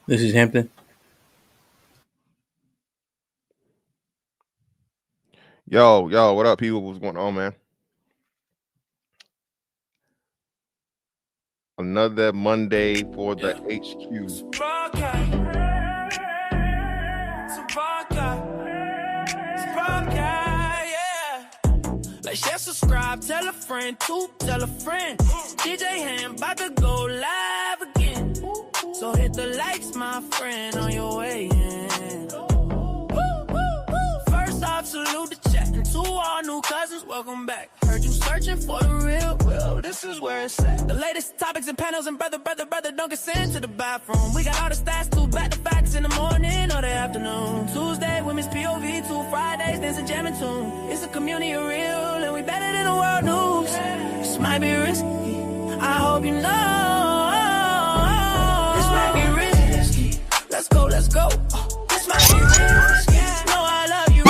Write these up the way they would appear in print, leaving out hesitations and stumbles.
This is Hampton. Yo, what up, people? What's going on, man? Another Monday for the HQ. Like, share, subscribe, tell a friend, tell a friend. DJ HAMP about to go live again. So hit the likes, my friend, on your way in. First off, salute the chat. And to all new cousins, welcome back. Heard you searching for the real, this is where it's at. The latest topics and panels, and brother, don't get sent to the bathroom. We got all the stats, too, back to facts in the morning or the afternoon. Tuesday, women's POV, 2 Fridays, dance a jamming tune. It's a community of real, and we better than the world news. This might be risky, I hope you know. This might be risky, let's go. This might be risky, no, I love you.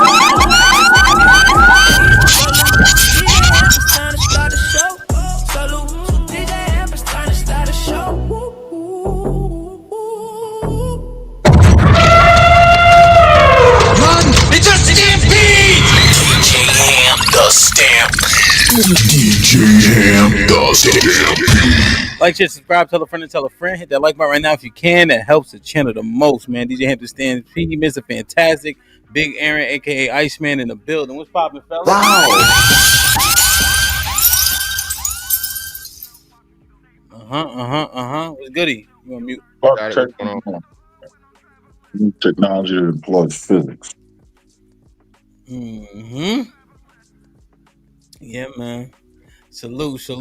It's time to start the show. Salute to DJ HAMP, it's time to start the show. Run! It's a stampede! DJ HAMP the Stampede. DJ HAMP the Stampede. Like, share, subscribe, tell a friend. Hit that like button right now if you can. That helps the channel the most, man. DJ HAMP the Stampede, Mr. Fantastic. Big Aaron, a.k.a. Iceman, in the building. What's poppin', fellas? Wow. What's goody? You on mute? Got it. What's going on? Technology employs physics. Yeah, man. Salute. How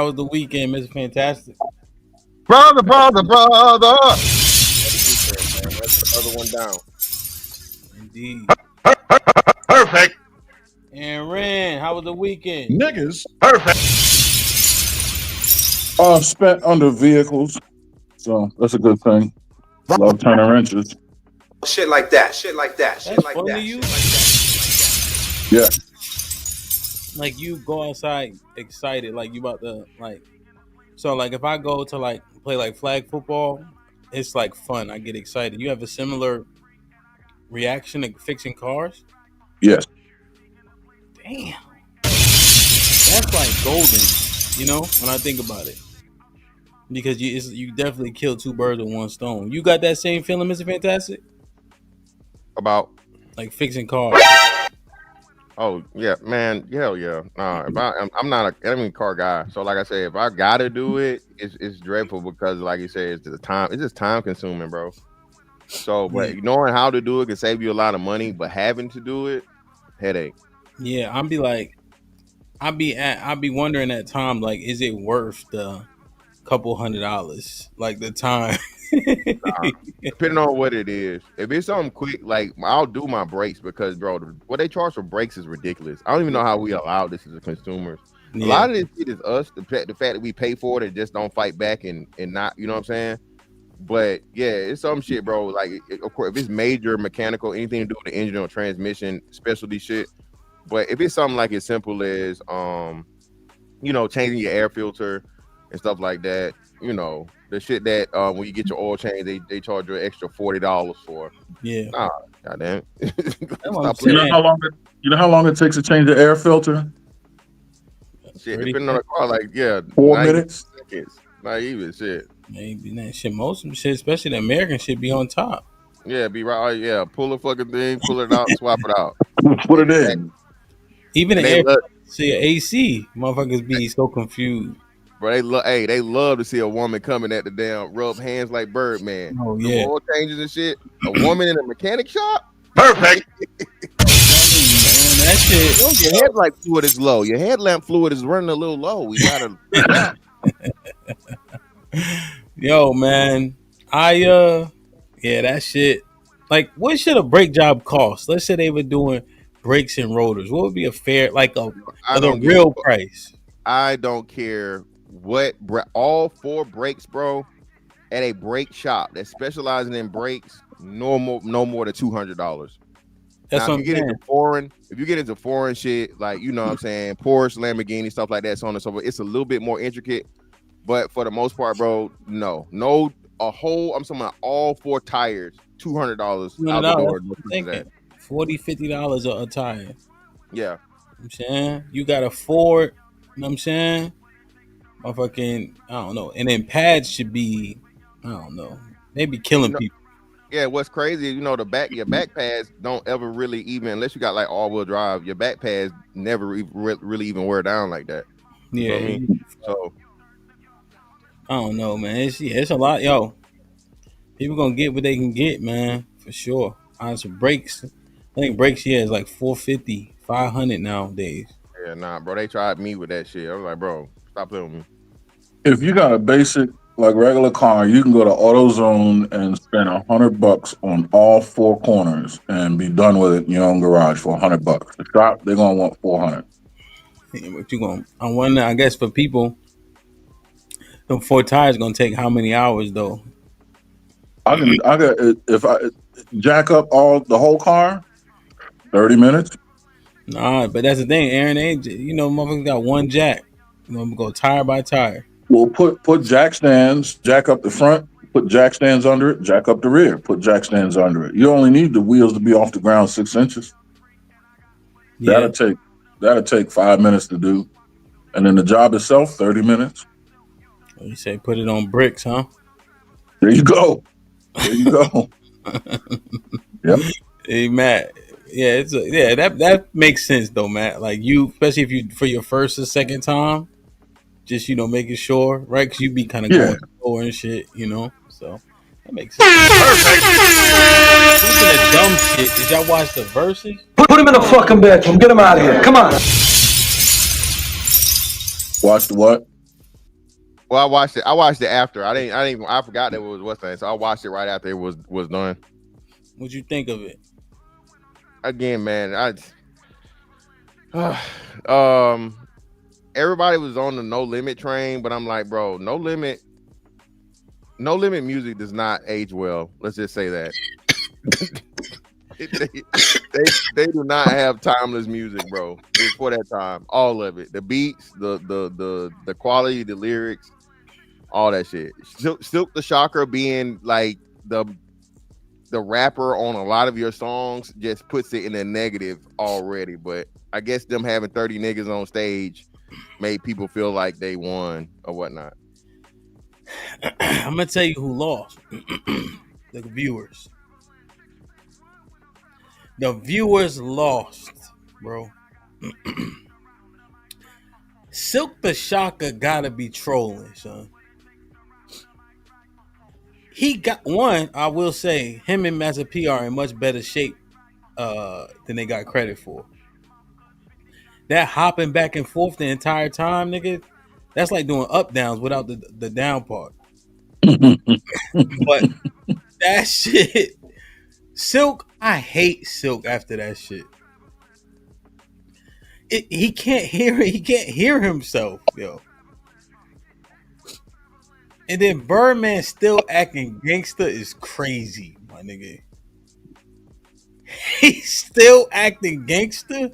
was the weekend, Mr. Fantastic? Brother. That's the other one down. Indeed. Perfect. Aaron, how was the weekend? Niggas. Perfect. Spent under vehicles, so that's a good thing. Love turning wrenches. Shit like that. That's fun to you? Yeah. Like, you go outside excited, like you about to, like, so like if I go to like play like flag football, it's like fun. I get excited. You have a similar reaction to fixing cars? Yes. Damn. That's like golden, you know, when I think about it. Because you definitely killed 2 birds with 1 stone. You got that same feeling, Mr. Fantastic? About Like fixing cars. oh yeah, man, hell yeah. If I'm not a car guy, so like I said, if I gotta do it, it's dreadful because like you said, it's just time consuming, bro. So, but knowing how to do it can save you a lot of money, but having to do it, headache. Yeah, I'll be wondering at time, like, is it worth the couple $100? Like the time. Depending on what it is. If it's something quick, like I'll do my brakes because, bro, what they charge for brakes is ridiculous. I don't even know how we allow this as a consumers. Yeah. A lot of this shit is us. The fact that we pay for it and just don't fight back and not, you know what I'm saying? But yeah, it's some shit, bro. Like, of course, if it's major mechanical, anything to do with the engine or transmission, specialty shit. But if it's something like as simple as, changing your air filter and stuff like that, the shit that when you get your oil change, they charge you an extra $40 for. Yeah. Nah, goddamn. You know how long it takes to change the air filter? Shit, depending on the car, like 4 minutes. Seconds. Not even shit. Maybe that shit. Most of them shit, especially the American shit, be on top. Yeah, be right. Yeah, pull the fucking thing, pull it out, swap it out. Put it in. Even the They air love- see AC, motherfuckers be so confused. Bro, they love to see a woman coming at the damn rub hands like Birdman. Oh The yeah, oil changes and shit. A woman in a mechanic shop. Perfect. man, that shit. Your headlight fluid is low. Your headlamp fluid is running a little low. We gotta. Yo, man, that shit. Like, what should a brake job cost? Let's say they were doing brakes and rotors. What would be a fair, like the real price? I don't care what all 4 brakes, bro, at a brake shop that specializing in brakes, no more than $200. That's what I'm saying. If you get into foreign shit, like, you know what I'm saying, Porsche, Lamborghini, stuff like that, so on and so forth, it's a little bit more intricate. But for the most part, bro, no I'm talking about all 4 tires, $200 $200. out the door. That's No what I'm questions thinking. asked. $40, $50 a tire. You know Yeah, what I'm saying? You got a Ford, you know what I'm saying? Motherfucking, I don't know. And then pads should be, I don't know. They be you killing know, people. yeah. What's crazy is your back pads don't ever really even unless you got like all wheel drive. Your back pads never really even wear down like that. You feel me? Yeah. So I don't know, man. It's a lot, yo. People gonna get what they can get, man, for sure. Honestly, brakes. I think brakes here is like 450, 500 nowadays. yeah, nah, bro. They tried me with that shit. I was like, bro, stop playing with me. If you got a basic like regular car, you can go to AutoZone and spend $100 on all 4 corners and be done with it in your own garage for $100. The shop they're gonna want 400. What you going? I wonder. I guess for people, the 4 tires gonna take how many hours though? I got if I jack up all the whole car, 30 minutes. Nah, but that's the thing, Aaron. Motherfuckers got one jack. Go tire by tire. We'll put jack stands, jack up the front, put jack stands under it, jack up the rear, put jack stands under it. You only need the wheels to be off the ground 6 inches. Yeah, That'll take 5 minutes to do, and then the job itself 30 minutes. you say put it on bricks, huh? There you go. There you go. Yep. Hey, Matt. Yeah, that makes sense though, Matt. Like you, especially if you for your first or second time, just making sure, right? Because you be kind of Yeah. going slower and shit, So that makes sense. Perfect. Speaking of dumb shit, did y'all watch the verses? Put him in the fucking bedroom. Get him out of here. Come on. Watch the what? Well, I watched it. I watched it after. I forgot that it was what's that. So I watched it right after it was done. What'd you think of it? Again, man, everybody was on the No Limit train, but I'm like, bro, No Limit music does not age well. Let's just say that. they do not have timeless music, bro. It's for that time. All of it. The beats, the quality, the lyrics, all that shit. Silk the Shocker being like the rapper on a lot of your songs just puts it in a negative already. But I guess them having 30 niggas on stage made people feel like they won or whatnot. I'm gonna tell you who lost. The viewers. The viewers lost, bro. Silk the Shocker gotta be trolling, son. He got one. I will say, him and Master P are in much better shape than they got credit for. That hopping back and forth the entire time, nigga. That's like doing up downs without the down part. But that shit, Silk, I hate Silk after that shit. He can't hear it. He can't hear himself, yo. And then Birdman still acting gangster is crazy, my nigga. He's still acting gangster.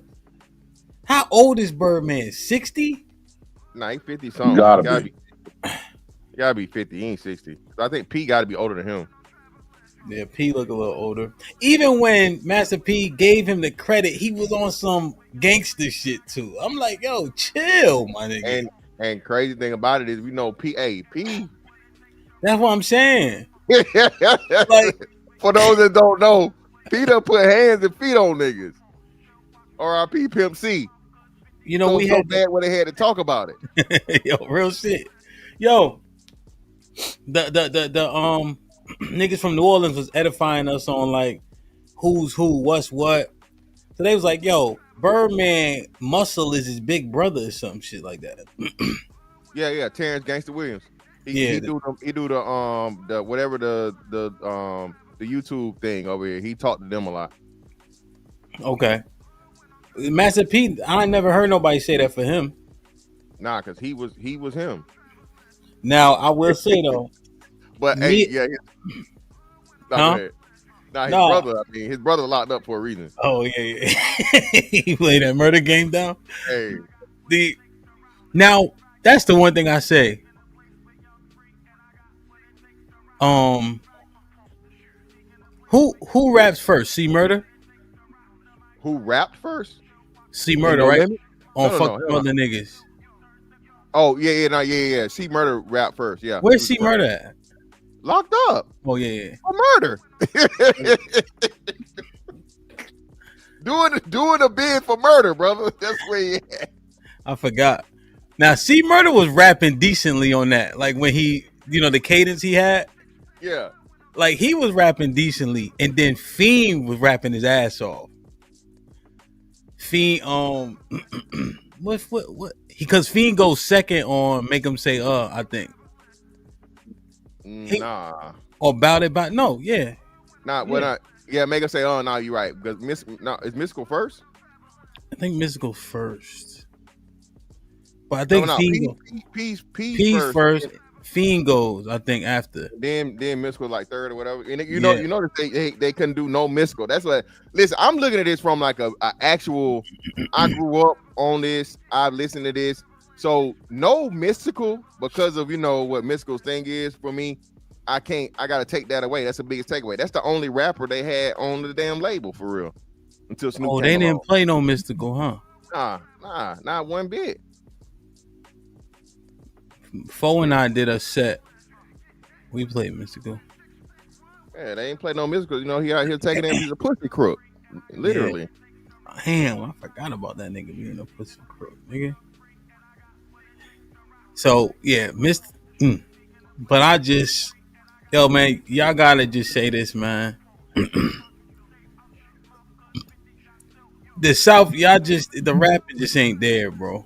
How old is Birdman? 60? Nah, he 50 something. Gotta be. He gotta be 50. He ain't 60. I think P gotta be older than him. Yeah, P look a little older. Even when Master P gave him the credit, he was on some gangster shit too. I'm like, yo, chill, my nigga. And crazy thing about it is we know P. That's what I'm saying. Like, for those that don't know, P done put hands and feet on niggas. R.I.P. Pimp C. So We had bad when they had to talk about it. yo, real shit. Yo, the niggas from New Orleans was edifying us on like who's who, what's what. So they was like, yo, Birdman muscle is his big brother or some shit like that. Yeah, Terrence Gangster Williams. He do the whatever the YouTube thing over here. He talked to them a lot. Okay. Master P, I never heard nobody say that for him. Nah, because he was him. Now I will say though, but hey, yeah, his brother locked up for a reason. Oh yeah. He played that murder game down. Hey, now that's the one thing I say. Um, who raps first? C Murder. Who rapped first? C In Murder, No right? Limit? On No, no, fuck no. them Hell no. other niggas. Oh yeah, no, yeah. C Murder rap first. Yeah. Where's He was C the first. Murder at? Locked up Oh yeah. for murder. doing a bid for murder, brother. That's where he at. I forgot. Now C Murder was rapping decently on that. Like when he, the cadence he had. Yeah. Like he was rapping decently, and then Fiend was rapping his ass off. Fiend, what? Because Fiend goes second on Make Him Say I think. Nah. Or Bout It, no, yeah. Nah, well, not. Yeah, make us say, oh, no, you're right. Because is Mystical first? I think Mystical first. But I think Peace Peace first. Fiend goes, I think, after. Then Mystical like third or whatever. And you notice they couldn't do no Mystical. That's what. Listen, I'm looking at this from like a actual. I grew up on this. I've listened to this. So no Mystical because of what Mystical's thing is for me. I gotta take that away. That's the biggest takeaway. That's the only rapper they had on the damn label for real. Until Snoop came they along. didn't play no Mystical, huh? Nah, not one bit. Foe and I did a set. We played Mystical. Yeah, they ain't play no Mystical. He out here taking him. He's a pussy crook. Literally. Yeah. Damn, I forgot about that nigga being a pussy crook, nigga. So yeah, but I just, man, y'all gotta just say this, man. The South, the rapping just ain't there, bro.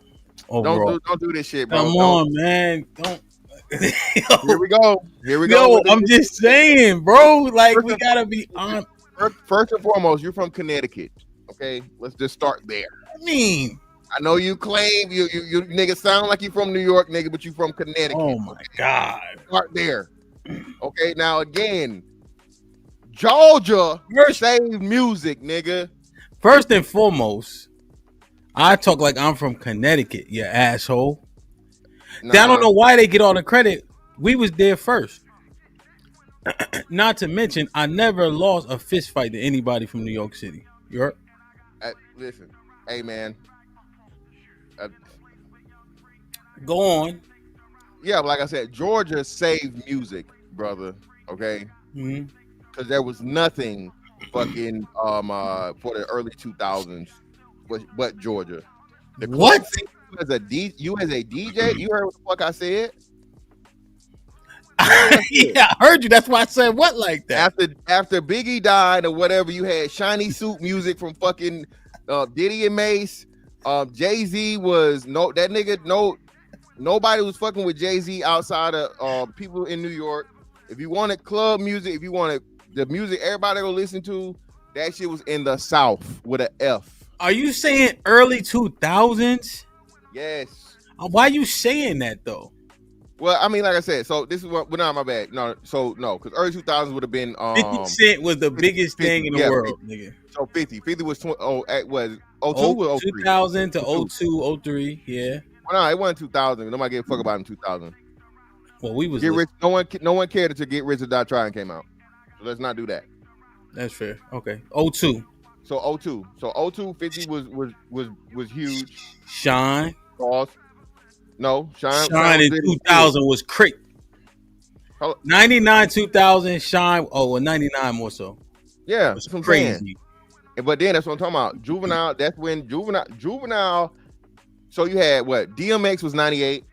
Overall. Don't do this shit, bro. Come on, man. Don't. Here we go. I'm just saying, bro. Like we gotta be on. First and foremost, you're from Connecticut. Okay, let's just start there. I know you claim you nigga sound like you from New York, nigga, but you from Connecticut. Oh my God. Start there. Okay, now again, Georgia saved music, nigga. First and foremost, I talk like I'm from Connecticut, you asshole. I don't know why they get all the credit. We was there first. Not to mention, I never lost a fist fight to anybody from New York City. You heard? Listen, hey man. Go on. Yeah, but like I said, Georgia saved music, brother. Okay, because there was nothing fucking for the early 2000s, but Georgia. What? You as a DJ, you heard what the fuck I said? Yeah, I heard you. That's why I said what like that. After Biggie died or whatever, you had shiny suit music from fucking Diddy and Mace. Jay-Z was nobody was fucking with Jay-Z outside of people in New York. If you wanted club music, if you wanted the music everybody go listen to, that shit was in the South with an F. Are you saying early 2000s? Yes. Why are you saying that though? Well, I mean, like I said, so this is what, well, not my bad. No, because early 2000s would have been 50 Cent was the biggest thing in the world, 50. nigga. So 50 was 02 or 03? 2000 to 02, 03, yeah. Well, no, it wasn't 2000. Nobody gave a fuck about it in 2000. Well, we was Get Rich. No one cared until Get Rich or Die Trying came out. So let's not do that. That's fair. Okay. 02. So 02. So 02, 50 was huge. Shine. No, Shine in 2000 was crazy. 99, 2000, Shine. Oh, well, 99 more so. Yeah, it's crazy. But then that's what I'm talking about. Juvenile. That's when Juvenile. So you had what? DMX was 98,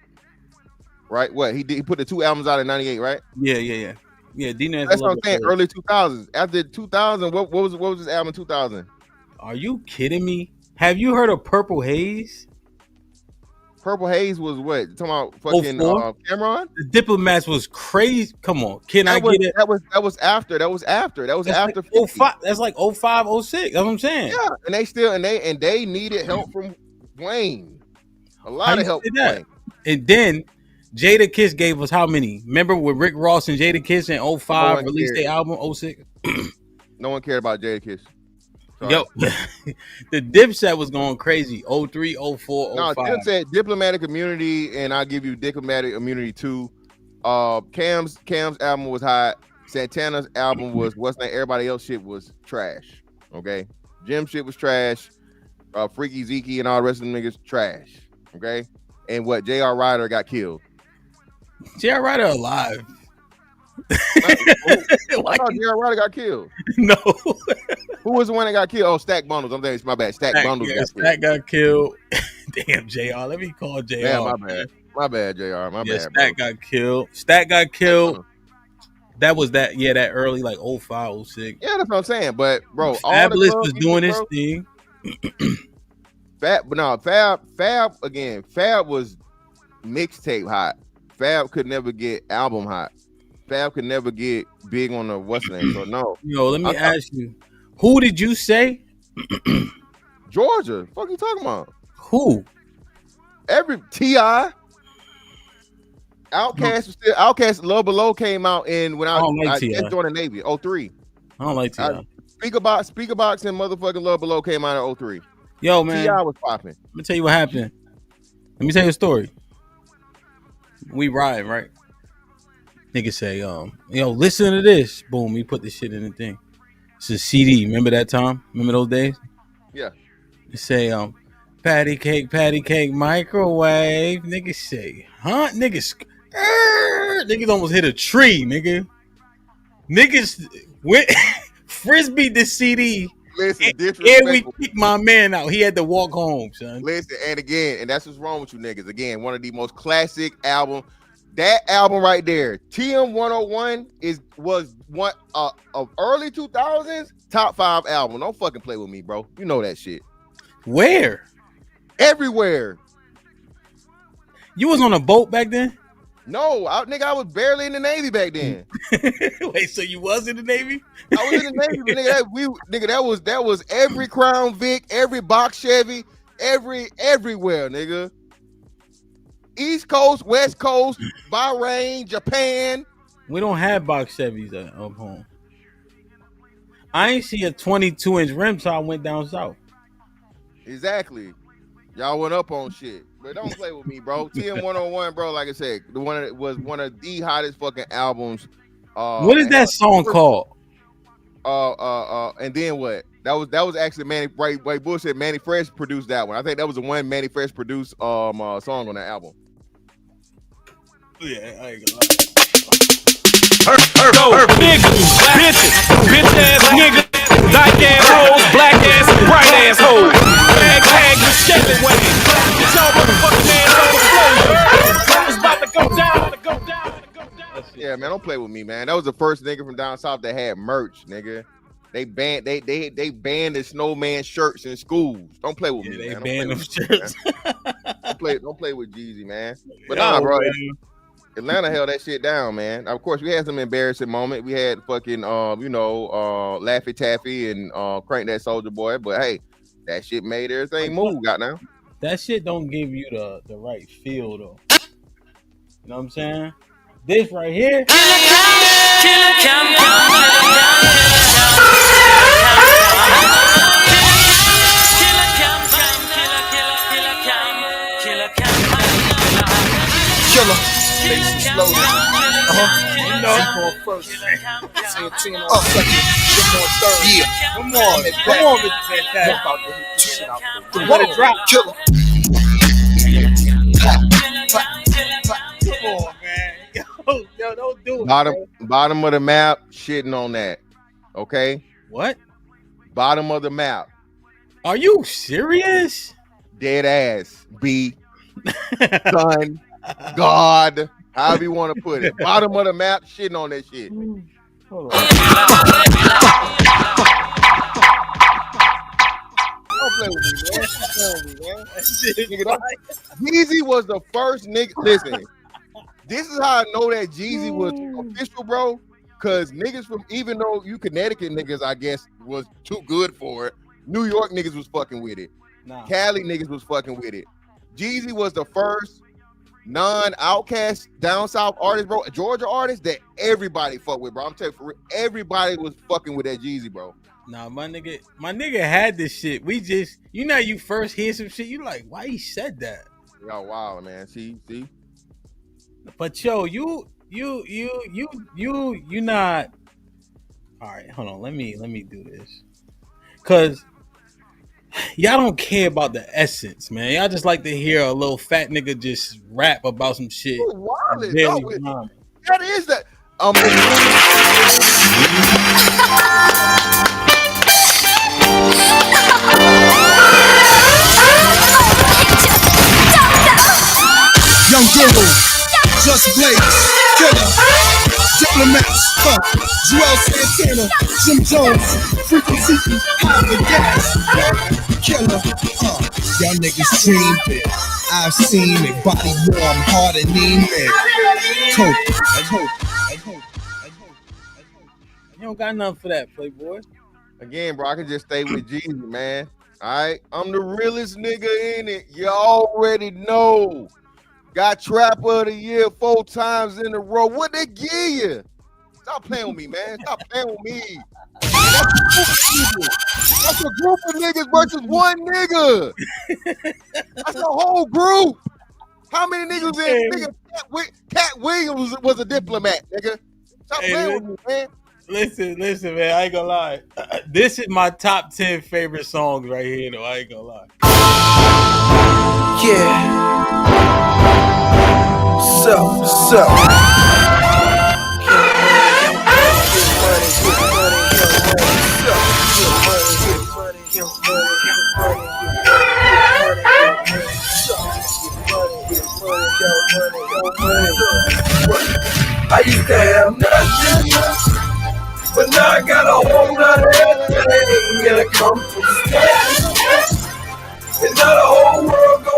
right? What he put the 2 albums out in 98, right? Yeah. DMX. That's what I'm saying. Early 2000s. After 2000, what was his album in 2000? Are you kidding me? Have you heard of Purple Haze? Purple Haze was what? You talking about fucking Cameron? The Diplomats was crazy. Come on, get it? That was after. That's after 05. That's like 05, 06. That's what I'm saying. Yeah, and they still they needed help from Wayne. A lot of help from Wayne. And then Jada Kiss gave us how many? Remember with Rick Ross and Jada Kiss in 05 released their album 06? No one cared about Jada Kiss. Sorry. Yo, the Dipset was going crazy. 03, 04, 05. No, Dip said Diplomatic Immunity, and I'll give you Diplomatic Immunity 2. Cam's album was hot. Santana's album was what's that? Everybody else shit was trash. Okay, Jim shit was trash. Freaky Zeke and all the rest of them niggas trash. Okay, and what? J.R. Ryder got killed. J.R. Ryder alive. I thought J.R. Ryder got killed. No. Who was the one that got killed? Oh, Stack Bundles. I'm saying it's my bad. Stack Bundles. Yeah, Stack got killed. Damn, JR. Let me call JR. Yeah, my bad. My bad, JR. My bad. Stack got killed. Stack got killed. That was that. Yeah, that early like 05, 06. Yeah, that's what I'm saying. But bro, Fabulous was doing his thing. Fab again. Fab was mixtape hot. Fab could never get album hot. Fab could never get big on the what's name. So no. Yo, let me ask you, who did you say? Georgia. Fuck you talking about? Who? Every T.I. Outkast was still Outkast. Love Below came out in when I just joined the Navy. 03. I don't like T.I. Speakerbox and motherfucking Love Below came out in 03. Yo, man. T.I. was popping. Let me tell you what happened. Let me tell you a story. We ride, right? Nigga say, yo, listen to this. Boom, we put this shit in the thing. It's a CD. Remember that time? Remember those days? Yeah. They say, patty cake, microwave. Niggas say, huh? Niggas almost hit a tree, nigga. Niggas went frisbee the CD. Listen, and we kicked my man out. He had to walk home, son. Listen, and again, and that's what's wrong with you niggas. Again, one of the most classic album. That album right there, TM 101 was one of early 2000s top 5 album. Don't fucking play with me, bro. You know that shit. Where? Everywhere. You was on a boat back then? No, I was barely in the Navy back then. Wait, so you was in the Navy? I was in the Navy, but that was every Crown Vic, every box Chevy, everywhere, nigga. East Coast, West Coast, Bahrain, Japan. We don't have box Chevys at home. I ain't see a 22-inch rim, so I went down south. Exactly. Y'all went up on shit. But don't play with me, bro. TM 101, bro, like I said, the one that was one of the hottest fucking albums. What is that song called? And then what? That was actually Manny right bullshit. Manny Fresh produced that one. I think that was the one Manny Fresh produced song on that album. Yeah, I ain't gonna lie. Niggas, bitch ass nigga, dyke ass hoes, black ass and bright ass hoes, bag with Chevy ways. Get y'all motherfucking ass on the floor. It's about to go down. Yeah, man, don't play with me, man. That was the first nigga from down south that had merch, nigga. They banned the snowman shirts in schools. Don't play with me, they man. banned them shirts. Don't play with Jeezy, man. But nah, bro. Man. Atlanta held that shit down, man. Of course, we had some embarrassing moments. We had fucking, Laffy Taffy and Crank That Soldier Boy. But hey, that shit made everything move. Got now. That shit don't give you the right feel though. You know what I'm saying? This right here. Killer. Faces loaded. You know. Going first. Santana on second. Jim on third. Yeah. Come on, Mr. Fantastic. About to hit this shit out there. Let it drop. Killer. Come on, man. Yo, don't do it. Bottom of the map, shitting on that. Okay? What? Bottom of the map. Are you serious? Dead ass. B. Son. God. However you want to put it. Bottom of the map, shitting on that shit. Hold on. Don't play with me, man. Jeezy was the first nigga. Listen, this is how I know that Jeezy was official, bro. Cause niggas from, even though you Connecticut niggas, I guess, was too good for it, New York niggas was fucking with it. Nah. Cali niggas was fucking with it. Jeezy was the first non-Outcast down south artist, bro. Georgia artist that everybody fuck with, bro. I'm telling you, for real, everybody was fucking with that Jeezy, bro. Nah, my nigga had this shit. We just, you first hear some shit, you like, why he said that? Y'all wild, man. See. But yo, you not. All right, hold on. Let me do this, cause y'all don't care about the essence, man. Y'all just like to hear a little fat nigga just rap about some shit. You wildin', Barely dog. rhyming. That is that. The realest. Young Guru, Just Blaze, Killer, Diplomats, Joel Santana, Jim Jones, Frequency, High the Gas, Killer, y'all niggas dream big. I've seen it, body warm, hard anemic. Coke. You don't got nothing for that, Playboy. Again, bro, I can just stay with Jesus, man. All right, I'm the realest nigga in it. You already know. Got Trapper of the Year 4 times in a row. What they give you? Stop playing with me, man. Stop playing with me. That's a group of niggas versus one nigga. That's a whole group. How many niggas in? Nigga, Cat Williams was a diplomat, nigga. Stop playing with me, man. Listen, man. I ain't gonna lie. This is my top 10 favorite songs right here, though. I ain't gonna lie. Yeah. So. I used to have nothing, but now I got a whole lot of everything, and I come from status, and now the whole world go.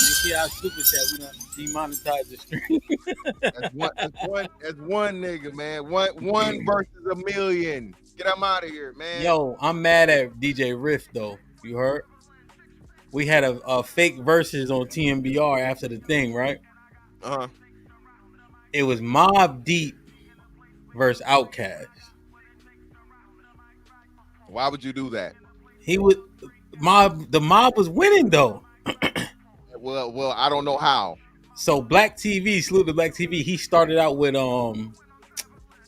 You see how super chat, we done demonetize the stream. That's one nigga, man. One versus a million. Get him out of here, man. Yo, I'm mad at DJ Riff though. You heard? We had a fake verses on TMBR after the thing, right? It was Mobb Deep versus Outkast. Why would you do that? The mob was winning though. Well, I don't know how. So Black TV, salute to Black TV. He started out with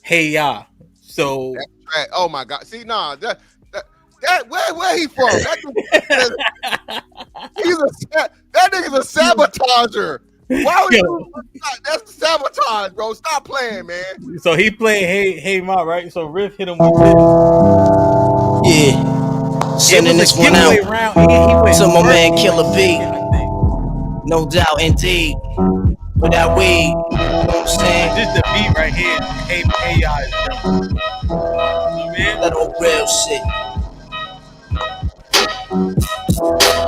Hey Ya. So that's right. Oh my God. See, nah, that where he from? That nigga's a sabotager. Why would you? That's sabotage, bro. Stop playing, man. So he played Hey Ma, right? So Riff hit him with this. Yeah. Sending this one out to my man Killer B. No doubt, indeed. With that weed, you know what I'm saying? Just the beat right here. Hey Ya is done. That old real shit.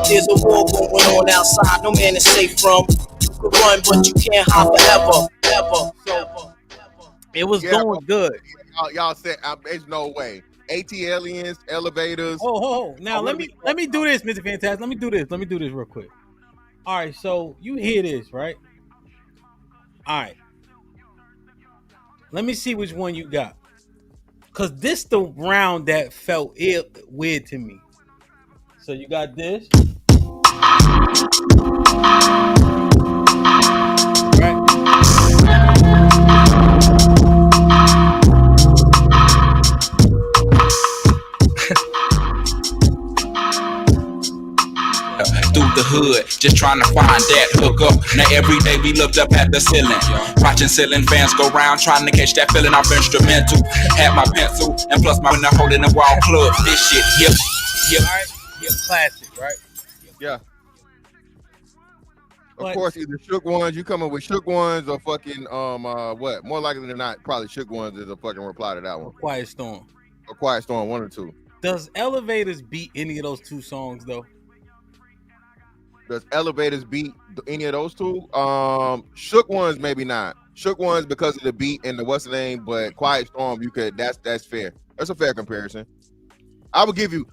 There's a war going on outside, no man is safe from. You could run, but you can't hide forever. So it was going good. Y'all said there's no way. AT aliens, elevators. Oh. Now let me do this, Mr. Fantastic. Let me do this real quick. All right, so you hear this, right? All right. Let me see which one you got. Cause this the round that felt weird to me. So you got this. Right? Through the hood, just trying to find that hook up. Now every day we looked up at the ceiling, watching ceiling fans go round, trying to catch that feeling off instrumental. Had my pencil and plus my winner holding the wall club. This shit, yep. Right? Yep, classic, right? Yeah. Of course, either Shook Ones, you coming with Shook Ones or fucking what? More likely than not, probably Shook Ones is a fucking reply to that one. Quiet Storm. Or Quiet Storm, one or two. Does Elevators beat any of those two songs though? Does Elevators beat any of those two? Shook Ones maybe not. Shook Ones because of the beat and the what's the name, but Quiet Storm you could. That's fair. That's a fair comparison. I would give you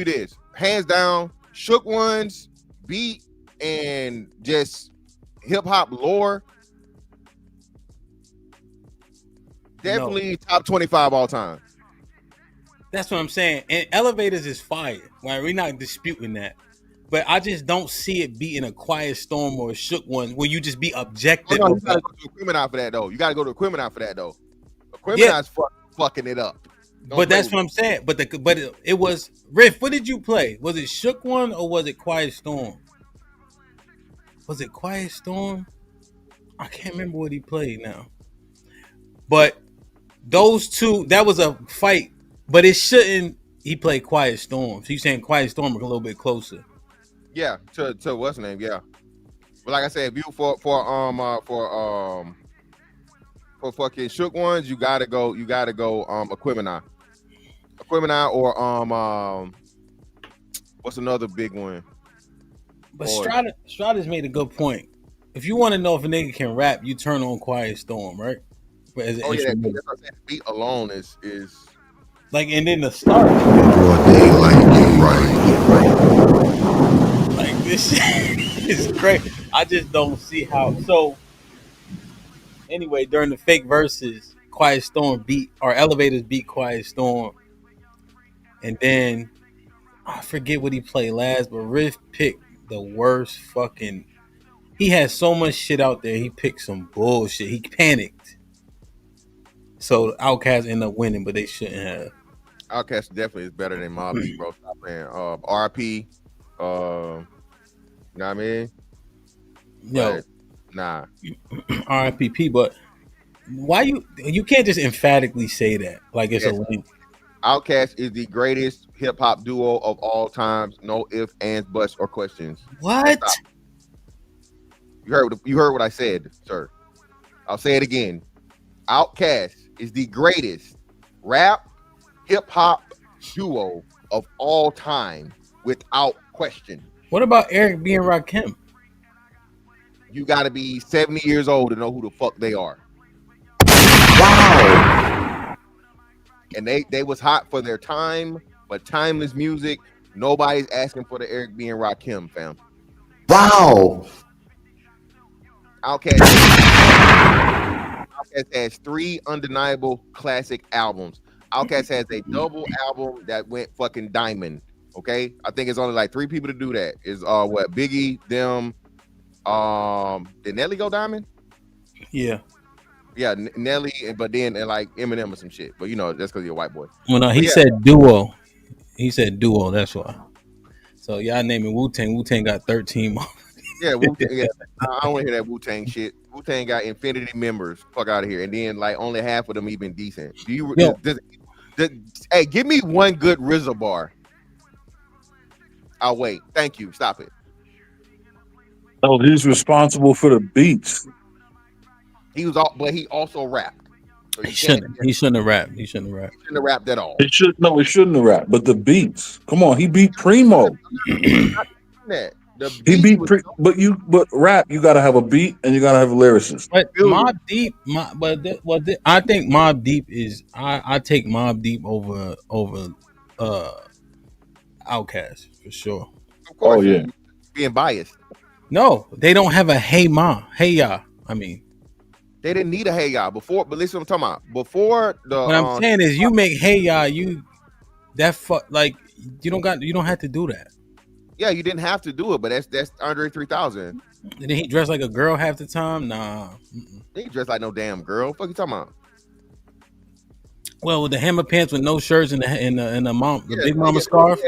this hands down. Shook Ones beat and just hip hop lore. Definitely top 25 all time. That's what I'm saying. And Elevators is fire. Right? We're not disputing that. but I just don't see it beating a Quiet Storm or a Shook One where you just be Oh objective. no, you gotta go to Equimini for that though. You gotta go to Equimini for that though. Yeah, Equimini's fucking it up. Don't but play that's with what me. I'm saying. But it was Riff. What did you play? Was it Shook One or was it Quiet Storm? Was it Quiet Storm? I can't remember what he played now. But those two, that was a fight. But it shouldn't. He played Quiet Storm. So you saying Quiet Storm a little bit closer? Yeah, to what's the name? Yeah. But like I said, if you for fucking Shook Ones, you gotta go Equimini. Equimini or what's another big one? But Strada's made a good point. If you want to know if a nigga can rap, you turn on Quiet Storm, right? But as an instrumental. That's what I'm saying. The beat alone is like, and then the start. Broad daylight, get right. Like, this shit is great. I just don't see how. So anyway, during the fake verses, Quiet Storm beat, or Elevators beat Quiet Storm, and then I forget what he played last, but Riff picked the worst fucking. He had so much shit out there. He picked some bullshit. He panicked. So Outkast ended up winning, but they shouldn't have. Outkast definitely is better than Mobb Deep, bro. Stop playing. RP, you know what I mean? Yo, But, nah. RIPP, but why you can't just emphatically say that like it's a win. Outkast is the greatest hip hop duo of all times. No ifs, ands, buts, or questions. What? You heard what I said, sir. I'll say it again. Outkast is the greatest rap hip hop duo of all time, without question. What about Eric B and Rakim? You got to be 70 years old to know who the fuck they are. Wow. And they was hot for their time, but timeless music. Nobody's asking for the Eric B and Rakim, fam. Wow. Outkast has 3 undeniable classic albums. Outkast has a double album that went fucking diamond. Okay, I think it's only like 3 people to do that. Is what Biggie, them, did Nelly go diamond? Yeah, Nelly, but then and like Eminem or some shit. But you know that's because you're a white boy. Well, no, he said duo. He said duo. That's why. So y'all naming Wu-Tang. Wu-Tang got 13 more. Yeah, Wu-Tang, yeah. I don't want to hear that Wu-Tang shit. Wu-Tang got infinity members. Fuck out of here. And then like only half of them even decent. Do you? Hey, give me one good RZA bar. I'll wait. Thank you. Stop it. Oh, he's responsible for the beats. He was all, but he also rapped. So He shouldn't have rapped. He shouldn't have rapped. He shouldn't have rapped at all. He shouldn't have rapped. But the beats, come on, he beat Primo. He beat but rap, you gotta have a beat and you gotta have a lyricist. But Mobb Deep, I think Mobb Deep is I take Mobb Deep over Outkast for sure. Of course, oh yeah, being biased. No, they don't have a hey ya. I mean, they didn't need a hey ya before. But listen, what I'm talking about before the. What I'm saying is, you make hey ya, you don't have to do that. Yeah, you didn't have to do it, but that's Andre 3000. Did he dress like a girl half the time? Nah. He dressed like no damn girl. What the fuck you talking about? Well, with the hammer pants with no shirts and the big mama scarf.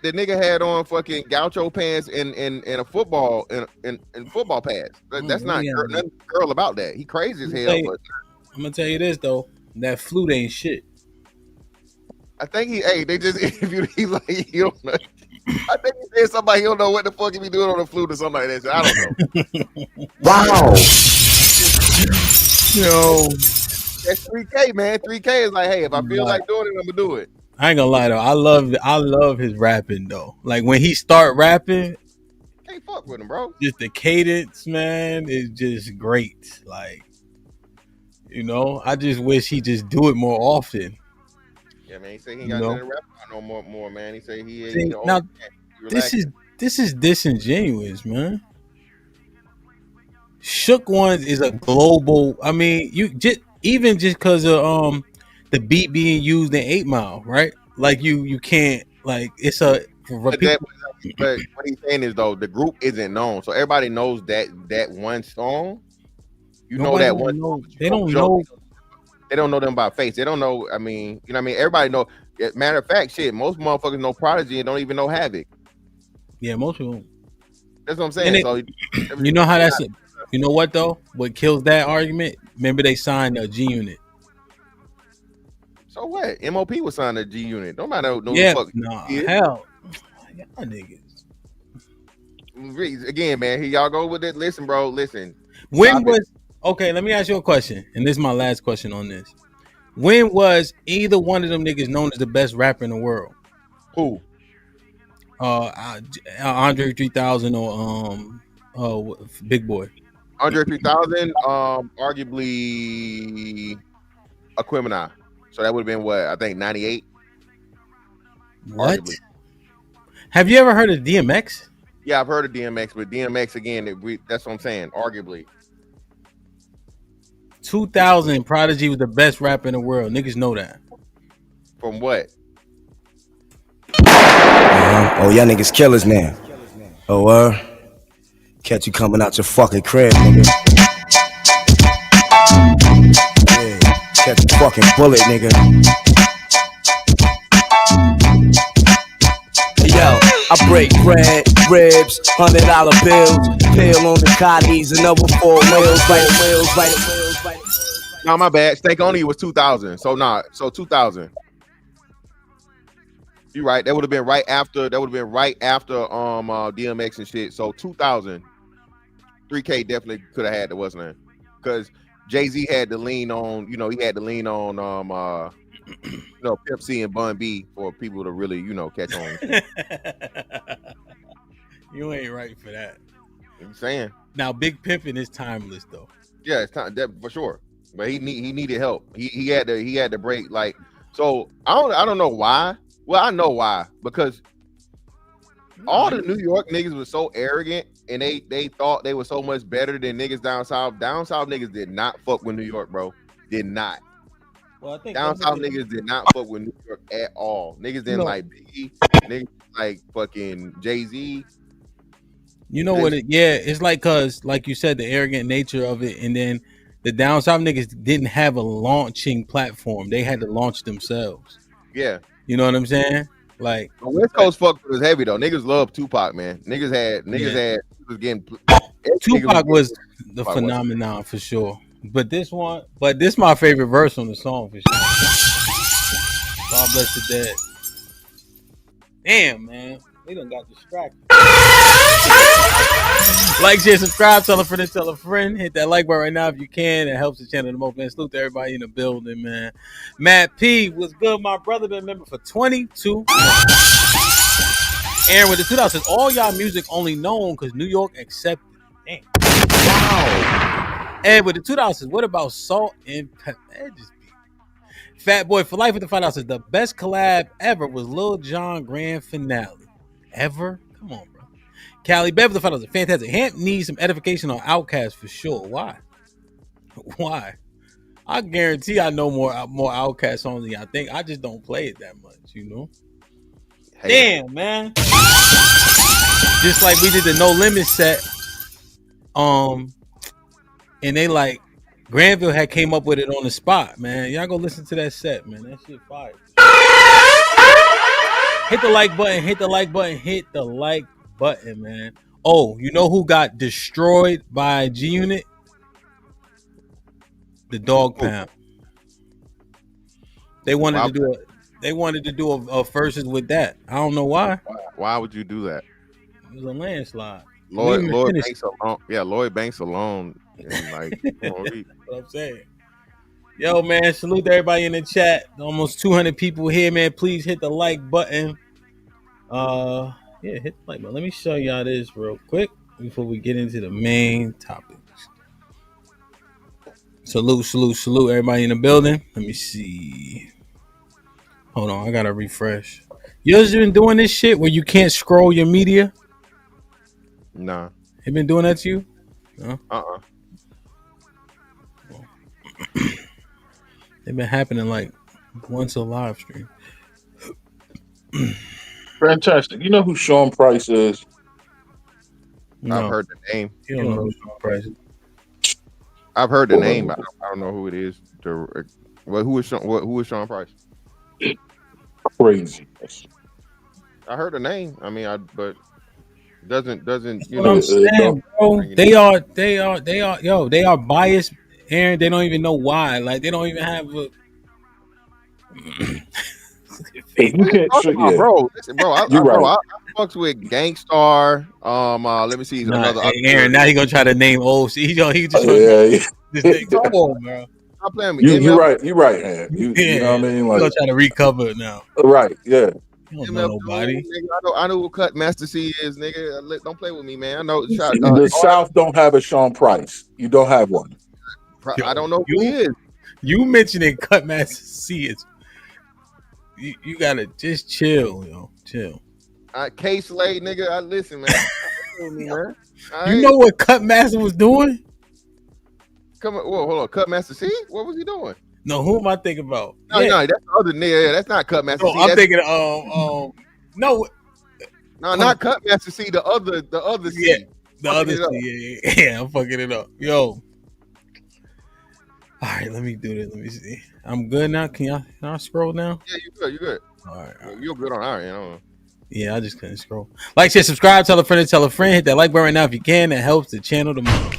The nigga had on fucking gaucho pants and a football and football pads. That's not nothing girl about that. He crazy as hell. I'm gonna tell you this though, that flute ain't shit. I think they just interviewed. He's like, you don't know. I think he said somebody he don't know what the fuck he be doing on the flute or something like that. So I don't know. Wow. Yo, that's 3K, man. 3K is like, hey, if I feel like doing it, I'm gonna do it. I ain't gonna lie though. I love his rapping though. Like when he start rapping, can't fuck with him, bro. Just the cadence, man, is just great. Like, you know, I just wish he just do it more often. Yeah, man. He said he ain't got nothing to rap about no more, man. He said he now. This is disingenuous, man. Shook Ones is a global. I mean, you just because of the beat being used in 8 Mile, right? Like you can't like it's a. but what he's saying is though the group isn't known, so everybody knows that one song. You know Nobody that one don't song, know. but They don't know. they don't know them by face. They don't know. I mean, you know what I mean? Everybody know. Matter of fact, shit, most motherfuckers know Prodigy and don't even know Havoc. Yeah, most people. That's what I'm And saying. So you know how that's it. You know what though? What kills that argument? Remember they signed a G Unit. so what? MOP was signed to G Unit. Nobody know who the Yeah, fuck nah, he is. hell, y'all niggas. Again, man, here y'all go with it. Listen, bro, listen. When Stop it. was okay? Let me ask you a question, and this is my last question on this. When was either one of them niggas known as the best rapper in the world? Who? Andre 3000 or Big Boy. Andre 3000, arguably Aquemini. So that would have been what I think 98. What? Arguably. Have you ever heard of DMX? Yeah, I've heard of DMX, but DMX again, that's what I'm saying. Arguably. 2000, Prodigy was the best rapper in the world. Niggas know that. From what? Oh, y'all niggas killers now. Oh, catch you coming out your fucking crib, nigga. Yeah, catch a fucking bullet, nigga. Yo, I break bread, ribs, $100 bills, pill on the cotties, and over 4 wheels, right. No, my bad. Stank Only was 2000. So so 2000. You right. That would have been right after. DMX and shit. So 2000. 3K definitely could have had the what's name, because Jay-Z had to lean on. He had to lean on Pimp C and Bun B for people to really catch on. You ain't right for that. I'm saying. Now, Big Pimpin' is timeless though. Yeah, it's time that for sure. But he needed help. He had to break like. So I don't know why. Well, I know why, because all the New York niggas was so arrogant and they thought they were so much better than niggas down south. Down south niggas did not fuck with New York, bro. Did not. Well, I think down south niggas did not fuck with New York at all. Niggas didn't like Biggie. Niggas like fucking Jay-Z. You know what? It's like, cause like you said, the arrogant nature of it, and then the down south niggas didn't have a launching platform. They had to launch themselves. Yeah. You know what I'm saying? Like the West Coast fuck was heavy though. Niggas love Tupac, man. Niggas was getting Tupac was the phenomenon for sure. But this my favorite verse on the song for sure. God bless the dead. Damn, man. They done got distracted. Like, share, subscribe, tell a friend, tell a friend. Hit that like button right now if you can. It helps the channel the most, man. Salute to everybody in the building, man. Matt P, what's good? My brother been a member for 22 months. Aaron with the 2000 says, all y'all music only known because New York accepted. Damn. Wow. Ed with the 2000 says, what about Salt and Pepper? Fat Boy for Life with the 5,000 says, the best collab ever was Lil Jon grand finale. Ever? Come on, bro. Callie Bev with the 5,000 fantastic. HAMP needs some edification on Outkast for sure. Why? Why? I guarantee I know more Outkast songs than y'all think. I just don't play it that much, Damn, man. Just like we did the No Limit set. And they like Granville had came up with it on the spot, man. Y'all go listen to that set, man. That shit fire. Hit the like button, hit the like button, hit the like button, man. Oh, you know who got destroyed by G Unit? The Dog Pound. They wanted to do a versus with that. I don't know why. Why would you do that? It was a landslide. Lloyd Banks alone. Yeah, Lloyd Banks alone. And like, what I'm saying. Yo, man, salute to everybody in the chat. Almost 200 people here, man. Please hit the like button. Hit the like button. Let me show y'all this real quick before we get into the main topics. Salute, everybody in the building. Let me see. Hold on, I gotta refresh. You guys been doing this shit where you can't scroll your media? Nah. They been doing that to you? No? They've been happening like once a live stream. Fantastic. You know who Sean Price is? I've No, heard the name. you don't know who's Sean Price. I've heard the name, but I don't know who it is. Well, who is Sean? Who is Sean Price? Crazy. I heard the name. I mean, but doesn't you What I'm know? saying, bro, they are, yo, they are biased, Aaron. They don't even know why. Like, they don't even have a. Hey, you What you can't. talking about, Yeah, bro? Listen, bro, you're right. I fucks with Gangstar. Let me see Nah, another. Aaron. Now he gonna try to name old. He just trying to Yeah, this thing. Come on, bro. Stop playing me. you're MF, right. You're right, man. You know Yeah, what I mean? he Like, gonna try to recover it now. right? Yeah. You don't know MF nobody. Doom, nigga. I know who Cut Master C is, nigga. Don't play with me, man. I know. The South don't have a Sean Price. You don't have one. I don't know who he is. You mentioning Cutmaster C is. You gotta just chill, yo. Chill. K Slade, nigga. Listen, man. Man. You know what Cutmaster was doing? Come on, hold on. Cut Master C? What was he doing? No, who am I thinking about? No, that's the other nigga. Yeah, that's not Cut Master No, C. I'm thinking no, not Cut Master C. The other C. yeah, the other C. Yeah, I'm fucking it up. Yo. All right, let me do this. Let me see. I'm good now. Can I scroll now? Yeah, you good. All right. You're good on our end. Yeah, I just couldn't scroll. Like, share, subscribe, tell a friend, hit that like button right now if you can. It helps the channel the most.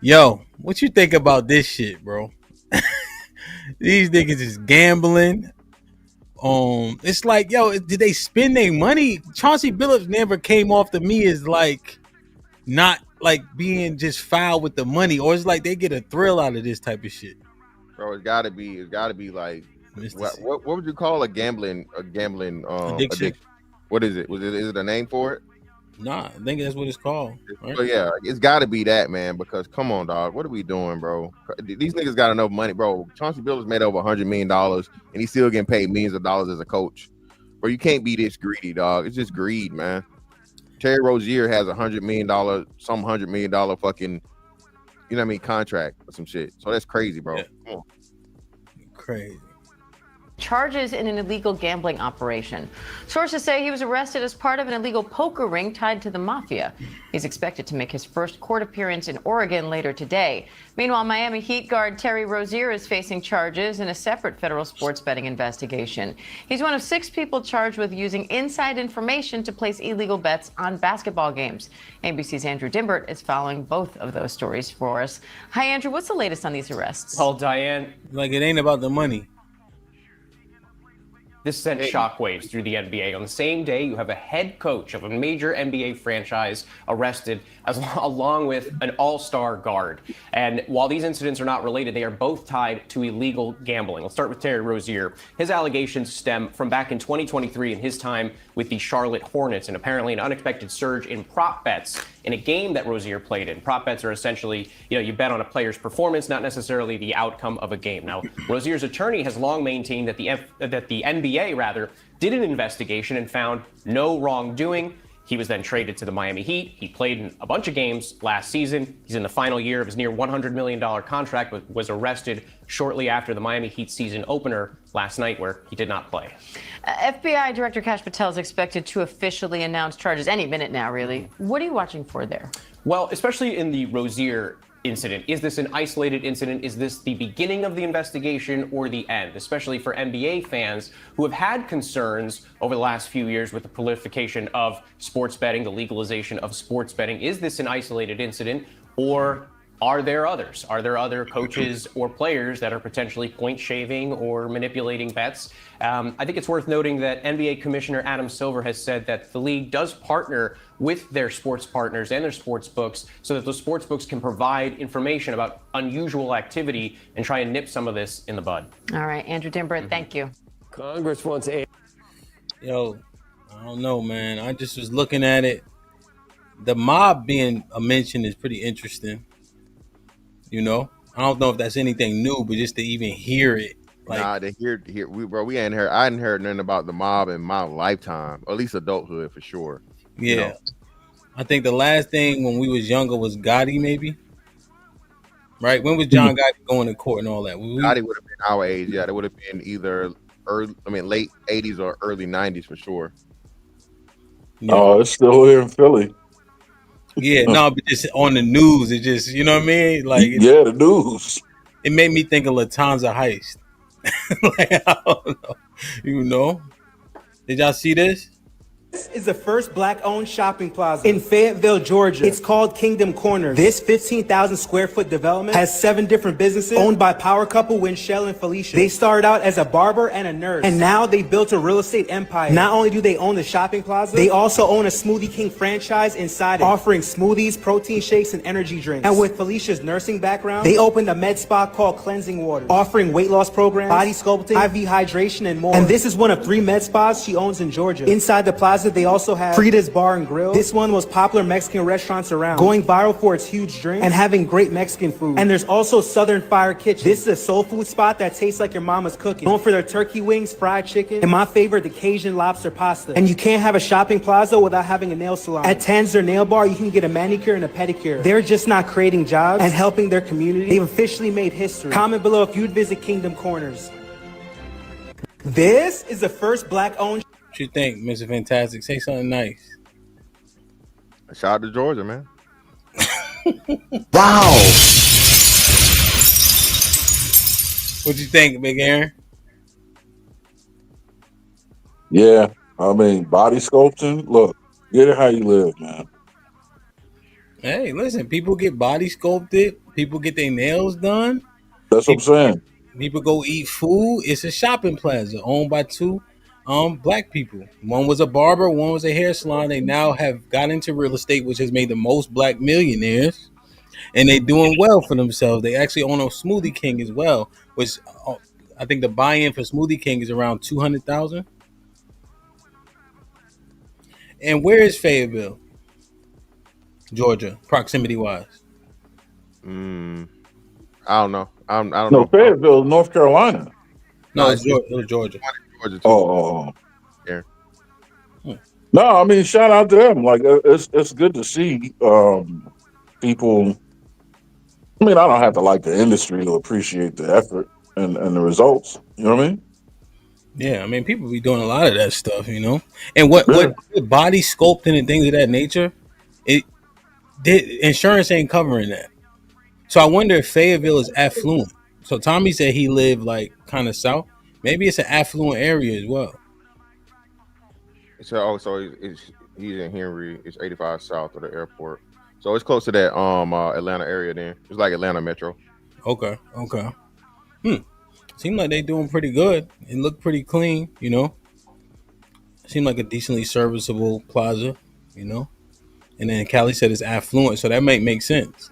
Yo, what you think about this shit, bro? These niggas is gambling. It's like, yo, did they spend their money? Chauncey Billups never came off to me as like not like being just foul with the money, or it's like they get a thrill out of this type of shit. Bro, it's gotta be like what would you call a gambling addiction? What is it? Is it a name for it? Nah, I think that's what it's called. Right? So yeah, it's gotta be that, man, because come on, dog. What are we doing, bro? These niggas got enough money, bro. Chauncey Billups made over $100 million and he's still getting paid millions of dollars as a coach. Bro, you can't be this greedy, dog. It's just greed, man. Terry Rozier has $100 million fucking, you know what I mean, contract or some shit. So that's crazy, bro. Yeah. Come on. Crazy. Charges in an illegal gambling operation. Sources say he was arrested as part of an illegal poker ring tied to the mafia. He's expected to make his first court appearance in Oregon later today. Meanwhile, Miami Heat guard Terry Rozier is facing charges in a separate federal sports betting investigation. He's one of 6 people charged with using inside information to place illegal bets on basketball games. ABC's Andrew Dimbert is following both of those stories for us. Hi, Andrew. What's the latest on these arrests? Well, Diane, like it ain't about the money. This sent shockwaves through the NBA. On the same day, you have a head coach of a major NBA franchise arrested, along with an all-star guard. And while these incidents are not related, they are both tied to illegal gambling. Let's start with Terry Rozier. His allegations stem from back in 2023 and his time with the Charlotte Hornets, and apparently an unexpected surge in prop bets in a game that Rozier played in. Prop bets are essentially, you bet on a player's performance, not necessarily the outcome of a game. Now, Rozier's attorney has long maintained that the NBA did an investigation and found no wrongdoing. He was then traded to the Miami Heat. He played in a bunch of games last season. He's in the final year of his near $100 million contract, but was arrested shortly after the Miami Heat season opener last night, where he did not play. FBI Director Kash Patel is expected to officially announce charges any minute now, really. What are you watching for there? Well, especially in the Rozier incident. Is this an isolated incident? Is this the beginning of the investigation or the end? Especially for NBA fans who have had concerns over the last few years with the proliferation of sports betting, the legalization of sports betting. Is this an isolated incident, or are there others? Are there other coaches or players that are potentially point shaving or manipulating bets? I think it's worth noting that NBA Commissioner Adam Silver has said that the league does partner with their sports partners and their sports books so that those sports books can provide information about unusual activity and try and nip some of this in the bud. All right, Andrew Dimbert, thank you. Congress wants a... Yo, I don't know, man. I just was looking at it. The mob being mentioned is pretty interesting. I don't know if that's anything new, but just to even hear it. To hear we ain't heard. I hadn't heard nothing about the mob in my lifetime, or at least adulthood for sure. Yeah, I think the last thing when we was younger was Gotti, maybe. right? When was John Gotti going to court and all that? Gotti would have been our age. Yeah, that would have been either late 80s or early 90s for sure. Yeah. Oh, it's still here in Philly. Yeah, no, but just on the news, it just, you know what I mean? Like, Yeah, the news. it made me think of Latanza heist. Like, I don't know. You know? Did y'all see this? This is the first black-owned shopping plaza in Fayetteville, Georgia. It's called Kingdom Corners. This 15,000 square foot development has 7 different businesses owned by power couple Winchell and Felicia. They started out as a barber and a nurse, and now they built a real estate empire. Not only do they own the shopping plaza, they also own a Smoothie King franchise inside it, offering smoothies, protein shakes, and energy drinks. And with Felicia's nursing background, they opened a med spa called Cleansing Water, offering weight loss programs, body sculpting, IV hydration, and more. And this is one of 3 med spas she owns in Georgia. Inside the plaza, they also have Frida's Bar and Grill. This one was popular Mexican restaurants around, going viral for its huge drinks and having great Mexican food. And there's also Southern Fire Kitchen. This is a soul food spot that tastes like your mama's cooking, known for their turkey wings, fried chicken, and my favorite, the Cajun lobster pasta. And you can't have a shopping plaza without having a nail salon. At Tanzer Nail Bar, you can get a manicure and a pedicure. They're just not creating jobs and helping their community. They've officially made history. Comment below if you'd visit Kingdom Corners. This is the first black-owned. What you think, Mr. Fantastic? Say something nice. Shout out to Georgia, man. Wow. What you think, Big Aaron? Yeah, I mean, body sculpting. Look, get it how you live, man. Hey, listen, people get body sculpted. People get their nails done. That's what I'm saying. People go eat food. It's a shopping plaza owned by 2 black people. One was a barber, one was a hair salon. They now have got into real estate, which has made the most black millionaires, and they doing well for themselves. They actually own a Smoothie King as well, which I think the buy-in for Smoothie King is around 200,000. And where is Fayetteville, Georgia, proximity wise? I don't know. I don't No, know. Fayetteville, North Carolina. No, it's Georgia. Georgia too. Oh. Yeah. No, I mean, shout out to them. Like, it's good to see people. I mean, I don't have to like the industry to appreciate the effort and the results. You know what I mean? Yeah, I mean, people be doing a lot of that stuff, you know. And what body sculpting and things of that nature, insurance ain't covering that. So I wonder if Fayetteville is affluent. So Tommy said he lived like kind of south. Maybe it's an affluent area as well. So he's in Henry. It's 85 south of the airport. So it's close to that Atlanta area. Then it's like Atlanta Metro. Okay. Seems like they doing pretty good. It looked pretty clean, you know. Seemed like a decently serviceable plaza, you know. And then Callie said it's affluent, so that might make sense.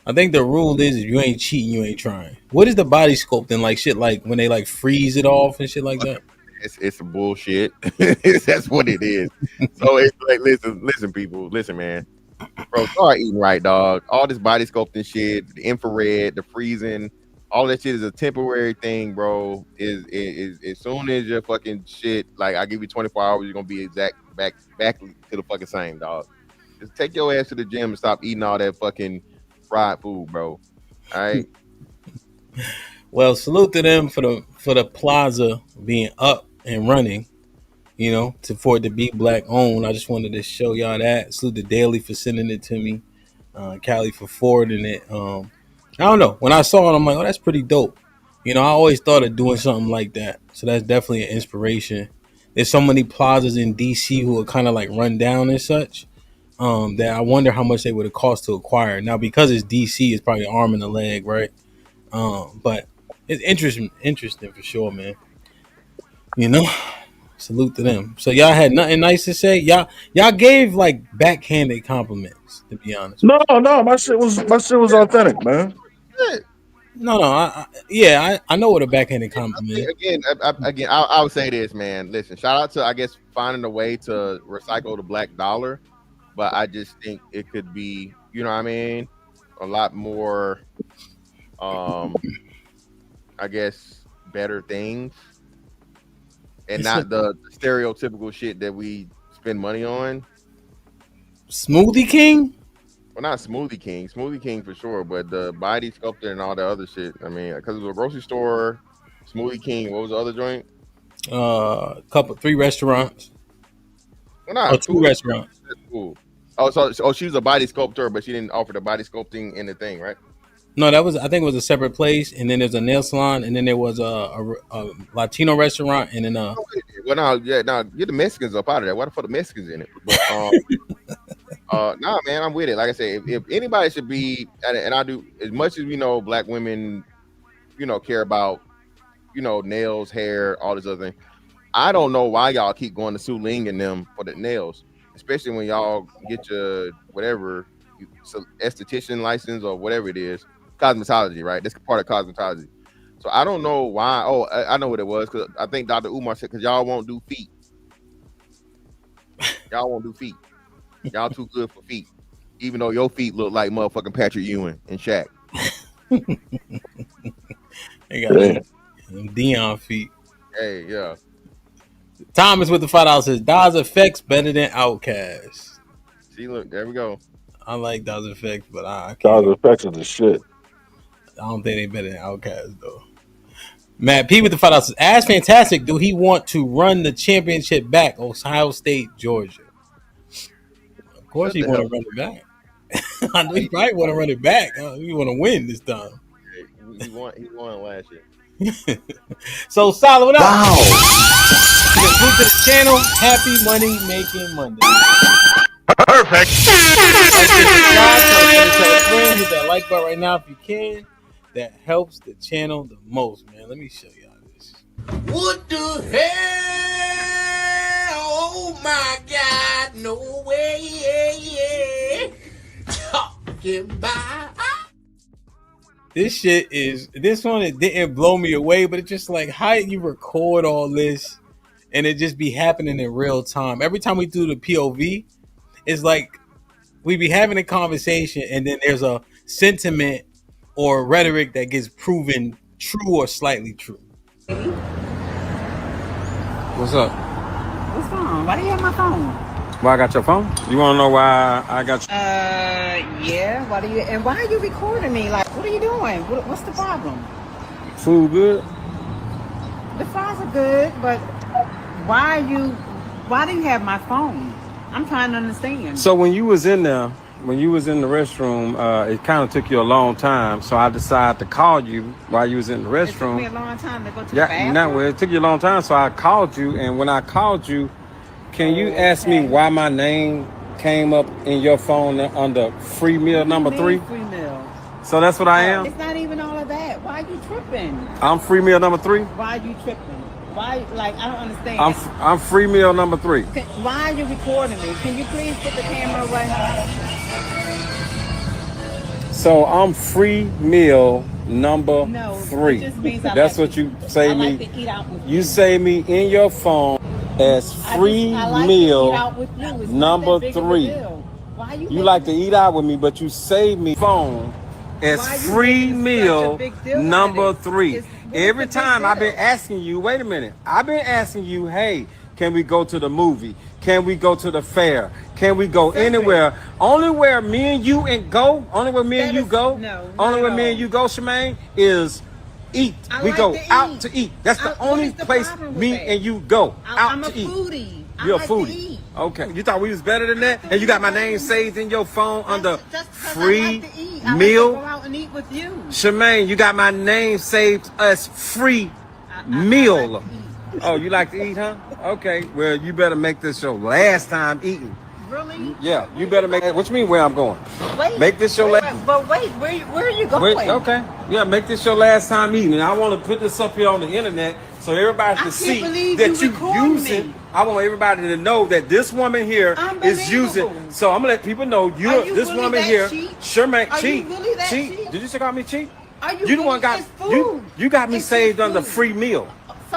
I think the rule is if you ain't cheating, you ain't trying. What is the body sculpting like? Shit, like when they like freeze it off and shit like that. It's some bullshit. That's what it is. So it's like, listen, people, listen, man, bro, start eating right, dog. All this body sculpting shit, the infrared, the freezing, all that shit is a temporary thing, bro. Is as soon as your fucking shit, like I give you 24 hours, you're gonna be back to the fucking same, dog. Just take your ass to the gym and stop eating all that fucking fried food, bro. All right. Well, salute to them for the plaza being up and running, you know, for it to be black owned. I just wanted to show y'all that. Salute to Daily for sending it to me, Callie for forwarding it. I don't know. When I saw it, I'm like, oh, that's pretty dope. You know, I always thought of doing something like that. So that's definitely an inspiration. There's so many plazas in DC who are kind of like run down and such. That I wonder how much they would have cost to acquire. Now, because it's DC, it's probably an arm and a leg, right? But it's interesting for sure, man. You know, salute to them. So y'all had nothing nice to say. Y'all gave like backhanded compliments, to be honest. No, my shit was authentic, man. No, I know what a backhanded compliment is. Again, I would say this, man. Listen, shout out to, I guess, finding a way to recycle the black dollar. But I just think it could be, you know what I mean, a lot more, I guess, better things, and not the stereotypical shit that we spend money on. Smoothie King? Well, not Smoothie King. Smoothie King for sure, but the body sculptor and all the other shit. I mean, because it was a grocery store, Smoothie King. What was the other joint? Three restaurants. Well, Oh, not two two. restaurants. Cool. Oh, so she was a body sculptor, but she didn't offer the body sculpting in the thing, right? No, I think it was a separate place, and then there's a nail salon, and then there was a Latino restaurant, and then Well, now get the Mexicans up out of there. Why the fuck the Mexicans in it? But nah, man, I'm with it. Like I said, if anybody should be, and I do, as much as we know, black women, care about, nails, hair, all this other thing. I don't know why y'all keep going to Su Ling and them for the nails, especially when y'all get your whatever esthetician license or whatever it is, cosmetology, right? That's part of cosmetology. So I don't know why. Oh, I know what it was, because I think Dr. Umar said because y'all won't do feet. Y'all won't do feet. Y'all too good for feet, even though your feet look like motherfucking Patrick Ewing and Shaq. They got them Dion feet. Hey, yeah. Thomas with the $5 says Dawes Effects better than Outkast. See, look, there we go. I like Dawes Effects, but I can't. Dawes Effects is the shit. I don't think they better than Outkast though. Matt P with the $5 says, "As fantastic, do he want to run the championship back? Ohio State, Georgia." Of course, he want to run it back. I know he probably want to run it back. He want to win this time. He won last year. So solid. What up? Wow. New to the channel. Happy Money Making Monday. Perfect. Tell a friend, hit that like button right now if you can. That helps the channel the most, man. Let me show y'all this. What the hell? Oh my God! No way! Talking by. This one, it didn't blow me away, but it's just like how you record all this and it just be happening in real time. Every time we do the POV, it's like we be having a conversation and then there's a sentiment or rhetoric that gets proven true or slightly true. What's up? What's going on? Why do you have my phone? Why I got your phone? You want to know why I got you? Yeah. Why are you recording me? Like, what are you doing? What's the problem? Food good? The fries are good, but why do you have my phone? I'm trying to understand. So when you was in the restroom, it kind of took you a long time. So I decided to call you while you was in the restroom. It took me a long time to go to the bathroom? No, it took you a long time. So I called you, and when I called you, can you ask me why my name came up in your phone under free meal number 3? Free meal. So that's what I am? It's not even all of that. Why are you tripping? I'm free meal number 3? Why are you tripping? Why, like, I don't understand. I'm free meal number 3. Why are you recording me? Can you please put the camera away? So I'm free meal number 3. It just means that's what you say me. To eat out with you say me in your phone as free meal number 3. Why you like to eat out with me, but you save me phone as free meal number 3. Every time I've been asking you, wait a minute, I've been asking you, hey, can we go to the movie? Can we go to the fair? Can we go anywhere? Only where me and you go, Shemaine, is eat. We go out to eat. That's the only place me and you go out to eat. I'm a foodie. You're a foodie. Okay. You thought we was better than that? And you got my name saved in your phone under free meal? I like to go out and eat with you. Shemaine, you got my name saved as free meal. Oh, you like to eat, huh? Okay. Well, you better make this your last time eating. Really? Yeah, you better make it. What you mean where I'm going? Make this your last. But wait, where are you going? Okay. Yeah, make this your last time eating. And I want to put this up here on the internet so everybody can see that you using. I want everybody to know that this woman here is using. So I'm gonna let people know this really woman here. Sherman, cheat. Really cheat. Cheat? Did you call me cheat? Are you the one got you got me saved under free meal.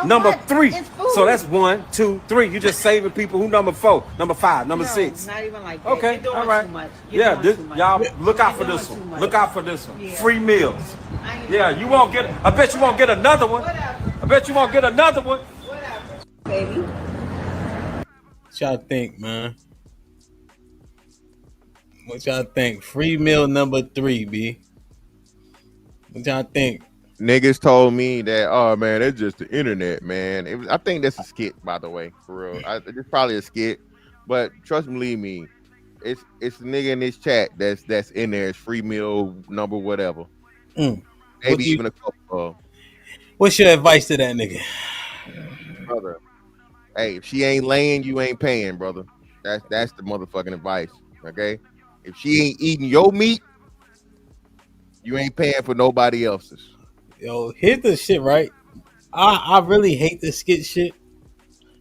Number 3. So that's 1, 2, 3. You just saving people. Who number 4, number 5, number 6? Not even like that. Okay, all right. Yeah, y'all look out for this one. Look out for this one. Yeah. Free meals. Yeah, you won't get. I bet you won't get another one. I bet you won't get another one. Baby. What y'all think, man? What y'all think? Free meal number 3, B. What y'all think? Niggas told me that, oh man, it's just the internet, man. I think that's a skit, by the way, for real. It's probably a skit, but trust me, believe me, it's a nigga in this chat that's in there. It's free meal number whatever, What maybe you? even a couple of What's your advice to that nigga? brother. Hey, if she ain't laying, you ain't paying, brother. That's the motherfucking advice. Okay, if she ain't eating your meat, you ain't paying for nobody else's. Yo, here's the shit, right? I really hate the skit shit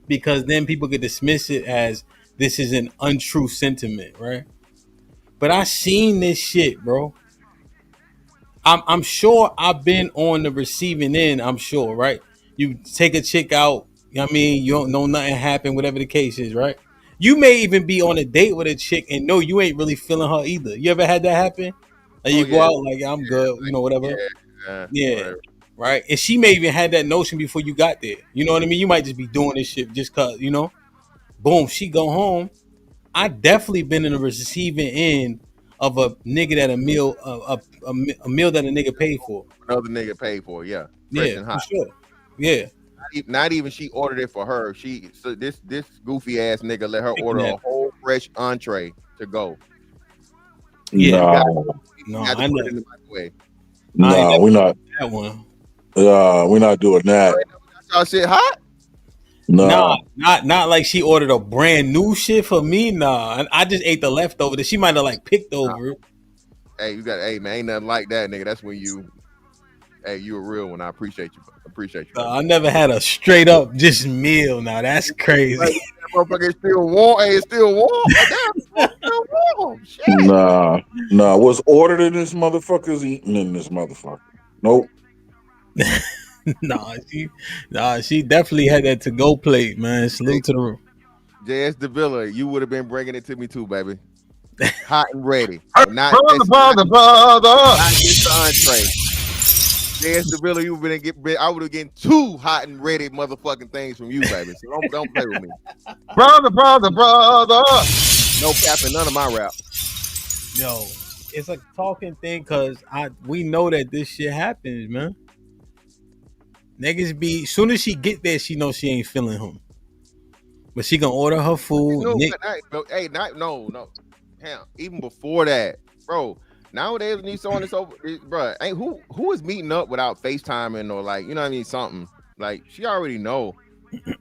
because then people could dismiss it as this is an untrue sentiment, right? But I seen this shit, bro. I'm sure I've been on the receiving end. I'm sure, right? You take a chick out, you know what I mean? You don't know nothing happened, whatever the case is, right? You may even be on a date with a chick and know you ain't really feeling her either. You ever had that happen? Like Oh you go yeah, out like I'm good, you know, whatever. Yeah, whatever. right. And she may even had that notion before you got there. You know what I mean? You might just be doing this shit just cause, you know. Boom, she go home. I definitely been in the receiving end of a nigga that a meal that a nigga paid for. Another nigga paid for it, yeah, fresh Yeah, and for hot. sure. Yeah, Not even she ordered it for her. This goofy ass nigga let her order that. a whole fresh entree to go. Yeah, You got, no, you got to I put know. it in the microwave. I ain't No, never we're not. that one. We're not doing that. Y'all shit hot? Nah, No, not like she ordered a brand new shit for me. Nah, I just ate the leftover that she might have like picked over it. Hey, you got, hey man, ain't nothing like that, nigga. That's when you a real one. I appreciate you. Appreciate you, brother. I never had a straight up just meal. Now that's crazy. Like, that motherfucker is still warm. Hey, it's still warm. Oh, damn, it's still warm. Shit. nah. What's ordered in this motherfucker's eating in this motherfucker. Nope. nah, she definitely had that to go plate, man. Salute to the room. JS Davila, you would have been bringing it to me too, baby. Hot and ready. Not Brother, just brother, brother. not just the entree. JS Davila, you would have been I would have getting 2 hot and ready motherfucking things from you, baby. So don't play with me. Brother, brother, brother. No capping none of my rap. Yo, it's a talking thing because we know that this shit happens, man. Niggas be soon as she get there, she knows she ain't feeling him. But she gonna order her food. No, hey, no. Hell, even before that, bro. Nowadays, when you on this over, bro, ain't who is meeting up without FaceTiming or like, you know what I mean, something like she already know.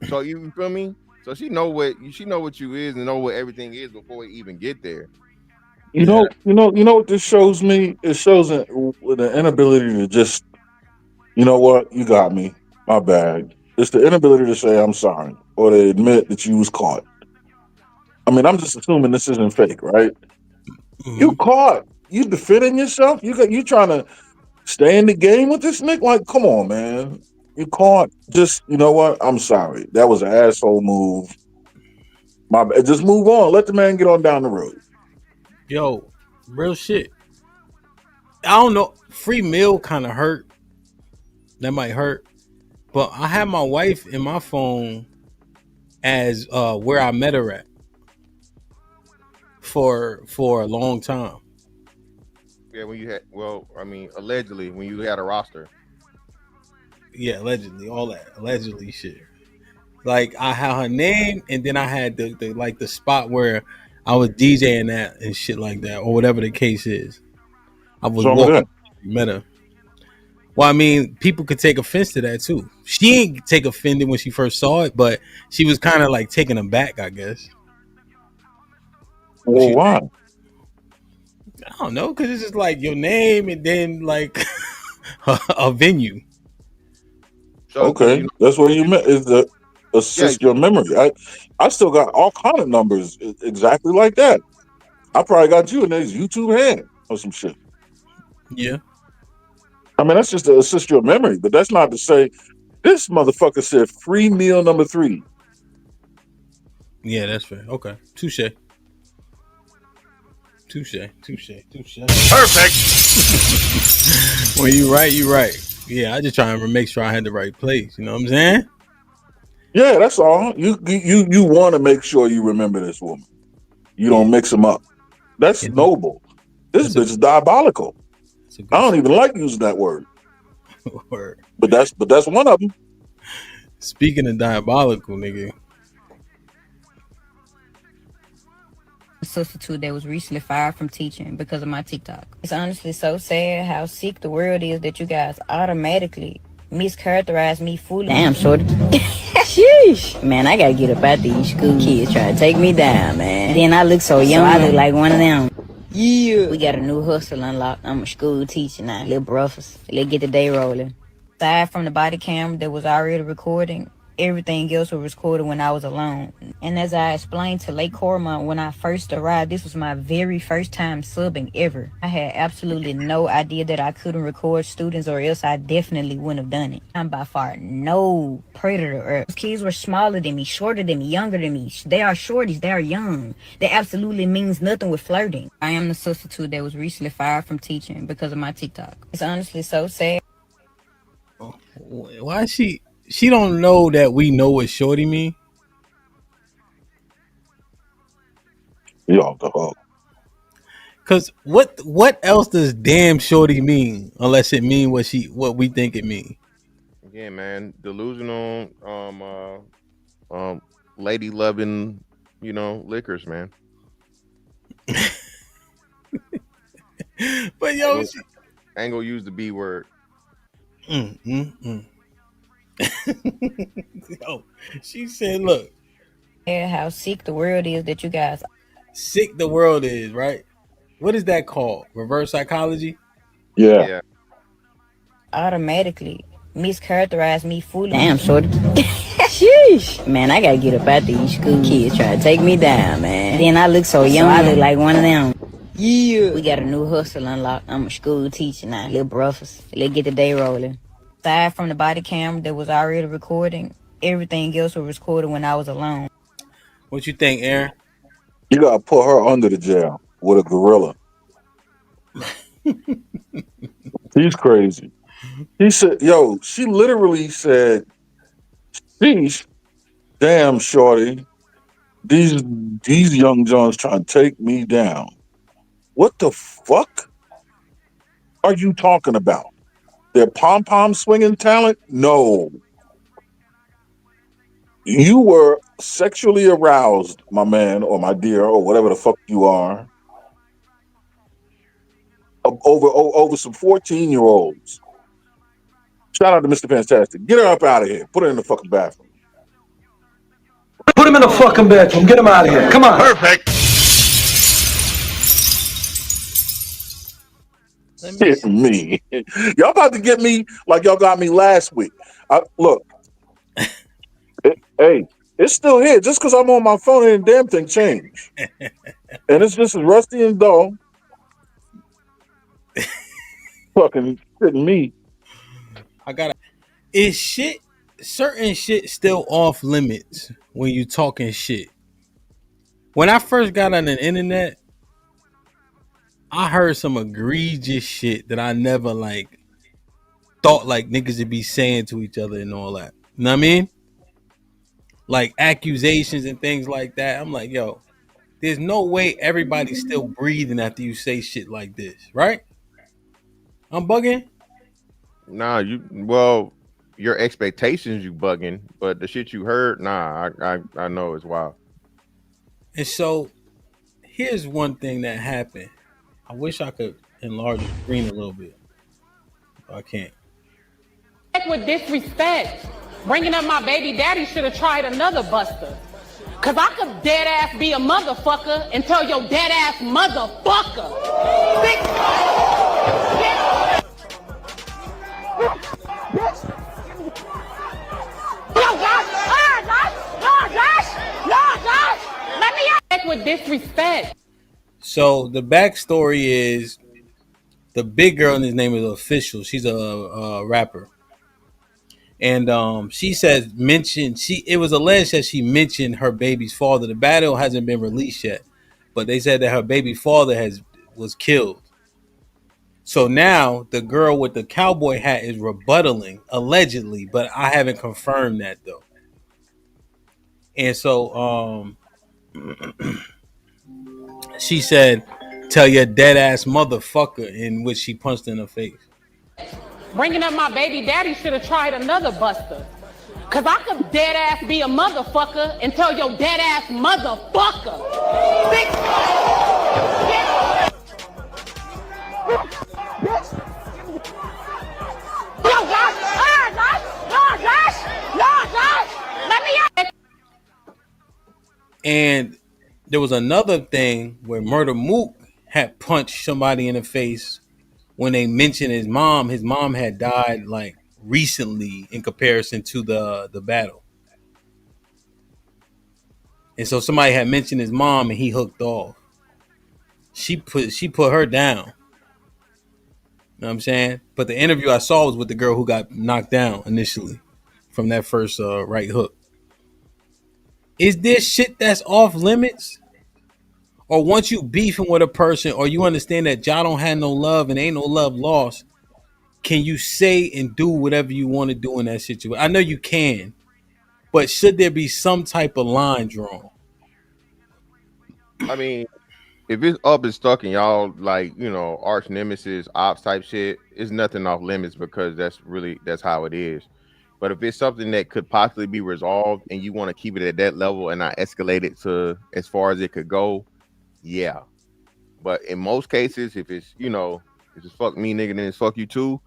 So you feel me? So she know what you is and know what everything is before we even get there. You know what this shows me? It shows the inability to just, you know what, you got me. My bad. It's the inability to say I'm sorry or to admit that you was caught. I mean, I'm just assuming this isn't fake, right? You caught. You defending yourself. You trying to stay in the game with this nigga? Like, come on, man. You caught. Just, you know what? I'm sorry. That was an asshole move. My bad. Just move on. Let the man get on down the road. Yo, real shit. I don't know. Free meal kind of hurt. That might hurt. But I had my wife in my phone as where I met her at for a long time. Yeah, when you had, allegedly when you had a roster. Yeah, allegedly, all that allegedly shit. Like I had her name, and then I had the spot where I was DJing at and shit like that, or whatever the case is. I was walking, met her. Well, I mean, people could take offense to that too. She ain't take offended when she first saw it, but she was kind of like taken aback, I guess. Well, why? I don't know, because it's just like your name and then like a venue. So, okay, that's what you meant is to assist your memory. I still got all kind of numbers exactly like that. I probably got you in this YouTube hand or some shit. Yeah. I mean, that's just to assist your memory, but that's not to say this motherfucker said free meal number 3. Yeah, that's fair. Okay. Touche. Perfect. Well, you right. Yeah, I just trying to make sure I had the right place. You know what I'm saying? Yeah, that's all. You want to make sure you remember this woman. You don't mix them up. That's noble. This bitch is diabolical. I don't even like using that word. Word. But that's one of them. Speaking of diabolical, nigga. Substitute that was recently fired from teaching because of my TikTok. It's honestly so sad how sick the world is that you guys automatically mischaracterize me fully. Damn, shorty. Sheesh. Man, I gotta get up out these school kids trying to take me down, man. Then I look so young, I look like one of them. Yeah. We got a new hustle unlocked. I'm a school teacher now. Little brothers. Let's get the day rolling. Aside from the body cam that was already recording, everything else was recorded when I was alone. And as I explained to Lake Cormont when I first arrived, this was my very first time subbing ever. I had absolutely no idea that I couldn't record students, or else I definitely wouldn't have done it. I'm by far no predator. Those kids were smaller than me, shorter than me, younger than me. They are shorties, they are young. That absolutely means nothing with flirting. I am the substitute that was recently fired from teaching because of my TikTok. It's honestly so sad. Why she don't know that we know what shorty mean? Yo, the fuck. Cause what else does damn shorty mean unless it mean what we think it mean? Yeah, man, delusional, lady loving, liquors, man. But yo, I ain't gonna use the B word. Yo, she said, "Look, How sick the world is that you guys sick the world is, right? What is that called? Reverse psychology? Yeah. automatically mischaracterize me fully. Damn, shorty. Sheesh. Man, I gotta get up out these school kids trying to take me down, man. Then I look so young, I look like one of them. Yeah. We got a new hustle unlocked. I'm a school teacher now. Little brothers. Let's get the day rolling. Aside from the body cam that was already recording, everything else was recorded when I was alone. What you think, Aaron? You gotta put her under the jail with a gorilla. He's crazy. He said, yo, she literally said, sheesh, damn, shorty, these young Johns trying to take me down. What the fuck are you talking about? Their pom-pom swinging talent? No. You were sexually aroused, my man or my dear or whatever the fuck you are, over some 14-year-olds. Shout out to Mr. Fantastic. Get her up out of here. Put her in the fucking bathroom. Put him in the fucking bedroom. Get him out of here. Come on. Perfect. Get me. Y'all about to get me like y'all got me last week. Look. Hey, it's still here. Just because I'm on my phone, ain't a damn thing changed. And it's just as rusty and dull. Fucking shitting me. Is certain shit still off limits when you talking shit? When I first got on the internet, I heard some egregious shit that I never thought niggas would be saying to each other and all that. You know what I mean? Like accusations and things like that. I'm like, yo, there's no way everybody's still breathing after you say shit like this, right? I'm bugging? Nah, your expectations you bugging, but the shit you heard, nah, I know it's wild. And so here's one thing that happened. I wish I could enlarge the screen a little bit. I can't. With disrespect, bringing up my baby daddy should have tried another buster. Cause I could dead ass be a motherfucker and tell your dead ass motherfucker. Let me act with disrespect. So the backstory is the big girl, and his name is Official. She's a rapper. And she says it was alleged that she mentioned her baby's father. The battle hasn't been released yet, but they said that her baby father was killed. So now the girl with the cowboy hat is rebuttaling, allegedly, but I haven't confirmed that though. And so she said tell your dead ass motherfucker, in which she punched in her face. Bringing up my baby daddy should have tried another buster. Cause I could dead ass be a motherfucker and tell your dead ass motherfucker. Let me out. And there was another thing where Murder Mook had punched somebody in the face when they mentioned his mom. His mom had died like recently in comparison to the battle. And so somebody had mentioned his mom and he hooked off. She put her down. You know what I'm saying? But the interview I saw was with the girl who got knocked down initially from that first right hook. Is this shit that's off limits? Or once you beefing with a person or you understand that y'all don't have no love and ain't no love lost, can you say and do whatever you want to do in that situation? I know you can, but should there be some type of line drawn? I mean, if it's up and stuck and y'all like, arch nemesis, ops type shit, it's nothing off limits because that's how it is. But if it's something that could possibly be resolved and you want to keep it at that level and not escalate it to as far as it could go, yeah. But in most cases, if it's if it's fuck me, nigga, then it's fuck you too.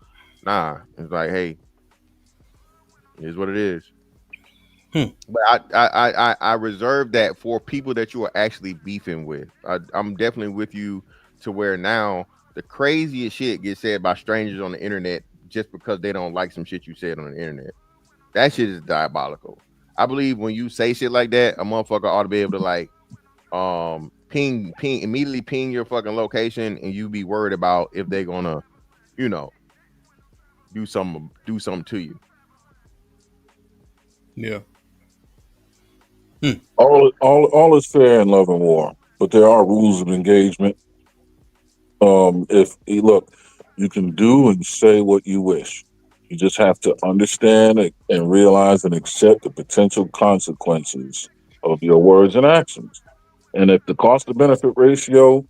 Nah, it's like, hey, here's what it is. But I reserve that for people that you are actually beefing with. I'm definitely with you to where now the craziest shit gets said by strangers on the internet just because they don't like some shit you said on the internet. That shit is diabolical. I believe when you say shit like that, a motherfucker ought to be able to like immediately ping your fucking location and you be worried about if they're gonna, do something to you. Yeah. All is fair in love and war, but there are rules of engagement. Look, you can do and say what you wish. You just have to understand it and realize and accept the potential consequences of your words and actions. And if the cost to benefit ratio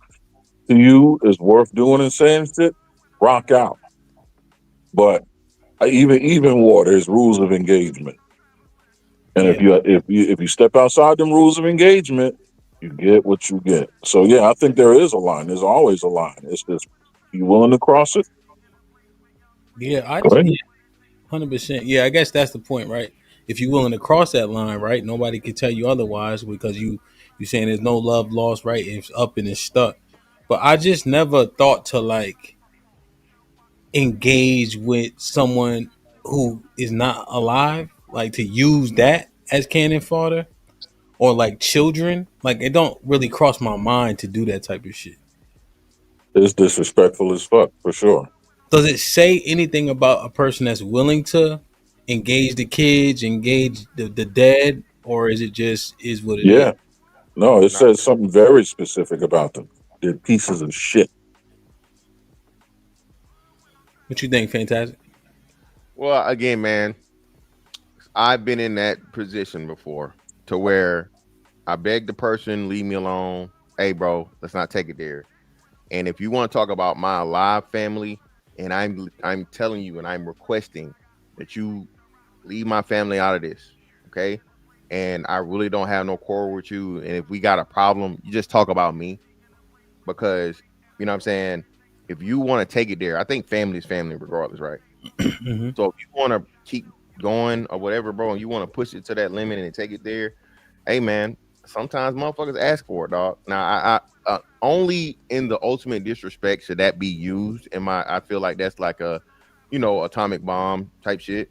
to you is worth doing and saying shit, rock out. But even war, there's rules of engagement. And if you step outside them rules of engagement, you get what you get. So yeah, I think there is a line. There's always a line. It's just, you willing to cross it? Yeah, Go ahead. 100%. Yeah, I guess that's the point, right? If you're willing to cross that line, right, nobody can tell you otherwise because you saying there's no love lost, right? It's up and it's stuck. But I just never thought to like engage with someone who is not alive, like to use that as cannon fodder, or like children. Like it don't really cross my mind to do that type of shit. It's disrespectful as fuck, for sure. Does it say anything about a person that's willing to engage the kids, engage the dead, or is it just is what it is? Yeah. No, it says something very specific about them. They're pieces of shit. What you think, Fantastic? Well, again, man, I've been in that position before to where I beg the person, leave me alone. Hey, bro, let's not take it there. And if you want to talk about my alive family, and I'm telling you and I'm requesting that you leave my family out of this, okay? And I really don't have no quarrel with you. And if we got a problem, you just talk about me. Because, you know what I'm saying? If you want to take it there, I think family is family regardless, right? Mm-hmm. So if you want to keep going or whatever, bro, and you want to push it to that limit and take it there, hey, man, sometimes motherfuckers ask for it, dog. Now, I only in the ultimate disrespect should that be used. I feel like that's like a, atomic bomb type shit.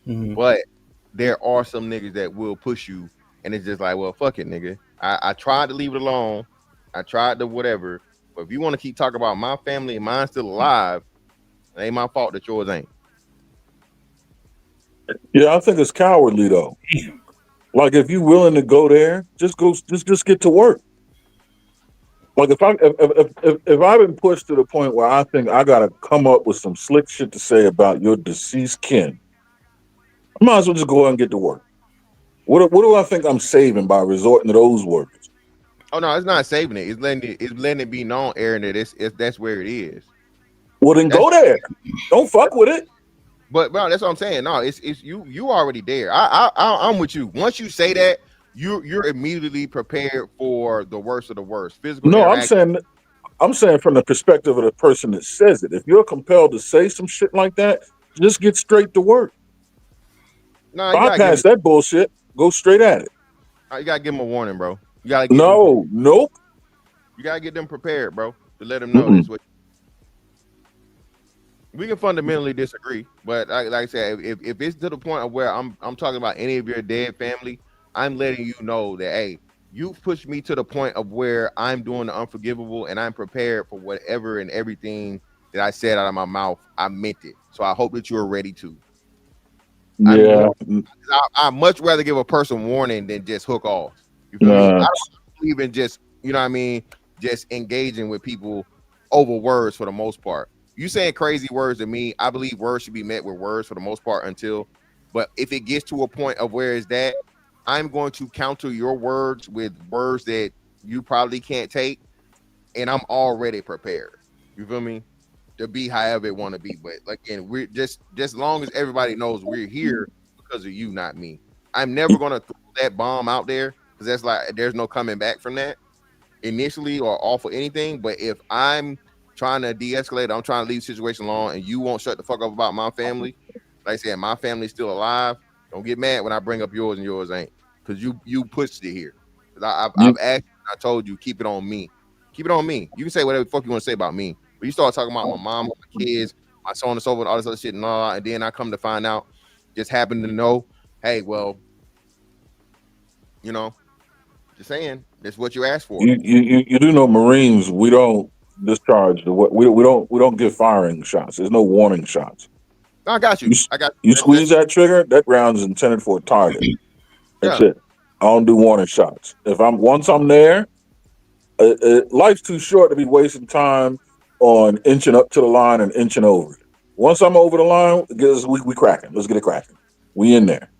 Mm-hmm. But there are some niggas that will push you, and it's just like, well, fuck it, nigga. I tried to leave it alone. I tried to whatever. But if you want to keep talking about my family and mine's still alive, it ain't my fault that yours ain't. Yeah, I think it's cowardly though. Like if you're willing to go there, just get to work. Like if I've been pushed to the point where I think I gotta come up with some slick shit to say about your deceased kin, I might as well just go out and get to work. What do I think I'm saving by resorting to those words? Oh no, it's not saving it. It's letting it be known, Aaron, that that's where it is. Well, then That's go there. Don't fuck with it. but bro, that's what I'm saying. No, it's you already there. I'm with you. Once you say that, you're immediately prepared for the worst of the worst. Physical No, interaction. I'm saying from the perspective of the person that says it. If you're compelled to say some shit like that, just get straight to work. No, you gotta give Bypass that bullshit. Go straight at it. you gotta give them a warning, bro. You gotta get them. No, nope. You gotta get them prepared, bro, to let them know this. Mm-mm. What we can fundamentally disagree, but like I said, if it's to the point of where I'm talking about any of your dead family, I'm letting you know that hey, you've pushed me to the point of where I'm doing the unforgivable, and I'm prepared for whatever and everything that I said out of my mouth. I meant it, so I hope that you're ready to. I'm Yeah. more. I much rather give a person warning than just hook off. You feel me? I Nah. don't believe in just what I mean, just engaging with people over words for the most part. You saying crazy words to me, I believe words should be met with words for the most part until. But if it gets to a point of where is that, I'm going to counter your words with words that you probably can't take, and I'm already prepared. You feel me? To be however it want to be. But again, we're just as long as everybody knows we're here because of you, not me. I'm never gonna throw that bomb out there because that's like there's no coming back from that initially or off of anything. But if I'm trying to de-escalate, I'm trying to leave the situation alone, and you won't shut the fuck up about my family. Like I said, my family's still alive. Don't get mad when I bring up yours and yours ain't, because you pushed it here. 'Cause I've You, asked you, and I told you keep it on me. Keep it on me. You can say whatever the fuck you want to say about me, but you start talking about my mom, my kids, my so on and so forth, all this other shit and all, and then I come to find out, just happen to know, hey, well, you know, just saying, that's what you asked for. you do know Marines. We don't discharge the we don't give firing shots. There's no warning shots. I got You you. s- I got you you. squeeze that trigger, that round is intended for a target. That's Yeah. it. I don't do warning shots. If I'm once I'm there, life's too short to be wasting time on inching up to the line and inching over it. Once I'm over the line, we cracking. Let's get it cracking. We in there.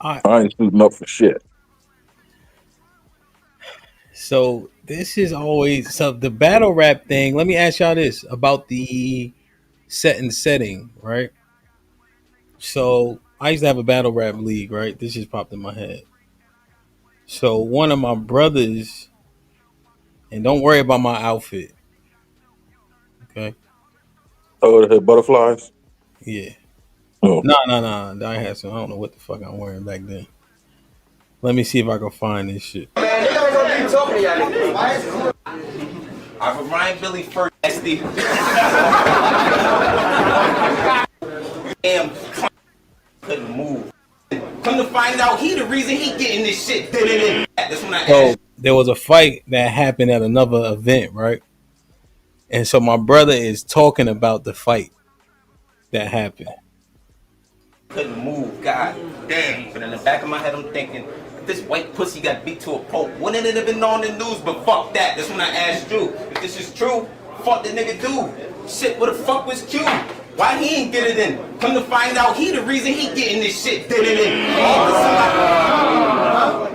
I I ain't suiting up for shit. So this is always so the battle rap thing. Let me ask y'all this about the set and setting, right? So I used to have a battle rap league, right? This just popped in my head. So one of my brothers, and don't worry about my outfit, okay? Oh, the butterflies. Yeah. Oh, No. I had some. I don't know what the fuck I'm wearing back then. Let me see if I can find this shit. I remind Billy first. That's the damn couldn't move. Come to find out, he the reason he getting this shit. That's when I So asked. there was a fight that happened at another event, right? And so my brother is talking about the fight that happened. Couldn't move. God damn. But in the back of my head, I'm thinking, if this white pussy got beat to a pulp, wouldn't it have been on the news? But fuck that. That's when I asked you. If this is true, fuck the nigga do. Shit, what the fuck was Q? Why he ain't get it in? Come to find out, he the reason he getting this shit. Did it in.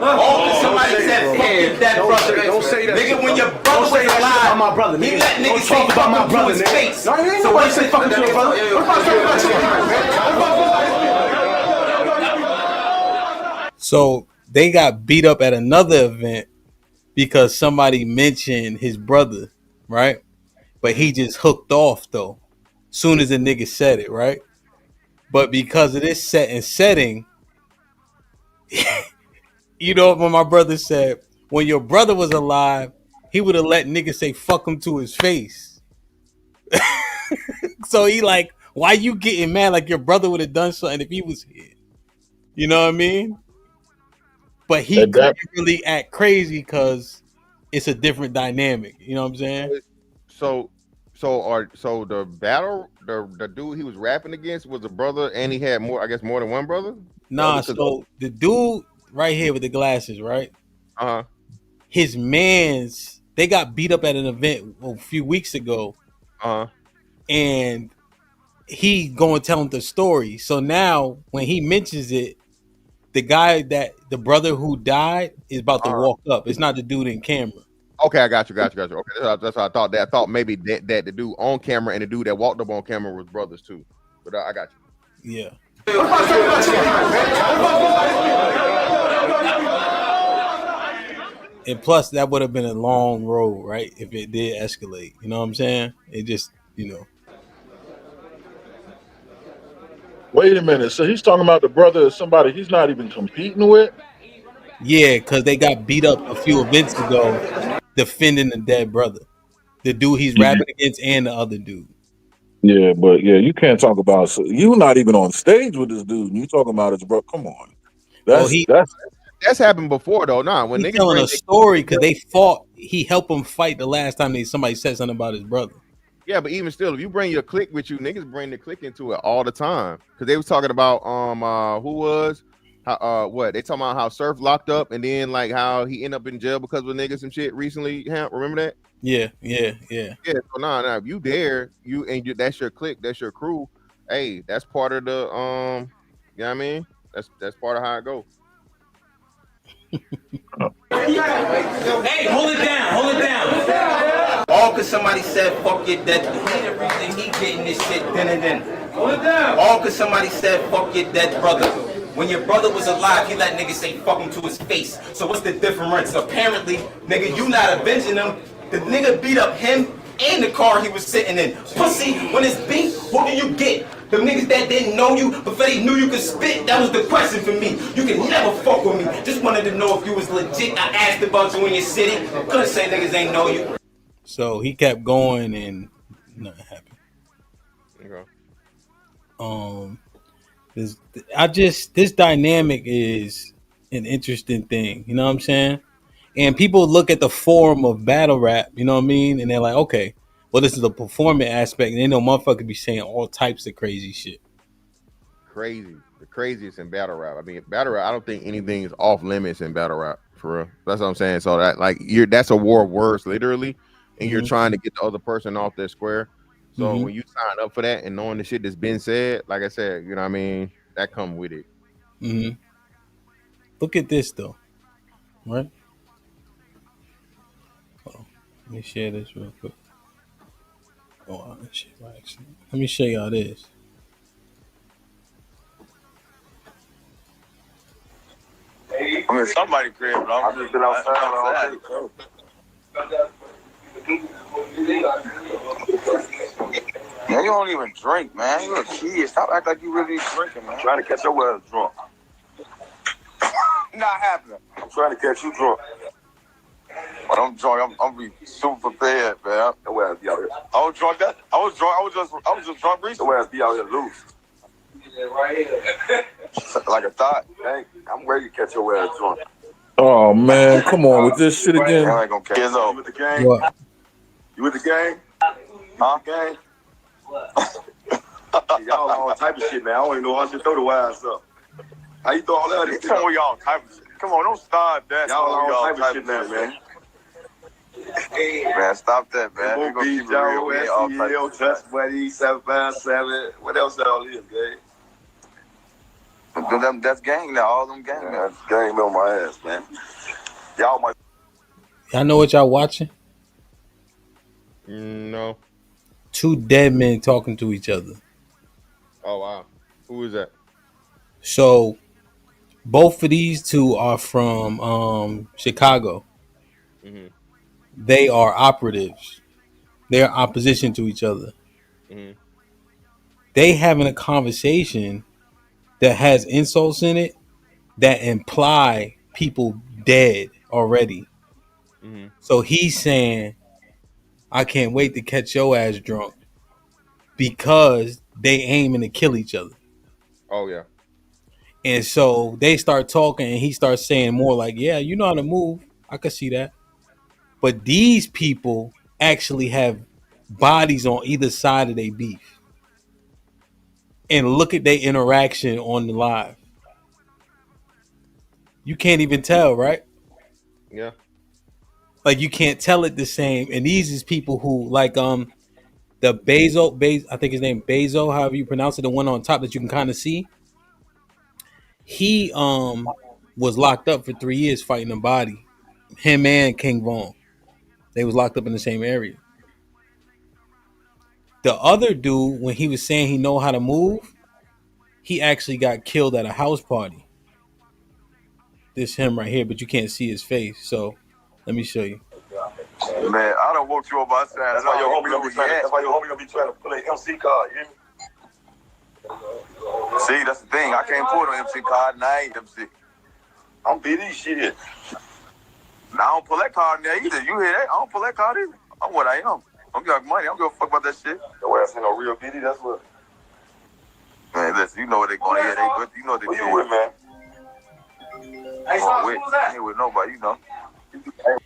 All because somebody said, fuck your dead brother. Don't say that. Nigga, when your brother was alive, about my brother, he let niggas say fuck about my brother to his face. No, ain't nobody say fuck to your brother. What if I say fuck to your brother? So they got beat up at another event because somebody mentioned his brother, right? But he just hooked off though, soon as the nigga said it, right? But because of this set and setting, you know what my brother said? When your brother was alive, he would have let niggas say fuck him to his face. So he like, why you getting mad like your brother would have done something if he was here? You know what I mean? But he and couldn't that really act crazy because it's a different dynamic. You know what I'm saying? So so the battle the dude he was rapping against was a brother, and he had more, I guess, more than one brother. The other Nah, because so the dude right here with the glasses, right? uh-huh. His mans, they got beat up at an event a few weeks ago, Uh-huh. and he going telling the story. So now when he mentions it, the guy that the brother who died is about to All right. walk up. It's not the dude in camera. Okay, I got you. Okay, that's what I thought. That I thought maybe that the dude on camera and the dude that walked up on camera was brothers too. But I got you. Yeah. And plus, that would have been a long road, right? If it did escalate, you know what I'm saying? It just, Wait a minute. So he's talking about the brother of somebody he's not even competing with? Yeah, because they got beat up a few events ago defending the dead brother. The dude he's Yeah. rapping against and the other dude. Yeah, but yeah, you can't talk about. So you not even on stage with this dude. And you talking about his brother? Come on, Well, that's happened before though. Nah, when he's niggas telling bring a story because they fought. He helped him fight the last time somebody said something about his brother. yeah, but even still, if you bring your clique with you, niggas bring the clique into it all the time. Because they was talking about who was what they talking about how Surf locked up and then like how he ended up in jail because of niggas and shit recently. Hamp, remember that? Yeah. Yeah. So nah, if you there, that's your clique, that's your crew. Hey, that's part of the you know what I mean? That's part of how it go. Hey, hold it down. All cause somebody said fuck your dead. He the reason he getting this shit then and then. Hold it down. All cause somebody said fuck your dead brother. When your brother was alive, he let niggas say fuck him to his face. So what's the difference? Apparently, nigga, you not avenging him. The nigga beat up him and the car he was sitting in. Pussy, when it's beat, what do you get? The niggas that didn't know you before they knew you could spit, that was the question for me. You can never fuck with me. Just wanted to know if you was legit. I asked about you in your city. Couldn't say niggas ain't know you. So he kept going and nothing happened. This dynamic is an interesting thing. You know what I'm saying? And people look at the form of battle rap, you know what I mean? And they're like, okay, well, this is a performance aspect. And they know motherfuckers be saying all types of crazy shit. Crazy. The craziest in battle rap. I mean, battle rap, I don't think anything is off limits in battle rap for real. That's what I'm saying. So that like that's a war of words, literally, and you're trying to get the other person off their square. So when you sign up for that and knowing the shit that's been said, like I said, you know what I mean, that come with it. Mm-hmm. Look at this though, right? Oh, let me share this real quick. Oh, shit by accident. Let me show y'all this. I mean, somebody crib, but I'm just been outside. Man, you don't even drink, man. You're a kid. Stop acting like you really drinking, man. I'm trying to catch your ass drunk. Not happening. I'm trying to catch you drunk. But I'm drunk. I'm be super prepared, man. Your ass be out here. I was drunk. I was just drunk recently. Your ass be out here loose. Yeah, right here. Like a thought. Dang, I'm ready to catch your ass drunk. Oh man, come on with this shit again. I ain't gonna catch you with the gang. What? You with the gang? Huh? Gang? Y'all all type of shit, man. I don't even know how to throw the ass up. How you throw all that? You tell me y'all type of shit. Come on, don't start that. Y'all all type of shit now, man. Man, stop that, man. We're gonna keep it real. We all type of shit. Touch Buddy, 757. What else all is, gang? That's gang now. All them gang, man. That's gang on my ass, man. Y'all know what y'all watching? No. Two dead men talking to each other. Oh wow. Who is that? So both of these two are from Chicago. Mm-hmm. They are operatives. They're opposition to each other. Mm-hmm. They having a conversation that has insults in it that imply people dead already. Mm-hmm. So he's saying, I can't wait to catch your ass drunk because they aiming to kill each other. Oh yeah. And so they start talking and he starts saying more like, yeah, you know how to move. I could see that. But these people actually have bodies on either side of their beef. And look at their interaction on the live. You can't even tell, right? Yeah. Like you can't tell it the same. And these is people who like the I think his name Bezo, however you pronounce it, the one on top that you can kind of see. He was locked up for 3 years fighting a body. Him and King Von. They was locked up in the same area. The other dude, when he was saying he know how to move, he actually got killed at a house party. This him right here, but you can't see his face. So let me show you. Man, I don't want you on my side. That's why your homie gonna be trying. That's why your homie gonna be trying to play MC card. You hear me? See, that's the thing. I can't pull no MC card, and I ain't MC. I'm BD shit. Now I don't pull that card in there either. You hear that? I don't pull that card either. I'm what I am. I'm got money. I don't give a fuck about that shit. Your ass ain't no real BD. That's what. Man, listen, you know what they gonna hear. You know what they do. With, man? I ain't with nobody, you know.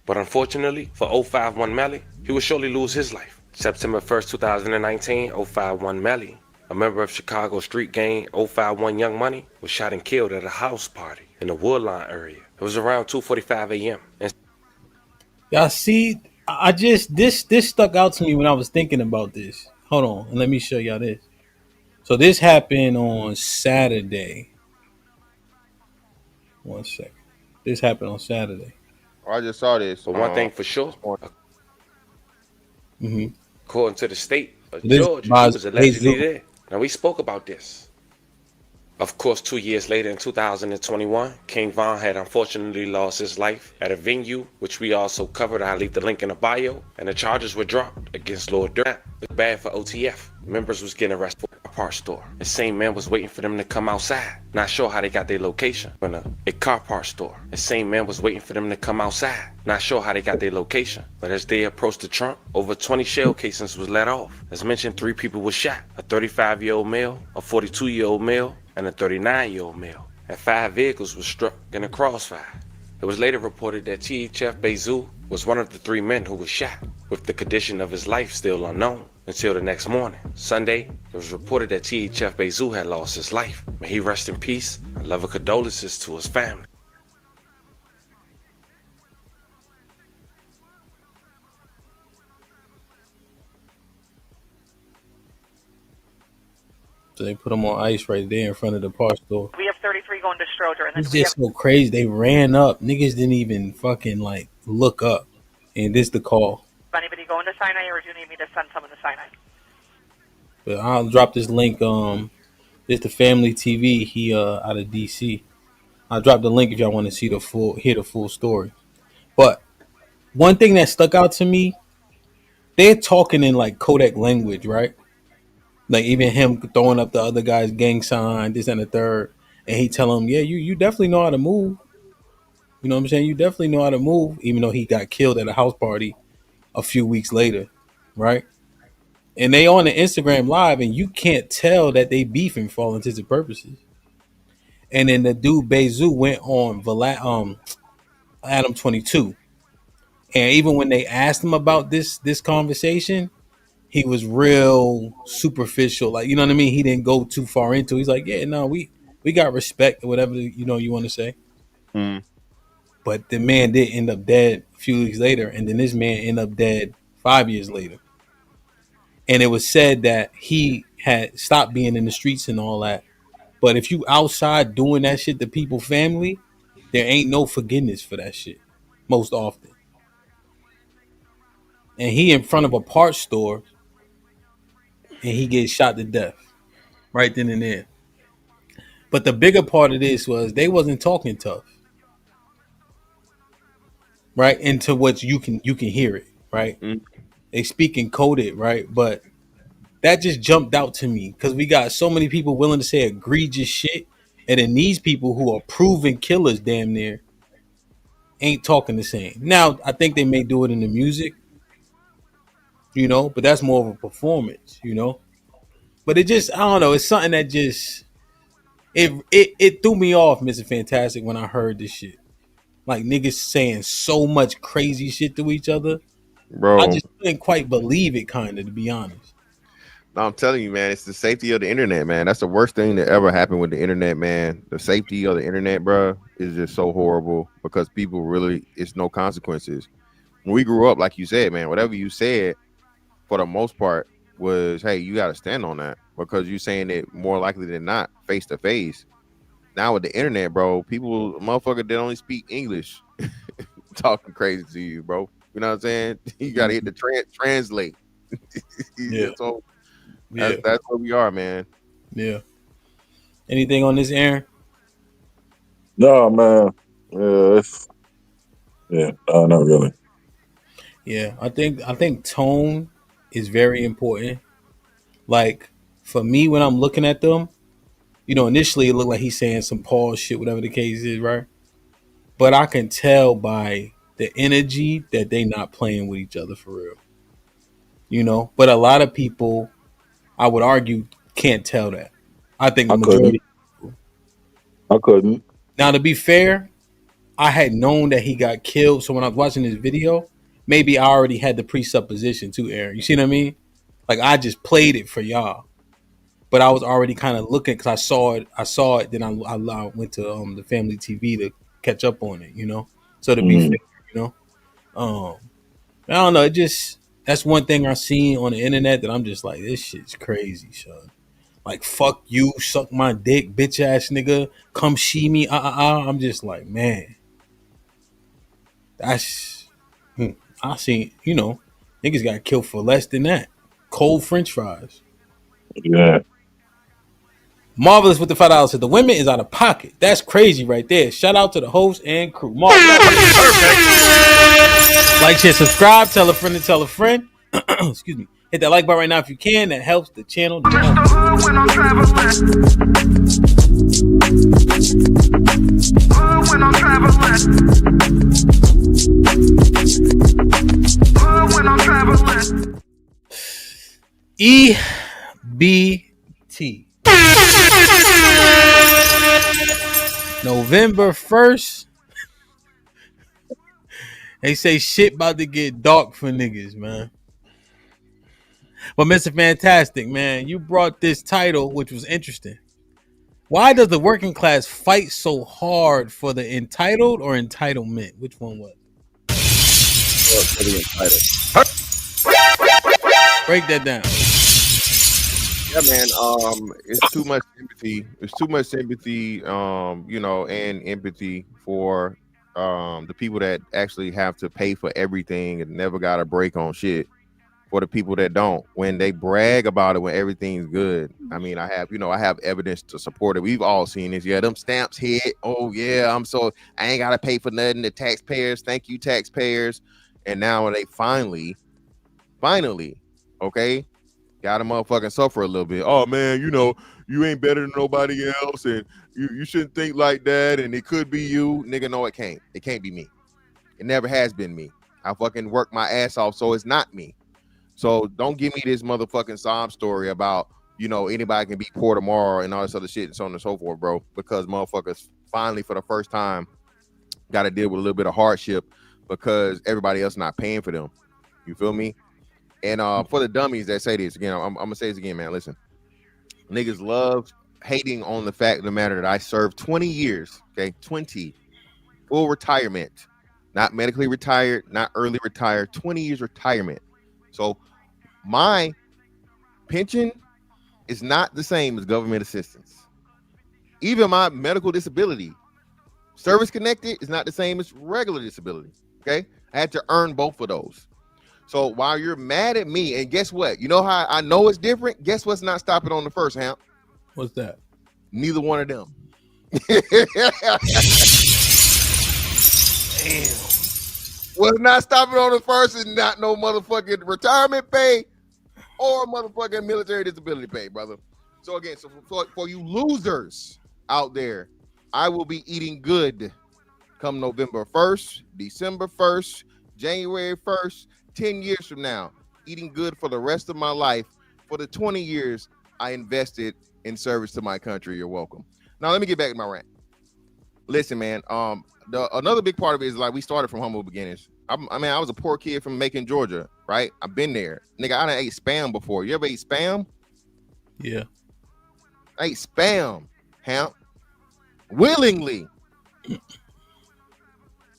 But unfortunately for 051 Melly, he would surely lose his life. September 1st, 2019, 051 Melly, a member of Chicago street gang 051 Young Money, was shot and killed at a house party in the Woodlawn area. It was around 2:45 a.m. Y'all see, I just this stuck out to me when I was thinking about this. Hold on, and let me show y'all this. So this happened on Saturday. 1 second. This happened on Saturday. I just saw this. But one thing for sure, Mm-hmm. according to the state of This Georgia, he was allegedly Bezos. there. Now, we spoke about this. Of course, 2 years later in 2021, King Von had unfortunately lost his life at a venue, which we also covered. I'll leave the link in the bio. And the charges were dropped against Lord Durant. It was bad for OTF. Members was getting arrested for a parts store. The same man was waiting for them to come outside. Not sure how they got their location. From a car parts store. The same man was waiting for them to come outside. Not sure how they got their location. But as they approached the trunk, over 20 shell casings was let off. As mentioned, 3 people were shot. A 35-year-old male, a 42-year-old male, and a 39-year-old male, and 5 vehicles were struck in a crossfire. It was later reported that Chief Bezou was one of the 3 men who was shot, with the condition of his life still unknown until the next morning. Sunday, it was reported that Chief Bezou had lost his life. May he rest in peace, and love and condolences to his family. So they put him on ice right there in front of the parts store. We have 33 going to Stroger, and then It's we have just so crazy. They ran up. Niggas didn't even fucking like look up. And this the call. anybody going to Sinai, or do you need me to send someone to Sinai? But I'll drop this link. It's the Family TV. He out of DC. I'll drop the link if y'all want to see hear the full story. But one thing that stuck out to me, they're talking in like Kodak language, right? Like even him throwing up the other guy's gang sign, this and the third, and he tell him, "Yeah, you definitely know how to move. You know what I'm saying? You definitely know how to move." Even though he got killed at a house party a few weeks later, right? And they on the Instagram live, and you can't tell that they beefing for all intents and purposes. And then the dude Bezou went on Adam 22, and even when they asked him about this conversation, he was real superficial. Like, you know what I mean? He didn't go too far into it. He's like, yeah, no, we got respect or whatever, you know, you want to say. Mm. But the man did end up dead a few weeks later. And then this man ended up dead 5 years later. And it was said that he had stopped being in the streets and all that. But if you outside doing that shit to people family, there ain't no forgiveness for that shit most often. And he in front of a parts store and he gets shot to death right then and there. But the bigger part of this was they wasn't talking tough, right? Into what you can hear it, right? Mm. They speaking coded, right? But that just jumped out to me because we got so many people willing to say egregious shit, and then these people who are proven killers, damn near, ain't talking the same. Now I think they may do it in the music, you know, but that's more of a performance, you know. But it just, I don't know, it's something that just it threw me off, Mr. Fantastic, when I heard this shit. Like niggas saying so much crazy shit to each other. Bro, I just couldn't quite believe it, kind of, to be honest. No, I'm telling you, man, it's the safety of the internet, man. That's the worst thing that ever happened with the internet, man. The safety of the internet, bro, is just so horrible because people really, it's no consequences. When we grew up, like you said, man, whatever you said, for the most part, was, hey, you got to stand on that because you're saying it more likely than not face to face. now with the internet, bro, people, motherfucker, that only speak English, talking crazy to you, bro. You know what I'm saying? You gotta hit the translate. Yeah. So Yeah. that's where we are, man. Yeah. Anything on this, Aaron? No, man. Not really. Yeah, I think tone is very important. Like for me, when I'm looking at them, initially it looked like he's saying some pause shit, whatever the case is, right? But I can tell by the energy that they not playing with each other for real. But a lot of people, I would argue, can't tell that. I think the I couldn't. majority. I couldn't. Now, to be fair, I had known that he got killed, so when I was watching this video, maybe I already had the presupposition too, Aaron. You see what I mean? Like I just played it for y'all, but I was already kind of looking because I saw it. Then I went to the family TV to catch up on it. So to be fair, um, I don't know. That's one thing I seen on the internet that I'm just like, this shit's crazy, son. Like fuck you, suck my dick, bitch ass nigga, come see me. I'm just like, man, that's I seen. Niggas got killed for less than that. Cold French fries. Yeah. Marvelous with the $5 said the women is out of pocket. That's crazy right there. Shout out to the host and crew. Marvelous. Like, share, subscribe, tell a friend to tell a friend. Excuse me. Hit that like button right now if you can. That helps the channel. EBT. November 1st. They say shit about to get dark for niggas, man. But Mr. Fantastic, man, you brought this title, which was interesting. Why does the working class fight so hard for the entitled or entitlement? Which one was it? Break that down. Yeah, man. It's too much sympathy. It's too much sympathy, and empathy for the people that actually have to pay for everything and never got a break on shit. For the people that don't, when they brag about it when everything's good. I mean, I have evidence to support it. We've all seen this. Yeah, them stamps hit. Oh yeah, I ain't gotta pay for nothing. The taxpayers, thank you, taxpayers. And now they finally, okay, got a motherfucking suffer a little bit. Oh man, you ain't better than nobody else, and you shouldn't think like that. And it could be you, nigga. No, it can't. It can't be me. It never has been me. I fucking work my ass off, so it's not me. So don't give me this motherfucking sob story about, anybody can be poor tomorrow and all this other shit and so on and so forth, bro. Because motherfuckers finally, for the first time, got to deal with a little bit of hardship because everybody else not paying for them. You feel me? And for the dummies that say this, again, I'm going to say this again, man. Listen, niggas love hating on the fact of the matter that I served 20 years, okay? 20. Full retirement. Not medically retired, not early retired, 20 years retirement. So my pension is not the same as government assistance. Even my medical disability, service connected, is not the same as regular disability. Okay, I had to earn both of those. So while you're mad at me, and guess what? You know how I know it's different? Guess what's not stopping on the first, Hamp? What's that? Neither one of them. Damn. What's not stopping on the first is not no motherfucking retirement pay or motherfucking military disability pay, brother. So again, for you losers out there, I will be eating good come November 1st, December 1st, January 1st, 10 years from now, eating good for the rest of my life for the 20 years I invested in service to my country. You're welcome. Now let me get back to my rant. Listen, man, another big part of it is like we started from humble beginnings. I was a poor kid from Macon, Georgia, right? I've been there. Nigga, I done ate Spam before. You ever ate Spam? Yeah. I ate Spam, Hamp. Willingly.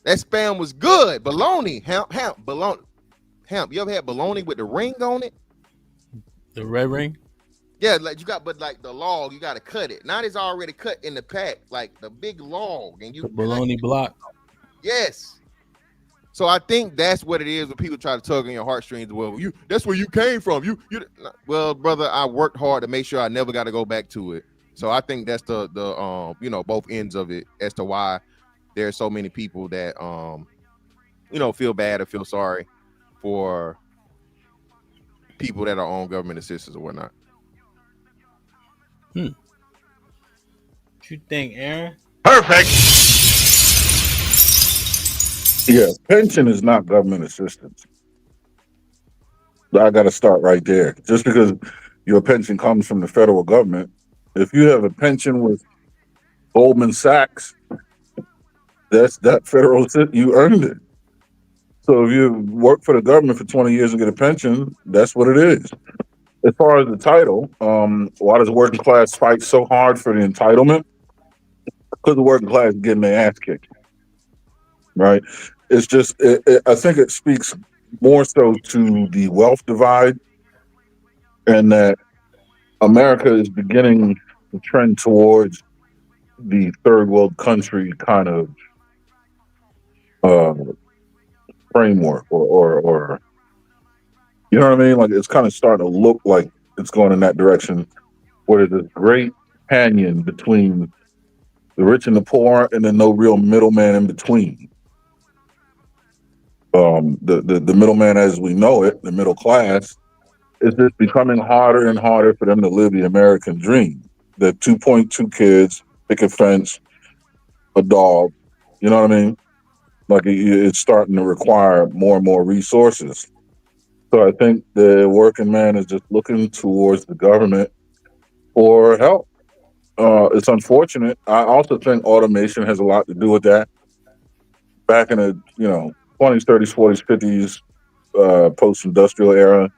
That Spam was good. Bologna, Hamp, bologna. Hamp, you ever had bologna with the ring on it? The red ring? Yeah, like you got, but like the log, you got to cut it. Not it's already cut in the pack, like the big log, and you The cut. bologna block. Yes. So I think that's what it is when people try to tug on your heartstrings. Well, that's where you came from. Well, brother, I worked hard to make sure I never got to go back to it. So I think that's the both ends of it as to why there's so many people that feel bad or feel sorry for people that are on government assistance or whatnot. What you think, Aaron? Perfect. Yeah, pension is not government assistance. I got to start right there. Just because your pension comes from the federal government, if you have a pension with Goldman Sachs, that's that federal you earned it. So if you work for the government for 20 years and get a pension, that's what it is. As far as the title, why does the working class fight so hard for the entitlement? Because the working class is getting their ass kicked, right? It's just, I think it speaks more so to the wealth divide, and that America is beginning to trend towards the third world country kind of uh, framework, or you know what I mean? Like it's kind of starting to look like it's going in that direction, where there's this great canyon between the rich and the poor, and then no real middleman in between. The middleman, as we know it, the middle class, is just becoming harder and harder for them to live the American dream. The 2.2 kids, pick a fence, a dog. You know what I mean? Like it's starting to require more and more resources. So I think the working man is just looking towards the government for help. It's unfortunate. I also think automation has a lot to do with that. Back in the 20s, 30s, 40s, 50s, post-industrial era,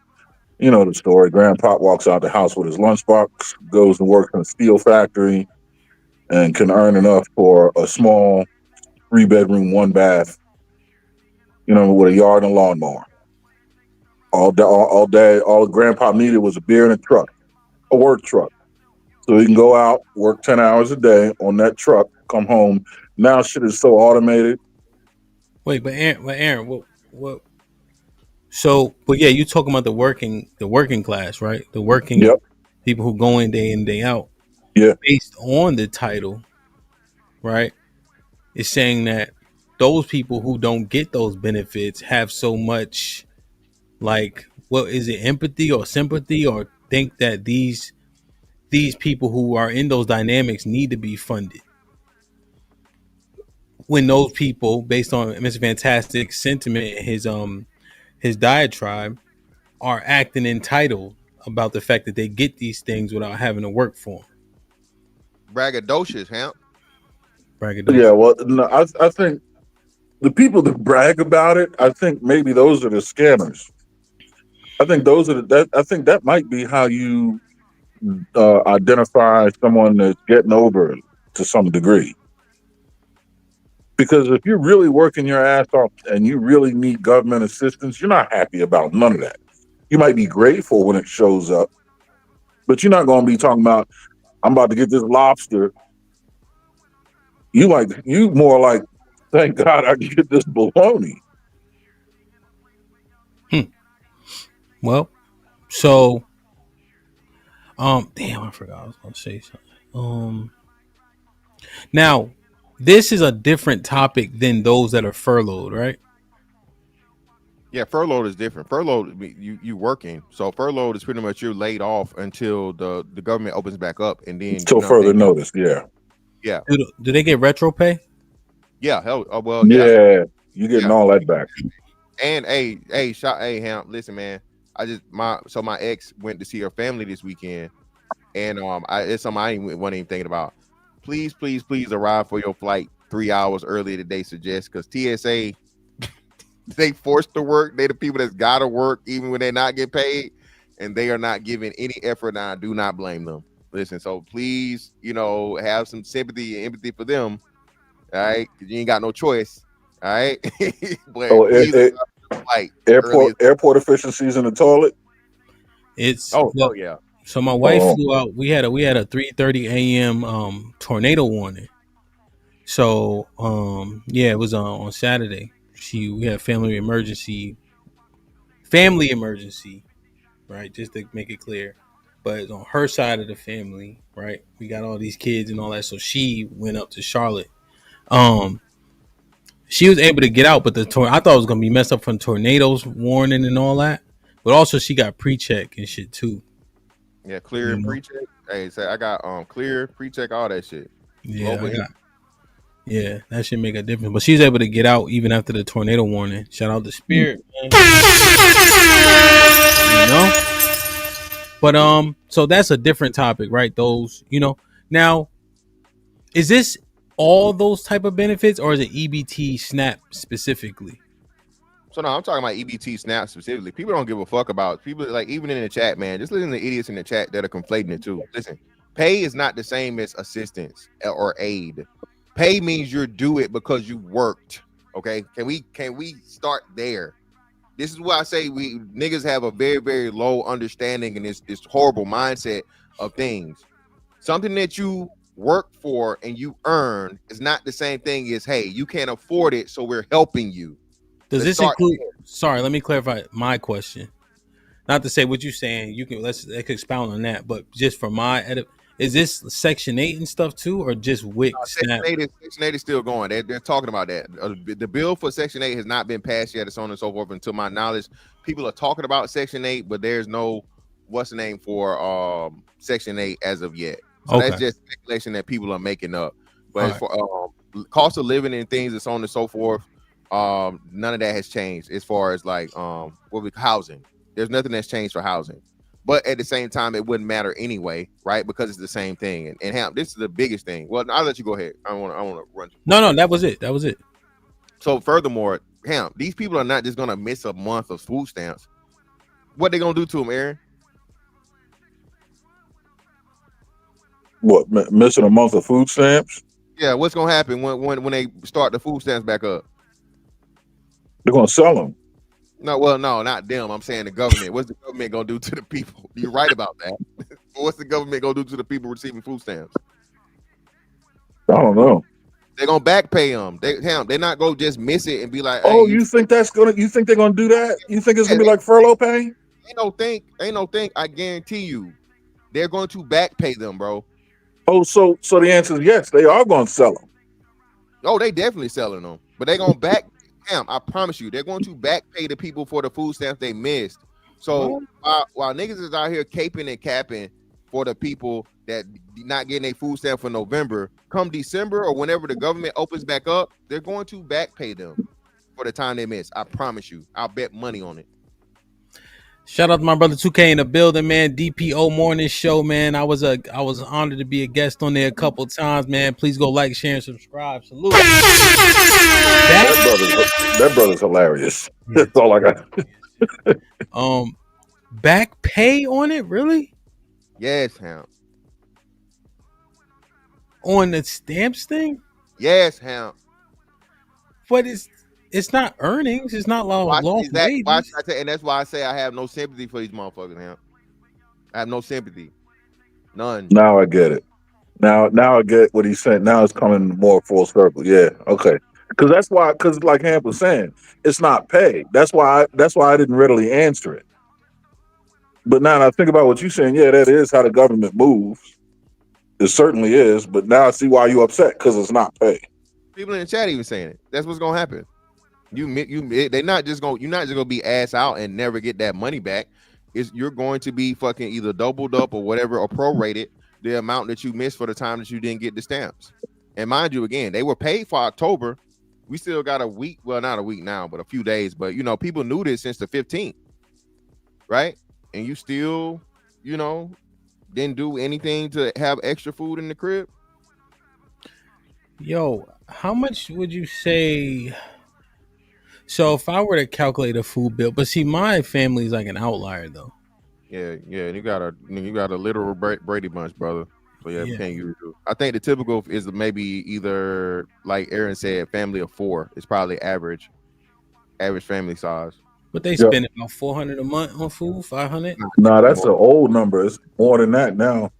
you know the story. Grandpa walks out the house with his lunchbox, goes to work in a steel factory, and can earn enough for a small 3-bedroom, 1-bath, with a yard and a lawnmower. All day, all Grandpa needed was a beer and a truck, a work truck. So he can go out, work 10 hours a day on that truck, come home. Now shit is so automated. Wait, but Aaron, what? So, but yeah, you talking about the working class, right? The working people who go in day out. Yeah. Based on the title, right? It's saying that those people who don't get those benefits have so much, like, what is it, empathy or sympathy, or think that these people who are in those dynamics need to be funded, when those people, based on Mr. Fantastic's sentiment, his diatribe, are acting entitled about the fact that they get these things without having to work for them. Braggadocious, HAMP. Yeah, well, no, I think the people that brag about it, I think maybe those are the scammers. I think those are I think that might be how you identify someone that's getting over it to some degree. Because if you're really working your ass off and you really need government assistance, you're not happy about none of that. You might be grateful when it shows up, but you're not going to be talking about, I'm about to get this lobster. You more like, thank God I can get this bologna. Well, so, damn, I forgot I was going to say something. Now, this is a different topic than those that are furloughed, right? Yeah, furloughed is different. Furloughed, you working. So furloughed is pretty much you're laid off until the government opens back up, and then Until further notice, yeah. Yeah. Do they get retro pay? Yeah, hell, well, yeah, you getting all that back. And hey, Hamp, listen, man. My ex went to see her family this weekend, and it's something I wasn't even thinking about. Please arrive for your flight 3 hours earlier than they suggest, because TSA, they forced to work. They the people that's gotta work even when they're not getting paid, and they are not giving any effort. And I do not blame them. Listen, so please, have some sympathy and empathy for them. All right, because you ain't got no choice. All right, but airport efficiencies in the toilet. It's yeah. So my wife flew out. We had a 3:30 a.m. Tornado warning. So yeah, it was on Saturday. We had family emergency, right? Just to make it clear. But it's on her side of the family, right? We got all these kids and all that. So she went up to Charlotte. Um, she was able to get out, but I thought it was gonna be messed up from tornadoes warning and all that. But also she got pre-check and shit too. Yeah, clear You and know? pre-check. Hey, say I got clear, pre-check, all that shit. Yeah, yeah, that should make a difference. But she's able to get out even after the tornado warning. Shout out to Spirit, man. You know? But so that's a different topic, right? Those, Now, is this all those type of benefits or is it EBT SNAP specifically? So no, I'm talking about EBT SNAP specifically. People don't give a fuck about people, like, even in the chat, man. Just listen to the idiots in the chat that are conflating it too. Listen, pay is not the same as assistance or aid. Pay means you're due it because you worked. Okay, can we start there? This is why I say we niggas have a very, very low understanding and this horrible mindset of things. Something that you work for and you earn is not the same thing as, hey, you can't afford it, so we're helping you. Does this include? Sorry, let me clarify my question. Not to say what you're saying. You can let's expound on that, but just for my edit, is this Section 8 and stuff too, or just WIC SNAP? Section 8 is still going. They're talking about that. The bill for Section 8 has not been passed yet. It's on and so forth. Until my knowledge, people are talking about Section 8, but there's no what's the name for Section 8 as of yet. So that's just speculation that people are making up. But as for cost of living and things, and so on and so forth, none of that has changed as far as like housing. There's nothing that's changed for housing. But at the same time, it wouldn't matter anyway, right? Because it's the same thing. And HAMP, this is the biggest thing. Well, I'll let you go ahead. I want to run. No, that was it. That was it. So furthermore, HAMP, these people are not just gonna miss a month of food stamps. What they gonna do to them, Aaron? What, missing a month of food stamps? Yeah, what's gonna happen when they start the food stamps back up? They're gonna sell them. No, well, no, not them. I'm saying the government. What's the government gonna do to the people? You're right about that. What's the government gonna do to the people receiving food stamps? I don't know. They're gonna back pay them. They're not gonna just miss it and be like, "Oh, hey, you think they're gonna do that? You think it's gonna be like furlough pay?" Ain't no think. I guarantee you, they're going to back pay them, bro. Oh, so the answer is yes. They are gonna sell them. Oh, they definitely selling them, but they're gonna back. I promise you, they're going to back pay the people for the food stamps they missed. So while niggas is out here caping and capping for the people that not getting a food stamp for November, come December or whenever the government opens back up, they're going to back pay them for the time they missed. I promise you. I'll bet money on it. Shout out to my brother 2K in the building, man. DPO morning show, man. I was honored to be a guest on there a couple times, man. Please go like, share, and subscribe. Salute. That brother's hilarious. That's all I got. Back pay on it, really? Yes, HAMP. On the stamps thing? Yes, HAMP. But it's not earnings. It's not lost wages. And that's why I say I have no sympathy for these motherfuckers, HAMP. I have no sympathy. None. Now I get it. Now I get what he's saying. Now it's coming more full circle. Yeah. Okay. Because like Hamp was saying, it's not pay. That's why I didn't readily answer it. But now I think about what you're saying. Yeah, that is how the government moves. It certainly is. But now I see why you're upset, because it's not pay. People in the chat even saying it. That's what's gonna happen. You're not just gonna be ass out and never get that money back. You're going to be fucking either doubled up or whatever, or prorated the amount that you missed for the time that you didn't get the stamps. And mind you, again, they were paid for October. We still got a week, well, not a week now, but a few days. But people knew this since the 15th, right? And you still, didn't do anything to have extra food in the crib. Yo, how much would you say? So if I were to calculate a food bill, but see, my family's like an outlier though. Yeah, you got a literal Brady Bunch, brother. So yeah, we can't use it. I think the typical is maybe either, like Aaron said, family of 4. It's probably average family size. But they Yeah. spend about 400 a month on food, 500. Nah, that's an old number. It's more than that now.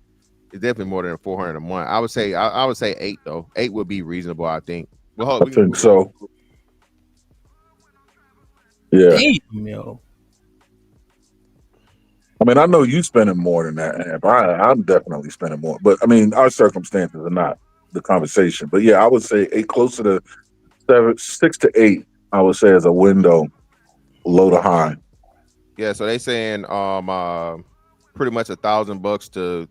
It's definitely more than 400 a month. I would say I would say 8 though. 8 would be reasonable, I think. Well, hold, I think so. Yeah. Damn, yo. I mean, I know you spending more than that, Amp. I'm definitely spending more. But I mean, our circumstances are not the conversation. But yeah, I would say 8, closer to 7, 6 to 8. I would say as a window, low to high. Yeah, so they saying pretty much $1,000 to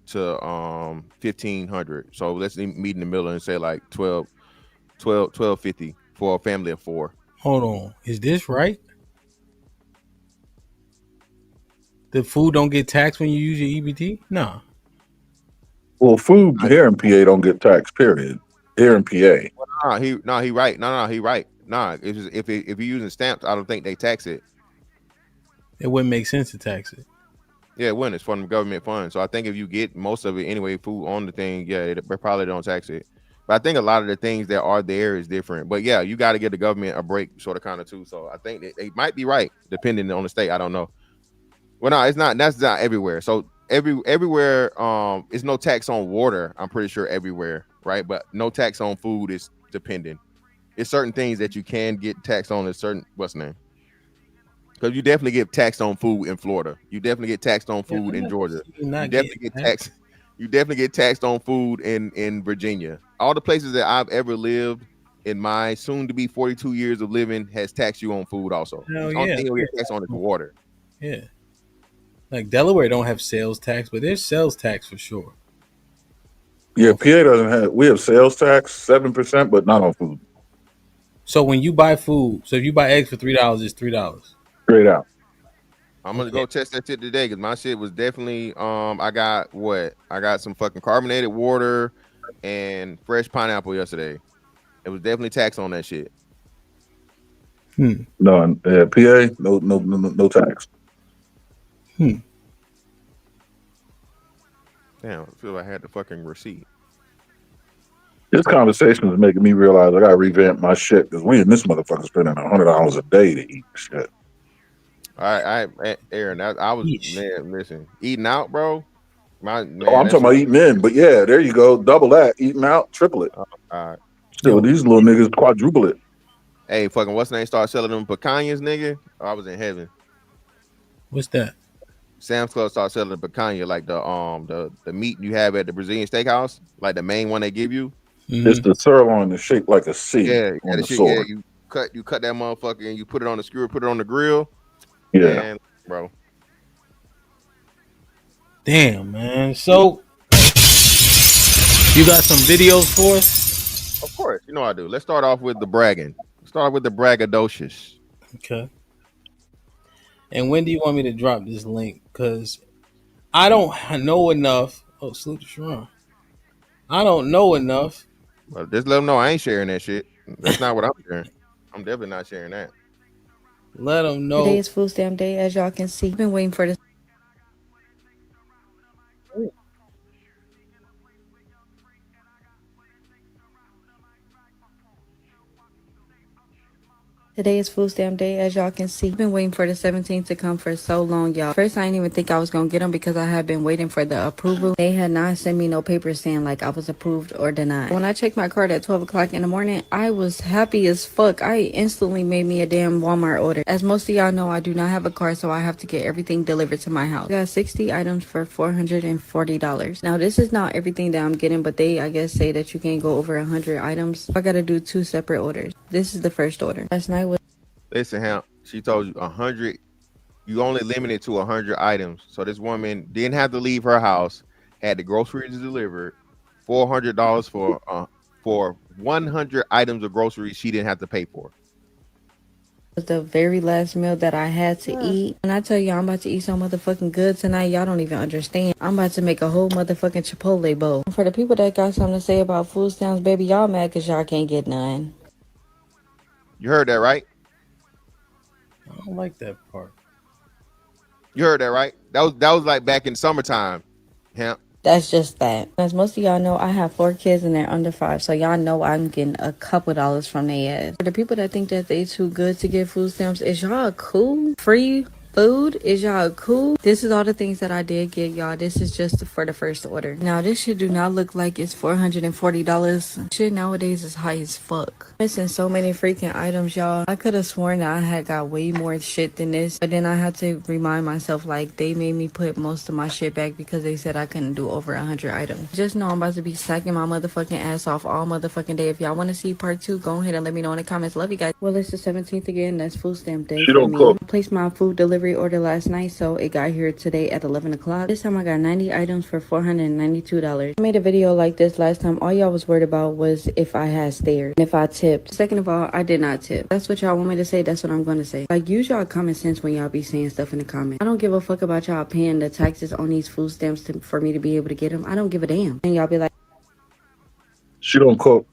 1,500. So let's meet in the middle and say like 1250 for a family of 4. Hold on. Is this right? The food don't get taxed when you use your EBT? No. Well, food here in PA don't get taxed. Period. Here in PA. He right. No, he right. Nah, if you're using stamps, I don't think they tax it. It wouldn't make sense to tax it. Yeah, it wouldn't. It's from the government funds. So I think if you get most of it anyway, food on the thing, yeah, they probably don't tax it. But I think a lot of the things that are there is different. But yeah, you got to give the government a break, sort of, kind of too. So I think they might be right, depending on the state. I don't know. Well, no, it's not. That's not everywhere. So everywhere, it's no tax on water. I'm pretty sure everywhere, right? But no tax on food is dependent. It's certain things that you can get taxed on. What's the name? Because you definitely get taxed on food in Florida. You definitely get taxed on food in Georgia. You definitely get taxed. You definitely get taxed on food in Virginia. All the places that I've ever lived in my soon-to-be 42 years of living has taxed you on food also. Hell The only yeah. thing you'll get taxed on is water. Yeah. Like Delaware don't have sales tax, but there's sales tax for sure. Yeah, PA doesn't have. We have sales tax 7%, but not on food. So when you buy food, so if you buy eggs for $3, it's $3. Straight out. I'm gonna go test that shit today because my shit was definitely I got some fucking carbonated water and fresh pineapple yesterday. It was definitely tax on that shit. No, PA, no tax. Damn, I feel like I had the fucking receipt. This conversation is making me realize I gotta revamp my shit because we in this motherfucker spending $100 a day to eat shit. All right, Aaron. I was man, listen, eating out, bro. I'm talking about eating in, but yeah, there you go, double that, eating out, triple it. All right. So these little niggas quadruple it. Hey, fucking, what's the name? Start selling them pecanias, nigga. Oh, I was in heaven. What's that? Sam's Club started selling the picanha, like the meat you have at the Brazilian steakhouse, like the main one they give you. It's the sirloin that's shaped like a C on the shit, sword. you cut that motherfucker and you put it on the skewer, put it on the grill. Yeah, man, bro. Damn, man. So you got some videos for us? Of course, you know I do. Let's start off with the bragging. Start off with the braggadocious. Okay. And when do you want me to drop this link? Because I don't know enough. Oh, salute to Sharon. I don't know enough. Well, just let them know I ain't sharing that shit. That's not what I'm sharing. I'm definitely not sharing that. Let them know. Today is food stamp day, as y'all can see. I've been waiting for this. Today is food stamp day, as y'all can see. I've been waiting for the 17th to come for so long, y'all. First, I didn't even think I was gonna get them because I had been waiting for the approval. They had not sent me no paper saying like I was approved or denied. When I checked my card at 12 o'clock in the morning, I was happy as fuck. I instantly made me a damn Walmart order. As most of y'all know, I do not have a car, so I have to get everything delivered to my house. I got 60 items for $440. Now, this is not everything that I'm getting, but they, I guess, say that you can't go over 100 items. I gotta do 2 separate orders. This is the first order. Last night was... Listen, Hamp, she told you 100. You only limited to 100 items. So this woman didn't have to leave her house, had the groceries delivered, $400 for 100 items of groceries she didn't have to pay for. Was the very last meal that I had to eat. And I tell you, I'm about to eat so motherfucking good tonight, y'all don't even understand. I'm about to make a whole motherfucking Chipotle bowl. For the people that got something to say about food stamps, baby, y'all mad because y'all can't get none. You heard that, right? I don't like that part. You heard that, right? That was like back in summertime. Hamp. That's just that. As most of y'all know, I have 4 kids and they're under 5, so y'all know I'm getting a couple dollars from their ass. For the people that think that they too good to get food stamps, is y'all cool? Free food? Is y'all cool? This is all the things that I did get, y'all. This is just for the first order. Now, this shit do not look like it's $440. Shit nowadays is high as fuck. Missing so many freaking items, y'all. I could have sworn that I had got way more shit than this, but then I had to remind myself, like, they made me put most of my shit back because they said I couldn't do over 100 items. Just know I'm about to be sacking my motherfucking ass off all motherfucking day. If y'all want to see part 2, go ahead and let me know in the comments. Love you guys. Well, it's the 17th again. That's food stamp day She for don't me. cook. I placed my food delivery order last night, so it got here today at 11 o'clock. This time I got 90 items for $492. I made a video like this last time. All y'all was worried about was if I had stairs and if I tipped. Second of all, I did not tip. That's what y'all want me to say. That's what I'm going to say. Like, use y'all common sense when y'all be saying stuff in the comments. I don't give a fuck about y'all paying the taxes on these food stamps for me to be able to get them. I don't give a damn. And y'all be like, She don't cook.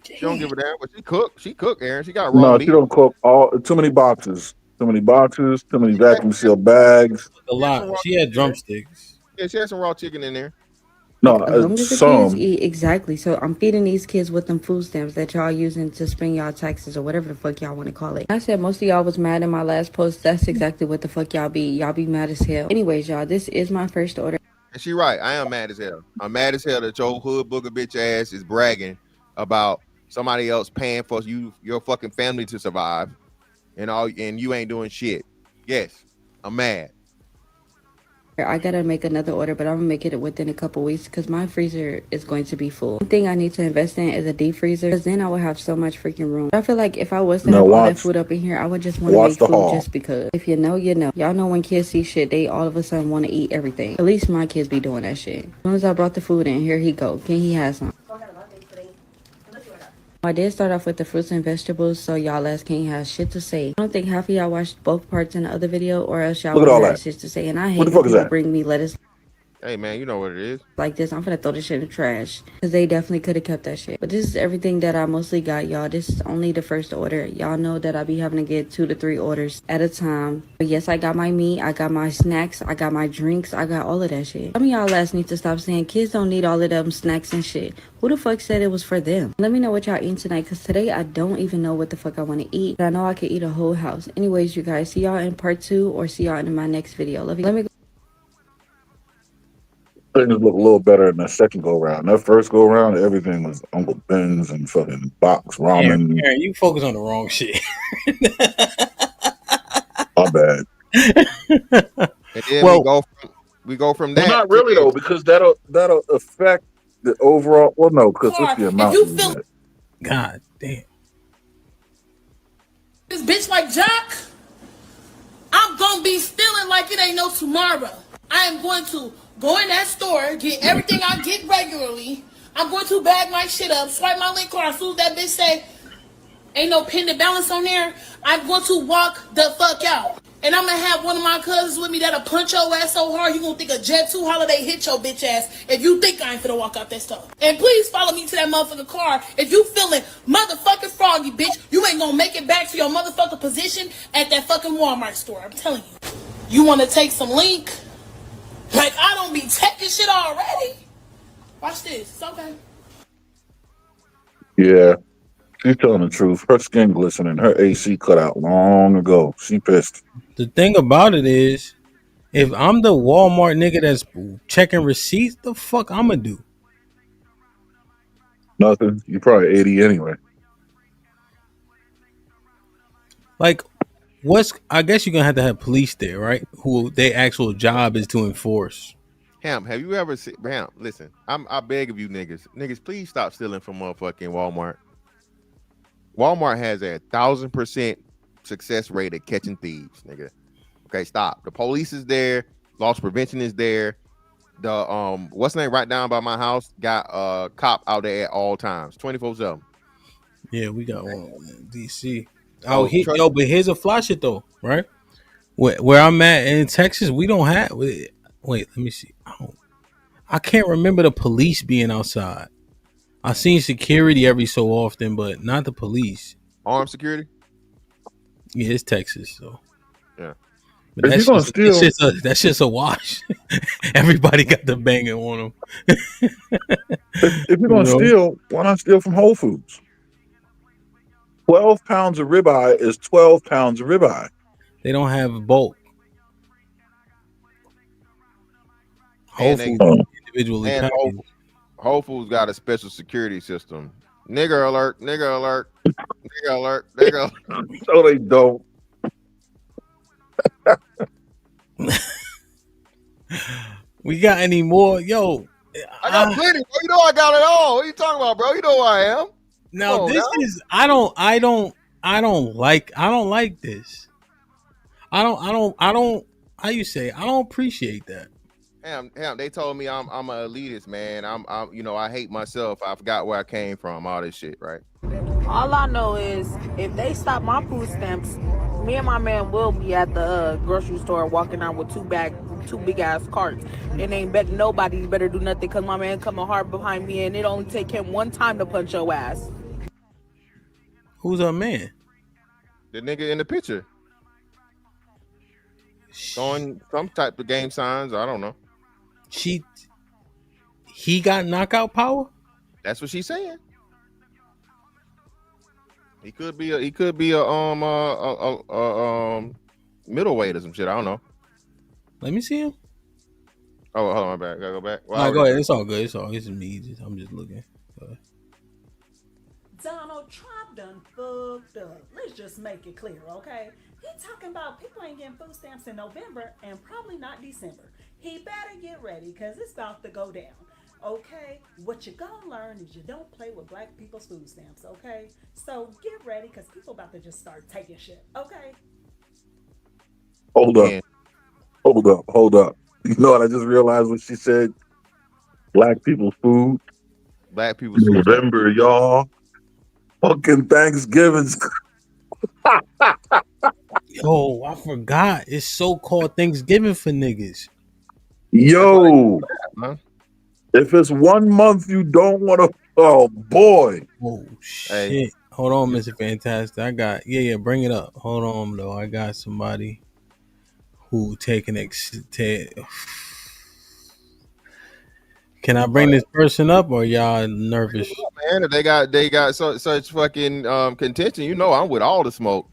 She don't give a damn, but she cook. She cook, Aaron. She got raw No, she meat. don't cook. All too many boxes. Too many boxes. Too many She had, vacuum sealed bags. A she had lot. some raw She had chicken in there. drumsticks. Yeah, she had some raw chicken in there. No, as long as the kids some. eat, exactly. So I'm feeding these kids with them food stamps that y'all using to spend y'all taxes or whatever the fuck y'all want to call it. I said most of y'all was mad in my last post. That's exactly what the fuck y'all be. Y'all be mad as hell. Anyways, y'all, this is my first order. And she right. I am mad as hell. I'm mad as hell that your hood booger bitch ass is bragging about somebody else paying for your fucking family to survive, and you ain't doing shit. Yes, I'm mad. I gotta make another order, but I'm gonna make it within a couple weeks because my freezer is going to be full. One thing I need to invest in is a deep freezer because then I will have so much freaking room. I feel like if I was to No, have all that watch. food up in here, I would just want to Watch make the food haul. just because. If you know, you know. Y'all know when kids see shit, they all of a sudden want to eat everything. At least my kids be doing that shit. As soon as I brought the food in, here he go. Can he have some? I did start off with the fruits and vegetables, so y'all ass can't have shit to say. I don't think half of y'all watched both parts in the other video, or else y'all Look would at have all had that. shit to say. And I What hate the when fuck is people that? bring me lettuce Hey man, you know what it is. like this. I'm finna throw this shit in the trash because they definitely could have kept that shit. But this is everything that I mostly got, y'all. This is only the first order. Y'all know that I be having to get 2 to 3 orders at a time. But yes, I got my meat, I got my snacks, I got my drinks, I got all of that shit. Some of y'all last need to stop saying kids don't need all of them snacks and shit. Who the fuck said it was for them? Let me know what y'all eating tonight because today I don't even know what the fuck I want to eat. But I know I could eat a whole house. Anyways, you guys, see y'all in part 2 or see y'all in my next video. Love you. Let me Things look a little better in the second go round. That first go round, everything was Uncle Ben's and fucking box Aaron, ramen. Aaron, you focus on the wrong shit. My bad. And then we Well, go from Well, that not to really though, this. because that'll affect the overall. Well, no, because it's the If amount you you feel get. God damn. this bitch like Jack, I'm gonna be stealing like it ain't no tomorrow. I am going to go in that store, get everything I get regularly. I'm going to bag my shit up, swipe my link card. As soon as that bitch say ain't no pending balance on there, I'm going to walk the fuck out. And I'm gonna have one of my cousins with me that'll punch your ass so hard you gonna think a Jet 2 holiday hit your bitch ass if you think I ain't finna walk out that stuff. And please follow me to that motherfucking car if you feeling motherfucking froggy, bitch. You ain't gonna make it back to your motherfucking position at that fucking Walmart store. I'm telling you. You wanna take some link? Like I don't be taking shit already. Watch this. It's okay. Yeah, she's telling the truth. Her skin glistening. Her AC cut out long ago. She pissed. The thing about it is, if I'm the Walmart nigga that's checking receipts, the fuck I'ma do? Nothing. You probably 80 anyway. Like, I guess you're gonna have police there, right? Who their actual job is to enforce. Hamp, have you ever seen Hamp? Listen, I beg of you niggas, please stop stealing from motherfucking Walmart. Walmart has 1,000% success rate at catching thieves, nigga. Okay, stop. The police is there, loss prevention is there. The what's the name right down by my house got a cop out there at all times, 24/7. Yeah, we got one in DC. Oh, So trust but here's a fly shit though, right? Where I'm at in Texas, we don't have. Wait, let me see. I can't remember the police being outside. I seen security every so often, but not the police. armed security. Yeah, it's Texas, so Yeah. But If you're gonna steal, that's just a wash. Everybody got the banger on them. if you're You gonna know, steal, why not steal from Whole Foods? 12 pounds of ribeye is 12 pounds of ribeye. they don't have bulk. Whole And they Foods individually and packaged. Whole Foods got a special security system. Nigger alert, nigger alert, nigger alert, nigger alert. No, they don't. We got any more? Yo, I got plenty, bro. You know I got it all. What are you talking about, bro? You know who I am. now this is I don't like this. I don't how you say I don't appreciate that. Damn, they told me I'm an elitist, man. I'm I hate myself. I forgot where I came from, all this shit, right? All I know is if they stop my food stamps, me and my man will be at the grocery store walking out with two big ass carts. And ain't bet nobody better do nothing because my man coming hard behind me and it only take him one time to punch your ass. Who's a man? The nigga in the picture. Showing some type of game signs. I don't know. He got knockout power? That's what she's saying. He could be a middleweight or some shit. I don't know. Let me see him. Oh, hold on, my bad. Gotta go back. Well, go ahead. It's all good. It's me. I'm just looking. Donald Trump done fucked up. Let's just make it clear, okay? He talking about people ain't getting food stamps in November and probably not December. He better get ready because it's about to go down. Okay, what you gonna learn is you don't play with black people's food stamps, okay? So get ready because people about to just start taking shit, okay? Hold up. You know what? I just realized what she said. Black people's food. Black people's food. November, y'all. Fucking Thanksgiving's. Yo, I forgot. It's so-called Thanksgiving for niggas. Yo. If it's 1 month you don't want to, oh boy. Oh shit. Hey. Hold on, Mr. Fantastic. I got bring it up. Hold on though. I got somebody who taking Can I bring this person up or y'all nervous? Man, if they got such fucking contention, you know I'm with all the smoke.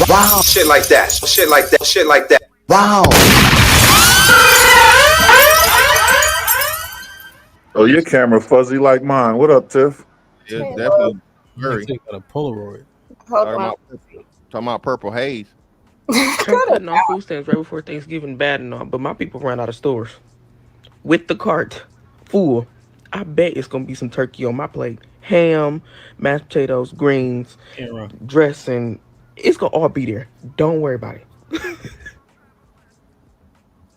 Wow. Shit like that. Wow. Oh, your camera fuzzy like mine. What up, Tiff? Yeah, definitely. Very. Got a Polaroid. Talking about purple haze. Got no food stamps right before Thanksgiving, bad and all, but my people ran out of stores with the cart full. I bet it's gonna be some turkey on my plate, ham, mashed potatoes, greens, dressing. It's gonna all be there. Don't worry about it.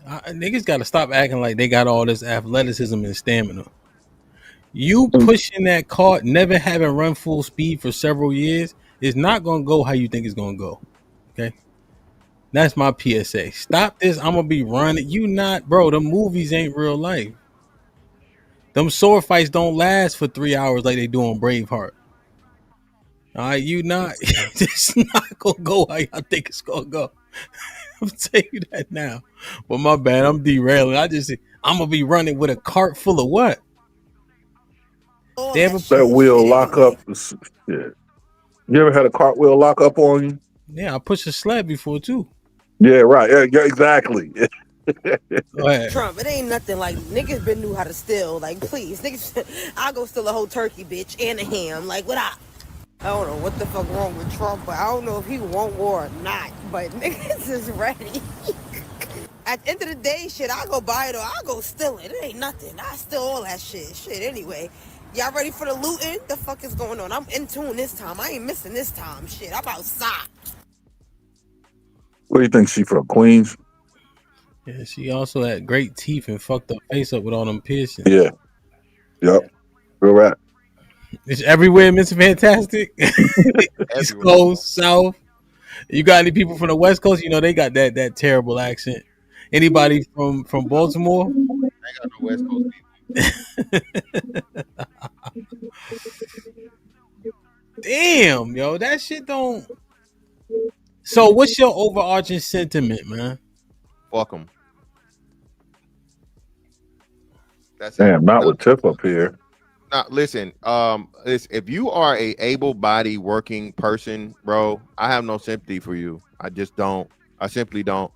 Niggas gotta stop acting like they got all this athleticism and stamina. You pushing that cart, never having run full speed for several years, is not gonna go how you think it's gonna go. Okay, that's my PSA. Stop this. I'm gonna be running. You not, bro. The movies ain't real life. Them sword fights don't last for 3 hours like they do on Braveheart. All right, you not. It's not gonna go how y'all think it's gonna go. I'm telling you that now. But my bad, I'm derailing. I'm gonna be running with a cart full of what? That wheel lock up. Shit. You ever had a cartwheel lock up on you? Yeah, I pushed a sled before too. Yeah, right. Yeah, exactly. Trump, it ain't nothing like niggas been knew how to steal. Like, please, niggas, I'll go steal a whole turkey, bitch, and a ham. Like, what up? I don't know what the fuck wrong with Trump, but I don't know if he want war or not. But niggas is ready. At the end of the day, shit, I'll go buy it or I'll go steal it. It ain't nothing. I steal all that shit. Shit, anyway. Y'all ready for the looting? The fuck is going on? I'm in tune this time. I ain't missing this time. Shit, I'm outside. Where do you think she from? Queens? Yeah, she also had great teeth and fucked up face up with all them piercings. Yeah. Yep. Real rap. It's everywhere, Mr. Fantastic. East Coast, South. You got any people from the West Coast? You know they got that terrible accent. Anybody from Baltimore? West Coast Damn, yo, that shit don't. So, what's your overarching sentiment, man? fuck them. That's it. Damn, not with Tiff up here. Now, listen, if you are a able-bodied working person, bro, I have no sympathy for you. I just don't. I simply don't.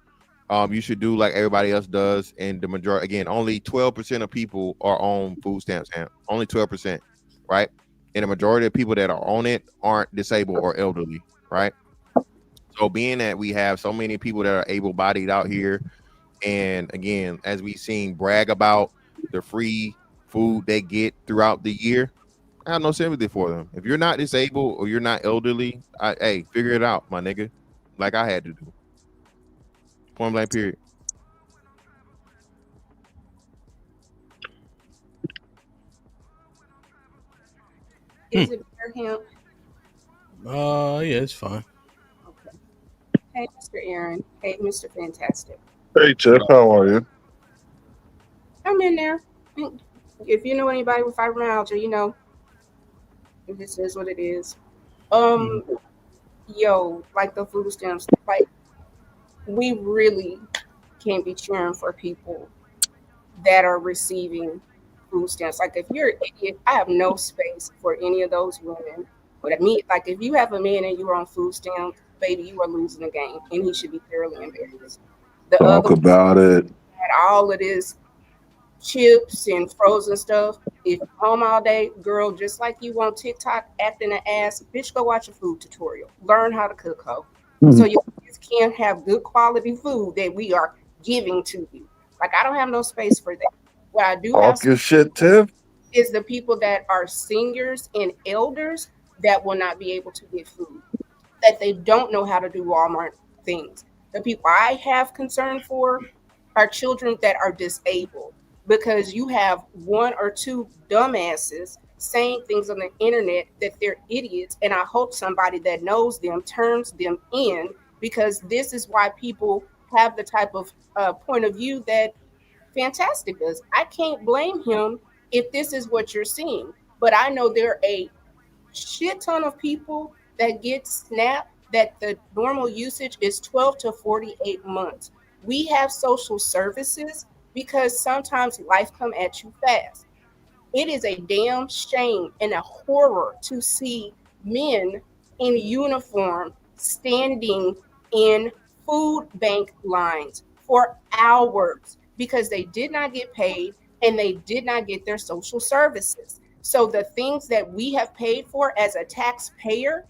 You should do like everybody else does, and the majority, again, only 12% of people are on food stamps, and only 12%, right? And the majority of people that are on it aren't disabled or elderly, right? So, being that we have so many people that are able-bodied out here, and again, as we've seen, brag about the free food they get throughout the year, I have no sympathy for them. If you're not disabled or you're not elderly, hey, figure it out, my nigga. Like I had to do. Point blank, period. Is it for him? Yeah, it's fine. Okay. Hey, Mr. Aaron. Hey, Mr. Fantastic. Hey, Tiff, how are you? I'm in there. If you know anybody with fibromyalgia, you know, this is what it is. Yo, like the food stamps, like we really can't be cheering for people that are receiving food stamps. Like if you're an idiot, I have no space for any of those women. But me, like if you have a man and you're on food stamps, baby, you are losing the game, and he should be thoroughly embarrassed. The Talk other about it. had all of this chips and frozen stuff. If you're home all day, girl, just like you on TikTok acting an ass, bitch, go watch a food tutorial. Learn how to cook, ho. So you can have good quality food that we are giving to you. Like I don't have no space for that. What I do have Talk your shit, Tiff. is the people that are seniors and elders that will not be able to get food, that they don't know how to do Walmart things. The people I have concern for are children that are disabled because you have one or two dumbasses saying things on the internet that they're idiots. And I hope somebody that knows them turns them in, because this is why people have the type of point of view that Fantastic does. I can't blame him if this is what you're seeing. But I know there are a shit ton of people that get SNAP that the normal usage is 12 to 48 months. We have social services because sometimes life come at you fast. It is a damn shame and a horror to see men in uniform standing in food bank lines for hours because they did not get paid and they did not get their social services. So the things that we have paid for as a taxpayer,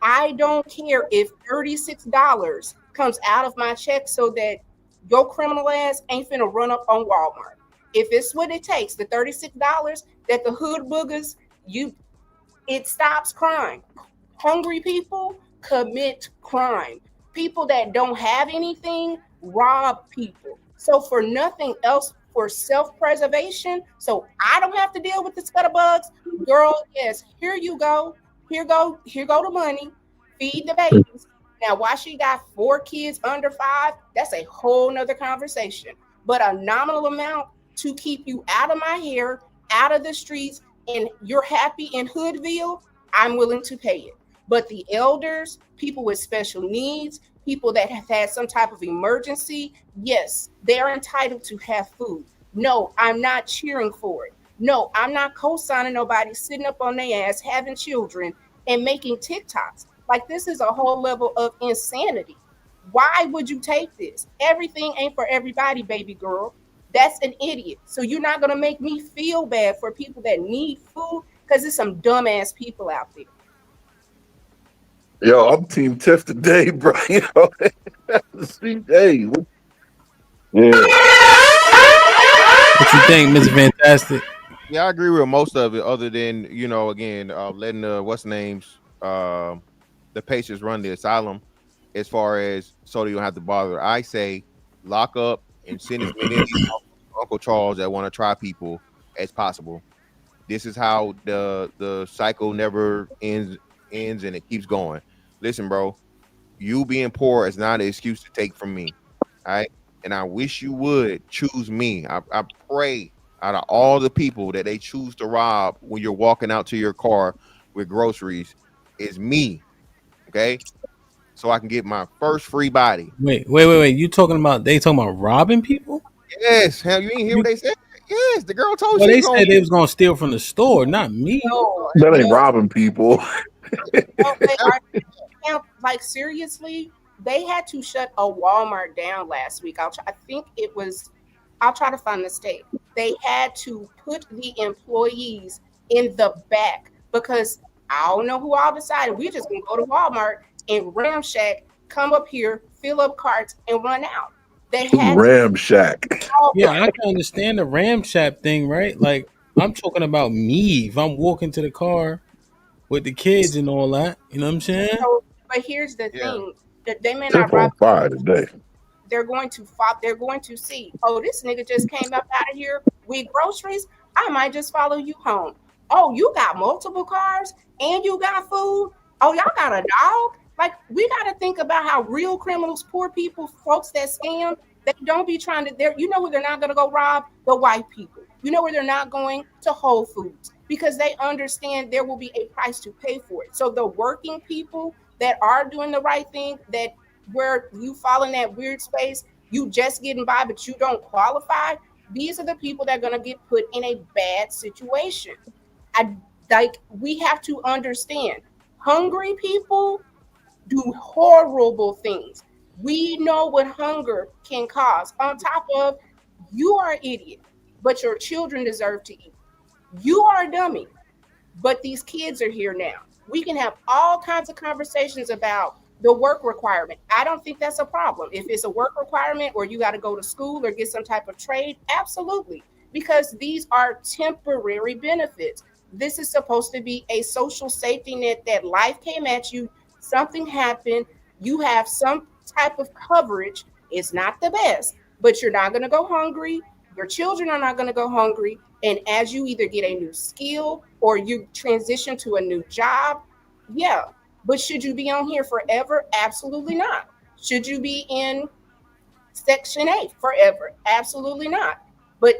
I don't care if $36 comes out of my check so that your criminal ass ain't finna run up on Walmart. If it's what it takes, the $36 that the hood boogers, it stops crime. Hungry people commit crime. People that don't have anything rob people. So for nothing else, for self-preservation, so I don't have to deal with the scutterbugs, girl, yes, here you go. Here go the money. Feed the babies. Now, why she got 4 kids under 5, that's a whole nother conversation. But a nominal amount to keep you out of my hair, out of the streets, and you're happy in Hoodville, I'm willing to pay it. But the elders, people with special needs, people that have had some type of emergency, yes, they're entitled to have food. No, I'm not cheering for it. No, I'm not co-signing nobody sitting up on their ass, having children and making TikToks. Like this is a whole level of insanity. Why would you take this? Everything ain't for everybody, baby girl. That's an idiot. So you're not gonna make me feel bad for people that need food because there's some dumbass people out there. Yo, I'm Team Tiff today, bro. You know, see, hey, yeah. What you think, Mr. Fantastic? Yeah, I agree with most of it, other than again, letting the what's names, the patients run the asylum, as far as so they don't have to bother. I say lock up and send as many of these Uncle Charles that want to try people as possible. This is how the cycle never ends and it keeps going. Listen, bro, you being poor is not an excuse to take from me. All right. And I wish you would choose me. I pray out of all the people that they choose to rob when you're walking out to your car with groceries is me. Okay. So I can get my first free body. Wait. You talking about they talking about robbing people? Yes. Hell, you ain't hear what they said? Yes. The girl told Well, she they was going said they was gonna steal from the store, not me. No, That ain't no, robbing people. no, they are. Like seriously, they had to shut a Walmart down last week. I think it was. I'll try to find the state. They had to put the employees in the back because I don't know who all decided we just gonna go to Walmart and ramshack, come up here, fill up carts, and run out. They had to Ram Shack. all Yeah, I can understand the ramshap thing, right? Like I'm talking about me. If I'm walking to the car with the kids and all that, you know what I'm saying? so, but here's the Yeah. thing: that they may Tip not rob on fire today. they're going to they're going to see, oh, this nigga just came up out of here with groceries. I might just follow you home. Oh, you got multiple cars and you got food. Oh, y'all got a dog. Like we got to think about how real criminals, poor people, folks that scam, they don't be trying to. They're you know where they're not going to go rob the white people. You know where they're not going to Whole Foods because they understand there will be a price to pay for it. So the working people that are doing the right thing, that where you fall in that weird space, you just getting by, but you don't qualify. These are the people that are going to get put in a bad situation. I like we have to understand hungry people do horrible things. We know what hunger can cause. On top of you are an idiot, but your children deserve to eat. You are a dummy, but these kids are here now. We can have all kinds of conversations about the work requirement. I don't think that's a problem. If it's a work requirement or you got to go to school or get some type of trade, absolutely. Because these are temporary benefits. This is supposed to be a social safety net that life came at you, something happened, you have some type of coverage. It's not the best, but you're not going to go hungry. Your children are not going to go hungry. And as you either get a new skill or you transition to a new job, yeah. But should you be on here forever? Absolutely not. Should you be in Section 8 forever? Absolutely not. But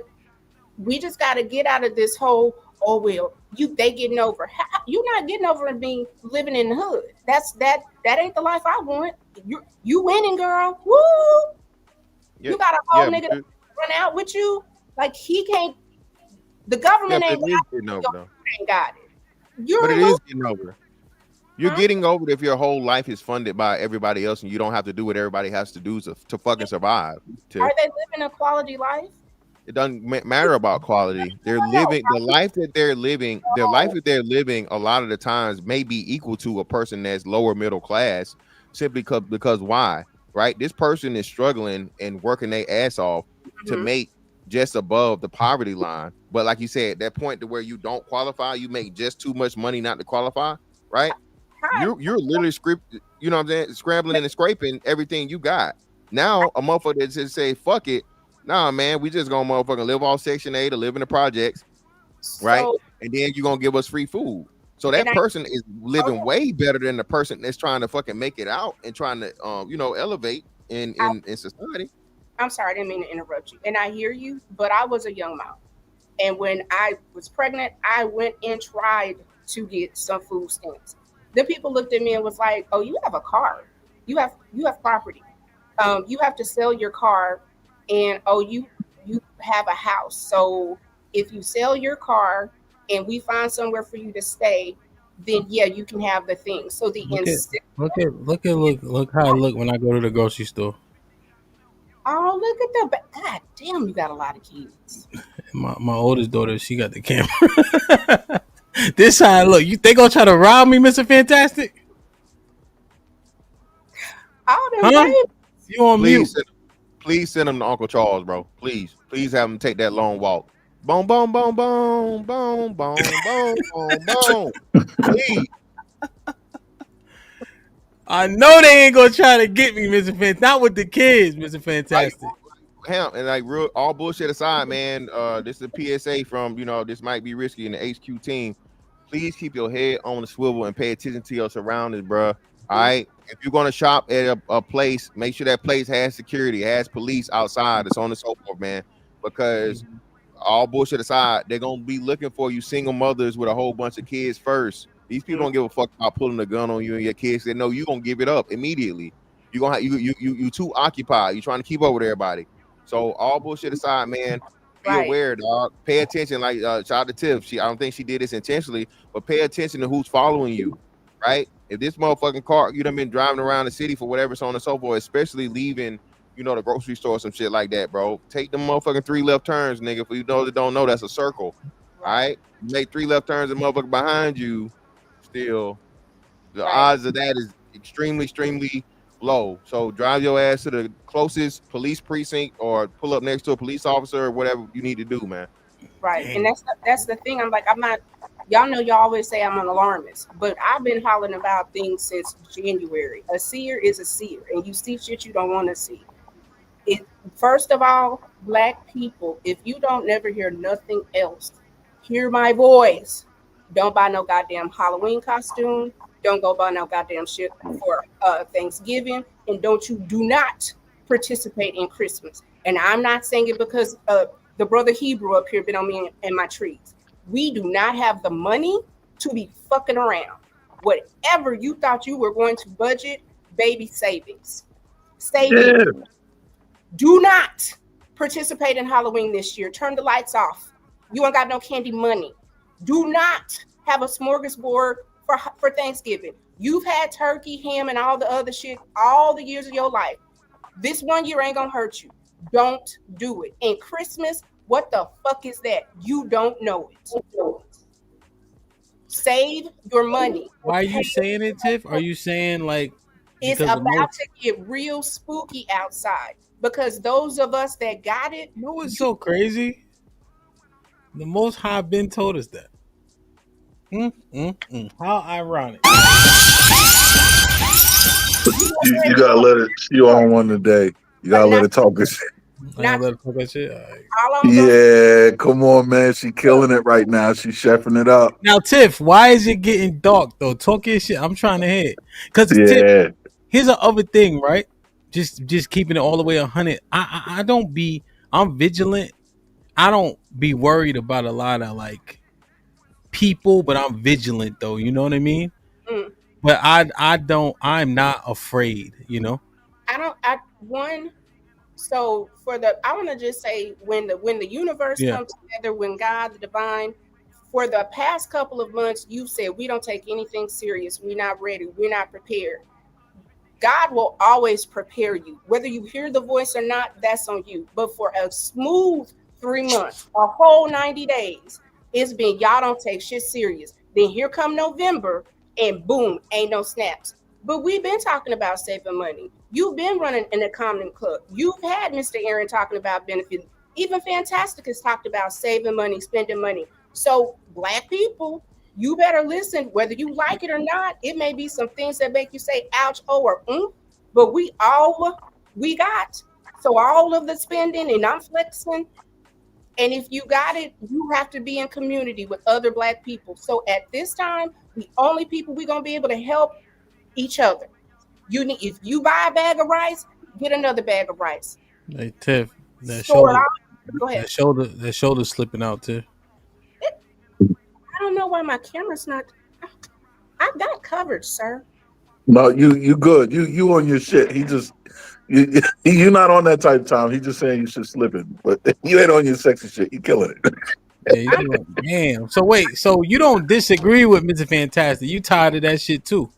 we just got to get out of this whole, oh well, they getting over. You're not getting over and being living in the hood. That ain't the life I want. You winning, girl. Woo! Yeah. You got a whole Yeah. nigga run out with you. Like he can't. The Yeah, government but ain't it is got it. getting over Your though. ain't got it. You're But a it loser. is getting over. You're Huh? getting over it if your whole life is funded by everybody else and you don't have to do what everybody has to do to fucking survive. Are they living a quality life? It doesn't matter about quality. They're living the life that they're living. Their life that they're living a lot of the times may be equal to a person that's lower middle class simply because why? Right? This person is struggling and working their ass off to Mhm. make just above the poverty line. But like you said, that point to where you don't qualify, you make just too much money not to qualify, right? Hi. You're literally you know what I'm saying, scrambling and scraping everything you got. Now a motherfucker that just say fuck it. Nah, man, we just gonna motherfucking live off Section 8 or live in the projects, right? So, And then you're gonna give us free food. So and that I, person is oh living yeah, way better than the person that's trying to fucking make it out and trying to elevate in I, in society. I'm sorry, I didn't mean to interrupt you. And I hear you, but I was a young mom. And when I was pregnant, I went and tried to get some food stamps. The people looked at me and was like, "Oh, you have a car. You have property. You have to sell your car, and oh, you have a house. So if you sell your car and we find somewhere for you to stay, then yeah, you can have the thing." So the Look at incentive. look how I look when I go to the grocery store. Oh, look at the God damn, you got a lot of kids. My oldest daughter, she got the camera. This how I look. They gonna try to rob me, Mr. Fantastic? All them Huh? babies. You on mute? Please send them to Uncle Charles, bro. Please have him take that long walk. Boom, boom, boom, boom, boom, boom, boom, boom, boom. Please. I know they ain't gonna try to get me, Mr. Fantastic. Not with the kids, Mr. Fantastic. Him and like real all bullshit aside, man. This is a PSA from this might be risky in the HQ team. Please keep your head on the swivel and pay attention to your surroundings, bro. All right. If you're gonna shop at a place, make sure that place has security, has police outside, it's on and so forth, man. Because all bullshit aside, they're gonna be looking for you single mothers with a whole bunch of kids first. These people don't give a fuck about pulling a gun on you and your kids. They know you gonna give it up immediately. You gonna have you too occupied. You trying to keep up with everybody. So all bullshit aside, man, be Right. aware, dog. Pay attention. Like shout out to Tiff. I don't think she did this intentionally, but pay attention to who's following you. Right? If this motherfucking car, you done been driving around the city for whatever, so on and so forth, especially leaving, the grocery store or some shit like that, bro. Take them motherfucking 3 left turns, nigga. For you know that don't know, that's a circle. All right? Make 3 left turns and motherfucker behind you, still, the odds of that is extremely, extremely low. So drive your ass to the closest police precinct or pull up next to a police officer or whatever you need to do, man. Right. And that's the thing. I'm not, y'all know y'all always say I'm an alarmist, but I've been hollering about things since January. A seer is a seer, and you see shit you don't want to see. It, first of all, Black people, if you don't never hear nothing else, hear my voice. Don't buy no goddamn Halloween costume. Don't go buy no goddamn shit for Thanksgiving, and do not participate in Christmas. And I'm not saying it because the brother Hebrew up here been on me and my trees. We do not have the money to be fucking around. Whatever you thought you were going to budget, baby savings. Save it. Do not participate in Halloween this year. Turn the lights off. You ain't got no candy money. Do not have a smorgasbord for Thanksgiving. You've had turkey, ham, and all the other shit all the years of your life. This one year ain't gonna hurt you. Don't do it. And Christmas, what the fuck is that? You don't know it. Save your money. Why are you saying it, Tiff? Are you saying like it's about to get real spooky outside? Because those of us that got it, it's so crazy. The Most High been told us that. How ironic. You gotta let it. She on one today. You gotta let it talk good shit. Let it talk that shit. Yeah, come on, man. She killing it right now. She chefing it up. Now, Tiff, why is it getting dark though? Talk your shit. I'm trying to hear. Cause Tiff, here's the other thing, right? Just keeping it all the way 100. I don't be. I'm vigilant. I don't be worried about a lot of like people, but I'm vigilant though. You know what I mean? But I'm not afraid. So I want to just say when the universe comes together, when God, the divine, for the past couple of months, you've said we don't take anything serious. We're not ready. We're not prepared. God will always prepare you. Whether you hear the voice or not, that's on you. But for a smooth 3 months, a whole 90 days, it's been y'all don't take shit serious. Then here come November, and boom, ain't no snaps. But we've been talking about saving money. You've been running in the common club. You've had Mr. Aaron talking about benefits. Even Fantastic has talked about saving money, spending money. So Black people, you better listen, whether you like it or not. It may be some things that make you say ouch, oh, or but we got. So all of the spending, and I'm flexing. And if you got it, you have to be in community with other Black people. So at this time, the only people we're gonna be able to help each other. If you buy a bag of rice, get another bag of rice. Hey Tiff, that Go ahead. That shoulder's slipping out, Tiff. I don't know why my camera's not. I got covered, sir. No, you good. You on your shit. He just you're not on that type of time. He just saying you should slip it, but you ain't on your sexy shit. You killing it. Yeah, you damn. So wait, so you don't disagree with Mr. Fantastic? You tired of that shit too?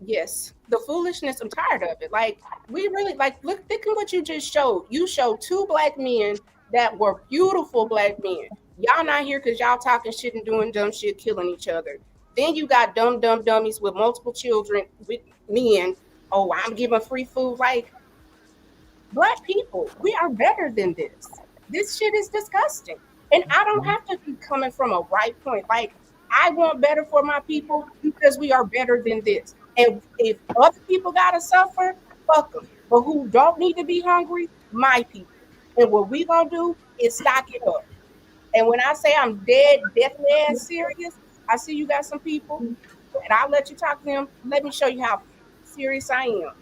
Yes, the foolishness. I'm tired of it. Like we really look at what you just showed. You showed 2 Black men that were beautiful Black men. Y'all not here because y'all talking shit and doing dumb shit, killing each other. Then you got dumb dummies with multiple children with men. Oh, I'm giving free food. Like Black people, we are better than this. This shit is disgusting. And I don't have to be coming from a right point. Like I want better for my people because we are better than this. And if other people gotta suffer, fuck them. But who don't need to be hungry, my people. And what we gonna do is stock it up. And when I say I'm deathly ass serious, I see you got some people, and I'll let you talk to them. Let me show you how serious I am.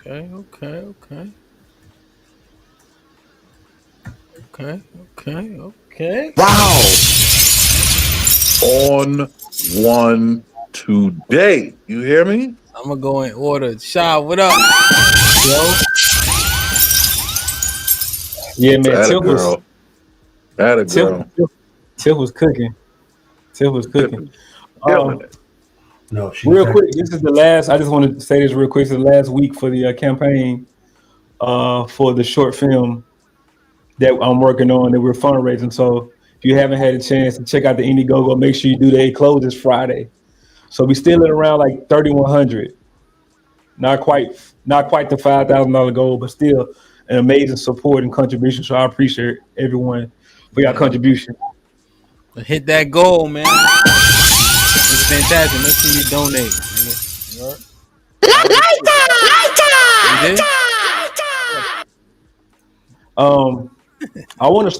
Okay. Wow. On one today. You hear me? I'm gonna go in order. Sha, what up? Yo. Yeah, man. That a Tiff was girl. That a Tiff, girl. Tiff was cooking. Tiff was cooking. Killing it. No, she's Real quick, this is the last. I just wanted to say this real quick. This is the last week for the campaign for the short film that I'm working on that we're fundraising. So if you haven't had a chance to check out the Indiegogo, make sure you do that. It closes Friday. So we still at around like 3,100. Not quite the $5,000 goal, but still an amazing support and contribution. So I appreciate everyone for your contribution. Hit that goal, man. It's fantastic. Make sure you donate. Nigga. I want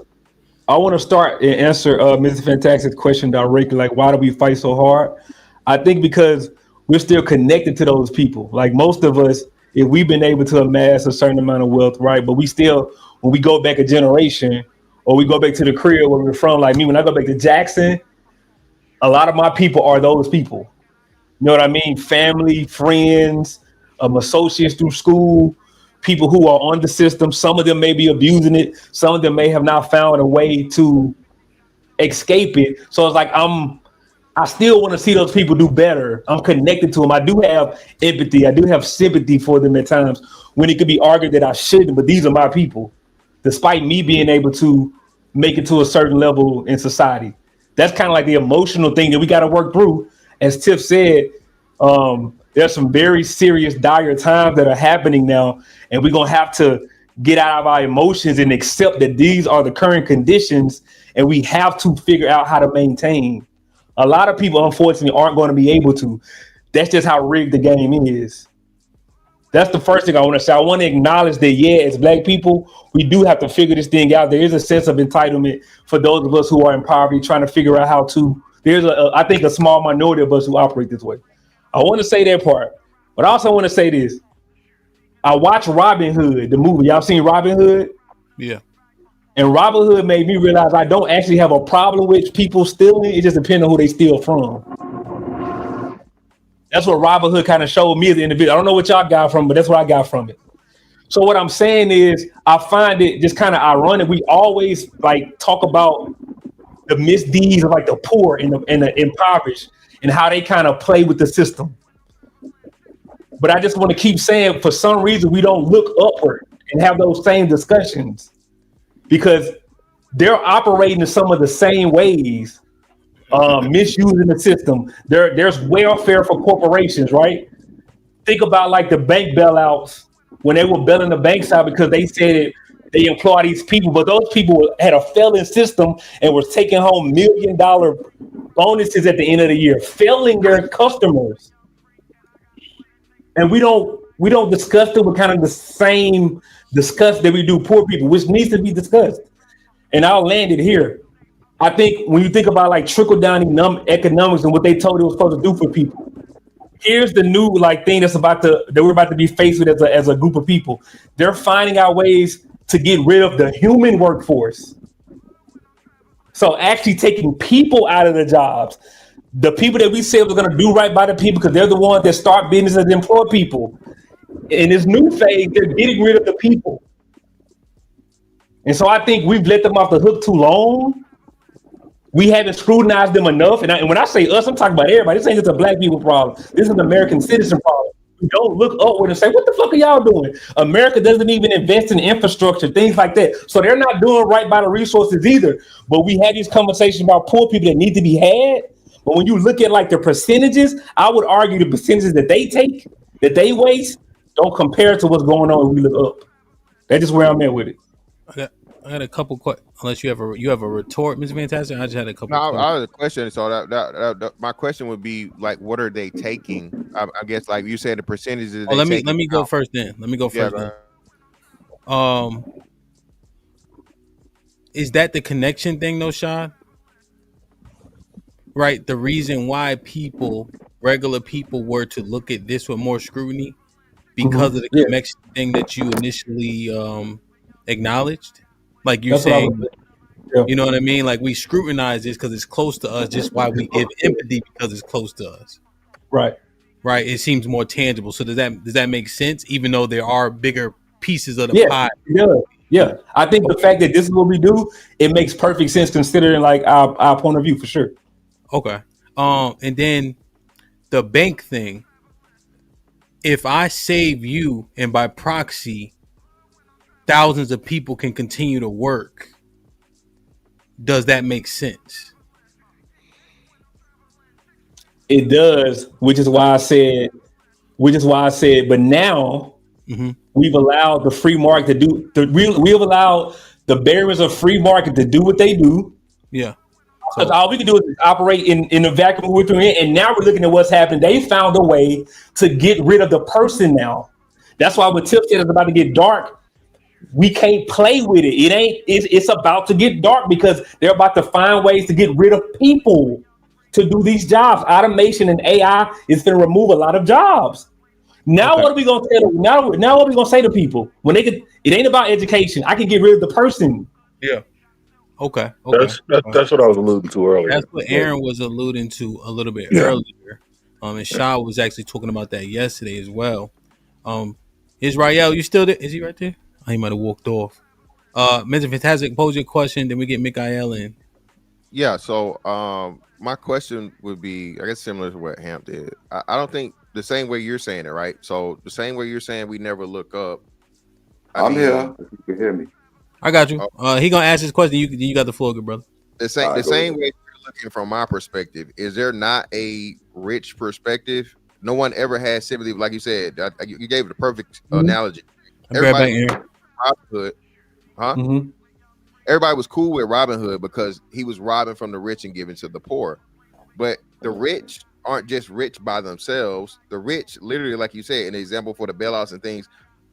to start and answer Mrs. Fantastic's question directly. Like, why do we fight so hard? I think because we're still connected to those people. Like most of us, if we've been able to amass a certain amount of wealth, right? But we still, when we go back a generation or we go back to the crib where we're from, like me, when I go back to Jackson, a lot of my people are those people. You know what I mean? Family, friends, associates through school, people who are on the system. Some of them may be abusing it. Some of them may have not found a way to escape it. So it's like I still want to see those people do better. I'm connected to them. I do have empathy. I do have sympathy for them at times when it could be argued that I shouldn't, but these are my people, despite me being able to make it to a certain level in society. That's kind of like the emotional thing that we got to work through. As Tiff said, there's some very serious, dire times that are happening now, and we're going to have to get out of our emotions and accept that these are the current conditions, and we have to figure out how to maintain. A lot of people, unfortunately, aren't going to be able to. That's just how rigged the game is. That's the first thing I want to say. I want to acknowledge that, yeah, as Black people, we do have to figure this thing out. There is a sense of entitlement for those of us who are in poverty, trying to figure out how to. There's, I think, a small minority of us who operate this way. I want to say that part. But I also want to say this. I watched Robin Hood, the movie. Y'all seen Robin Hood? Yeah. And Robin Hood made me realize I don't actually have a problem with people stealing. It just depends on who they steal from. That's what Robin Hood kind of showed me as an individual. I don't know what y'all got from it, but that's what I got from it. So what I'm saying is I find it just kind of ironic. We always like talk about the misdeeds of like the poor and the impoverished and how they kind of play with the system. But I just want to keep saying, for some reason, we don't look upward and have those same discussions because they're operating in some of the same ways, misusing the system. There's welfare for corporations, right? Think about like the bank bailouts when they were bailing the banks out because they said they employ these people, but those people had a failing system and was taking home $1 million bonuses at the end of the year, failing their customers. And we don't discuss it with kind of the same disgust that we do poor people, which needs to be discussed. And I'll land it here. I think when you think about like trickle down economics and what they told it was supposed to do for people, here's the new like thing that we're about to be faced with as a group of people. They're finding out ways to get rid of the human workforce. So actually taking people out of the jobs. The people that we said was going to do right by the people because they're the ones that start businesses and employ people. In this new phase, they're getting rid of the people. And so I think we've let them off the hook too long. We haven't scrutinized them enough. And when I say us, I'm talking about everybody. This ain't just a Black people problem. This is an American citizen problem. We don't look upward and say, what the fuck are y'all doing? America doesn't even invest in infrastructure, things like that. So they're not doing right by the resources either. But we had these conversations about poor people that need to be had. But when you look at like the percentages, I would argue the percentages that they take, that they waste, don't compare to what's going on when we look up. That's just where I'm at with it. I had a couple questions. Unless you have a retort, Mr. Fantastic. I just had a couple. No, I had a question. So that my question would be like, what are they taking? I guess like you said, the percentages. Let me go first. Then let me go first. Then. Is that the connection thing, though, Sean? Right. The reason why regular people, were to look at this with more scrutiny because of the Yeah. connection thing that you initially acknowledged? Like you're That's what I was saying, saying. Yeah. you know what I mean? Like we scrutinize this because it's close to us, just why we give empathy because it's close to us. Right. Right. It seems more tangible. So does that make sense? Even though there are bigger pieces of the Yeah. pie. Yeah. I think the fact that this is what we do, it makes perfect sense considering like our point of view for sure. Okay. And then the bank thing. If I save you and by proxy, thousands of people can continue to work, does that make sense? It does, which is why I said, but now we've allowed the free market to do we have allowed the barriers of free market to do what they do. Yeah. Because all we can do is operate in the vacuum we're in, and now we're looking at what's happening. They found a way to get rid of the person now. That's why when Tip said it's about to get dark, we can't play with it. It's about to get dark because they're about to find ways to get rid of people to do these jobs. Automation and AI is going to remove a lot of jobs. Now what are we going to tell them? Now what are we going to say to people when they could? It ain't about education. I can get rid of the person. Yeah. Okay. That's what I was alluding to earlier. That's what Aaron was alluding to a little bit earlier. And Shah was actually talking about that yesterday as well. Israel, you still there? Is he right there? Oh, he might have walked off. Mr. Fantastic, pose your question, then we get Mikael in. Yeah, so my question would be, I guess, similar to what Hamp did. I don't think the same way you're saying it, right? So the same way you're saying we never look up. I'm here. If you can hear me. I got you. He gonna ask his question. You got the floor, good brother. The same way you're looking from my perspective. Is there not a rich perspective? No one ever had sympathy, like you said. You gave it the perfect analogy. Everybody, Robin Hood, huh? Everybody was cool with Robin Hood because he was robbing from the rich and giving to the poor. But the rich aren't just rich by themselves. The rich, literally, like you said, an example for the bailouts and things,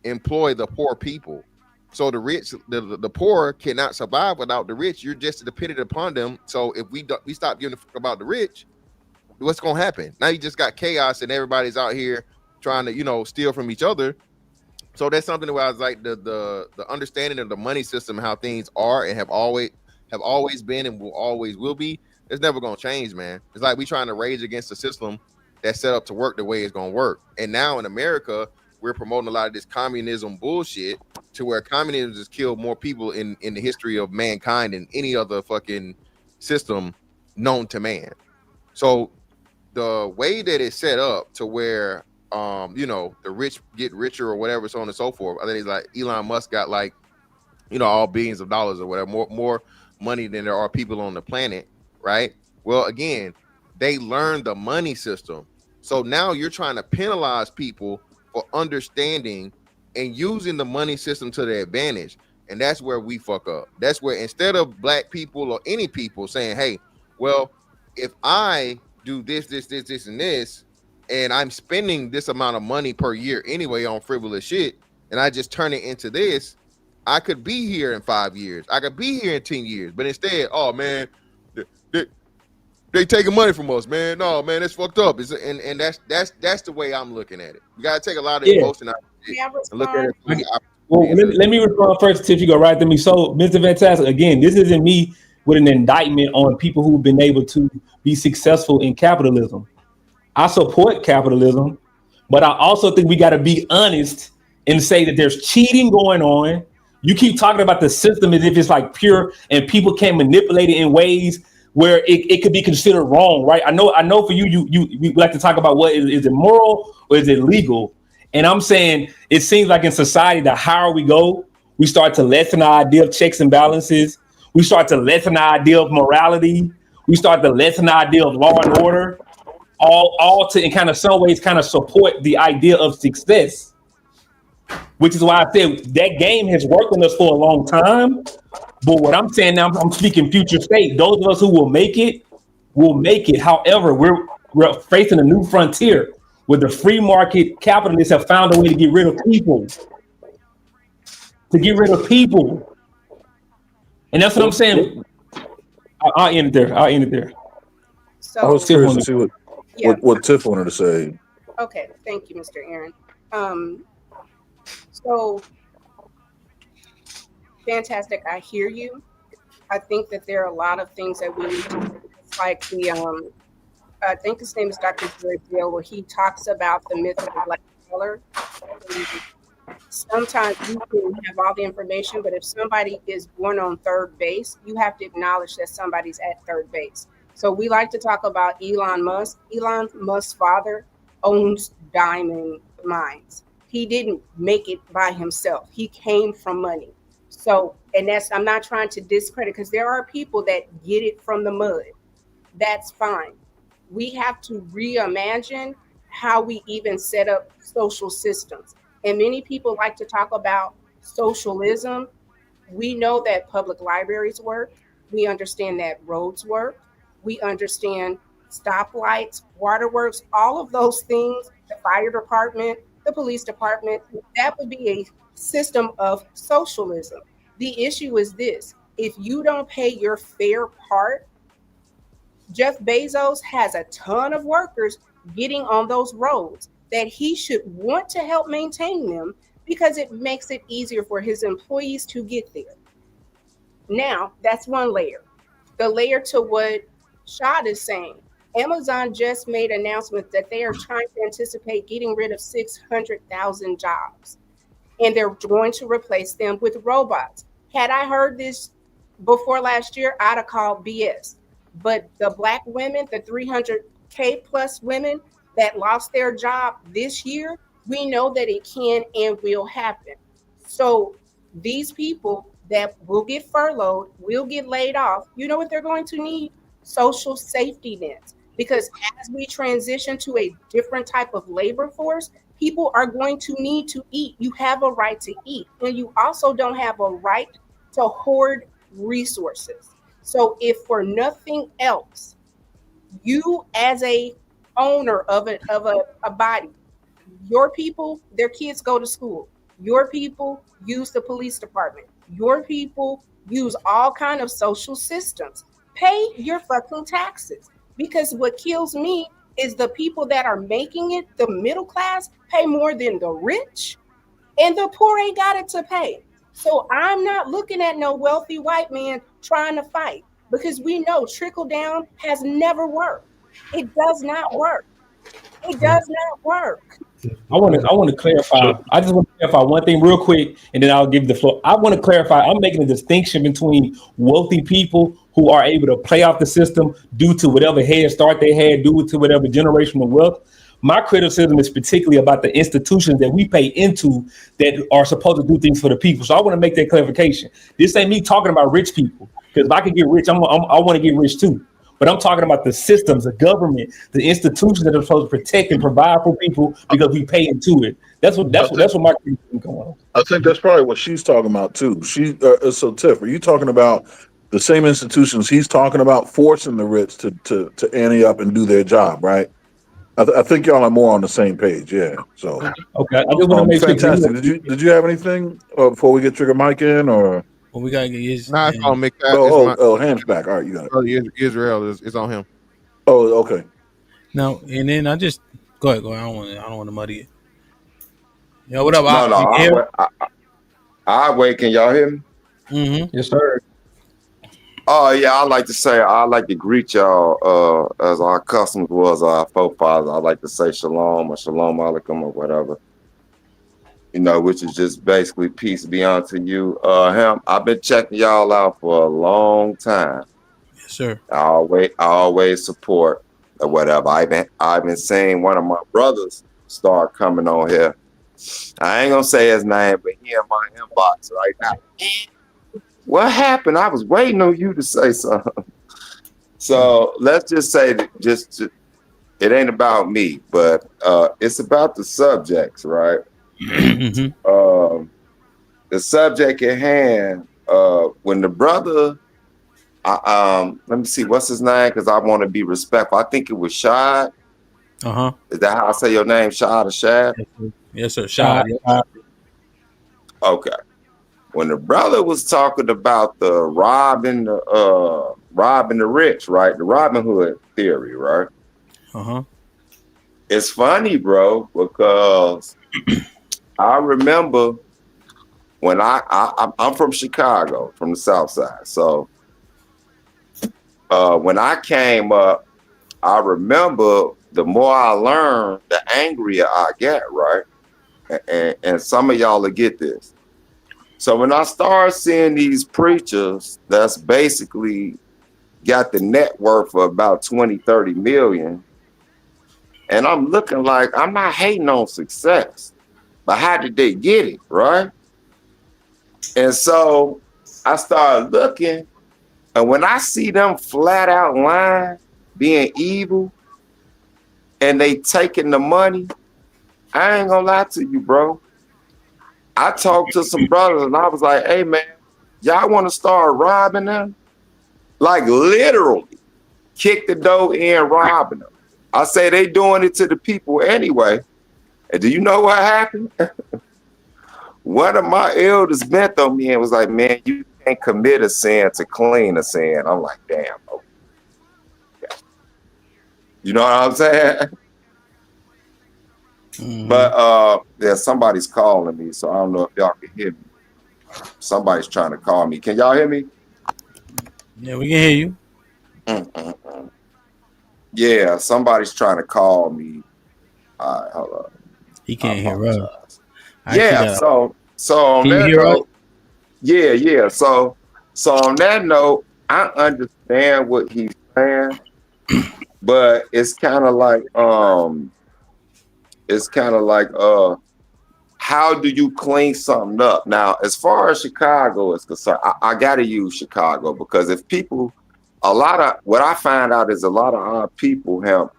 employ the poor people. So the rich, the poor cannot survive without the rich. You're just dependent upon them. So if we stop giving a fuck about the rich, what's gonna happen? Now you just got chaos and everybody's out here trying to, steal from each other. So that's something where I was like the understanding of the money system, how things are and have always been and will be. It's never gonna change, man. It's like we trying to rage against the system that's set up to work the way it's gonna work. And now in America, we're promoting a lot of this communism bullshit to where communism has killed more people in the history of mankind than any other fucking system known to man. So the way that it's set up to where the rich get richer or whatever, so on and so forth. I think it's like Elon Musk got like, all billions of dollars or whatever, more money than there are people on the planet, right? Well, again, they learned the money system. So now you're trying to penalize people for understanding and using the money system to their advantage. And that's where we fuck up. That's where instead of black people or any people saying, hey, well, if I do this, and this, and I'm spending this amount of money per year anyway on frivolous shit, and I just turn it into this, I could be here in 5 years. I could be here in 10 years. But instead, oh man, they taking money from us, man. No, man, it's fucked up. And that's the way I'm looking at it. You gotta take a lot of emotion out of it and look at it. Well, let me respond first, Tiff. You go right to me. So, Mr. Fantastic, again, this isn't me with an indictment on people who've been able to be successful in capitalism. I support capitalism, but I also think we got to be honest and say that there's cheating going on. You keep talking about the system as if it's like pure and people can't manipulate it in ways where it could be considered wrong, right? I know for you like to talk about what is it moral or is it legal? And I'm saying it seems like in society, the higher we go, we start to lessen our idea of checks and balances. We start to lessen our idea of morality. We start to lessen our idea of law and order. All to in kind of some ways kind of support the idea of success, which is why I said that game has worked on us for a long time. But what I'm saying now, I'm speaking future state. Those of us who will make it. However, we're facing a new frontier where the free market capitalists have found a way to get rid of people. And that's what I'm saying. I'll end it there. So, I was curious to see what Tiff wanted to say. Okay, thank you, Mr. Aaron. So fantastic. I hear you. I think that there are a lot of things that we need to do. It's like I think his name is Dr. Jared Gill, where he talks about the myth of the black color. Sometimes you can have all the information, but if somebody is born on third base, you have to acknowledge that somebody's at third base. So we like to talk about Elon Musk. Elon Musk's father owns diamond mines. He didn't make it by himself. He came from money. So, and that's, I'm not trying to discredit, because there are people that get it from the mud. That's fine. We have to reimagine how we even set up social systems. And many people like to talk about socialism. We know that public libraries work. We understand that roads work. We understand stoplights, waterworks, all of those things, the fire department, the police department, that would be a system of socialism. The issue is this: if you don't pay your fair part, Jeff Bezos has a ton of workers getting on those roads that he should want to help maintain them, because it makes it easier for his employees to get there. Now, that's one layer. The layer to what Shad is saying: Amazon just made announcements that they are trying to anticipate getting rid of 600,000 jobs, and they're going to replace them with robots. Had I heard this before last year, I'd have called BS. But the black women, the 300K plus women that lost their job this year, we know that it can and will happen. So these people that will get furloughed, will get laid off, you know what they're going to need? Social safety nets. Because as we transition to a different type of labor force, people are going to need to eat. You have a right to eat, and you also don't have a right to hoard resources. So if for nothing else, you as a owner of a body, your people, their kids go to school. Your people use the police department. Your people use all kind of social systems. Pay your fucking taxes. Because what kills me is the people that are making it, the middle class, pay more than the rich, and the poor ain't got it to pay. So I'm not looking at no wealthy white man trying to fight, because we know trickle down has never worked. It does not work. It does not work. I want to clarify. I just want to clarify one thing real quick, and then I'll give the floor. I want to clarify. I'm making a distinction between wealthy people who are able to play off the system due to whatever head start they had, due to whatever generational wealth. My criticism is particularly about the institutions that we pay into that are supposed to do things for the people. So I want to make that clarification. This ain't me talking about rich people, because if I could get rich, I want to get rich too. But I'm talking about the systems, the government, the institutions that are supposed to protect and provide for people because we pay into it. That's what my criticism going on. I think that's probably what she's talking about too. So Tiff, are you talking about the same institutions he's talking about forcing the rich to ante up and do their job, right? I think y'all are more on the same page, yeah. So okay, I just want to make fantastic. Did you have anything before we get Trigger Mike in, or? Well, we gotta get his. Nah, it's on Mick. Hands back. All right, you got it. Israel is on him. Oh, okay. No, and then I just go ahead. I don't want to muddy it. Yo, what up? I wait. Can y'all hear me? Mm-hmm. Yes, sir. Oh yeah, I like to say I like to greet y'all as our customs was our forefathers. I like to say shalom or shalom alaikum or whatever. You know, which is just basically peace be unto you. Him, I've been checking y'all out for a long time. Yes, sir. I always support or whatever. I've been seeing one of my brothers start coming on here. I ain't gonna say his name, but he in my inbox right now. What happened? I was waiting on you to say something. So let's just say that it ain't about me, but it's about the subjects, right? Mm-hmm. The subject at hand, when the brother, let me see, what's his name? Because I want to be respectful. I think it was Shad. Uh-huh. Is that how I say your name, Shad or Shad? Yes, sir. Shad. Okay. When the brother was talking about the robbing the rich, right? The Robin Hood theory, right? Uh-huh. It's funny, bro, because I remember when I'm from Chicago, from the South Side. So when I came up, I remember the more I learned, the angrier I get, right? And some of y'all will get this. So when I start seeing these preachers that's basically got the net worth of about 20, 30 million, and I'm looking like, I'm not hating on success, but how did they get it, right? And so I started looking, and when I see them flat out lying, being evil, and they taking the money, I ain't gonna lie to you, bro. I talked to some brothers and I was like, hey man, y'all wanna start robbing them? Like literally kick the door in robbing them. I say they doing it to the people anyway. And do you know what happened? One of my elders bent on me and was like, man, you can't commit a sin to clean a sin. I'm like, damn. Okay. You know what I'm saying? Mm-hmm. But yeah, somebody's calling me, so I don't know if y'all can hear me. Somebody's trying to call me. Can y'all hear me? Yeah, we can hear you. Mm-mm-mm. Yeah, somebody's trying to call me. All right, hold up. He can't hear us. Yeah, so on Can you that hear us? note, yeah. So on that note, I understand what he's saying, but it's kind of like how do you clean something up? Now, as far as Chicago is concerned, I gotta use Chicago because if people, what I find out is a lot of our people have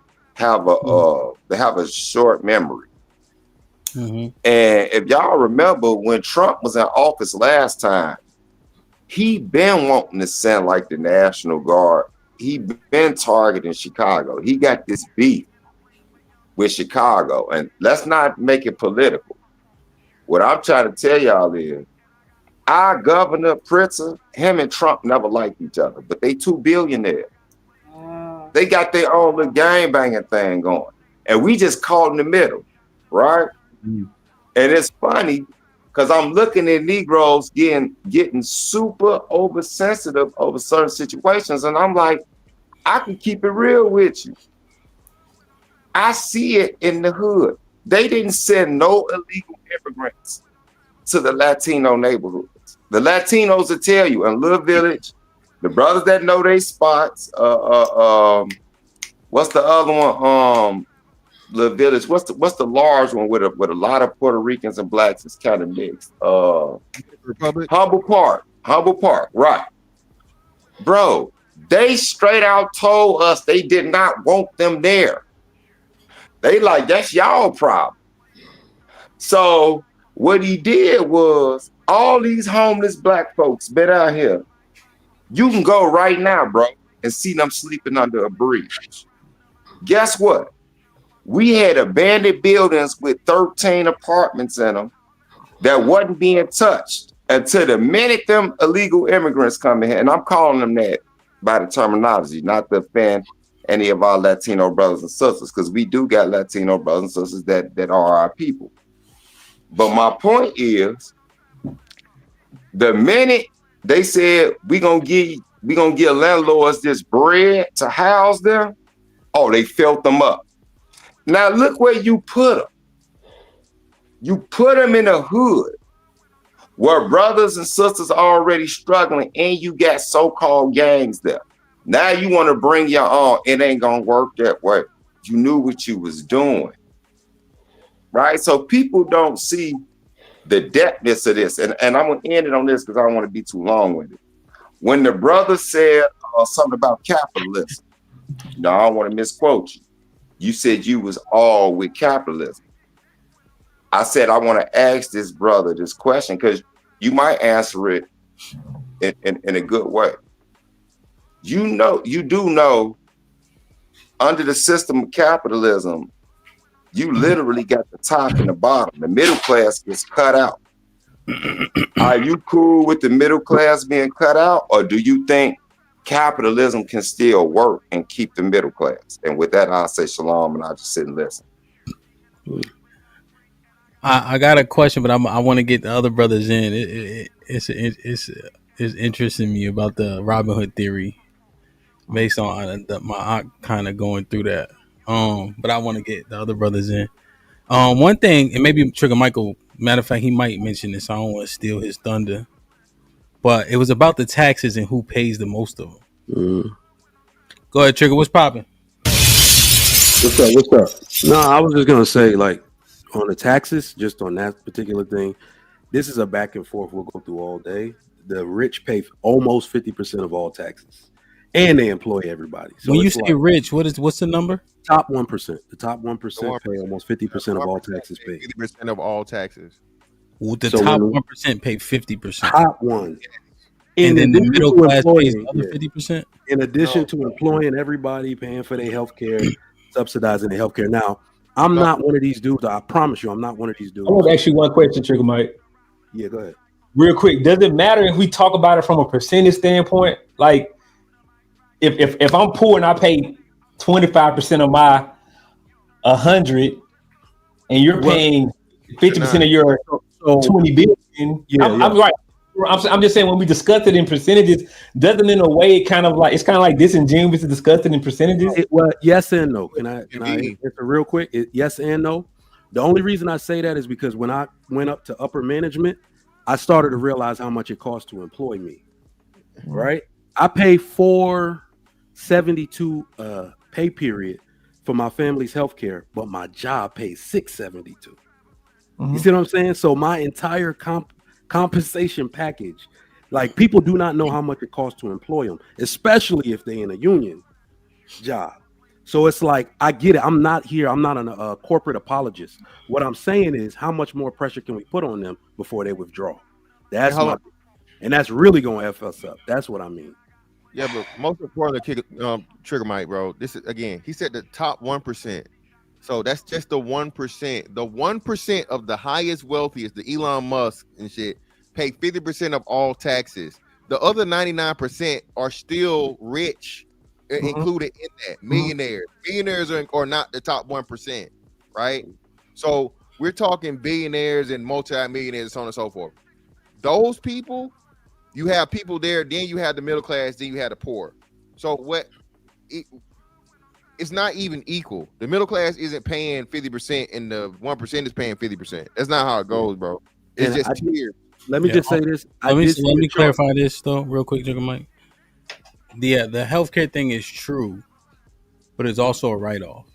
a short memory. Mm-hmm. And if y'all remember when Trump was in office last time, he been wanting to send like the National Guard. He been targeting Chicago. He got this beef with Chicago. And let's not make it political. What I'm trying to tell y'all is our governor, Pritzker, him and Trump never liked each other, but they two billionaires. They got their own little gang banging thing going. And we just caught in the middle, right? Mm-hmm. And it's funny because I'm looking at Negroes getting super oversensitive over certain situations. And I'm like, I can keep it real with you. I see it in the hood. They didn't send no illegal immigrants to the Latino neighborhoods. The Latinos will tell you in Little Village, the brothers that know they spots, what's the other one? Little Village. What's the large one with a lot of Puerto Ricans and blacks? It's kind of mixed. Republic. Humble Park, right, bro. They straight out told us they did not want them there. They like, that's y'all problem. So what he did was all these homeless black folks been out here. You can go right now, bro, and see them sleeping under a bridge. Guess what? We had abandoned buildings with 13 apartments in them that wasn't being touched until the minute them illegal immigrants come in here. And I'm calling them that by the terminology, not to offend any of our Latino brothers and sisters, because we do got Latino brothers and sisters that are our people. But my point is, the minute they said we gonna give landlords this bread to house them, oh, they filled them up. Now look where you put them. You put them in a hood where brothers and sisters are already struggling, and you got so-called gangs there. Now you want to bring your own. It ain't gonna work that way. You knew what you was doing, right? So people don't see the depthness of this. And I'm gonna end it on this because I don't want to be too long with it. When the brother said something about capitalism, no, I don't want to misquote you. You said you was all with capitalism. I said I want to ask this brother this question because you might answer it in a good way. You do know, under the system of capitalism, you literally got the top and the bottom. The middle class gets cut out. Are you cool with the middle class being cut out, or do you think capitalism can still work and keep the middle class? And with that, I'll say shalom and I'll just sit and listen. I got a question, but I want to get the other brothers in. It's interesting me about the Robin Hood theory based on my aunt kind of going through that. But I want to get the other brothers in. One thing, and maybe Trigger Michael. Matter of fact, he might mention this. I don't want to steal his thunder, but it was about the taxes and who pays the most of them. Go ahead, Trigger. What's popping? What's up? No, I was just gonna say, like, on the taxes, just on that particular thing, this is a back and forth we'll go through all day. The rich pay almost 50% of all taxes, and they employ everybody. So when you say rich, what's the number? Top 1%. The top 1% pay almost 50% of all taxes paid. 50% of all taxes. Well, the top 1% pay 50%. Top one. And then the middle class pays the other 50%. In addition to employing everybody, paying for their health care, subsidizing their health care. Now, I'm not one of these dudes. I promise you, I'm not one of these dudes. I want to ask you one question, Trigger Mike. Yeah, go ahead. Real quick, does it matter if we talk about it from a percentage standpoint? Like, if I'm poor and I pay 25% of my 100, and you're paying 50% of your 20 billion, I'm right. I'm just saying when we discuss it in percentages, doesn't in a way it's kind of like disingenuous to discuss it in percentages? Well, yes and no. Can I answer real quick? Yes and no. The only reason I say that is because when I went up to upper management, I started to realize how much it costs to employ me. Right? I pay $472 pay period for my family's health care, but my job pays $672. You see what I'm saying? So my entire compensation package, like, people do not know how much it costs to employ them, especially if they're in a union job. So it's like, I get it. I'm not a corporate apologist. What I'm saying is, how much more pressure can we put on them before they withdraw? And that's really going to F us up. That's what I mean. Yeah, but most importantly, Trigger Mike, bro, this is, again, he said the top 1%. So that's just the 1%. The 1% of the highest wealthiest, the Elon Musk and shit, pay 50% of all taxes. The other 99% are still rich, included in that. Millionaires. Millionaires are not the top 1%, right? So we're talking billionaires and multi-millionaires and so on and so forth. Those people, you have people there, then you have the middle class, then you have the poor. So it's not even equal. The middle class isn't paying 50% and the 1% is paying 50%. That's not how it goes, bro. It's just tiers. Let me just say this. Let me clarify this though, real quick, Jigga Mike. The healthcare thing is true, but it's also a write-off.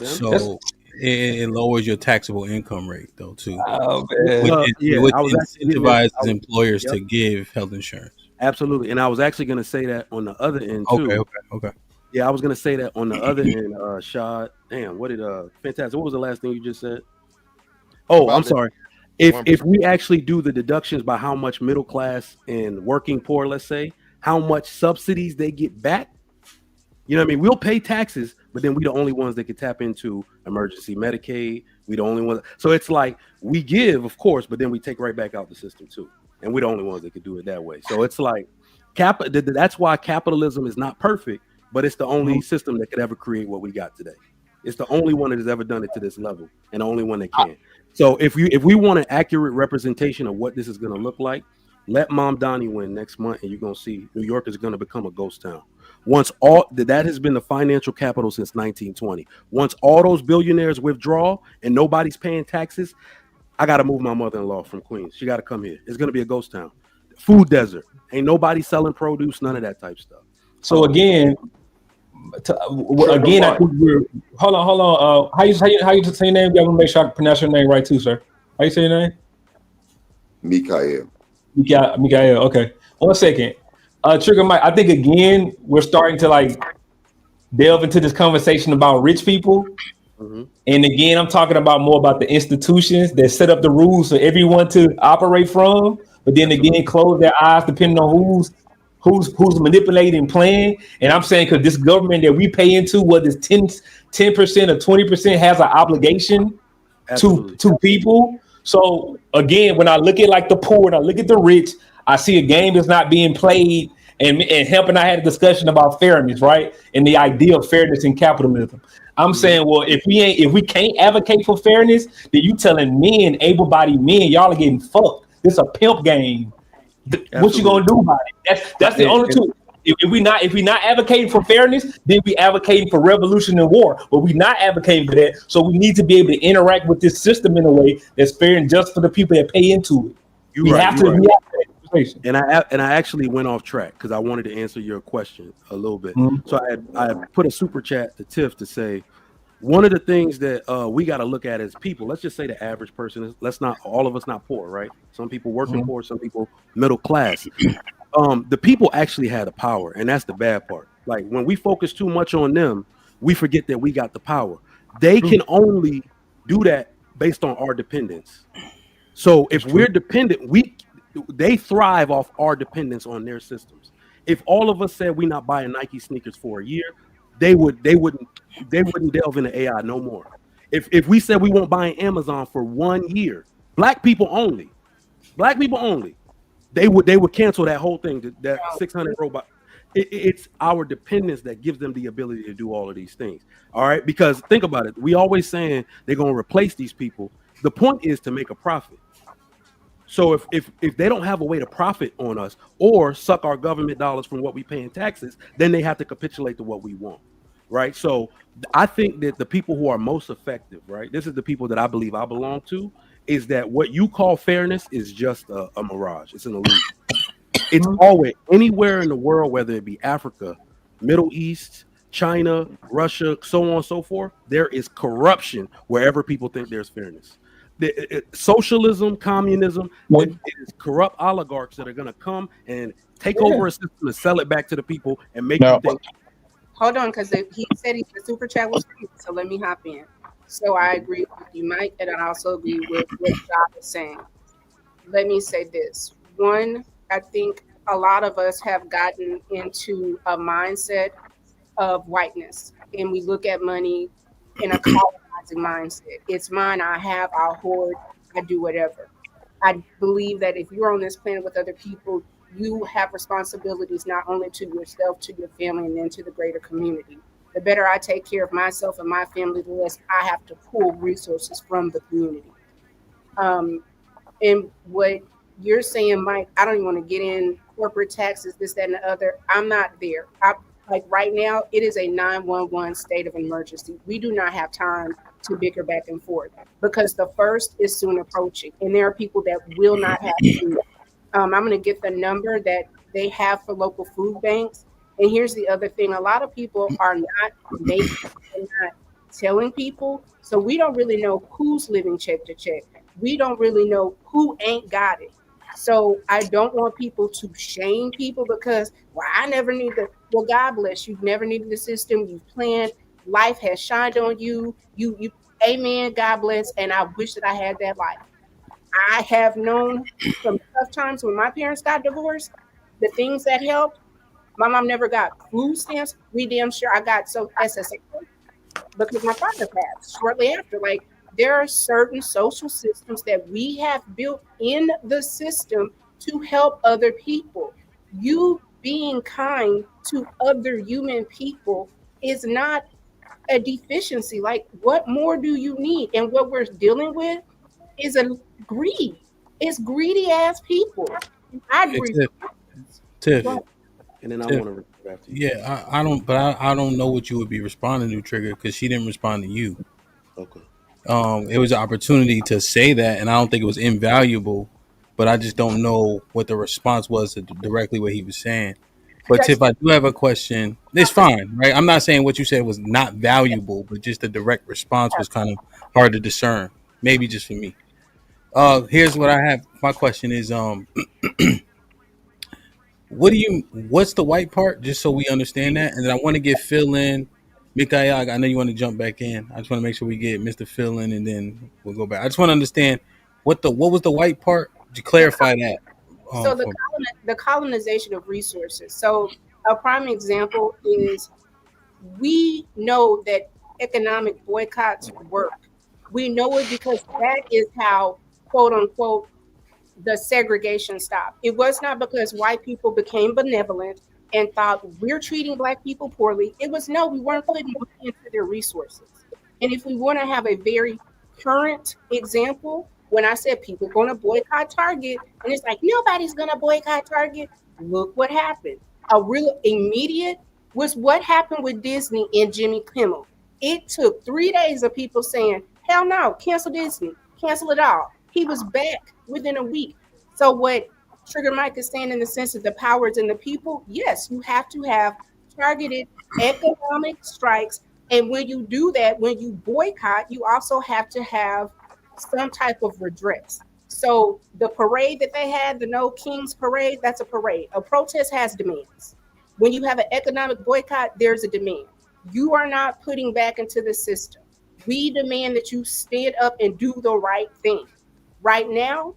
So it lowers your taxable income rate though too. Oh, man. Which incentivizes employers to give health insurance. Absolutely. And I was actually going to say that on the other end too. Okay. Yeah, I was going to say that on the other end, Shad. Damn, what did Fantastic? What was the last thing you just said? Oh, I'm sorry. If we actually do the deductions by how much middle class and working poor, let's say, how much subsidies they get back, you know what I mean? We'll pay taxes, but then we the only ones that can tap into emergency Medicaid. We the only ones. So it's like we give, of course, but then we take right back out the system too. And we're the only ones that could do it that way. So it's like that's why capitalism is not perfect, but it's the only system that could ever create what we got today. It's the only one that has ever done it to this level, and the only one that can. So if we want an accurate representation of what this is going to look like, let Mom Donnie win next month, and you're going to see New York is going to become a ghost town. Once all that has been the financial capital since 1920. Once all those billionaires withdraw and nobody's paying taxes, I got to move my mother-in-law from Queens. She got to come here. It's going to be a ghost town. Food desert. Ain't nobody selling produce, none of that type stuff. So again, I think we're hold on. How you say your name? You have to make sure I pronounce your name right too, sir. How you say your name? Mikael. Okay. 1 second. Trigger Mike, I think again we're starting to like delve into this conversation about rich people. And again, I'm talking about more about the institutions that set up the rules for everyone to operate from, but then again close their eyes depending on who's manipulating and playing. And I'm saying because this government that we pay into, whether it's 10% or 20%, has an obligation to people. So again, when I look at like the poor and I look at the rich, I see a game that's not being played And Hemp and I had a discussion about fairness, right? And the idea of fairness in capitalism. I'm saying, well, if we can't advocate for fairness, then you telling men, able-bodied men, y'all are getting fucked. This a pimp game. What you gonna do about it? That's the only two. If we not advocating for fairness, then we advocating for revolution and war. But we not advocating for that. So we need to be able to interact with this system in a way that's fair and just for the people that pay into it. You're we right. have to. Right. We have to conversation. And I actually went off track because I wanted to answer your question a little bit. So I put a super chat to Tiff to say one of the things that we got to look at as people. Let's just say the average person is. Let's not all of us not poor, right? Some people working poor, some people middle class. The people actually had the power, and that's the bad part. Like when we focus too much on them, we forget that we got the power. They can only do that based on our dependence. So if we're dependent, they thrive off our dependence on their systems. If all of us said we're not buying Nike sneakers for a year, they wouldn't delve into AI no more. If we said we won't buy Amazon for 1 year, black people only, they would cancel that whole thing. That 600 robot. It's our dependence that gives them the ability to do all of these things. All right, because think about it. We always saying they're going to replace these people. The point is to make a profit. So if they don't have a way to profit on us or suck our government dollars from what we pay in taxes, then they have to capitulate to what we want, right? So I think that the people who are most effective, right? This is the people that I believe I belong to, is that what you call fairness is just a mirage. It's an illusion. It's always anywhere in the world, whether it be Africa, Middle East, China, Russia, so on and so forth, there is corruption wherever people think there's fairness. Socialism, communism, it is corrupt oligarchs that are going to come and take over a system and sell it back to the people and make you think. Hold on, because he said the super chat was free, so let me hop in. So I agree with you, Mike, and I also agree with what God is saying. Let me say this. One, I think a lot of us have gotten into a mindset of whiteness, and we look at money in a colonizing mindset. It's mine, I have, I'll hoard, I do whatever. I believe that if you're on this planet with other people, you have responsibilities not only to yourself, to your family, and then to the greater community. The better I take care of myself and my family, the less I have to pull resources from the community. And what you're saying, Mike, I don't even want to get in corporate taxes, this, that, and the other. I'm not there. Like right now, it is a 911 state of emergency. We do not have time to bicker back and forth because the first is soon approaching, and there are people that will not have food. I'm going to get the number that they have for local food banks. And here's the other thing: a lot of people are not making, and not telling people, so we don't really know who's living check to check. We don't really know who ain't got it. So I don't want people to shame people because, well, I never need the. Well, God bless you. You've never needed the system. You've planned. Life has shined on you. You. Amen. God bless. And I wish that I had that life. I have known some tough times when my parents got divorced. The things that helped. My mom never got food stamps. We damn sure I got SSA because my father passed shortly after. Like, there are certain social systems that we have built in the system to help other people. You being kind to other human people is not a deficiency. Like, what more do you need? And what we're dealing with is a greed. It's greedy ass people. I agree. Tiff. And then I Tiff. want to repeat after you. Yeah, I don't, but I don't know what you would be responding to, Trigger, because she didn't respond to you. Okay. It was an opportunity to say that, and I don't think it was invaluable, but I just don't know what the response was to directly what he was saying. But Tiff, I do have a question. It's fine, right? I'm not saying what you said was not valuable, but just the direct response was kind of hard to discern. Maybe just for me. Here's what I have. My question is, what's the white part? Just so we understand that, and then I want to get Phil in. Mikael, I know you want to jump back in. I just want to make sure we get Mr. Phil in, and then we'll go back. I just want to understand what was the white part. To clarify that. So the colonization of resources. So a prime example is we know that economic boycotts work. We know it because that is how, quote unquote, the segregation stopped. It was not because white people became benevolent and thought we're treating black people poorly. It was no, we weren't putting money into their resources. And if we want to have a very current example, when I said people going to boycott Target, and it's like nobody's going to boycott Target, look what happened. A real immediate was what happened with Disney and Jimmy Kimmel. It took 3 days of people saying, hell no, cancel Disney, cancel it all. He was back within a week. So what Trigger Mike is saying in the sense of the powers in the people, yes, you have to have targeted economic strikes. And when you do that, when you boycott, you also have to have some type of redress. So the parade that they had, the No Kings parade, that's a parade. A protest has demands. When you have an economic boycott, there's a demand. You are not putting back into the system. We demand that you stand up and do the right thing. Right now,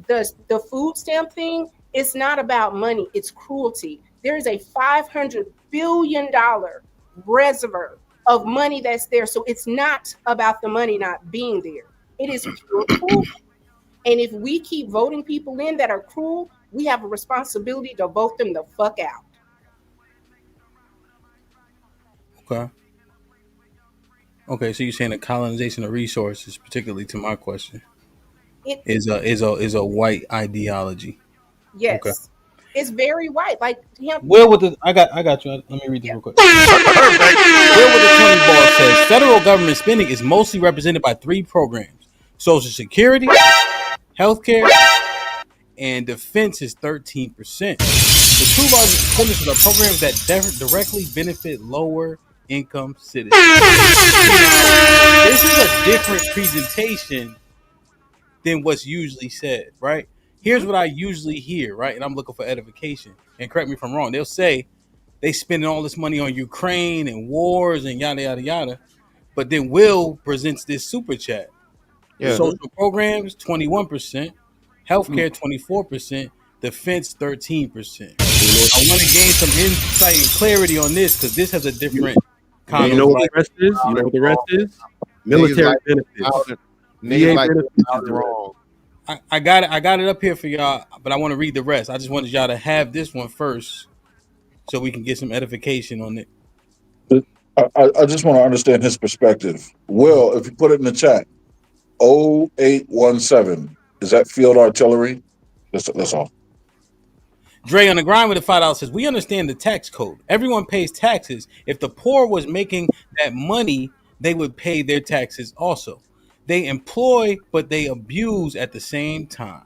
the food stamp thing, it's not about money, it's cruelty. There is a $500 billion reservoir of money that's there. So it's not about the money not being there. It is pure cruelty. And if we keep voting people in that are cruel, we have a responsibility to vote them the fuck out. Okay. Okay, so you're saying the colonization of resources, particularly to my question, It is a white ideology. Okay. Yes, it's very white. Like him. Will with the I got you. Let me read this Yeah. real quick. Will with the 20 ball says federal government spending is mostly represented by three programs: Social Security, healthcare, and defense is 13%. The two largest expenditures are programs that directly benefit lower income citizens. Now, this is a different presentation than what's usually said, right? Here's what I usually hear, right? And I'm looking for edification. And correct me if I'm wrong. They'll say they spending all this money on Ukraine and wars and yada yada yada. But then Will presents this super chat. Yeah. Social programs 21%, healthcare 24%, defense 13%. I want to gain some insight and clarity on this because this has a different kind You of know what the like. rest is? You know what the rest is? Niggas Military like benefits. niggas VA like benefits is out the rest. wrong. I got it. I got it up here for y'all, but I want to read the rest. I just wanted y'all to have this one first, so we can get some edification on it. I just want to understand his perspective. Will, if you put it in the chat, 0817, is that field artillery? That's all. Dre on the grind with the $5 says, we understand the tax code. Everyone pays taxes. If the poor was making that money, they would pay their taxes also. They employ, but they abuse at the same time.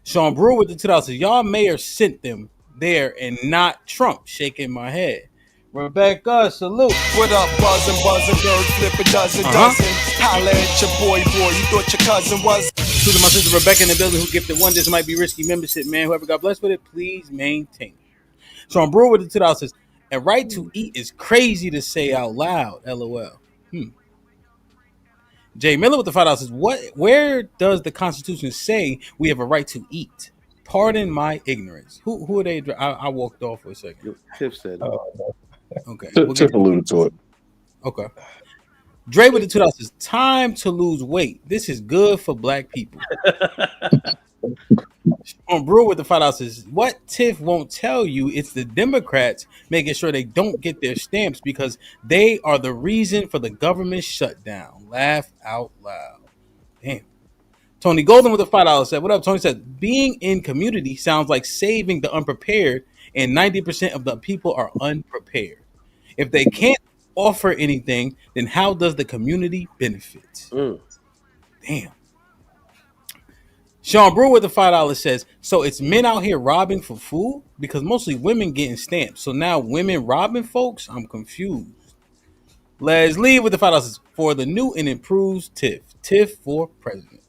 Sean Brewer with the $2 says, y'all mayor sent them there and not Trump. Shaking my head. Rebecca, salute. What up, buzzin', bird flip a dozen. Holla at your boy, you thought your cousin was. To my sister Rebecca in the building who gifted one. This might be risky membership, man. Whoever got blessed with it, please maintain. So I'm Brewer with the $2 says, a right to eat is crazy to say out loud. LOL. Jay Miller with the $5 says, where does the Constitution say we have a right to eat? Pardon my ignorance. Who are they? I walked off for a second. Tiff said. Okay. Tiff alluded to it. Okay. Dre with the $2 says, time to lose weight. This is good for black people. On Brewer with the $5 says, what Tiff won't tell you, it's the Democrats making sure they don't get their stamps because they are the reason for the government shutdown. Laugh out loud. Damn. Tony Golden with the $5 said, what up, Tony? Said, being in community sounds like saving the unprepared, and 90% of the people are unprepared. If they can't offer anything, then how does the community benefit? Damn. Sean Brewer with the $5 says, so it's men out here robbing for food? Because mostly women getting stamps. So now women robbing folks? I'm confused. Leslie with the $5 says, for the new and improved Tiff. Tiff for president.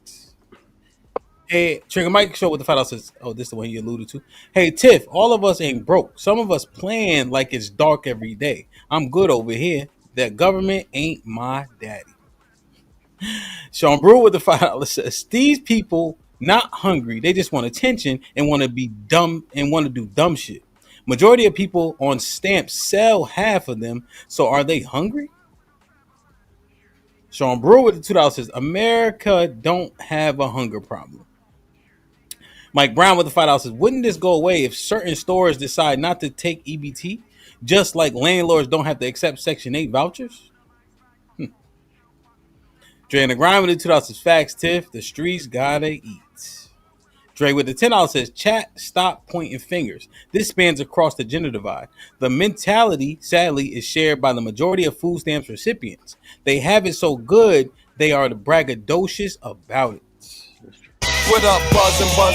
Hey, Trigger Mike Show with the $5 says, oh, this is the one you alluded to. Hey, Tiff, all of us ain't broke. Some of us plan like it's dark every day. I'm good over here. That government ain't my daddy. Sean Brewer with the $5 says, these people not hungry. They just want attention and want to be dumb and want to do dumb shit. Majority of people on stamps sell half of them. So are they hungry? Sean Brewer with the $2 says, America don't have a hunger problem. Mike Brown with the $5 says, wouldn't this go away if certain stores decide not to take EBT, just like landlords don't have to accept Section 8 vouchers? Dre and the Grind with the $2 says, facts, Tiff, the streets gotta eat. Dre with the $10 says, chat, stop pointing fingers. This spans across the gender divide. The mentality, sadly, is shared by the majority of food stamps recipients. They have it so good, they are braggadocious about it. What up, buzzin', bird,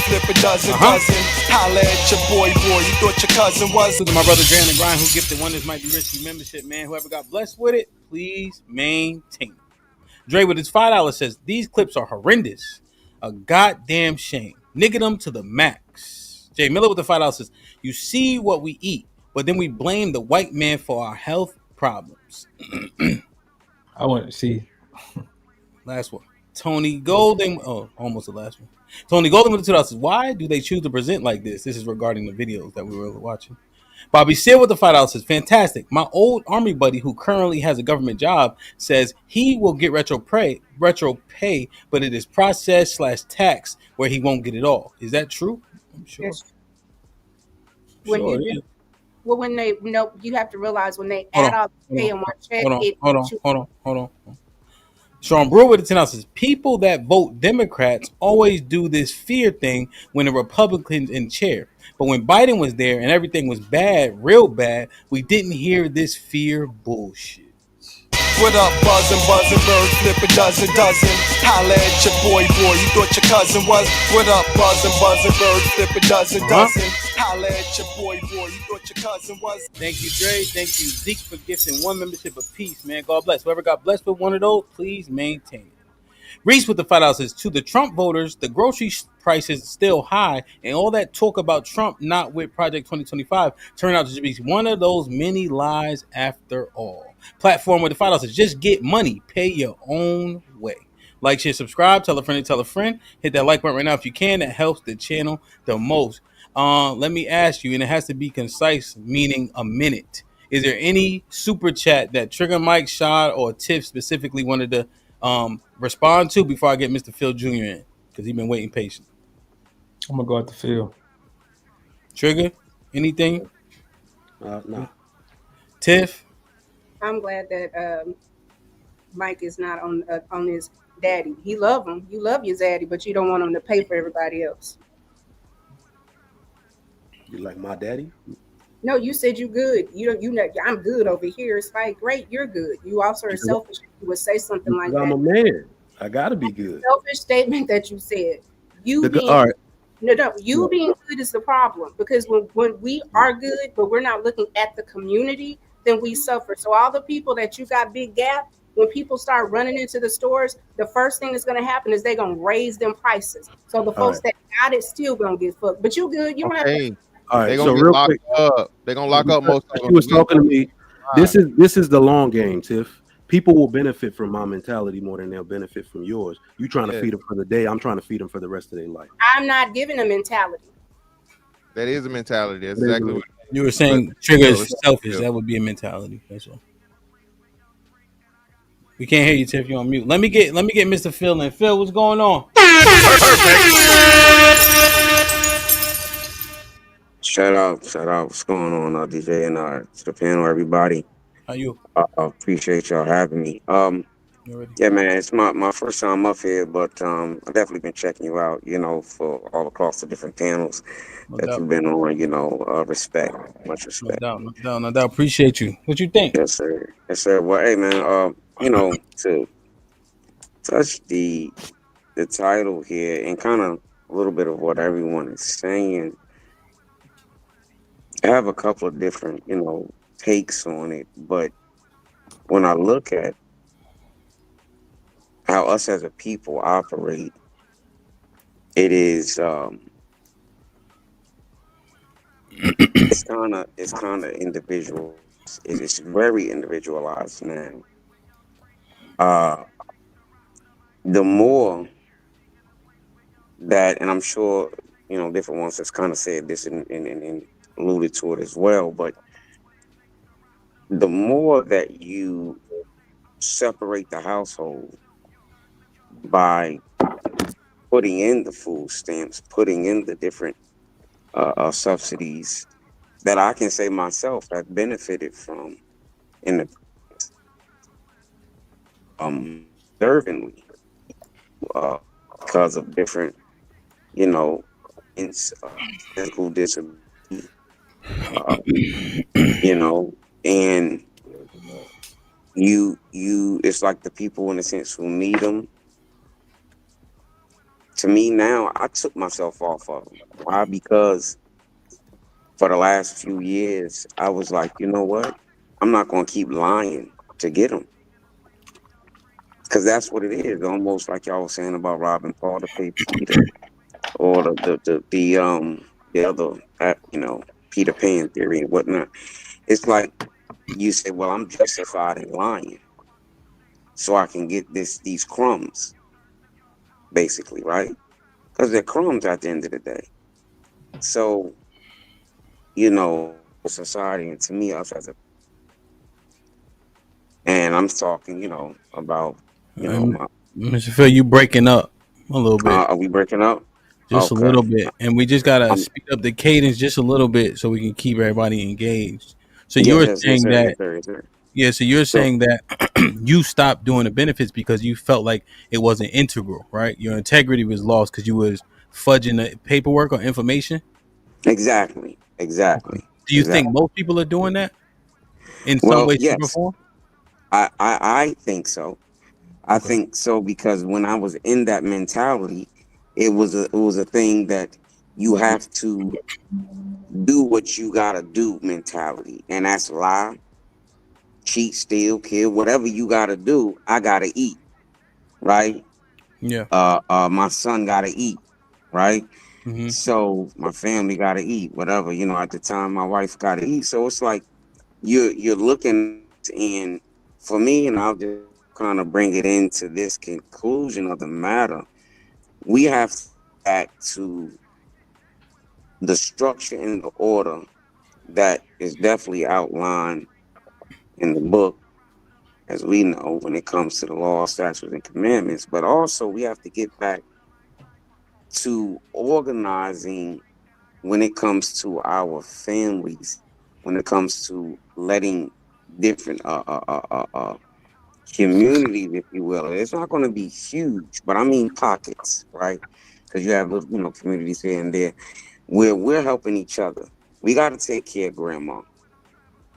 flip a dozen. Holla at your boy, you thought your cousin was. To my brother Dre and the Grind, who gifted one this might be risky membership, man. Whoever got blessed with it, please maintain it. Dre with his $5 says, these clips are horrendous. A goddamn shame. Nigga them to the max. Jay Miller with the $5 says, you see what we eat, but then we blame the white man for our health problems. I want to see. Last one. Tony Golden. Oh, almost the last one. Tony Golden with the $2 says, why do they choose to present like this? This is regarding the videos that we were watching. Bobby Seale with the $5 says, fantastic. My old army buddy who currently has a government job says he will get retro pay, but it is process/tax where he won't get it all. Is that true? I'm sure. Yes. When they you have to realize when they add up pay in one check. Hold on. Sean Brewer with the $10 says, people that vote Democrats always do this fear thing when the Republicans in chair. But when Biden was there and everything was bad, real bad, we didn't hear this fear bullshit. What up, buzzin', bird, flip a dozen. Holla at your boy, you thought your cousin was. What up, buzzin', bird, flip a dozen. Holla at your boy, you thought your cousin was. Thank you, Dre. Thank you, Zeke, for gifting one membership apiece, man. God bless. Whoever got blessed with one of those, please maintain it. Reese with the $5 says, to the Trump voters, the grocery prices still high, and all that talk about Trump not with Project 2025 turned out to be one of those many lies after all. Platform with the $5 says, just get money, pay your own way. Like, share, subscribe, tell a friend to tell a friend. Hit that like button right now if you can. That helps the channel the most. Let me ask you, and it has to be concise, meaning a minute. Is there any super chat that Trigger Mike, Shad, or Tiff specifically wanted to respond to before I get Mr. Phil Jr. in? Because he's been waiting patient. I'm going to go out to Phil. Trigger, anything? No. Tiff? I'm glad that Mike is not on his daddy. He love him. You love your daddy, but you don't want him to pay for everybody else. You like my daddy? No, you said you good. You know, I'm good over here. It's like, great, you're good. You also are selfish. You would say something like that. I'm a man. I gotta be good. Selfish statement that you said. You being good is the problem, because when we are good, but we're not looking at the community, then we suffer. So all the people that you got big gap, when people start running into the stores, the first thing that's going to happen is they're going to raise them prices. So the folks that got it still going to get fucked. But you good. You don't have to. All right, they're gonna get locked up. They're gonna lock up most of them. She was talking to me. This is the long game, Tiff. People will benefit from my mentality more than they'll benefit from yours. You trying to feed them for the day. I'm trying to feed them for the rest of their life. I'm not giving a mentality. That is a mentality. That's exactly what you were saying. Trigger is selfish. That would be a mentality. That's all. We can't hear you, Tiff. You're on mute. Let me get Mr. Phil in. Phil, what's going on? Shout out. What's going on, DJ and to the panel, everybody. How you? Appreciate y'all having me. Yeah, man, it's my first time up here, but I've definitely been checking you out, for all across the different panels you've been on, respect, much respect. No doubt. Appreciate you. What you think? Yes, sir. Well, hey, man, to touch the title here and kind of a little bit of what everyone is saying, I have a couple of different, takes on it, but when I look at how us as a people operate, it is it's kind of individual. It's very individualized now. The more that, and I'm sure different ones has kind of said this and alluded to it as well, but the more that you separate the household by putting in the food stamps, putting in the different subsidies that I can say myself have benefited from in the deservingly uh, because of different, you know, it's physical disability, uh, you know, and it's like the people in a sense who need them. To me now, I took myself off of them. Why? Because for the last few years, I was like, you know what? I'm not going to keep lying to get them. Because that's what it is. Almost like y'all was saying about robbing Paul to pay Peter, or the other Peter Pan theory and whatnot. It's like you say, well, I'm justified in lying, so I can get these crumbs, basically, right? Because they're crumbs at the end of the day. So society, and to me, us as a, and I'm talking, about, my. Mr. Phil, you breaking up a little bit. Are we breaking up? Just a Okay. little bit, and we just gotta Um, speed up the cadence just a little bit so we can keep everybody engaged. So you yes, were yes, yes, saying sir. Yes, that, sir. Yes, sir. yeah. So you're So saying that you stopped doing the benefits because you felt like it wasn't integral, right? Your integrity was lost because you was fudging the paperwork or information. exactly, Okay. exactly, Do you think exactly. most people are doing that in some Well, way, shape, or yes, form? I think so. I Okay. think so because when I was in that mentality, it was a thing that you have to do what you gotta do mentality, and that's lie, cheat, steal, kill, whatever you gotta do. I gotta eat, right? Yeah. My son gotta eat, right? Hmm. So my family gotta eat, whatever. At the time, my wife gotta eat. So it's like you're looking, and for me, and I'll just kind of bring it into this conclusion of the matter. We have to get back to the structure and the order that is definitely outlined in the book, as we know, when it comes to the law, statutes, and commandments. But also, we have to get back to organizing when it comes to our families, when it comes to letting different communities, if you will. It's not going to be huge, but I mean pockets, right? Because you have communities here and there where we're helping each other. We got to take care of grandma.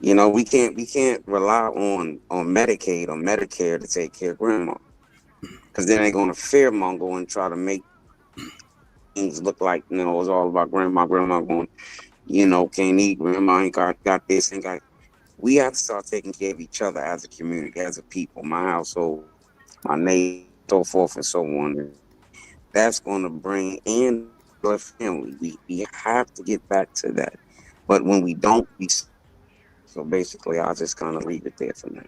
We can't rely on Medicaid or Medicare to take care of grandma, because then they're going to fearmonger and try to make things look like it's all about grandma. Grandma going, can't eat. Grandma ain't got this, ain't got. We have to start taking care of each other as a community, as a people, my household, my neighbor, so forth and so on. That's going to bring in the family. We have to get back to that. But when we don't, so basically, I'll just kind of leave it there for now.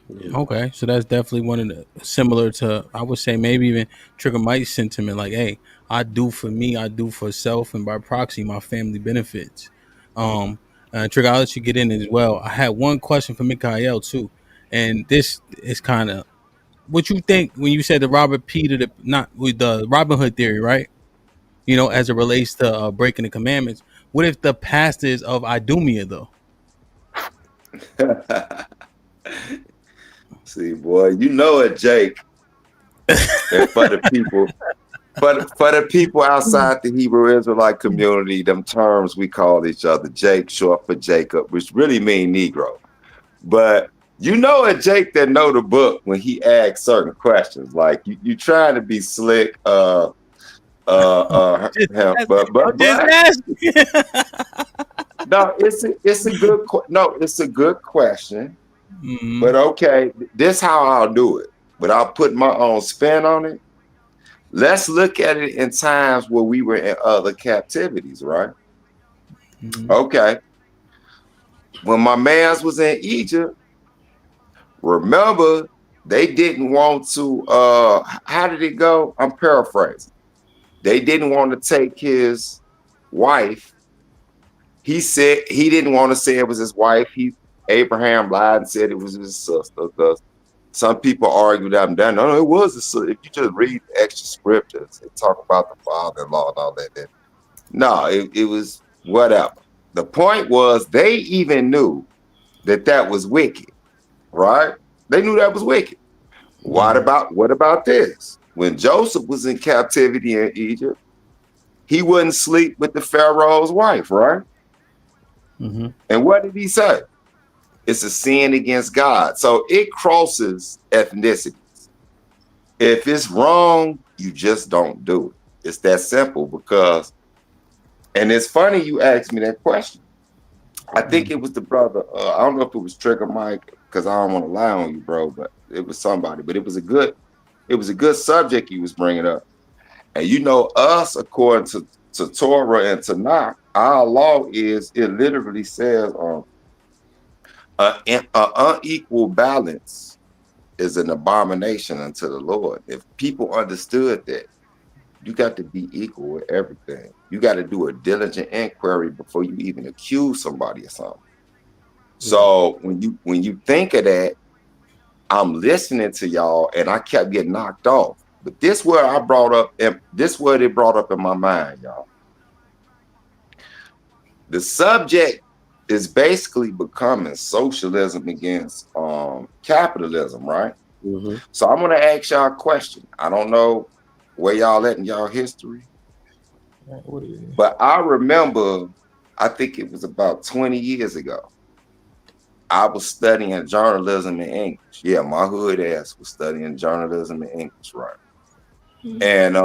Yeah. Okay, so that's definitely one of the similar to, I would say, maybe even Trigger Mike's sentiment. Like, hey, I do for me, I do for self, and by proxy, my family benefits. Trigger, I'll let you get in as well. I had one question for Mikael too, and this is kind of what you think when you said the Robert Peter, the not with the Robin Hood theory, right? As it relates to breaking the commandments. What if the pastors of Idumea though? See, boy, you know it, Jake. And for the people, for the people outside the Hebrew Israelite community, them terms we call each other, Jake, short for Jacob, which really mean Negro. But you know a Jake that know the book when he asks certain questions. Like you trying to be slick, I'm just but asking. no, it's a good question. Mhm. But okay, this how I'll do it without putting my own spin on it. Let's look at it in times where we were in other captivities, right? Mhm. Okay. When my man's was in Egypt, remember they didn't want to how did it go? I'm paraphrasing. They didn't want to take his wife. He said he didn't want to say it was his wife. Abraham lied and said it was his sister. Some people argue that I'm done. No, it was. If you just read the extra scriptures and talk about the father-in-law and all that. No, it was whatever. The point was they even knew that was wicked, right? They knew that was wicked. What about this? When Joseph was in captivity in Egypt, he wouldn't sleep with the Pharaoh's wife, right? Mm-hmm. And what did he say? It's a sin against God. So it crosses ethnicities. If it's wrong, you just don't do it. It's that simple because, and it's funny you asked me that question. I think it was the brother. I don't know if it was Trigger Mike, because I don't want to lie on you, bro, but it was somebody. But it was a good subject he was bringing up. And you know, us, according to Torah and Tanakh, our law is, it literally says an unequal balance is an abomination unto the Lord. If people understood that, you got to be equal with everything. You got to do a diligent inquiry before you even accuse somebody of something. So when you think of that, I'm listening to y'all and I kept getting knocked off. But this word I brought up, and this word it brought up in my mind, y'all. The subject is basically becoming socialism against capitalism, right? Mm-hmm. So I'm gonna ask y'all a question. I don't know where y'all at in y'all history, but I remember, I think it was about 20 years ago, I was studying journalism in English. Yeah, my hood ass was studying journalism in English, right? And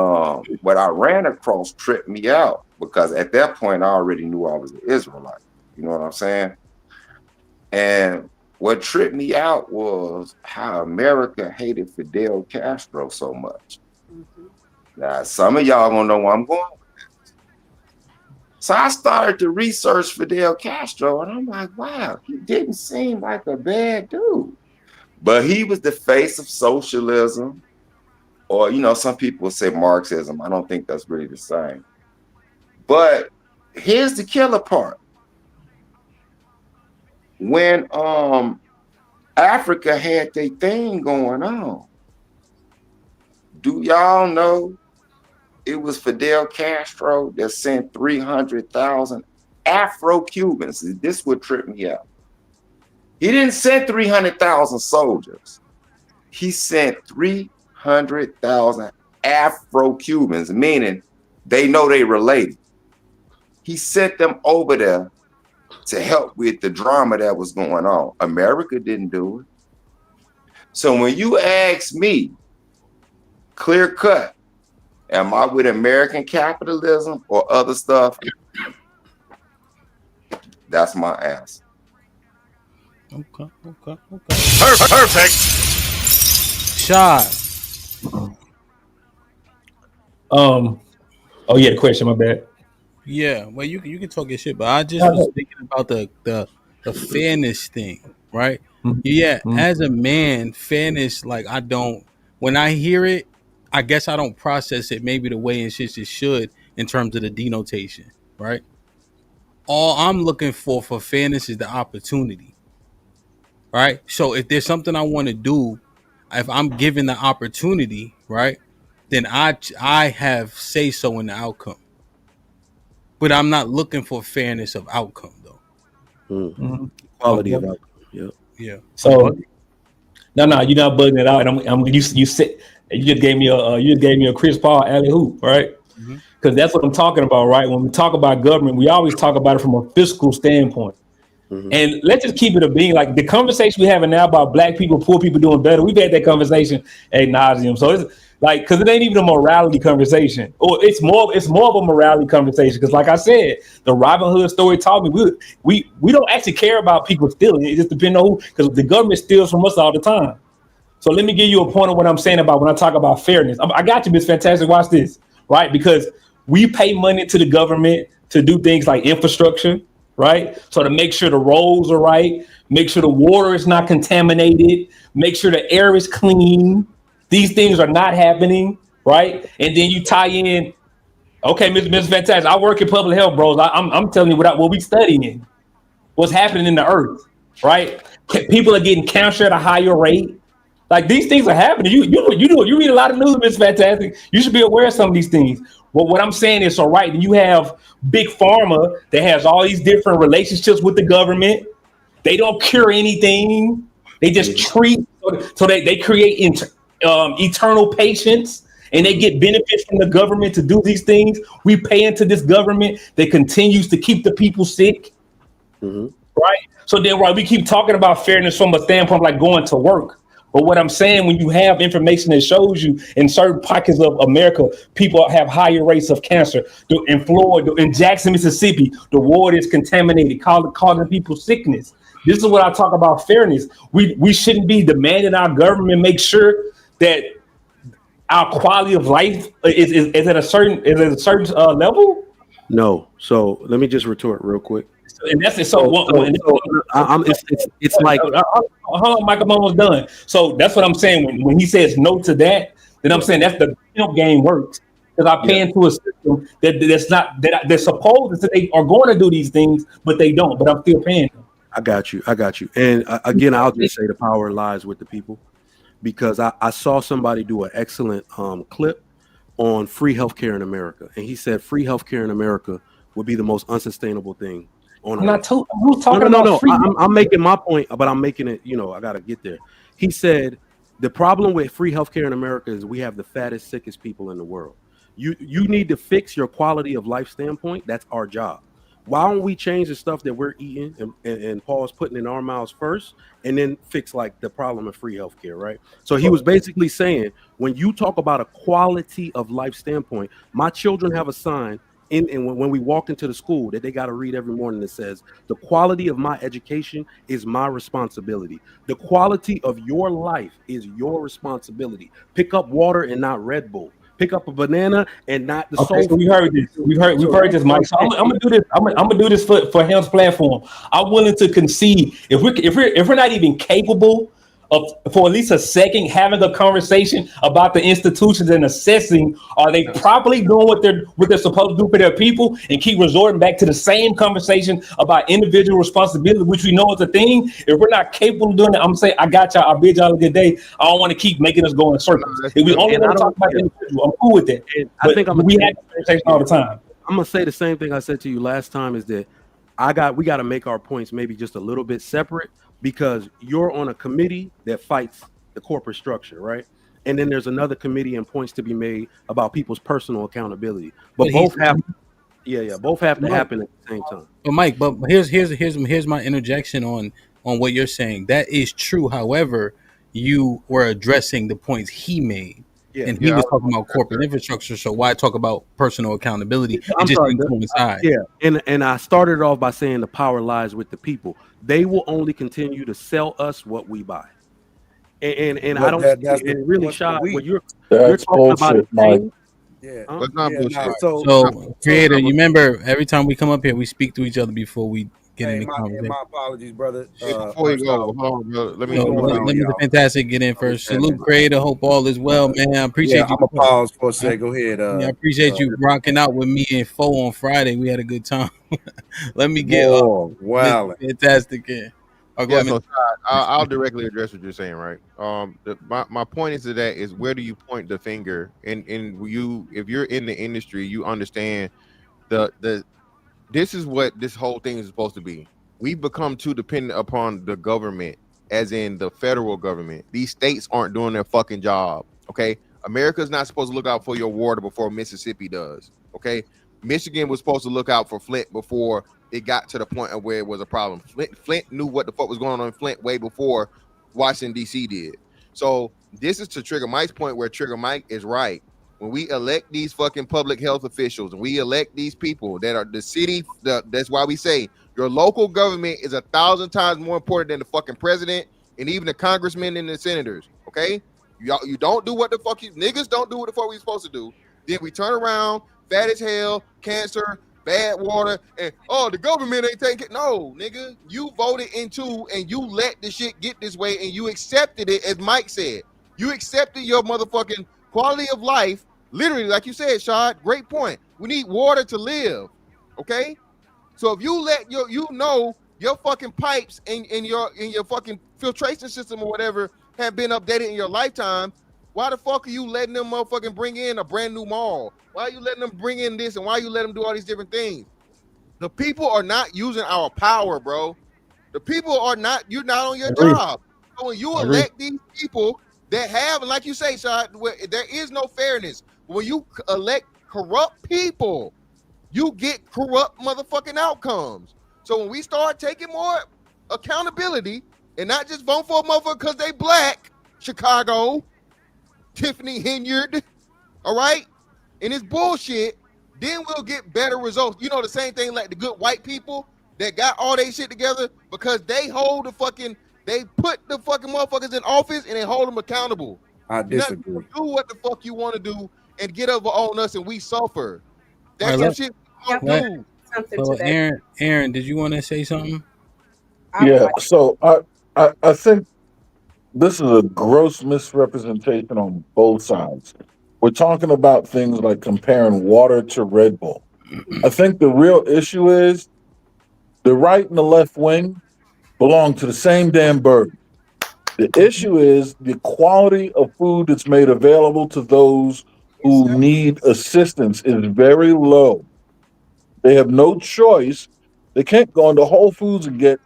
what I ran across tripped me out because at that point I already knew I was an Israelite. You know what I'm saying? And what tripped me out was how America hated Fidel Castro so much. Now, some of y'all gonna know where I'm going with this. So I started to research Fidel Castro, and I'm like, wow, he didn't seem like a bad dude. But he was the face of socialism, or, you know, some people say Marxism. I don't think that's really the same. But here's the killer part. When Africa had their thing going on, do y'all know it was Fidel Castro that sent 300,000 Afro-Cubans? This would trip me out. He didn't send 300,000 soldiers. He sent 300,000 Afro-Cubans, meaning they know they related. He sent them over there to help with the drama that was going on. America didn't do it. So when you ask me, clear cut, am I with American capitalism or other stuff? That's my answer. Okay. Perfect. Shot. Oh yeah, the question. My bad. Yeah, well, you can talk your shit, but I just was thinking about the fairness thing, right? Yeah, as a man, fairness, like I don't. When I hear it, I guess I don't process it maybe the way and shit should in terms of the denotation, right? All I'm looking for fairness is the opportunity, right? So if there's something I want to do, if I'm given the opportunity, right, then I have say so in the outcome. But I'm not looking for fairness of outcome, though. Quality of outcome. Yep. Yeah. So no, you're not bugging it out. And you said you just gave me a Chris Paul alley hoop, right? Because that's what I'm talking about, right? When we talk about government, we always talk about it from a fiscal standpoint. And let's just keep it a being like the conversation we're having now about black people, poor people doing better. We've had that conversation ad nauseum. So it's like, because it ain't even a morality conversation, or it's more of a morality conversation. Because like I said, the Robin Hood story taught me we don't actually care about people stealing. It just depends on who, because the government steals from us all the time. So let me give you a point of what I'm saying about when I talk about fairness. I got you, Miss Fantastic. Watch this, right? Because we pay money to the government to do things like infrastructure, right? So to make sure the roads are right, make sure the water is not contaminated, make sure the air is clean. These things are not happening, right? And then you tie in, okay, Miss Fantastic, I work in public health, bros. I'm telling you what we studying, what's happening in the earth, right? People are getting cancer at a higher rate, Like these things are happening. You read a lot of news, Miss Fantastic. You should be aware of some of these things. Well, what I'm saying is, so right, you have big pharma that has all these different relationships with the government. They don't cure anything. They just treat. So they create eternal patients, and they get benefits from the government to do these things. We pay into this government that continues to keep the people sick, right? So then, right, we keep talking about fairness from a standpoint like going to work. But what I'm saying, when you have information that shows you in certain pockets of America, people have higher rates of cancer. In Florida, in Jackson, Mississippi, the water is contaminated, causing people sickness. This is what I talk about fairness. We shouldn't be demanding our government make sure that our quality of life is at a certain level. No. So let me just retort real quick. And that's it. It's like, hold on, Mike, I'm almost done. So that's what I'm saying. When he says no to that, then I'm saying that's the game works. Because I pay into a system that's not that they're supposed to, they are going to do these things, but they don't. But I'm still paying them. I got you. And again, I'll just say the power lies with the people, because I saw somebody do an excellent clip on free healthcare in America, and he said free healthcare in America would be the most unsustainable thing on earth. Who's talking about free? I'm making my point, but I'm making it. I got to get there. He said the problem with free healthcare in America is we have the fattest, sickest people in the world. You need to fix your quality of life standpoint. That's our job. Why don't we change the stuff that we're eating and Paul's putting in our mouths first, and then fix like the problem of free healthcare, right? So he was basically saying, when you talk about a quality of life standpoint, my children have a sign when we walk into the school that they got to read every morning that says, the quality of my education is my responsibility. The quality of your life is your responsibility. Pick up water and not Red Bull. Pick up a banana and not the soul. So we heard this. We've heard this, Mike. So I'm gonna do this. I'm gonna do this for Hemp's platform. I'm willing to concede if we're not even capable of, for at least a second, having a conversation about the institutions and assessing, are they properly doing what they're supposed to do for their people, and keep resorting back to the same conversation about individual responsibility, which we know is a thing. If we're not capable of doing that, I'm saying, I got y'all. I'll bid y'all a good day. I don't want to keep making us go in circles. If we only want to talk about the individual, I'm cool with that. I think we have this conversation all the time. I'm gonna say the same thing I said to you last time, is that we got to make our points maybe just a little bit separate, because you're on a committee that fights the corporate structure, right? And then there's another committee and points to be made about people's personal accountability. But both have to happen at the same time. But Mike, here's my interjection on what you're saying. That is true. However, you were addressing the points he made. And he was talking about corporate infrastructure, so why talk about personal accountability? It just didn't coincide. Yeah, and I started off by saying the power lies with the people. They will only continue to sell us what we buy. And I don't really shy when you're talking about it. That's not bullshit. So, Creator, you remember every time we come up here, we speak to each other before we get in the conversation. My apologies, brother. Before you go, hold on, brother. Let me the Fantastic get in first. Salute, Creator. Hope all is well, man. I appreciate you. I'm gonna pause for a second. Go ahead. I appreciate you rocking out with me and Fo on Friday. We had a good time. Let me get wow, Fantastic in. I'll directly address what you're saying, right? My point is to that is, where do you point the finger? And if you're in the industry, you understand this is what this whole thing is supposed to be. We've become too dependent upon the government, as in the federal government. These states aren't doing their fucking job. Okay, America's not supposed to look out for your water before Mississippi does. Okay, Michigan was supposed to look out for Flint before it got to the point of where it was a problem. Flint knew what the fuck was going on in Flint way before Washington D.C. did. So this is to Trigger Mike's point, where Trigger Mike is right. When we elect these fucking public health officials and we elect these people that are the city, that's why we say your local government is 1,000 times more important than the fucking president and even the congressmen and the senators. Okay, you don't do what the fuck niggas don't do what the fuck we supposed to do. Then we turn around, fat as hell, cancer, bad water, and the government ain't taking it. No, nigga, you voted into and you let the shit get this way and you accepted it, as Mike said. You accepted your motherfucking quality of life, literally, like you said, Shad. Great point. We need water to live. Okay, so if you let your fucking pipes and your fucking filtration system or whatever have been updated in your lifetime, why the fuck are you letting them motherfucking bring in a brand new mall? Why are you letting them bring in this, and why you let them do all these different things? The people are not using our power, bro. The people are not, you're not on your job. So when you elect these people that have, and like you say, Shad, there is no fairness. When you elect corrupt people, you get corrupt motherfucking outcomes. So when we start taking more accountability and not just vote for a motherfucker because they black, Chicago, Tiffany Henyard, all right, and it's bullshit, then we'll get better results. You know, the same thing like the good white people that got all their shit together because they hold the fucking, they put the fucking motherfuckers in office and they hold them accountable. I disagree. Do what the fuck you want to do and get over on us and we suffer. That's All right, some shit we don't do. Something So to that. Aaron, did you want to say something? Yeah. So I think this is a gross misrepresentation on both sides. We're talking about things like comparing water to Red Bull. I think the real issue is the right and the left wing belong to the same damn bird. The issue is the quality of food that's made available to those who need assistance is very low. They have no choice. They can't go into Whole Foods and get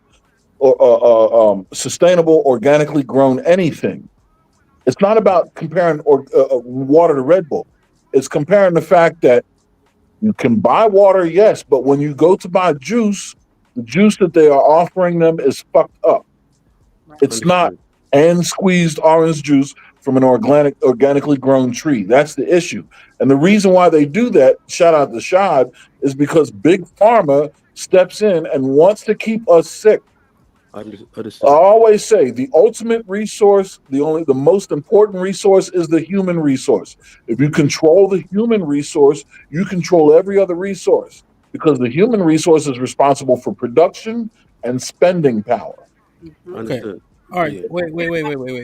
sustainable, organically grown anything. It's not about comparing water to Red Bull. It's comparing the fact that you can buy water, yes, but when you go to buy juice, the juice that they are offering them is fucked up. It's not and squeezed orange juice from an organically grown tree. That's the issue. And the reason why they do that, shout out to Shad, is because Big Pharma steps in and wants to keep us sick. I always say the ultimate resource, the most important resource is the human resource. If you control the human resource, you control every other resource because the human resource is responsible for production and spending power. Okay. All right. Wait.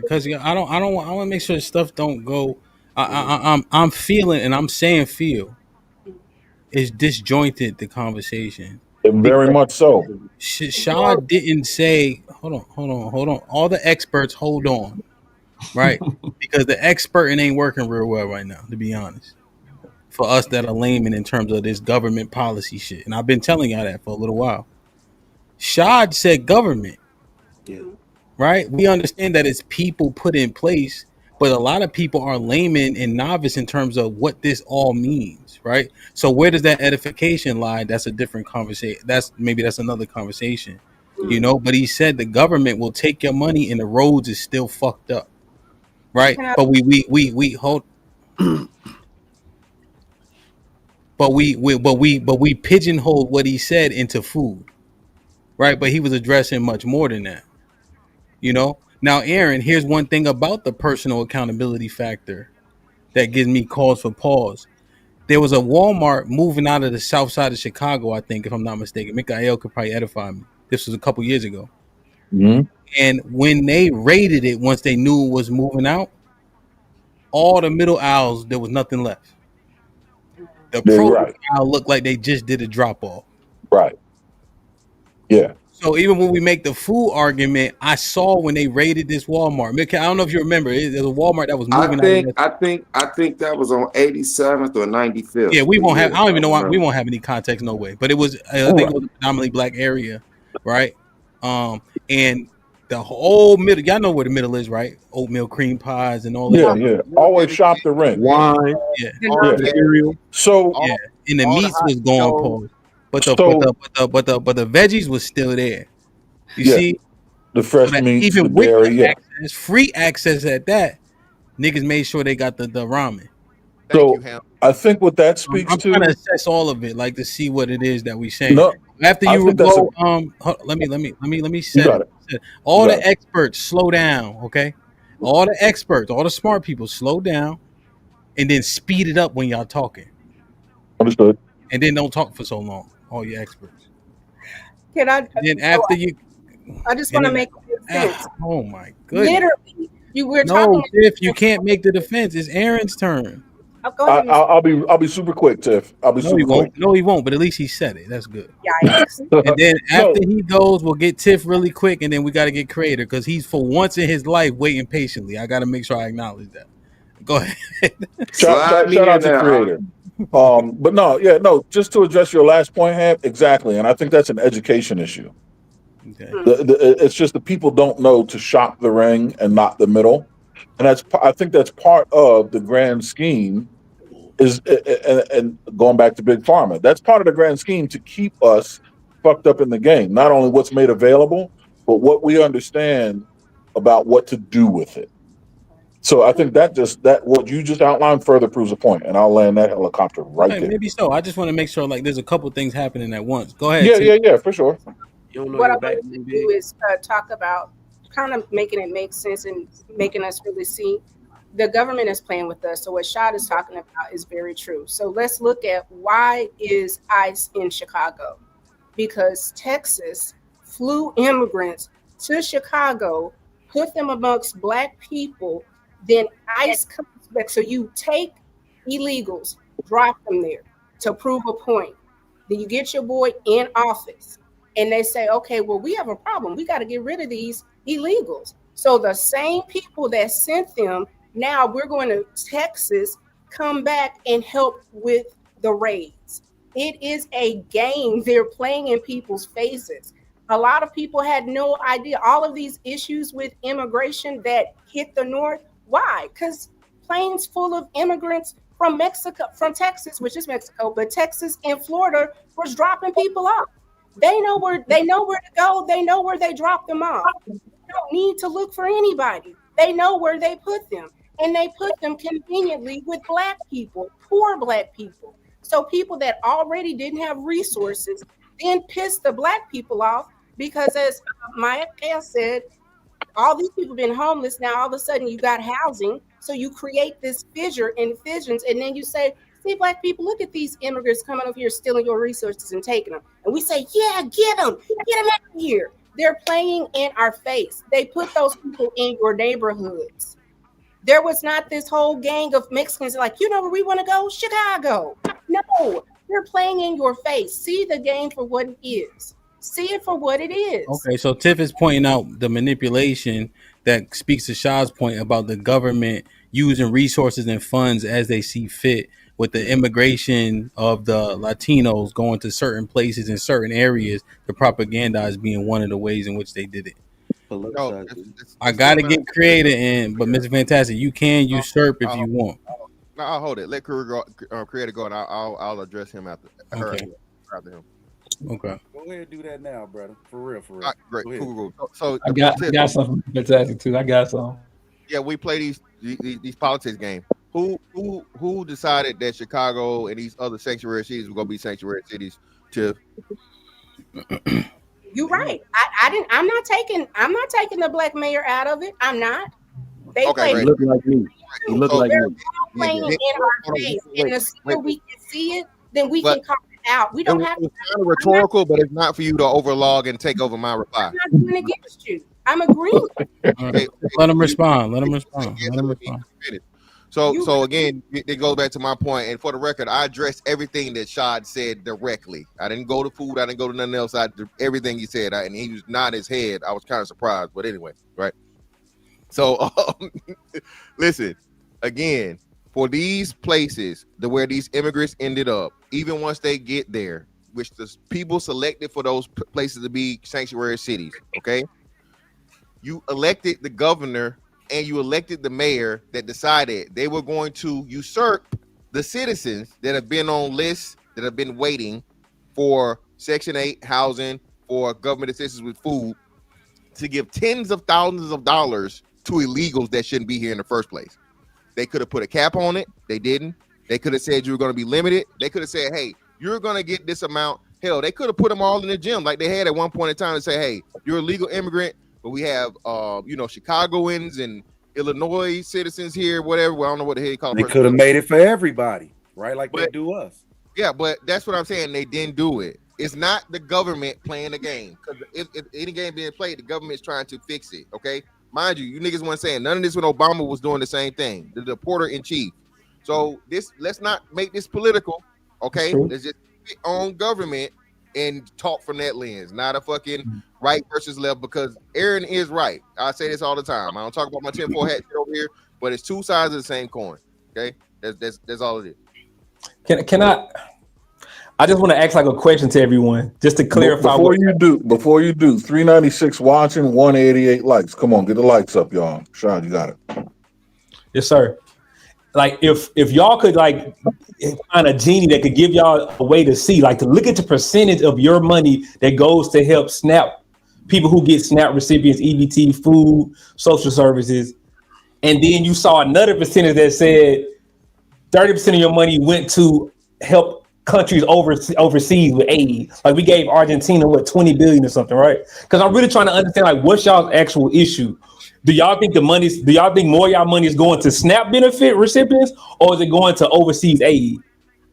Because I want to make sure stuff don't go. I'm feeling, and I'm saying feel is disjointed the conversation. Very much so. Shaw didn't say, hold on. All the experts, hold on, right? Because the expert ain't working real well right now, to be honest. For us that are laymen in terms of this government policy shit, and I've been telling y'all that for a little while. Shad said government. Yeah. Right? We understand that it's people put in place, but a lot of people are laymen and novice in terms of what this all means, right? So where does that edification lie? That's a different conversation. That's another conversation, you know. But he said the government will take your money and the roads is still fucked up, right? But we hold. But we pigeonholed what he said into food, right? But he was addressing much more than that. You know, now, Aaron, here's one thing about the personal accountability factor that gives me cause for pause. There was a Walmart moving out of the south side of Chicago, I think, if I'm not mistaken. Mikael could probably edify me. This was a couple years ago. Mm-hmm. And when they raided it, once they knew it was moving out, all the middle aisles, there was nothing left. The produce aisle looked like they just did a drop off. Right. Yeah. So even when we make the food argument, I saw when they raided this Walmart. I don't know if you remember, there's a Walmart that was moving I think that was on 87th or 95th. Yeah, we won't have. I don't even know why we won't have any context. No way. But it was. I think it was a predominantly black area, right? And the whole middle. Y'all know where the middle is, right? Oatmeal cream pies and all that. Yeah. Always shop the rent. Wine. Yeah. Cereal. So yeah, and the meats was gone, Paul. But the veggies was still there. You see, the fresh meats, even the with dairy, the access, free access at that, niggas made sure they got the ramen. So I think what that speaks I'm to. trying to assess all of it, like to see what it is that we saying. No, After I you think go, that's let me You set got it. it. All You the got it. experts, slow down, okay? All the experts, all the smart people, slow down, and then speed it up when y'all talking. Understood. And then don't talk for so long. All your experts. Can I? Then after you, I just want to make sense. Oh my goodness! Literally, we're No, talking. Tiff, you can't make the defense. It's Aaron's turn. Oh, go ahead, Mr. I'll be super quick, Tiff. I'll be No, he super won't. quick. No, he won't. But at least he said it. That's good. Yikes. And then No, after he goes, we'll get Tiff really quick, and then we got to get Creator because he's for once in his life waiting patiently. I got to make sure I acknowledge that. Go ahead. Slide me shout in out to there. Creator. But no, just to address your last point, Hap, exactly. And I think that's an education issue. Okay. It's just the people don't know to shop the ring and not the middle. And I think that's part of the grand scheme is, and going back to Big Pharma, that's part of the grand scheme to keep us fucked up in the game. Not only what's made available, but what we understand about what to do with it. So I think that what you just outlined further proves a point, and I'll land that helicopter right Okay, there. maybe so. I just want to make sure like there's a couple things happening at once. Go ahead. Yeah, for sure. You don't know What I your back wanted to do is talk about kind of making it make sense and making us really see the government is playing with us. So what Shad is talking about is very true. So let's look at why is ICE in Chicago? Because Texas flew immigrants to Chicago, put them amongst Black people, then ICE comes back. So you take illegals, drop them there to prove a point. Then you get your boy in office and they say, okay, well, we have a problem. We got to get rid of these illegals. So the same people that sent them, now we're going to Texas, come back and help with the raids. It is a game they're playing in people's faces. A lot of people had no idea. All of these issues with immigration that hit the north. Why? Because planes full of immigrants from Mexico, from Texas, which is Mexico, but Texas and Florida was dropping people off. They know where to go. They know where they drop them off. They don't need to look for anybody. They know where they put them. And they put them conveniently with Black people, poor Black people. So people that already didn't have resources then pissed the Black people off because, as Maya said, all these people been homeless. Now all of a sudden you got housing. So you create this fissure and fissions, and then you say, see, Black people, look at these immigrants coming over here stealing your resources and taking them. And we say, yeah, get them out of here. They're playing in our face. They put those people in your neighborhoods. There was not this whole gang of Mexicans like, you know where we want to go? Chicago. No, they're playing in your face. See the game for what it is. See it for what it is. Okay, so Tiff is pointing out the manipulation that speaks to Shah's point about the government using resources and funds as they see fit, with the immigration of the Latinos going to certain places in certain areas. The propaganda is being one of the ways in which they did it. No, I got to get creative, but Mr. Fantastic, you can usurp if you want. No, I'll hold it. Let Creator go, and I'll address him after her. Okay. After him. Okay. Go ahead and do that now, brother. For real. All right, great. Cool. So I got something fantastic too. I got some. Yeah, we play these politics games. Who decided that Chicago and these other sanctuary cities were gonna be sanctuary cities? To You're right. I'm not taking the Black mayor out of it. I'm not. They okay, He looked like me. He looked like They're me. playing in our face, and the sooner we can see it, then we can call it out. We don't have to. It's kind of rhetorical, but it's not for you to overlog and take over my reply. I'm not doing against you. I'm agreeing. Okay. Let him respond. So again, it goes back to my point. And for the record, I addressed everything that Shad said directly. I didn't go to food. I didn't go to nothing else. I did everything he said. And he was nodding his head. I was kind of surprised, but anyway, right? So listen, again, for these places where these immigrants ended up, even once they get there, which the people selected for those places to be sanctuary cities, okay? You elected the governor and you elected the mayor that decided they were going to usurp the citizens that have been on lists, that have been waiting for Section 8 housing, for government assistance with food, to give tens of thousands of dollars to illegals that shouldn't be here in the first place. They could have put a cap on it. They didn't. They could have said you were going to be limited. They could have said, hey, you're going to get this amount. Hell, they could have put them all in the gym like they had at one point in time and say, hey, you're a legal immigrant, but we have, Chicagoans and Illinois citizens here, whatever. Well, I don't know what the hell you call it. They could have made it for everybody, right? Like they do us. Yeah, but that's what I'm saying. They didn't do it. It's not the government playing the game. Because if any game being played, the government's trying to fix it, okay? Mind you, you niggas weren't saying none of this when Obama was doing the same thing. The reporter in chief, So let's not make this political. Okay, true. let's just keep it on government and talk from that lens, not a fucking right versus left. Because Aaron is right. I say this all the time. I don't talk about my 10-4 hat shit over here, but it's two sides of the same coin. Okay, that's all it is. Can I just want to ask like a question to everyone, just to clarify. Before you do, 396 watching, 188 likes. Come on, get the likes up, y'all. Sean, you got it. Yes, sir. Like if y'all could like find a genie that could give y'all a way to see, like to look at the percentage of your money that goes to help SNAP people who get SNAP recipients, EBT, food, social services, and then you saw another percentage that said 30% of your money went to help countries overseas with aid. Like we gave Argentina 20 billion or something, right? Because I'm really trying to understand like what's y'all's actual issue. Do y'all think more of y'all money is going to SNAP benefit recipients, or is it going to overseas aid?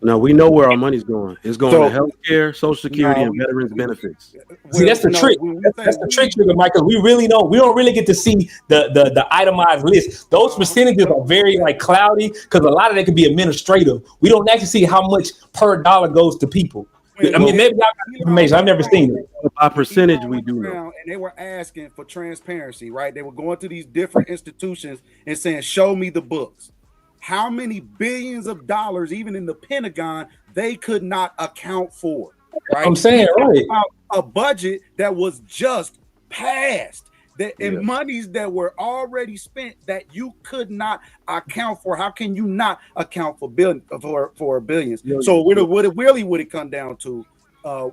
No, we know where our money's going. It's going to healthcare, Social Security, and veterans benefits. See, that's the trick. That's the trick, Mike, because we don't really get to see the itemized list. Those percentages are very like cloudy because a lot of that could be administrative. We don't actually see how much per dollar goes to people. I mean, maybe y'all got information. I've never seen it. By percentage, we do know. And they were asking for transparency, right? They were going to these different institutions and saying, "Show me the books." How many billions of dollars, even in the Pentagon, they could not account for? Right? I'm saying, right? About a budget that was just passed. And monies that were already spent that you could not account for. How can you not account for billions? So what it really would it come down to?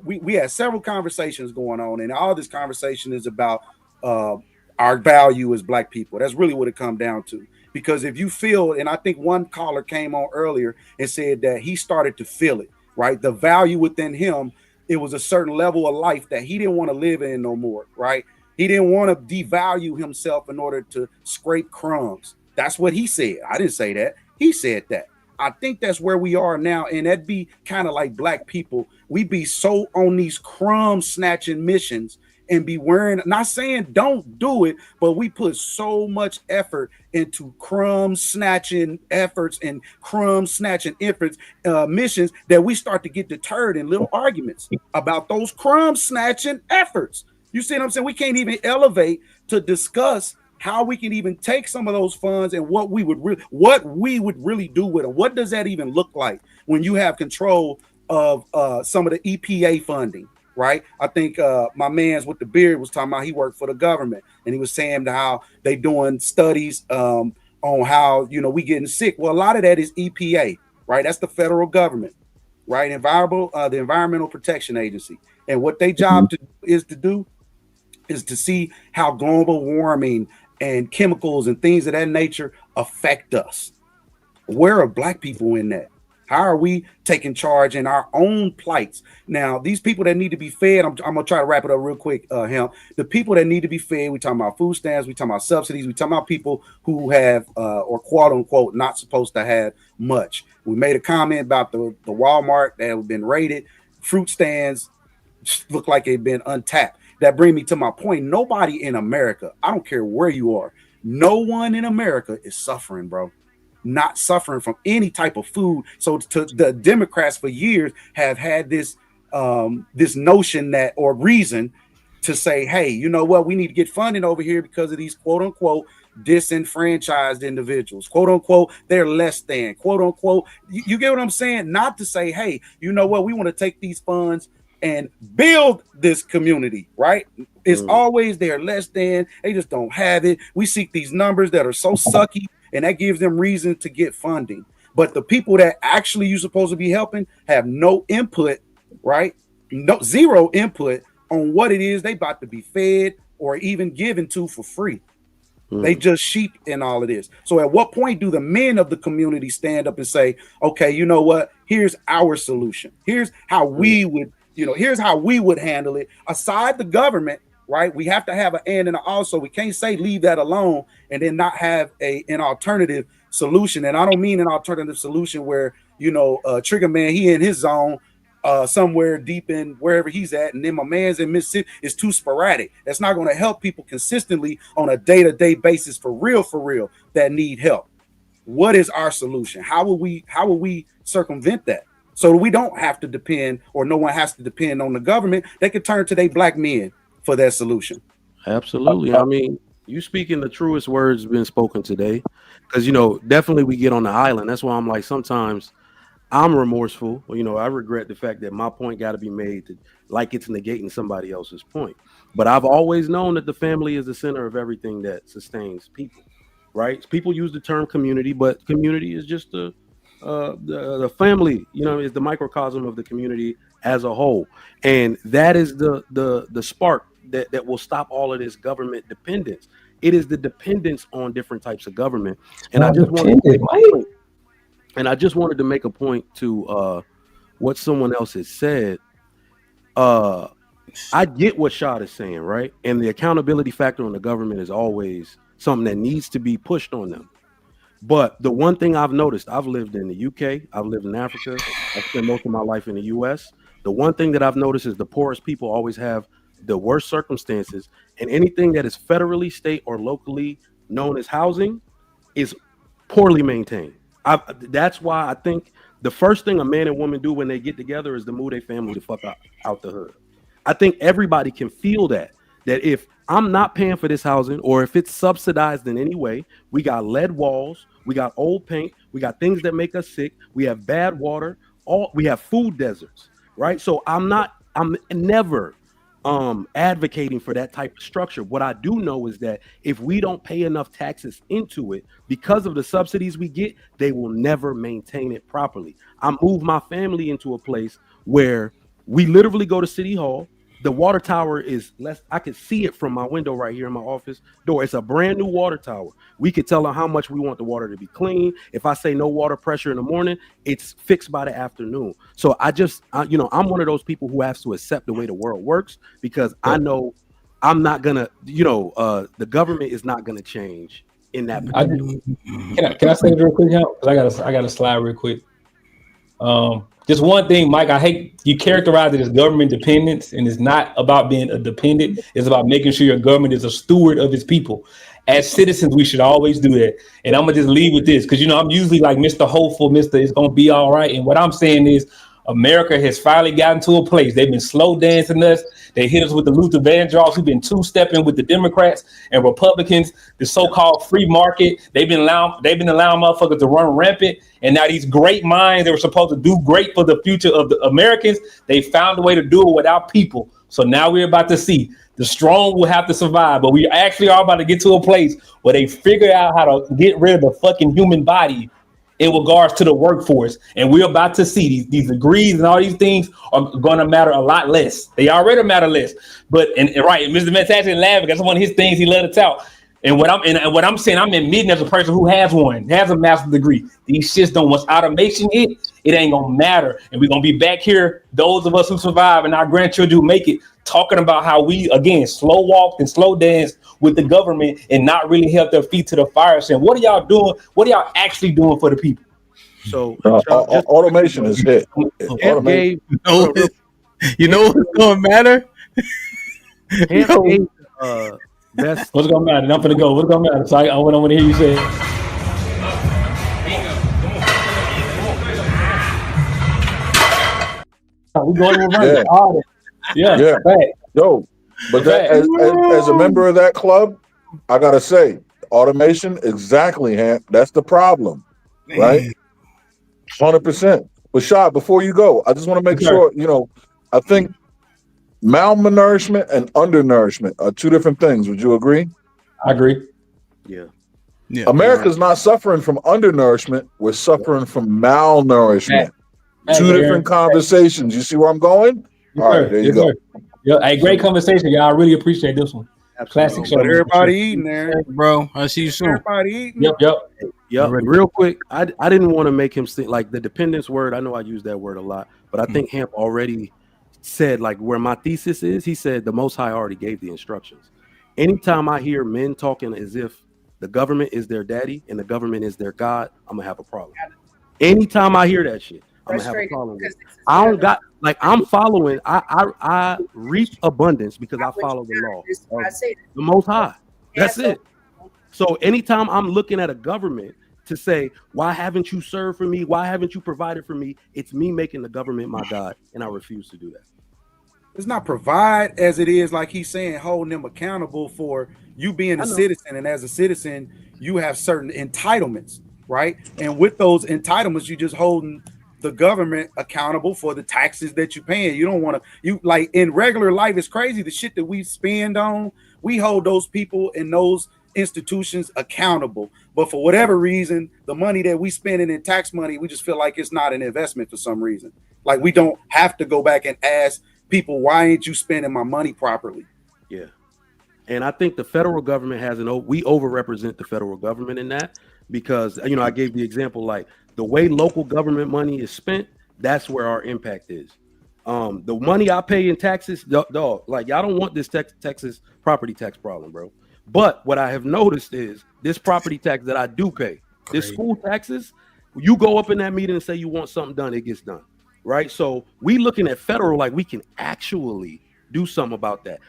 We had several conversations going on, and all this conversation is about our value as Black people. That's really what it come down to. Because if you feel, and I think one caller came on earlier and said that he started to feel it, right? The value within him, it was a certain level of life that he didn't want to live in no more, right? He didn't want to devalue himself in order to scrape crumbs. That's what he said. I didn't say that. He said that. I think that's where we are now. And that'd be kind of like Black people. We be so on these crumb snatching missions and be wearing, not saying don't do it, but we put so much effort into crumb snatching efforts and crumb snatching efforts, missions, that we start to get deterred in little arguments about those crumb snatching efforts. You see what I'm saying? We can't even elevate to discuss how we can even take some of those funds and what we would really do with them. What does that even look like when you have control of some of the EPA funding, right? I think my man's with the beard was talking about he worked for the government, and he was saying how they doing studies on how, we getting sick. Well, a lot of that is EPA, right? That's the federal government, right? The Environmental Protection Agency. And what their job is to see how global warming and chemicals and things of that nature affect us. Where are Black people in that? How are we taking charge in our own plights? Now, these people that need to be fed, I'm going to try to wrap it up real quick, Hemp. The people that need to be fed, we talking about food stamps, we talking about subsidies, we talking about people who have, or quote unquote, not supposed to have much. We made a comment about the Walmart that have been raided. Fruit stands look like they've been untapped. That brings me to my point. Nobody in America, I don't care where you are, no one in America is suffering, bro. Not suffering from any type of food. So the Democrats for years have had this this notion that, or reason to say, hey, you know what, we need to get funding over here because of these quote unquote disenfranchised individuals, quote unquote, they're less than, quote unquote. You get what I'm saying? Not to say, hey, you know what, we want to take these funds and build this community, right? It's always they're less than, they just don't have it. We seek these numbers that are so sucky, and that gives them reason to get funding. But the people that actually you're supposed to be helping have no input, right? Zero input on what it is they about to be fed or even given to for free. They just sheep in all of this. So at what point do the men of the community stand up and say, okay, you know what? Here's our solution. Here's how we would, here's how we would handle it. Aside the government, right? We have to have an and an also. We can't say leave that alone and then not have an alternative solution. And I don't mean an alternative solution where, Trigger Man, he in his zone somewhere deep in wherever he's at, and then my man's in Mississippi is too sporadic. That's not going to help people consistently on a day-to-day basis for real that need help. what is our solution? How will we circumvent that? So we don't have to depend, or no one has to depend on the government. They can turn to their black men for their solution. Absolutely. I mean, you speaking the truest words been spoken today, because definitely we get on the island. That's why I'm like, sometimes I'm remorseful. I regret the fact that my point got to be made like it's negating somebody else's point. But I've always known that the family is the center of everything that sustains people, right? People use the term community, but community is just the family, is the microcosm of the community as a whole. And that is the spark that will stop all of this government dependence. It is the dependence on different types of government. And I just wanted to make a point to what someone else has said. I get what Shad is saying, right? And the accountability factor on the government is always something that needs to be pushed on them. But the one thing I've noticed, I've lived in the UK, I've lived in Africa, I've spent most of my life in the US. The one thing that I've noticed is the poorest people always have the worst circumstances, and anything that is federally, state, or locally known as housing is poorly maintained. That's why I think the first thing a man and woman do when they get together is to move their family the fuck out the hood. I think everybody can feel that if I'm not paying for this housing, or if it's subsidized in any way, we got lead walls, we got old paint, we got things that make us sick, we have bad water, we have food deserts, right? So I'm never advocating for that type of structure. What I do know is that if we don't pay enough taxes into it, because of the subsidies we get, they will never maintain it properly. I moved my family into a place where we literally go to City Hall. The water tower is I can see it from my window right here in my office door. It's a brand new water tower. We could tell them how much we want the water to be clean. If I say no water pressure in the morning, it's fixed by the afternoon. So I'm one of those people who has to accept the way the world works, because I know I'm not gonna, the government is not gonna change in that particular. Can I say it real quick, because I gotta slide real quick. Just one thing, Mike, I hate you characterize it as government dependence, and it's not about being a dependent. It's about making sure your government is a steward of its people. As citizens, we should always do that. And I'm gonna just leave with this, because I'm usually like Mr. Hopeful, Mr. It's gonna be all right. And what I'm saying is, America has finally gotten to a place. They've been slow dancing us. They hit us with the Luther Vandross, who've been two-stepping with the Democrats and Republicans, the so-called free market. They've been allowing motherfuckers to run rampant. And now these great minds that were supposed to do great for the future of the Americans, they found a way to do it without people. So now we're about to see the strong will have to survive, but we actually are about to get to a place where they figure out how to get rid of the fucking human body in regards to the workforce. And we're about to see these degrees and all these things are going to matter a lot less. They already matter less. But right, Mr. Fantastic laughing. That's one of his things he let it out. And what I'm saying, I'm admitting as a person who has a master's degree. These shits don't. Once automation hit, it ain't gonna matter. And we're gonna be back here, those of us who survive and our grandchildren who make it, talking about how we again slow walked and slow danced with the government and not really held their feet to the fire. Saying, what are y'all doing? What are y'all actually doing for the people? So automation is hit. Automation. You know what's gonna matter? That's what's gonna matter. I'm gonna go. What's gonna matter? So I want to hear you say it. We going to reverse. Yeah. Right. Yo, but that, as a member of that club, I gotta say, automation, exactly, HAMP. That's the problem, right? 100%. But Shad, before you go, I just want to make sure, I think malnourishment and undernourishment are two different things. Would you agree? I agree. Yeah. America's not suffering from undernourishment. We're suffering from malnourishment. Two different conversations. You see where I'm going? All right, there you go. Yeah, hey, great conversation, y'all. I really appreciate this one. Classic show. Everybody eating there, bro. I'll see you soon. Everybody eating. Yep. Real quick, I didn't want to make him think like the dependence word. I know I use that word a lot, but I think HAMP already said like where my thesis is. He said the Most High already gave the instructions. Anytime I hear men talking as if the government is their daddy and the government is their God, I'm gonna have a problem. Anytime I hear that shit, I'm gonna have a problem with it. I don't got like I'm following. I reap abundance because I follow the law of the Most High. That's it. So anytime I'm looking at a government to say, why haven't you served for me? Why haven't you provided for me? It's me making the government my God, and I refuse to do that. It's not provide as it is, like he's saying, holding them accountable for you being a citizen. And as a citizen, you have certain entitlements, right? And with those entitlements, you just holding the government accountable for the taxes that you're paying. You don't want to, you like in regular life, it's crazy. The shit that we spend on, we hold those people and those institutions accountable. But for whatever reason, the money that we spending in tax money, we just feel like it's not an investment for some reason. Like we don't have to go back and ask people, why ain't you spending my money properly? Yeah. And I think the federal government we overrepresent the federal government in that, because, you know, I gave the example, like the way local government money is spent, that's where our impact is. The money I pay in taxes, dog, like y'all don't want this Texas property tax problem, bro. But what I have noticed is this property tax that I do pay, this school taxes, you go up in that meeting and say you want something done, it gets done. Right. So we looking at federal like we can actually do something about that.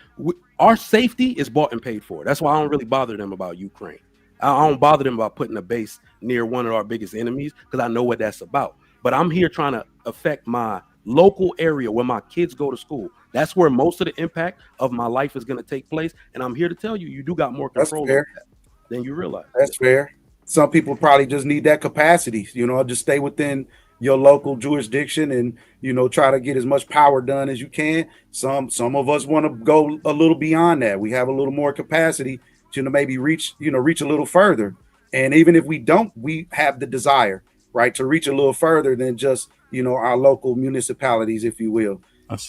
Our safety is bought and paid for. That's why I don't really bother them about Ukraine. I don't bother them about putting a base near one of our biggest enemies, because I know what that's about. But I'm here trying to affect my local area where my kids go to school. That's where most of the impact of my life is going to take place. And I'm here to tell you, you do got more control over that than you realize. That's fair. Some people probably just need that capacity, you know, just stay within your local jurisdiction and, you know, try to get as much power done as you can. Some of us want to go a little beyond that. We have a little more capacity to maybe reach a little further. And even if we don't, we have the desire, right, to reach a little further than just, you know, our local municipalities, if you will.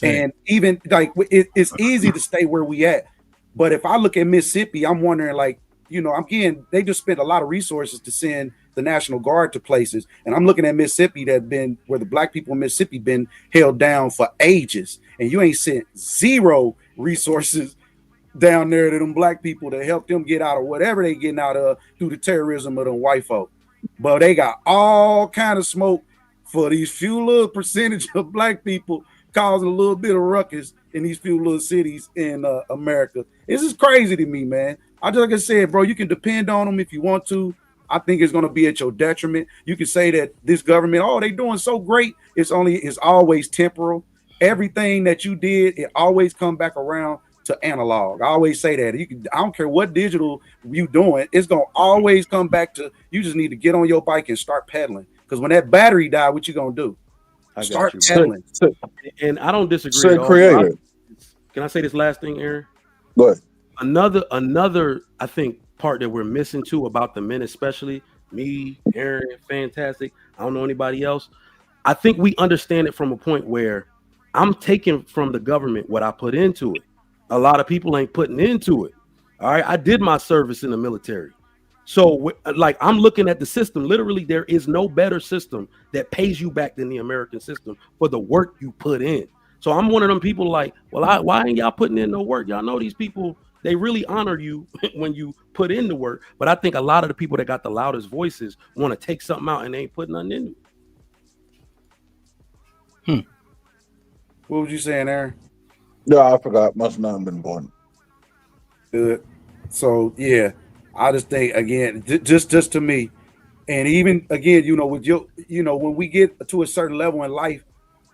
And even like it's easy to stay where we at. But if I look at Mississippi, I'm wondering, like, you know, again, they just spent a lot of resources to send the National Guard to places. And I'm looking at Mississippi where the black people in Mississippi been held down for ages. And you ain't sent zero resources down there to them black people to help them get out of whatever they getting out of through the terrorism of them white folk. But they got all kind of smoke for these few little percentage of black people causing a little bit of ruckus in these few little cities in America. This is crazy to me, man. Like I said, bro, you can depend on them if you want to. I think it's going to be at your detriment. You can say that this government, they doing so great. It's always temporal. Everything that you did, it always come back around to analog. I always say that. I don't care what digital you doing, it's going to always come back to, you just need to get on your bike and start pedaling. Because when that battery die, what you going to do? Start pedaling. And I don't disagree at all. Can I say this last thing, Aaron? Go ahead. Another, I think, part that we're missing too about the men, especially me, Aaron, fantastic. I don't know anybody else. I think we understand it from a point where I'm taking from the government what I put into it. A lot of people ain't putting into it. All right. I did my service in the military. So like, I'm looking at the system. Literally, there is no better system that pays you back than the American system for the work you put in. So I'm one of them people like, well, why ain't y'all putting in no work? Y'all know these people, they really honor you when you put in the work. But I think a lot of the people that got the loudest voices want to take something out and they ain't putting nothing into it. What was you saying, Aaron? Yeah, I forgot. Must not have been important. Good. So yeah, I just think, again, just to me, and even again, you know, with when we get to a certain level in life,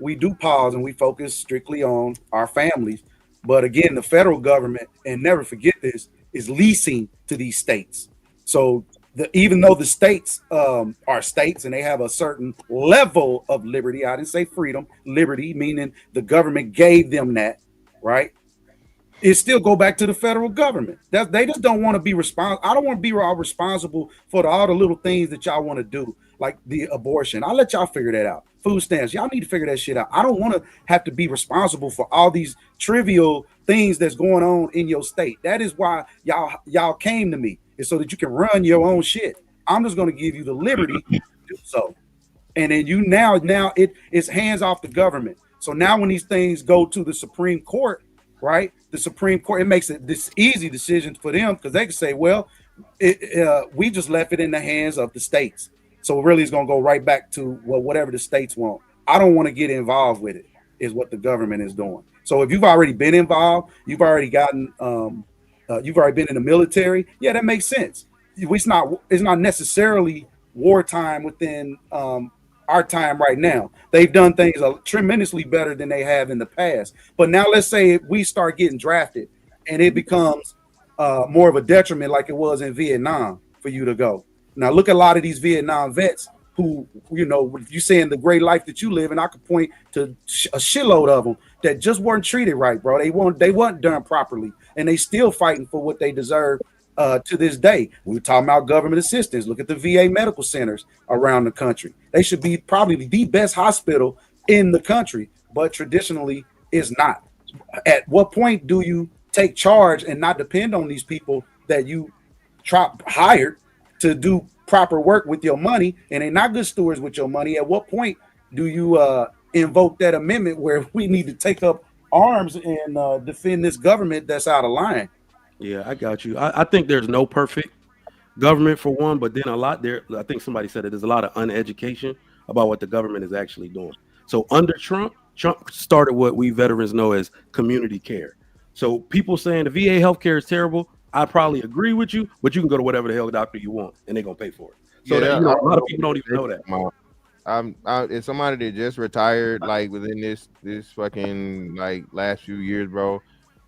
we do pause and we focus strictly on our families. But again, the federal government, and never forget this, is leasing to these states. So even though the states are states and they have a certain level of liberty, I didn't say freedom, liberty, meaning the government gave them that, right? It still go back to the federal government. They just don't want to be responsible. I don't want to be responsible for all the little things that y'all want to do, like the abortion. I'll let y'all figure that out. Food stamps, y'all need to figure that shit out. I don't want to have to be responsible for all these trivial things that's going on in your state. That is why y'all came to me, is so that you can run your own shit. I'm just going to give you the liberty to do so. And then you now it's hands off the government. So now when these things go to the Supreme Court, right? The Supreme Court, it makes it this easy decision for them, because they can say, well, we just left it in the hands of the states. So really it's going to go right back to whatever the states want. I don't want to get involved with it, is what the government is doing. So if you've already been involved, you've already gotten, you've already been in the military. Yeah, that makes sense. It's not necessarily wartime within our time right now. They've done things tremendously better than they have in the past. But now let's say if we start getting drafted and it becomes more of a detriment like it was in Vietnam for you to go. Now look at a lot of these Vietnam vets who, you know, you saying the great life that you live, and I could point to a shitload of them that just weren't treated right, bro. They weren't done properly, and they still fighting for what they deserve to this day. We're talking about government assistance. Look at the VA medical centers around the country. They should be probably the best hospital in the country, but traditionally is not. At what point do you take charge and not depend on these people that you hired to do proper work with your money, and they're not good stewards with your money? At what point do you invoke that amendment where we need to take up arms and defend this government that's out of line? Yeah, I got you. I think there's no perfect government for one, but then I think somebody said it, there's a lot of uneducation about what the government is actually doing. So under Trump started what we veterans know as community care. So people saying the VA healthcare is terrible, I probably agree with you, but you can go to whatever the hell doctor you want and they're gonna pay for it. So Yeah, that, a lot of people don't even know that. It's somebody that just retired, like within this fucking like last few years, bro.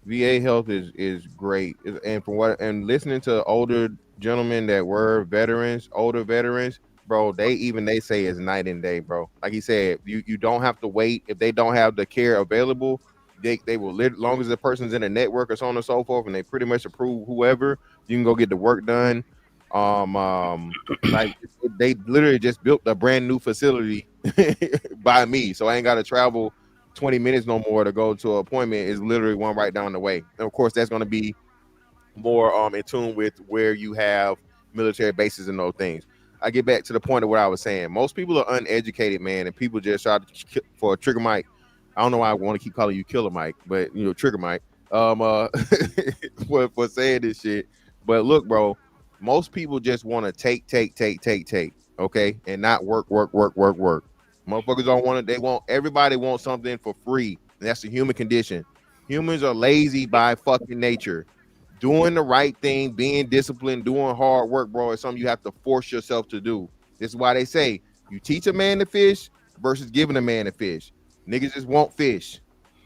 VA health is great, and listening to older gentlemen that were older veterans, bro, they say it's night and day, bro. Like he said, you don't have to wait if they don't have the care available. They will long as the person's in a network or so on and so forth, and they pretty much approve whoever, you can go get the work done. Like they literally just built a brand new facility by me, so I ain't got to travel 20 minutes no more to go to an appointment. Is literally one right down the way. And of course, that's going to be more in tune with where you have military bases and those things. I get back to the point of what I was saying. Most people are uneducated, man, and people just try to for a trigger mic. I don't know why I want to keep calling you Killer Mike, but you know, Trigger Mike. For saying this shit. But look, bro, most people just want to take, okay, and not work. Motherfuckers don't want it. Everybody wants something for free. And that's the human condition. Humans are lazy by fucking nature. Doing the right thing, being disciplined, doing hard work, bro, is something you have to force yourself to do. This is why they say you teach a man to fish versus giving a man a fish. Niggas just want fish.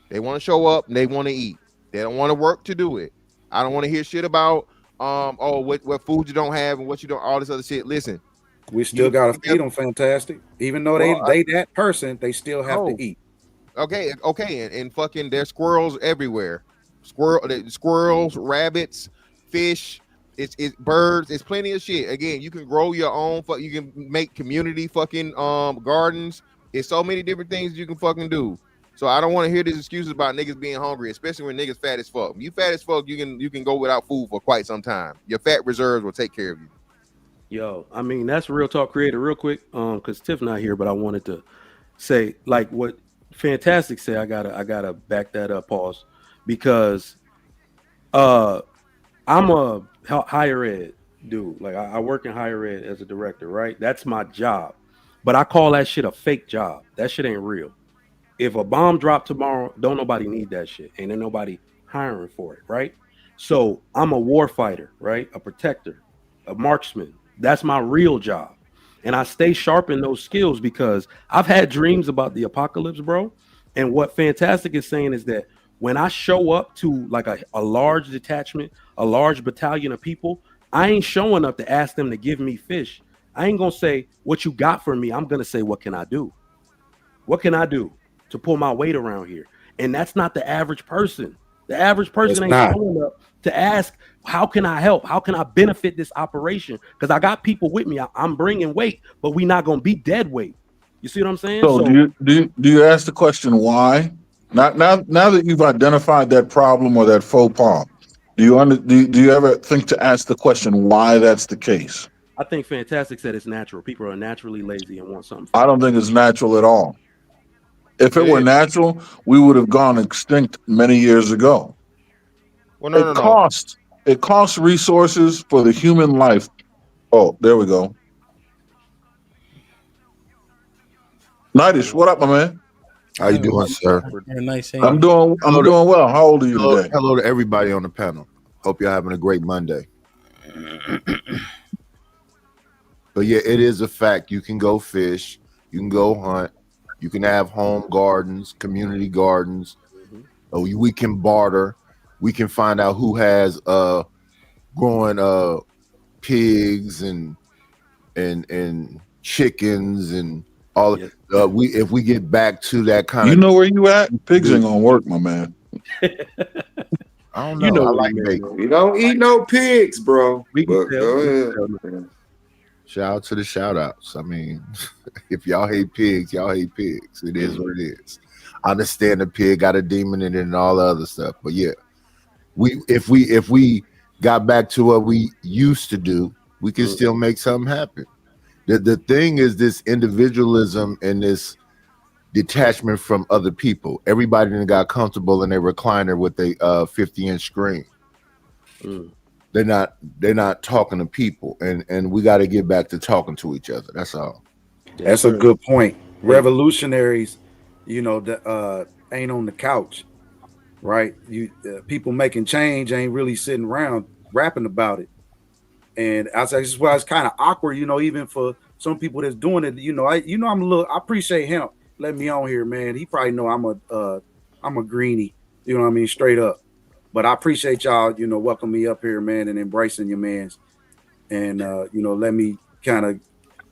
They want to show up and they want to eat. They don't want to work to do it. I don't want to hear shit about what food you don't have and what you don't, all this other shit. Listen, we still gotta feed them, fantastic. Even though they that person, they still have to eat. Okay, and fucking there's squirrels everywhere. Squirrels, rabbits, fish, it's birds, it's plenty of shit. Again, you can grow your own, you can make community fucking gardens. It's so many different things you can fucking do. So I don't want to hear these excuses about niggas being hungry, especially when niggas fat as fuck. When you fat as fuck, you can go without food for quite some time. Your fat reserves will take care of you. Yo, I mean, that's Real Talk Creator real quick. Because Tiff not here, but I wanted to say, like what Fantastic said, I gotta back that up, pause. Because I'm a higher ed dude. Like I work in higher ed as a director, right? That's my job. But I call that shit a fake job. That shit ain't real. If a bomb dropped tomorrow, don't nobody need that shit. Ain't nobody hiring for it, right? So I'm a war fighter, right? A protector, a marksman. That's my real job. And I stay sharp in those skills because I've had dreams about the apocalypse, bro. And what Fantastic is saying is that when I show up to like a large detachment, a large battalion of people, I ain't showing up to ask them to give me fish. I ain't gonna say what you got for me. I'm gonna say, what can I do? What can I do to pull my weight around here? And that's not the average person. The average person ain't showing up to ask, how can I help? How can I benefit this operation? Because I got people with me. I'm bringing weight, but we're not gonna be dead weight. You see what I'm saying? So do you ask the question why? Now that you've identified that problem or that faux pas, do you ever think to ask the question why that's the case? I think Fantastic said it's natural. People are naturally lazy and want something. I don't think it's natural at all. If it were natural, we would have gone extinct many years ago. Well, It costs resources for the human life. Oh, there we go. Nightish, what up, my man? How you doing, sir? I'm doing well. How old are you today? Hello to everybody on the panel. Hope you're having a great Monday. But yeah, it is a fact. You can go fish, you can go hunt, you can have home gardens, community gardens. We can barter. We can find out who has growing pigs and chickens and all. We if we get back to that kind You of, know where you at? Pigs ain't gonna work, my man. I don't know. You know I what like he meant, bacon. man. We don't eat no pigs, bro. We can But tell. go We can ahead. tell. Shout out to the shout outs. I mean, if y'all hate pigs, y'all hate pigs. It is what it is. I understand the pig got a demon in it and all the other stuff. But yeah, if we got back to what we used to do, we can still make something happen. The thing is this individualism and this detachment from other people. Everybody done got comfortable in their recliner with a 50-inch screen. They're not talking to people, and we got to get back to talking to each other. That's all. That's a good point. Revolutionaries, that ain't on the couch, right? People making change ain't really sitting around rapping about it, and that's why it's kind of awkward, even for some people that's doing it. I appreciate him letting me on here, man. He probably know I'm a greenie, you know what I mean, straight up. But I appreciate y'all, welcome me up here, man, and embracing your mans, and let me kind of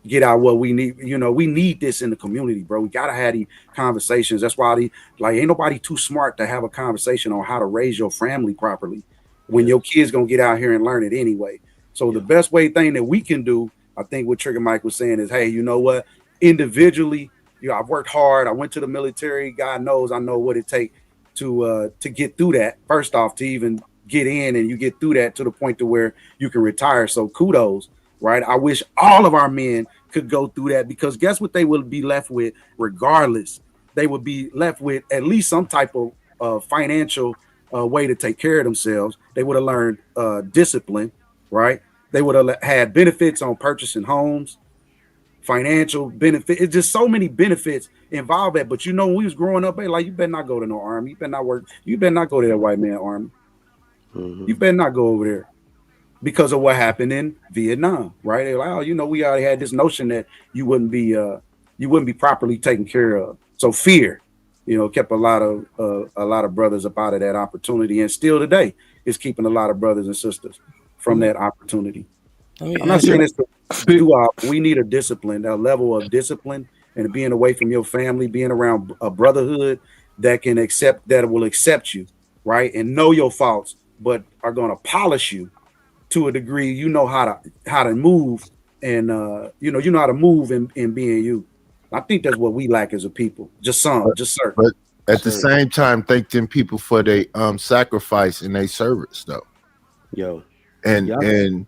get out what we need. We need this in the community, bro. We gotta have these conversations. That's why ain't nobody too smart to have a conversation on how to raise your family properly when your kids gonna get out here and learn it anyway. So the best thing that we can do, I think what Trigger Mike was saying is, hey, you know what? Individually, I've worked hard. I went to the military. God knows I know what it takes to get through that. First off, to even get in and you get through that to the point to where you can retire. So kudos, right? I wish all of our men could go through that, because guess what they will be left with regardless? They would be left with at least some type of financial way to take care of themselves. They would have learned discipline, right? They would have had benefits on purchasing homes, financial benefit. It's just so many benefits involved that. But when we was growing up, like, you better not go to no army. You better not work. You better not go to that white man army. You better not go over there because of what happened in Vietnam, right? They're like, oh, we already had this notion that you wouldn't be properly taken care of. So fear, kept a lot of brothers up out of that opportunity, and still today is keeping a lot of brothers and sisters from that opportunity. I'm not saying it's to do all. We need a discipline, a level of discipline, and being away from your family, being around a brotherhood that will accept you, right, and know your faults, but are going to polish you to a degree. How to move, and you know how to move in being you. I think that's what we lack as a people. Just certain. But at the same time, thank them people for their sacrifice and their service, though. And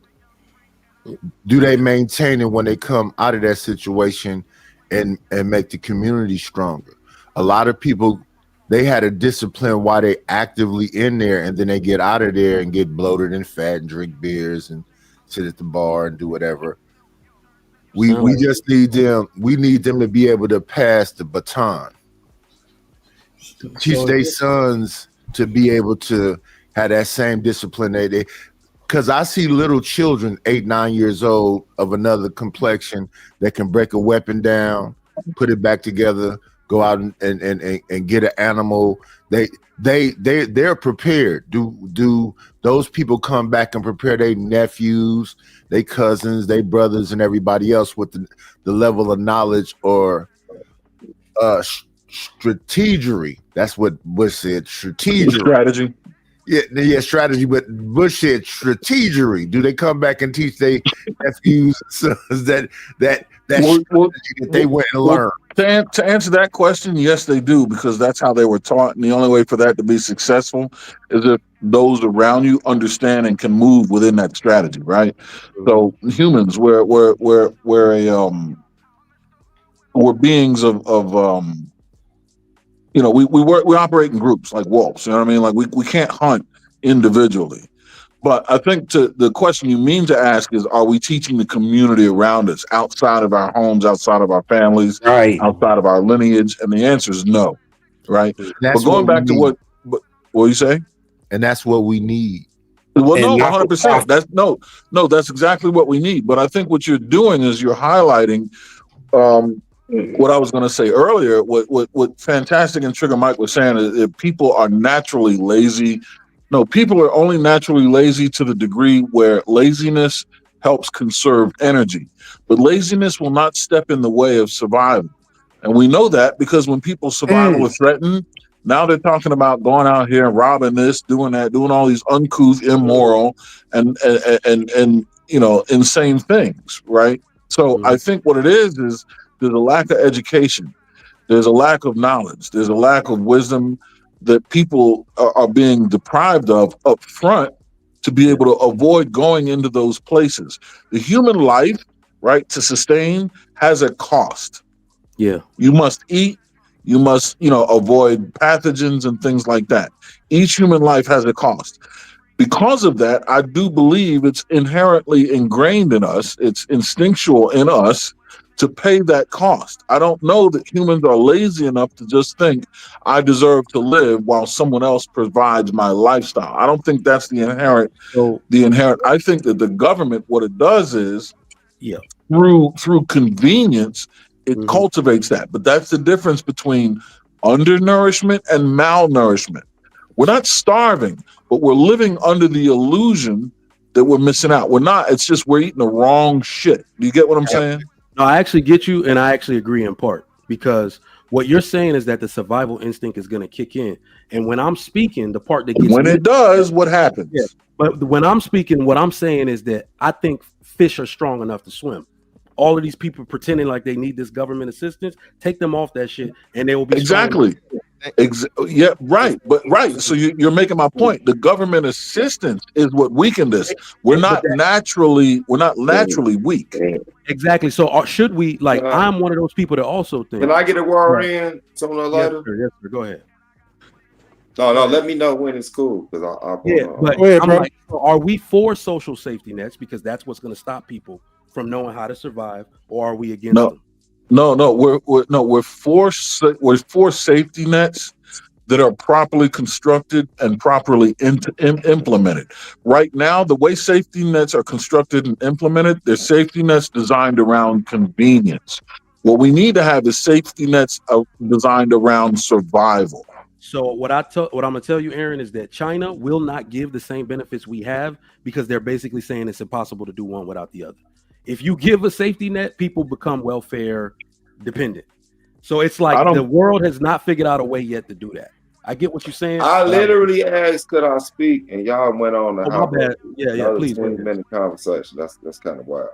do they maintain it when they come out of that situation and make the community stronger? A lot of people, they had a discipline while they actively in there, and then they get out of there and get bloated and fat and drink beers and sit at the bar and do whatever. We just need them. We need them to be able to pass the baton, teach their sons to be able to have that same discipline. Because I see little children, 8, 9 years old, of another complexion that can break a weapon down, put it back together, go out and get an animal. They're prepared. Do those people come back and prepare their nephews, their cousins, their brothers, and everybody else with the level of knowledge or strategery? That's what Bush said. Strategy. Yeah, strategy. But Bush said strategery. Do they come back and teach their nephews sons that strategy that they went and learned? To answer that question, yes, they do, because that's how they were taught, and the only way for that to be successful is if those around you understand and can move within that strategy, right? So humans, we're beings of we operate in groups like wolves. You know what I mean? Like we can't hunt individually. But I think the question you mean to ask is, are we teaching the community around us, outside of our homes, outside of our families, outside of our lineage? And the answer is no, right? That's but going back to what you say? And that's what we need. Well, and no, not for 100%. profit. That's exactly what we need. But I think what you're doing is you're highlighting what I was going to say earlier. What Fantastic and Trigger Mike was saying is if people are naturally lazy. No, people are only naturally lazy to the degree where laziness helps conserve energy. But laziness will not step in the way of survival. And we know that because when people's survival is threatened, now they're talking about going out here and robbing this, doing that, doing all these uncouth, immoral, and insane things, right? So I think what it is there's a lack of education, there's a lack of knowledge, there's a lack of wisdom that people are being deprived of up front to be able to avoid going into those places. The human life, right, to sustain has a cost. Yeah. You must eat, you must, avoid pathogens and things like that. Each human life has a cost. Because of that, I do believe it's inherently ingrained in us, it's instinctual in us to pay that cost. I don't know that humans are lazy enough to just think I deserve to live while someone else provides my lifestyle. I don't think that's the inherent. I think that the government, what it does is through convenience, it cultivates that. But that's the difference between undernourishment and malnourishment. We're not starving, but we're living under the illusion that we're missing out. We're not. It's just we're eating the wrong shit. Do you get what I'm saying? No, I actually get you, and I actually agree in part because what you're saying is that the survival instinct is going to kick in, and when I'm speaking, the part that gets when it does, what happens? Yeah, but when I'm speaking, what I'm saying is that I think fish are strong enough to swim. All of these people pretending like they need this government assistance, take them off that shit, and they will be exactly. Yeah, right. But right. So you're making my point. The government assistance is what weakened us. We're not naturally weak. Exactly. So should we like? I'm one of those people that also think. Can I get a word in sooner or later? Yes, sir. Go ahead. No, let me know when it's cool because I'll but go ahead, I'm bro. like, so are we for social safety nets because that's what's going to stop people from knowing how to survive, or are we against them? No. We're for safety nets that are properly constructed and properly implemented. Right now, the way safety nets are constructed and implemented, they're safety nets designed around convenience. What we need to have is safety nets designed around survival. So what I'm gonna tell you, Aaron, is that China will not give the same benefits we have because they're basically saying it's impossible to do one without the other. If you give a safety net, people become welfare dependent. So it's like the world has not figured out a way yet to do that. I get what you're saying. I literally asked, could I speak? And y'all went on to my bad. Yeah, please. 20-minute conversation. That's kind of wild.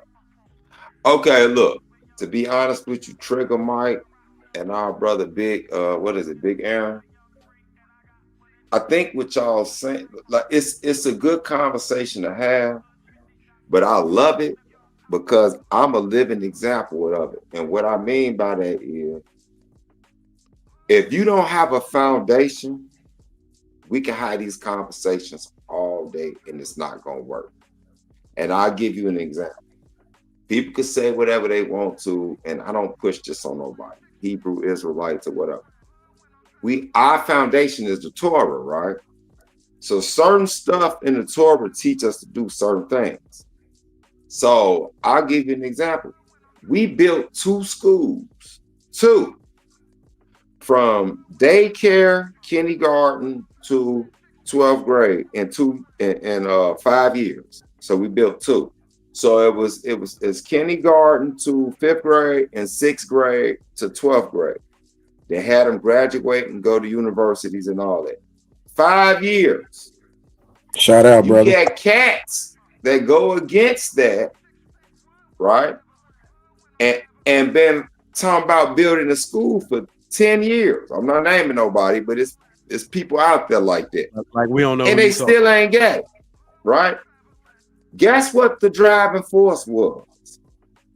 Okay, look, to be honest with you, Trigger Mike and our brother Big Aaron? I think what y'all saying, like it's a good conversation to have, but I love it because I'm a living example of it. And what I mean by that is, if you don't have a foundation, we can have these conversations all day and it's not going to work. And I'll give you an example. People can say whatever they want to, and I don't push this on nobody, Hebrew Israelites or whatever. Our foundation is the Torah, right? So certain stuff in the Torah teach us to do certain things. So I'll give you an example. We built 2 schools, 2, from daycare, kindergarten to 12th grade in 5 years. So we built 2. So it's kindergarten to 5th grade and 6th grade to 12th grade. They had them graduate and go to universities and all that. 5 years. Shout out, brother. You got cats that go against that, right? And been talking about building a school for 10 years. I'm not naming nobody, but it's people out there like that. Like we don't know. And they still ain't got it, right? Guess what the driving force was?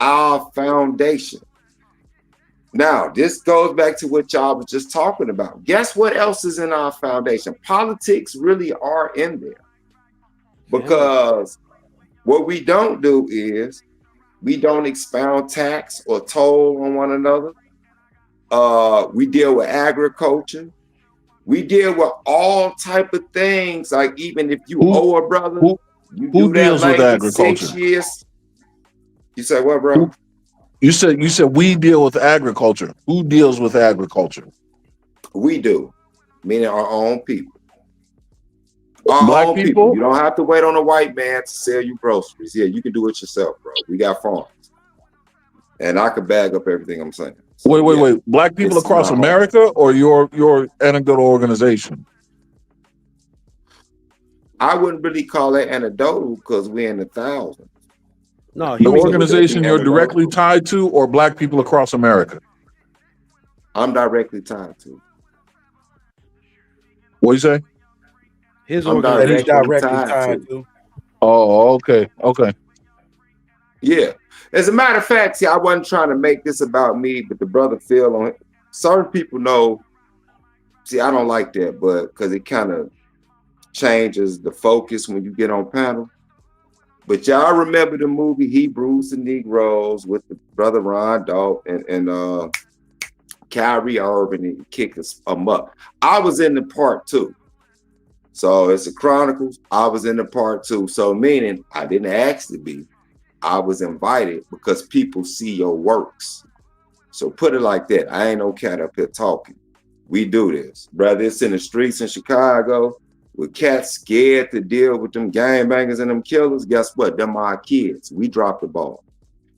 Our foundation. Now, this goes back to what y'all was just talking about. Guess what else is in our foundation? Politics really are in there. Because what we don't do is we don't expound tax or toll on one another. We deal with agriculture. We deal with all type of things. Like even if you owe a brother, you who do that deals with language agriculture? 6 years. You say what, bro? You said we deal with agriculture. Who deals with agriculture? We do, meaning our own people. Our Black own people. You don't have to wait on a white man to sell you groceries. Yeah, you can do it yourself, bro. We got farms, and I could bag up everything I'm saying. So, wait. Black people it's across not hard. America, or your anecdotal organization? I wouldn't really call that anecdotal because we're in the thousands. No, The organization you're directly tied to, or Black people across America? I'm directly tied to. What you say? His I'm organization. He's directly tied to. Oh, okay. Yeah. As a matter of fact, see, I wasn't trying to make this about me, but the brother Phil on it. Certain people know. See, I don't like that, but because it kind of changes the focus when you get on panel. But y'all remember the movie Hebrews and Negroes with the brother Ron Dalton and Kyrie Irving and kick them up. I was in the part 2. So it's the Chronicles. I was in the part 2. So meaning I didn't ask to be. I was invited because people see your works. So put it like that. I ain't no cat up here talking. We do this. Brother, it's in the streets in Chicago with cats scared to deal with them gangbangers and them killers. Guess what? Them our kids. We dropped the ball.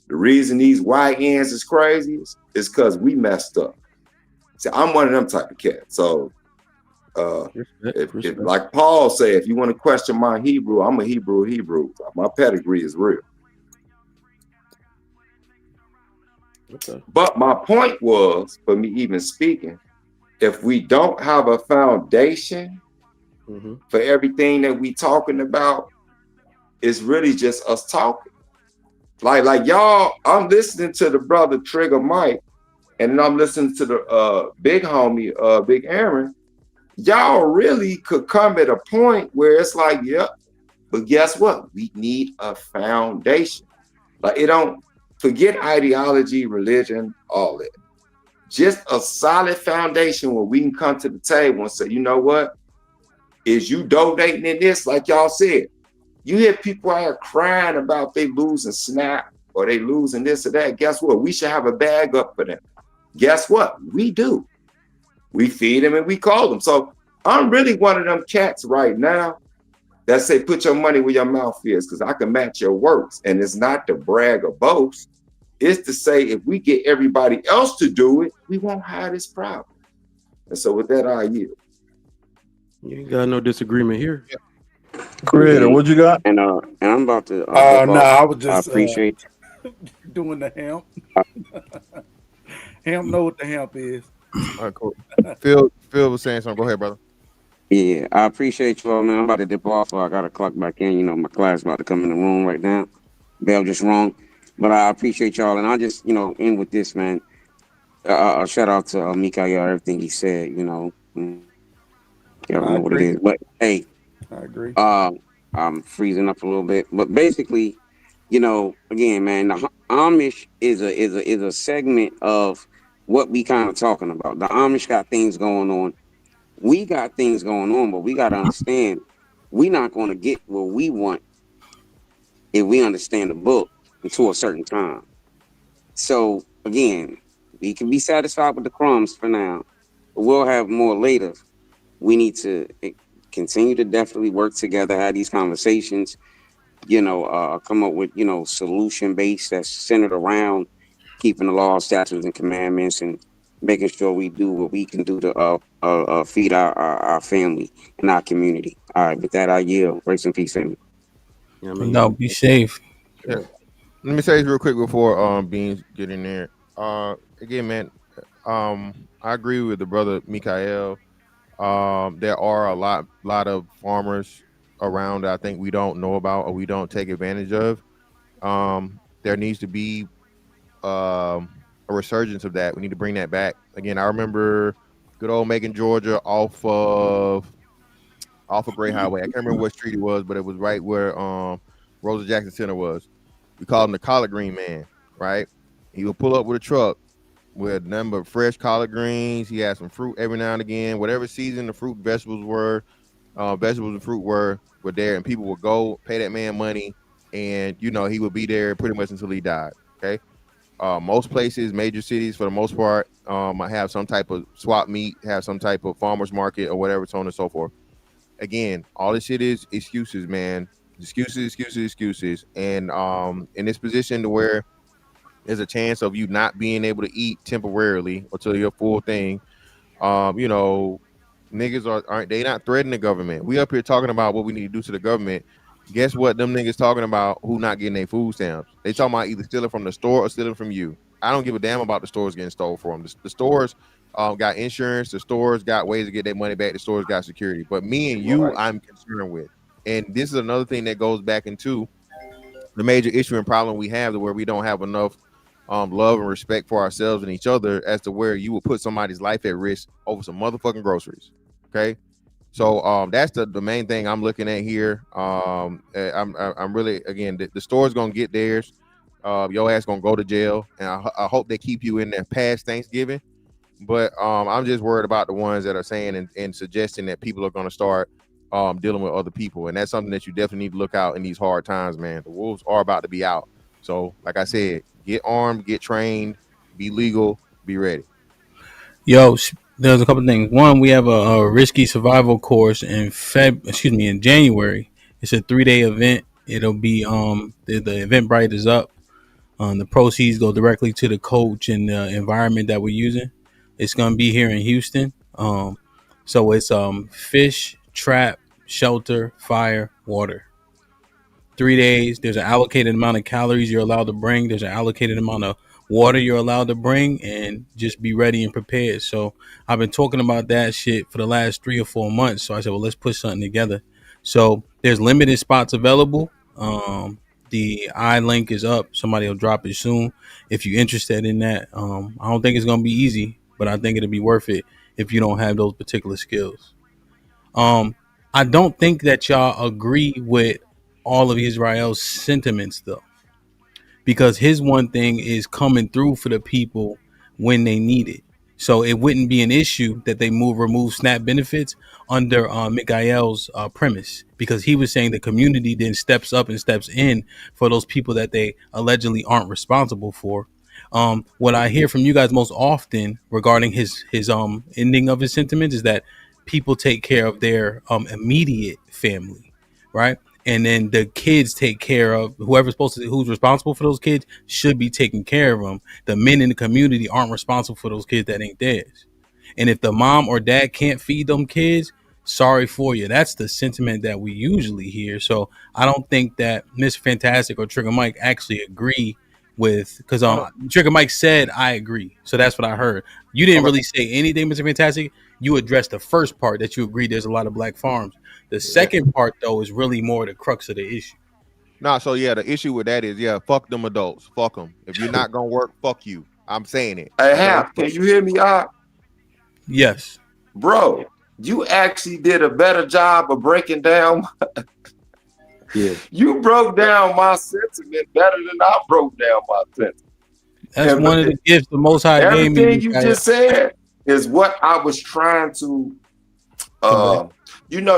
The reason these white ends is crazy is because we messed up. See, I'm one of them type of cats. So if like Paul said, if you want to question my Hebrew, I'm a Hebrew. My pedigree is real. Okay. But my point was, for me even speaking, if we don't have a foundation for everything that we talking about, it's really just us talking. Like y'all, I'm listening to the brother Trigger Mike, and then I'm listening to the big homie, Big Aaron. Y'all really could come at a point where it's like, yep, but guess what? We need a foundation. Like it don't forget ideology, religion, all that. Just a solid foundation where we can come to the table and say, you know what? Is you donating in this, like y'all said? You hear people out here crying about they losing SNAP or they losing this or that. Guess what? We should have a bag up for them. Guess what? We do. We feed them and we call them. So I'm really one of them cats right now that say, put your money where your mouth is, because I can match your works. And it's not to brag or boast. It's to say, if we get everybody else to do it, we won't have this problem. And so with that, I yield. You ain't got no disagreement here. Creator, what you got? And I'm about to. I was just appreciate doing the hemp. Hemp know what the hemp is. All right, cool. Phil was saying something. Go ahead, brother. Yeah, I appreciate you all, man. I'm about to dip off, so I got to clock back in. You know, my class about to come in the room right now. Bell just wrong, but I appreciate y'all, and I'll just, end with this, man. Shout out to Mikael, everything he said. Y'all know what it is, but hey, I agree. I'm freezing up a little bit, but basically, again, man, the Amish is a segment of what we kind of talking about. The Amish got things going on. We got things going on, but we got to understand we're not going to get what we want if we understand the book until a certain time. So again, we can be satisfied with the crumbs for now, but we'll have more later. We need to continue to definitely work together, have these conversations, come up with, solution based that's centered around keeping the law, statutes, and commandments, and making sure we do what we can do to feed our family and our community. All right, with that, I yield. Grace and peace, family. No, be safe. Yeah. Let me say this real quick before Beans get in there. Again, man, I agree with the brother Mikael. There are a lot of farmers around that I think we don't know about or we don't take advantage of. There needs to be a resurgence of that. We need to bring that back. Again, I remember good old Macon, Georgia, off of Great Highway. I can't remember what street it was, but it was right where Rosa Jackson Center was. We called him the collard green man, right? He would pull up with a truck with a number of fresh collard greens. He had some fruit every now and again. Whatever season the fruit, vegetables and fruit were there, and people would go pay that man money, and he would be there pretty much until he died. Okay. Most places, major cities, for the most part, I have some type of swap meet, have some type of farmers market or whatever, so on and so forth. Again, all this shit is excuses, man. Excuses. And in this position to where there's a chance of you not being able to eat temporarily until you're full thing. Niggas aren't they not threatening the government. We up here talking about what we need to do to the government. Guess what them niggas talking about who not getting their food stamps? They talking about either stealing from the store or stealing from you. I don't give a damn about the stores getting stolen from them. The stores got insurance. The stores got ways to get their money back. The stores got security. But me and you, Right. I'm concerned with. And this is another thing that goes back into the major issue and problem we have, to where we don't have enough love and respect for ourselves and each other, as to where you will put somebody's life at risk over some motherfucking groceries. Okay. So that's the main thing I'm looking at here. I'm really, again, the store's gonna get theirs. Your ass gonna go to jail, and I hope they keep you in there past Thanksgiving. But I'm just worried about the ones that are saying and suggesting that people are gonna start dealing with other people, and that's something that you definitely need to look out in these hard times, man. The wolves are about to be out. So, like I said, get armed, get trained, be legal, be ready. Yo, there's a couple things. One, we have a risky survival course in in January. It's a 3-day event. It'll be the Eventbrite is up. The proceeds go directly to the coach and the environment that we're using. It's gonna be here in Houston. So it's fish, trap, shelter, fire, water. 3 days. There's an allocated amount of calories you're allowed to bring. There's an allocated amount of water you're allowed to bring, and just be ready and prepared. So I've been talking about that shit for the last 3 or 4 months. So I said, well, let's put something together. So there's limited spots available. The link is up. Somebody will drop it soon if you're interested in that. I don't think it's gonna be easy, but I think it'll be worth it if you don't have those particular skills. I don't think that y'all agree with all of Israel's sentiments, though, because his one thing is coming through for the people when they need it. So it wouldn't be an issue that they remove SNAP benefits under Mikael's premise, because he was saying the community then steps up and steps in for those people that they allegedly aren't responsible for. What I hear from you guys most often regarding his ending of his sentiments is that people take care of their immediate family, right? And then the kids take care of who's responsible for those kids should be taking care of them. The men in the community aren't responsible for those kids that ain't theirs. And if the mom or dad can't feed them kids, sorry for you. That's the sentiment that we usually hear. So I don't think that Miss Fantastic or Trigger Mike actually agree with, because Trigger Mike said I agree. So that's what I heard. You didn't really say anything, Mr. Fantastic. You addressed the first part that you agree there's a lot of black farms. The second part, though, is really more the crux of the issue. Nah, so yeah, the issue with that is, fuck them adults. Fuck them. If you're not gonna work, fuck you. I'm saying it. Hey, Hamp, can you hear me out? Yes. Bro, you actually did a better job of breaking down. Yeah. You broke down my sentiment better than I broke down my sentiment. That's one of the gifts the Most High gave me. Everything you just said is what I was trying to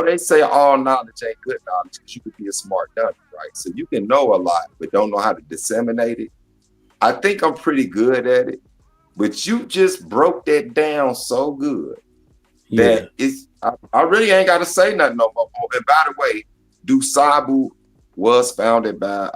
they say all knowledge ain't good knowledge, because you could be a smart dummy, right? So you can know a lot but don't know how to disseminate it. I think I'm pretty good at it, but you just broke that down so good that I really ain't got to say nothing no more. And by the way, Dusabu was founded by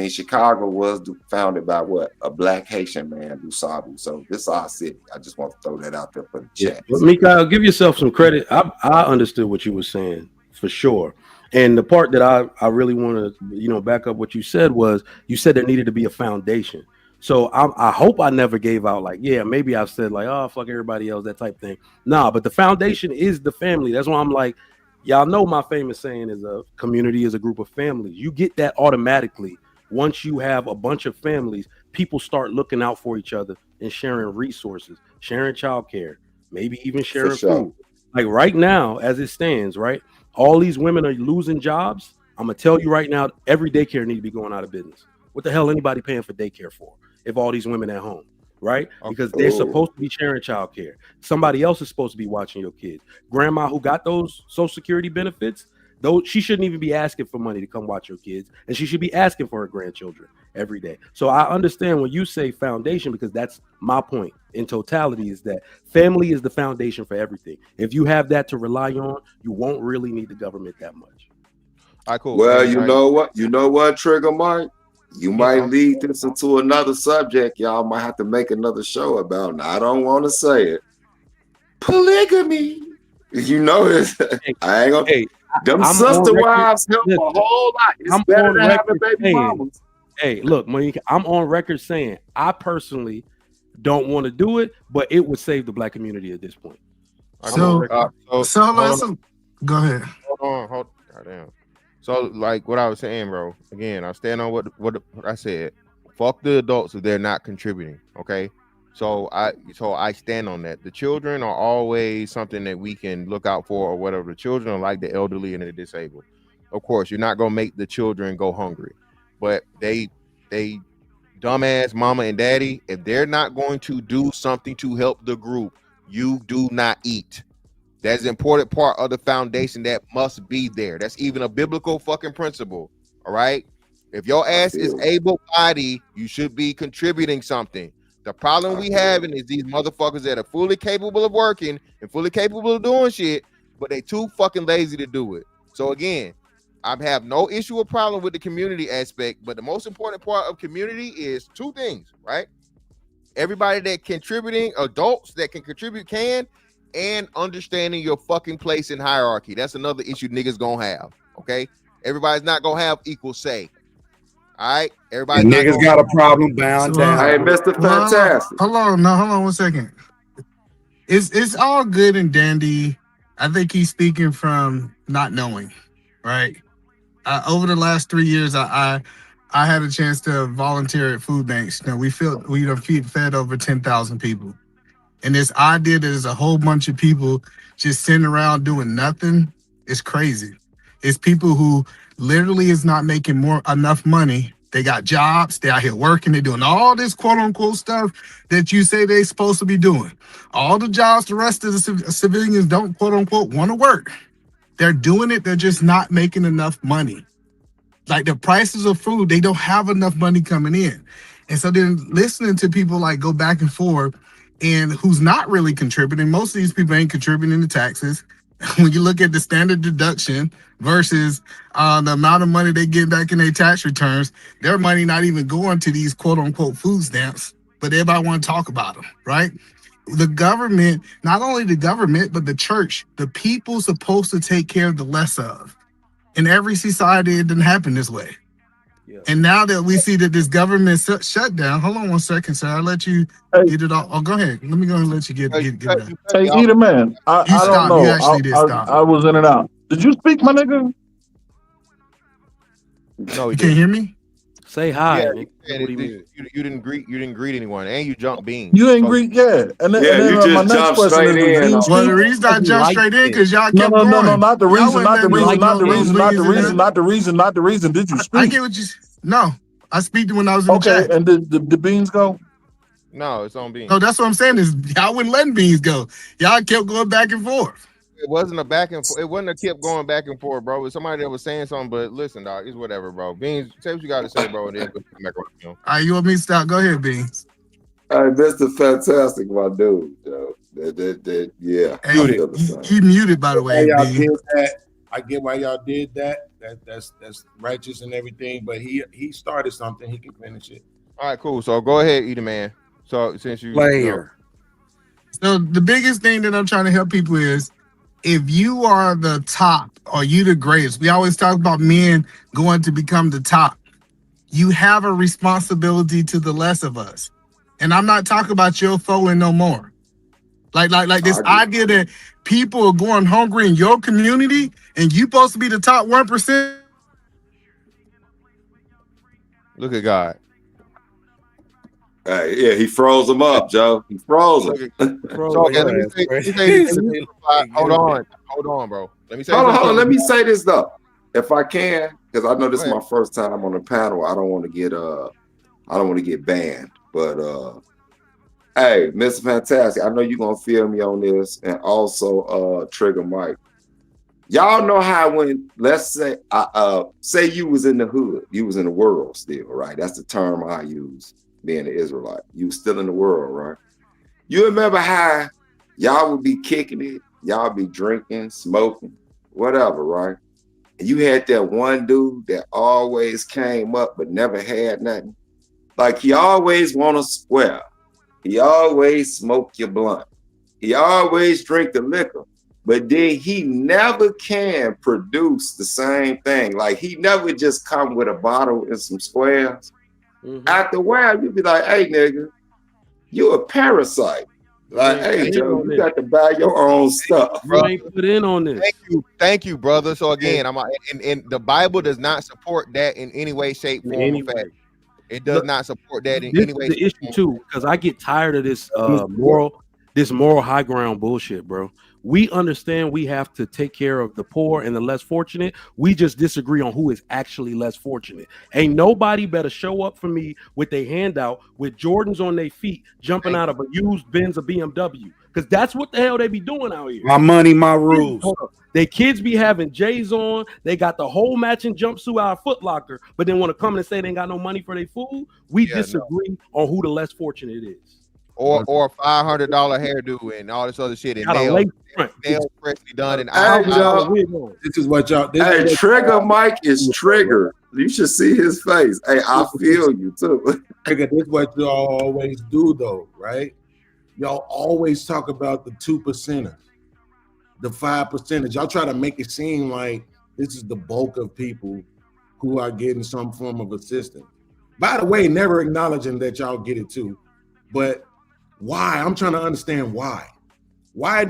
Chicago was founded by what? A black Haitian man, Dusabu. So this is our city. I just want to throw that out there for the chat. But Mikael, give yourself some credit. I understood what you were saying for sure. And the part that I really want to back up what you said was, you said there needed to be a foundation. So I hope I never gave out maybe I've said oh, fuck everybody else, that type thing. Nah, but the foundation is the family. That's why I'm like, y'all know my famous saying is a community is a group of families. You get that automatically. Once you have a bunch of families, people start looking out for each other and sharing resources, sharing childcare, maybe even sharing food. Like right now, as it stands, right? All these women are losing jobs. I'm going to tell you right now, every daycare needs to be going out of business. What the hell anybody paying for daycare for if all these women at home? right? Because they're supposed to be sharing childcare. Somebody else is supposed to be watching your kids. Grandma who got those Social Security benefits, though, she shouldn't even be asking for money to come watch your kids, and she should be asking for her grandchildren every day. So I understand when you say foundation, because that's my point in totality, is that family is the foundation for everything. If you have that to rely on, you won't really need the government that much. All right, cool. Well, you know what, Trigger Mike? You might lead this into another subject. Y'all might have to make another show about it. I don't want to say it. Polygamy. You know it. I ain't gonna. Them sister wives help a whole lot. It's better than having baby mamas. Hey, look, Monique, I'm on record saying I personally don't want to do it, but it would save the black community at this point. So go ahead. Hold on. Goddamn. So, like what I was saying, bro. Again, I stand on what I said. Fuck the adults if they're not contributing. Okay. So I stand on that. The children are always something that we can look out for, or whatever. The children are like the elderly and the disabled. Of course, you're not gonna make the children go hungry, but they dumbass mama and daddy, if they're not going to do something to help the group, you do not eat. That's an important part of the foundation that must be there. That's even a biblical fucking principle. All right. If your ass is able-bodied, you should be contributing something. The problem we having is these motherfuckers that are fully capable of working and fully capable of doing shit, but they too fucking lazy to do it. So again, I have no issue or problem with the community aspect, but the most important part of community is two things, right? Everybody that contributing, adults that can contribute can, and understanding your fucking place in hierarchy. That's another issue niggas gonna have. Okay, everybody's not gonna have equal say. All right, everybody. Niggas got a problem bound down. Hey, Mr. Fantastic. Hold on 1 second. It's all good and dandy. I think he's speaking from not knowing, right? Over the last 3 years, I had a chance to volunteer at food banks. You know, we fed over 10,000 people. And this idea that there's a whole bunch of people just sitting around doing nothing is crazy. It's people who literally is not making enough money. They got jobs, they out here working, they're doing all this quote unquote stuff that you say they're supposed to be doing. All the jobs the rest of the civilians don't quote unquote want to work. They're doing it, they're just not making enough money. Like the prices of food, they don't have enough money coming in. And so then listening to people like go back and forth and who's not really contributing, most of these people ain't contributing to taxes. When you look at the standard deduction versus the amount of money they get back in their tax returns, their money not even going to these quote unquote food stamps, but everybody want to talk about them, right? The government, not only the government, but the church, the people supposed to take care of the less of. In every society, it didn't happen this way. Yeah. And now that we see that this government shut down, hold on 1 second, sir. I'll let you get it all. Oh, go ahead. Let me go and let you get it out. Hey, Eater Man, I don't know. You actually did stop. I was in and out. Did you speak, my nigga? No, you can't hear me. Say hi. Yeah, you didn't greet anyone, and you jumped beans. You ain't greet, yeah. And then, you just my next jumped question straight is, in. Well, the reason I jumped straight in because y'all kept no, going. not the reason. Did you speak? I get what you. No, I speak when I was in the chat. Okay, and did the beans go? No, it's on beans. No, that's what I'm saying is y'all wouldn't let beans go. Y'all kept going back and forth. It wasn't a back and forth. It wasn't a kept going back and forth, bro. It was somebody that was saying something, but listen, dog, it's whatever, bro. Beans, say what you got to say, bro, and then we'll come back around, you know? All right, you want me to stop? Go ahead, Beans. All right, Mr. Fantastic, my dude. Yeah. Hey, you muted, by the way, y'all Beans. did that. I get why y'all did that. That's righteous and everything, but he started something. He can finish it. All right, cool. So go ahead, Eater Man. So since you So the biggest thing that I'm trying to help people is if you are the top or you the greatest, we always talk about men going to become the top. You have a responsibility to the less of us. And I'm not talking about your foe and no more. Like this idea that people are going hungry in your community and you supposed to be the top 1%. Look at God. Yeah, he froze them up, Joe. He froze them. Hold on, bro. Let me say. Hold on. Let me say this though, if I can, because I know this is my first time on the panel. I don't want to get banned, but Hey, Mr. Fantastic, I know you're gonna feel me on this, and also Trigger Mike. Y'all know how when, let's say, say you was in the hood, you was in the world still, right? That's the term I use, being an Israelite. You was still in the world, right? You remember how y'all would be kicking it, y'all be drinking, smoking, whatever, right? And you had that one dude that always came up but never had nothing. Like he always want to square. He always smoke your blunt. He always drink the liquor. But then he never can produce the same thing. Like he never just come with a bottle and some squares. After a while, you be like, hey nigga, you a parasite. Like, hey Joe, you got to buy your own stuff, bro. You ain't put in on this. Thank you, brother. So again, and the Bible does not support that in any way, shape, form, or fashion. It does not support that in any way. This is the issue too, because I get tired of this moral high ground bullshit, bro. We understand we have to take care of the poor and the less fortunate. We just disagree on who is actually less fortunate. Ain't nobody better show up for me with their handout with Jordans on their feet, jumping out of a used Benz or BMW, because that's what the hell they be doing out here. My money, my rules. They kids be having J's on. They got the whole matching jumpsuit out of Foot Locker, but then want to come and say they ain't got no money for their food. We disagree on who the less fortunate is. Or $500 hairdo and all this other shit, and nails freshly done. And this is what y'all. Hey, Trigger Mike is triggered. You should see his face. Hey, I feel you too. Trigger, this is what y'all always do, though, right? Y'all always talk about the 2%ers, the 5%ers. Y'all try to make it seem like this is the bulk of people who are getting some form of assistance. By the way, never acknowledging that y'all get it too, but why? I'm trying to understand why. Why?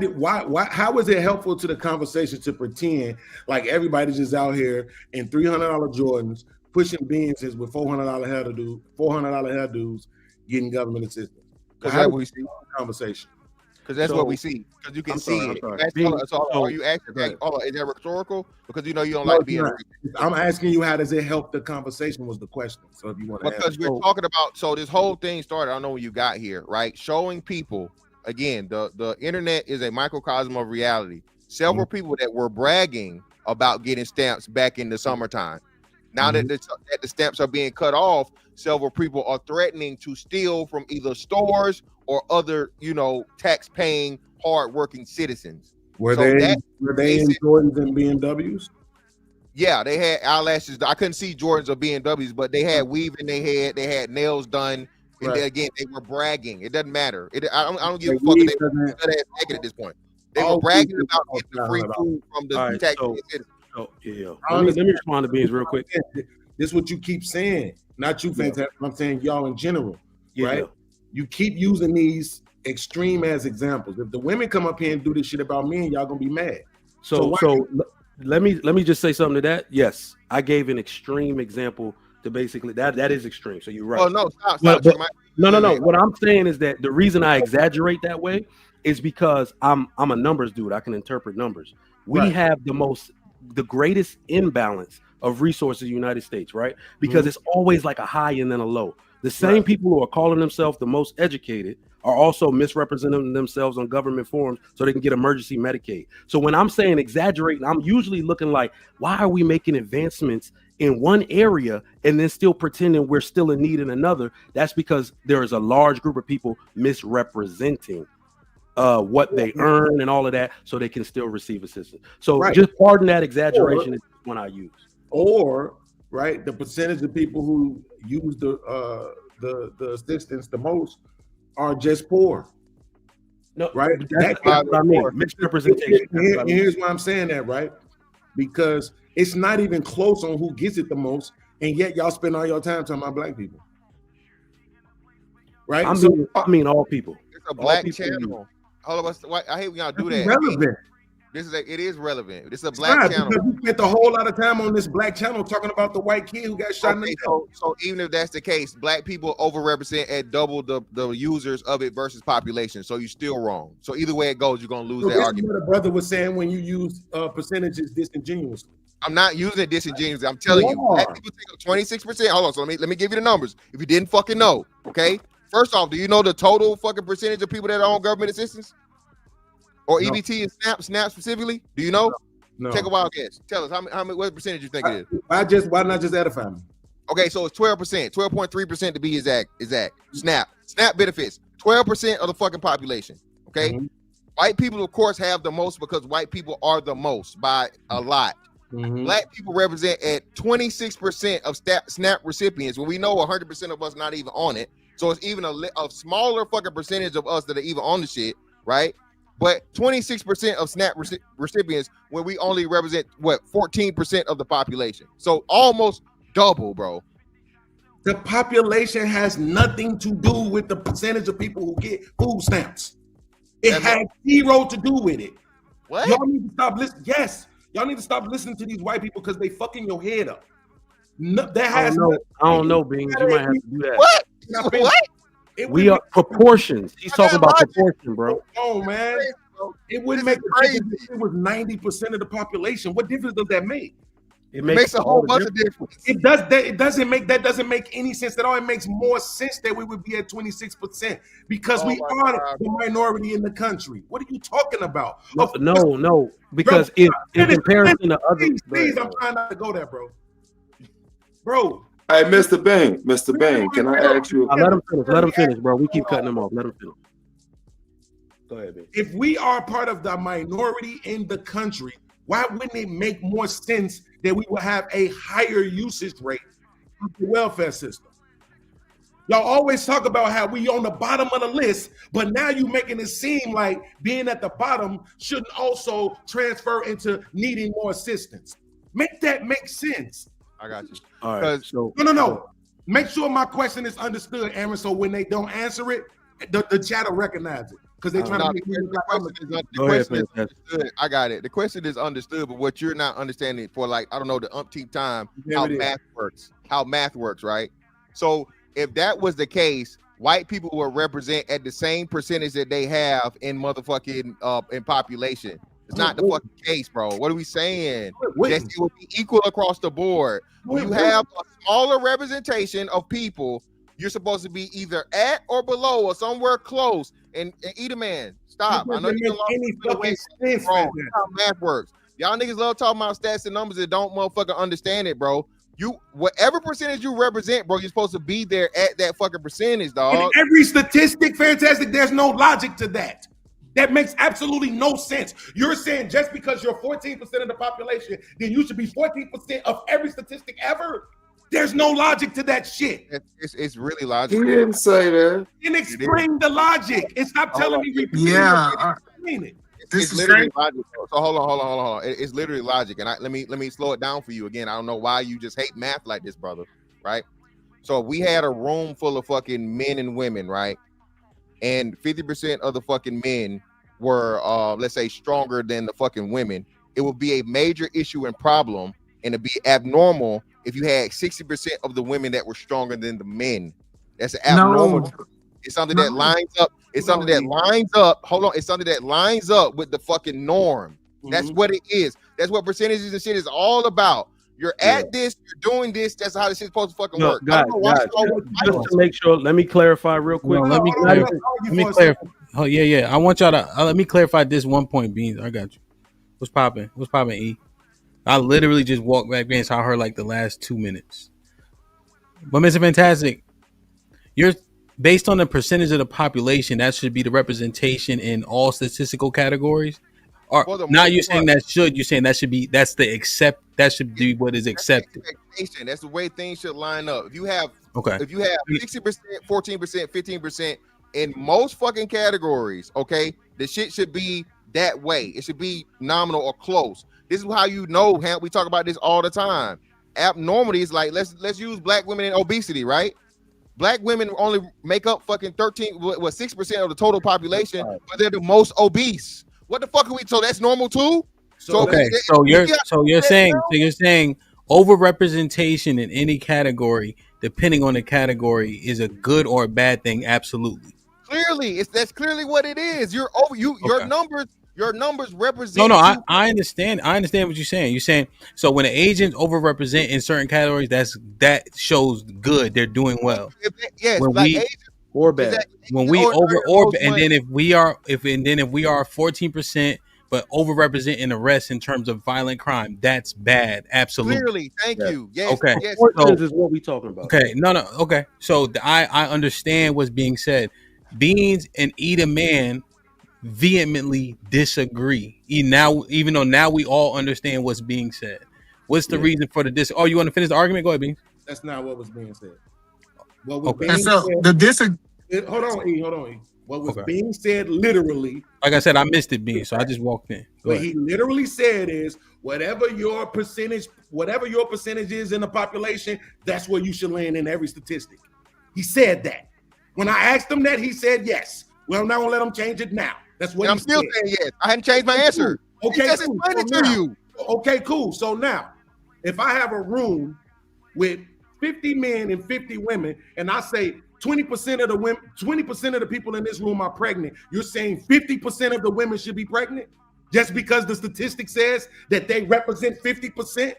How is it helpful to the conversation to pretend like everybody's just out here in $300 Jordans, pushing Benzes with $400 hairdos, getting government assistance? Because that's what we see. Conversation. Because that's what we see. Because you can see it. Are you asking? Is that rhetorical? Because you know you don't like being. I'm asking you, how does it help the conversation? Was the question. So if you want to, because we're talking about. So this whole thing started. I don't know when you got here, right? Showing people again. The internet is a microcosm of reality. Several people that were bragging about getting stamps back in the summertime. Now that the stamps are being cut off, several people are threatening to steal from either stores or other, tax-paying, hard-working citizens. Were they in Jordans and BMWs? Yeah, they had eyelashes. I couldn't see Jordans or BMWs, but they had weave in their head. They had nails done. And they were bragging. It doesn't matter. I don't give a fuck if they were naked at this point. They were bragging about getting the free food from the tax-paying citizens. Let me respond to Beans real quick. This is what you keep saying. Not you, Fantastic. I'm saying y'all in general, right? You keep using these extreme as examples. If the women come up here and do this shit about men, y'all gonna be mad. So let me just say something to that. Yes, I gave an extreme example to basically that is extreme. So you're right. Oh no, stop. No. What I'm saying is that the reason I exaggerate that way is because I'm a numbers dude. I can interpret numbers. We have the greatest imbalance of resources in the United States, right? Because it's always like a high and then a low. The same people who are calling themselves the most educated are also misrepresenting themselves on government forums so they can get emergency Medicaid. So when I'm saying exaggerating, I'm usually looking like, why are we making advancements in one area and then still pretending we're still in need in another? That's because there is a large group of people misrepresenting what they earn and all of that, so they can still receive assistance. So just pardon that exaggeration is one I use. Or the percentage of people who use the assistance the most are just poor. No, right? That's what I mean. Misrepresentation. Here's why I'm saying that, right? Because it's not even close on who gets it the most, and yet y'all spend all your time talking about black people. Right? I mean all people. It's a black channel. All of us. I hate when y'all do that. Relevant. It is relevant. It's a black channel. Because we spent a whole lot of time on this black channel talking about the white kid who got shot in the head. So even if that's the case, black people overrepresent at double the users of it versus population. So you're still wrong. So either way it goes, you're gonna lose that argument. What the brother was saying when you use percentages disingenuously. I'm not using it disingenuously. I'm telling you, black people take up 26%. Hold on. So let me give you the numbers. If you didn't fucking know, okay, First off, do you know the total fucking percentage of people that are on government assistance or EBT and SNAP specifically? Do you know? No. Take a wild guess. Tell us how many what percentage you think it is. Why not just edify me? Okay, so it's 12%, 12.3% to be exact. SNAP benefits 12% of the fucking population. Okay, white people of course have the most because white people are the most by a lot. Black people represent at 26% of SNAP recipients. When we know 100% of us not even on it, so it's even a smaller fucking percentage of us that are even on the shit, right? But 26% of SNAP recipients when we only represent 14% of the population. So almost double, bro. The population has nothing to do with the percentage of people who get food stamps. It has zero to do with it. What? Y'all need to stop listening. Yes, y'all need to stop listening to these white people because they fucking your head up. No, that has I don't know, Beans. You might have to do that. What? What? We are proportions. He's talking about proportion, bro. Oh man, it wouldn't make a difference if it was 90% of the population. What difference does that make? It makes a whole bunch of difference. It does. That doesn't make any sense at all. It makes more sense that we would be at 26% because we are the minority in the country. What are you talking about? No, because in comparison to other, please, I'm trying not to go there, bro. Hey, Mr. Bing, can I ask you? Let him finish, bro. We keep cutting him off. Let him finish. Go ahead, Bing. If we are part of the minority in the country, why wouldn't it make more sense that we will have a higher usage rate of the welfare system? Y'all always talk about how we on the bottom of the list, but now you making it seem like being at the bottom shouldn't also transfer into needing more assistance. Make that make sense. I got you. All right. So No. Make sure my question is understood, Aaron, so when they don't answer it, the chat will recognize it. Because they're trying to make the question is understood. I got it. The question is understood, but what you're not understanding for the umpteenth time, how math works, right? So if that was the case, white people will represent at the same percentage that they have in motherfucking in population. It's not the fucking case, bro. What are we saying? It will be equal across the board. When you have a smaller representation of people, you're supposed to be either at or below or somewhere close. And either man, stop. I know you don't any fucking sense, bro. That's how math works. Y'all niggas love talking about stats and numbers that don't motherfucking understand it, bro. Whatever percentage you represent, bro, you're supposed to be there at that fucking percentage, dog. In every statistic, fantastic, there's no logic to that. That makes absolutely no sense. You're saying just because you're 14% of the population, then you should be 14% of every statistic ever? There's no logic to that shit. It's really logical. He didn't say that. And explain the logic. And stop telling me explain it. It's literally logic. So hold on. It's literally logic. And let me slow it down for you again. I don't know why you just hate math like this, brother. Right? So if we had a room full of fucking men and women, right? And 50% of the fucking men were let's say stronger than the fucking women, it would be a major issue and problem, and it'd be abnormal if you had 60% of the women that were stronger than the men. That's abnormal. No. It's something that lines up. It's something that lines up. Hold on. It's something that lines up with the fucking norm. That's what it is. That's what percentages and shit is all about. You're at this, you're doing this. That's how this shit's supposed to fucking work. Guys, just to make sure, let me clarify real quick. Let me clarify. Oh yeah. I want y'all to let me clarify this one point, Beans. I got you. What's popping? E? I literally just walked back in, so I heard like the last 2 minutes. But Mr. Fantastic, you're based on the percentage of the population, that should be the representation in all statistical categories. Or now you're saying you're saying that should be that should be what is accepted. That's the way things should line up. If you have 60%, 14%, 15% in most fucking categories, okay, the shit should be that way. It should be nominal or close. This is how you know, Hamp. We talk about this all the time. Abnormality is like let's use black women in obesity, right? Black women only make up fucking 6% of the total population, but they're the most obese. What the fuck are we? So that's normal too. So you're saying overrepresentation in any category, depending on the category, is a good or a bad thing. Absolutely. Clearly, that's clearly what it is. Your numbers represent. No, I understand. I understand what you're saying. You're saying so when an agent overrepresent in certain categories, that shows good. They're doing well. Yes, or bad. Exactly. When we Or over earn or most and money. then if we are 14%, but overrepresenting the rest in terms of violent crime, that's bad. Absolutely. Clearly, thank Yeah. you. Yes, Okay. yes. Proportions is what we talking about. Okay, no. Okay, so I understand what's being said. Beans and Eda Man vehemently disagree. Even though now we all understand what's being said. What's the reason for the dis? Oh, you want to finish the argument? Go ahead, Beans. That's not what was being said. What was Okay. being And so said? the Hold on, E. Hold on, E. What was Okay. being said literally? Like I said, I missed it, Beans, so I just walked in. Go What ahead. he literally said is, whatever your percentage is in the population, that's where you should land in every statistic. He said that. When I asked him that, he said yes. Well, I'm not gonna let him change it now. That's what And I'm he still said. saying yes. I hadn't changed my answer. Okay, He just cool. explained So it to now- you. Okay, cool. So now, if I have a room with 50 men and 50 women, and I say 20% of the women, 20% of the people in this room are pregnant, you're saying 50% of the women should be pregnant just because the statistic says that they represent 50%?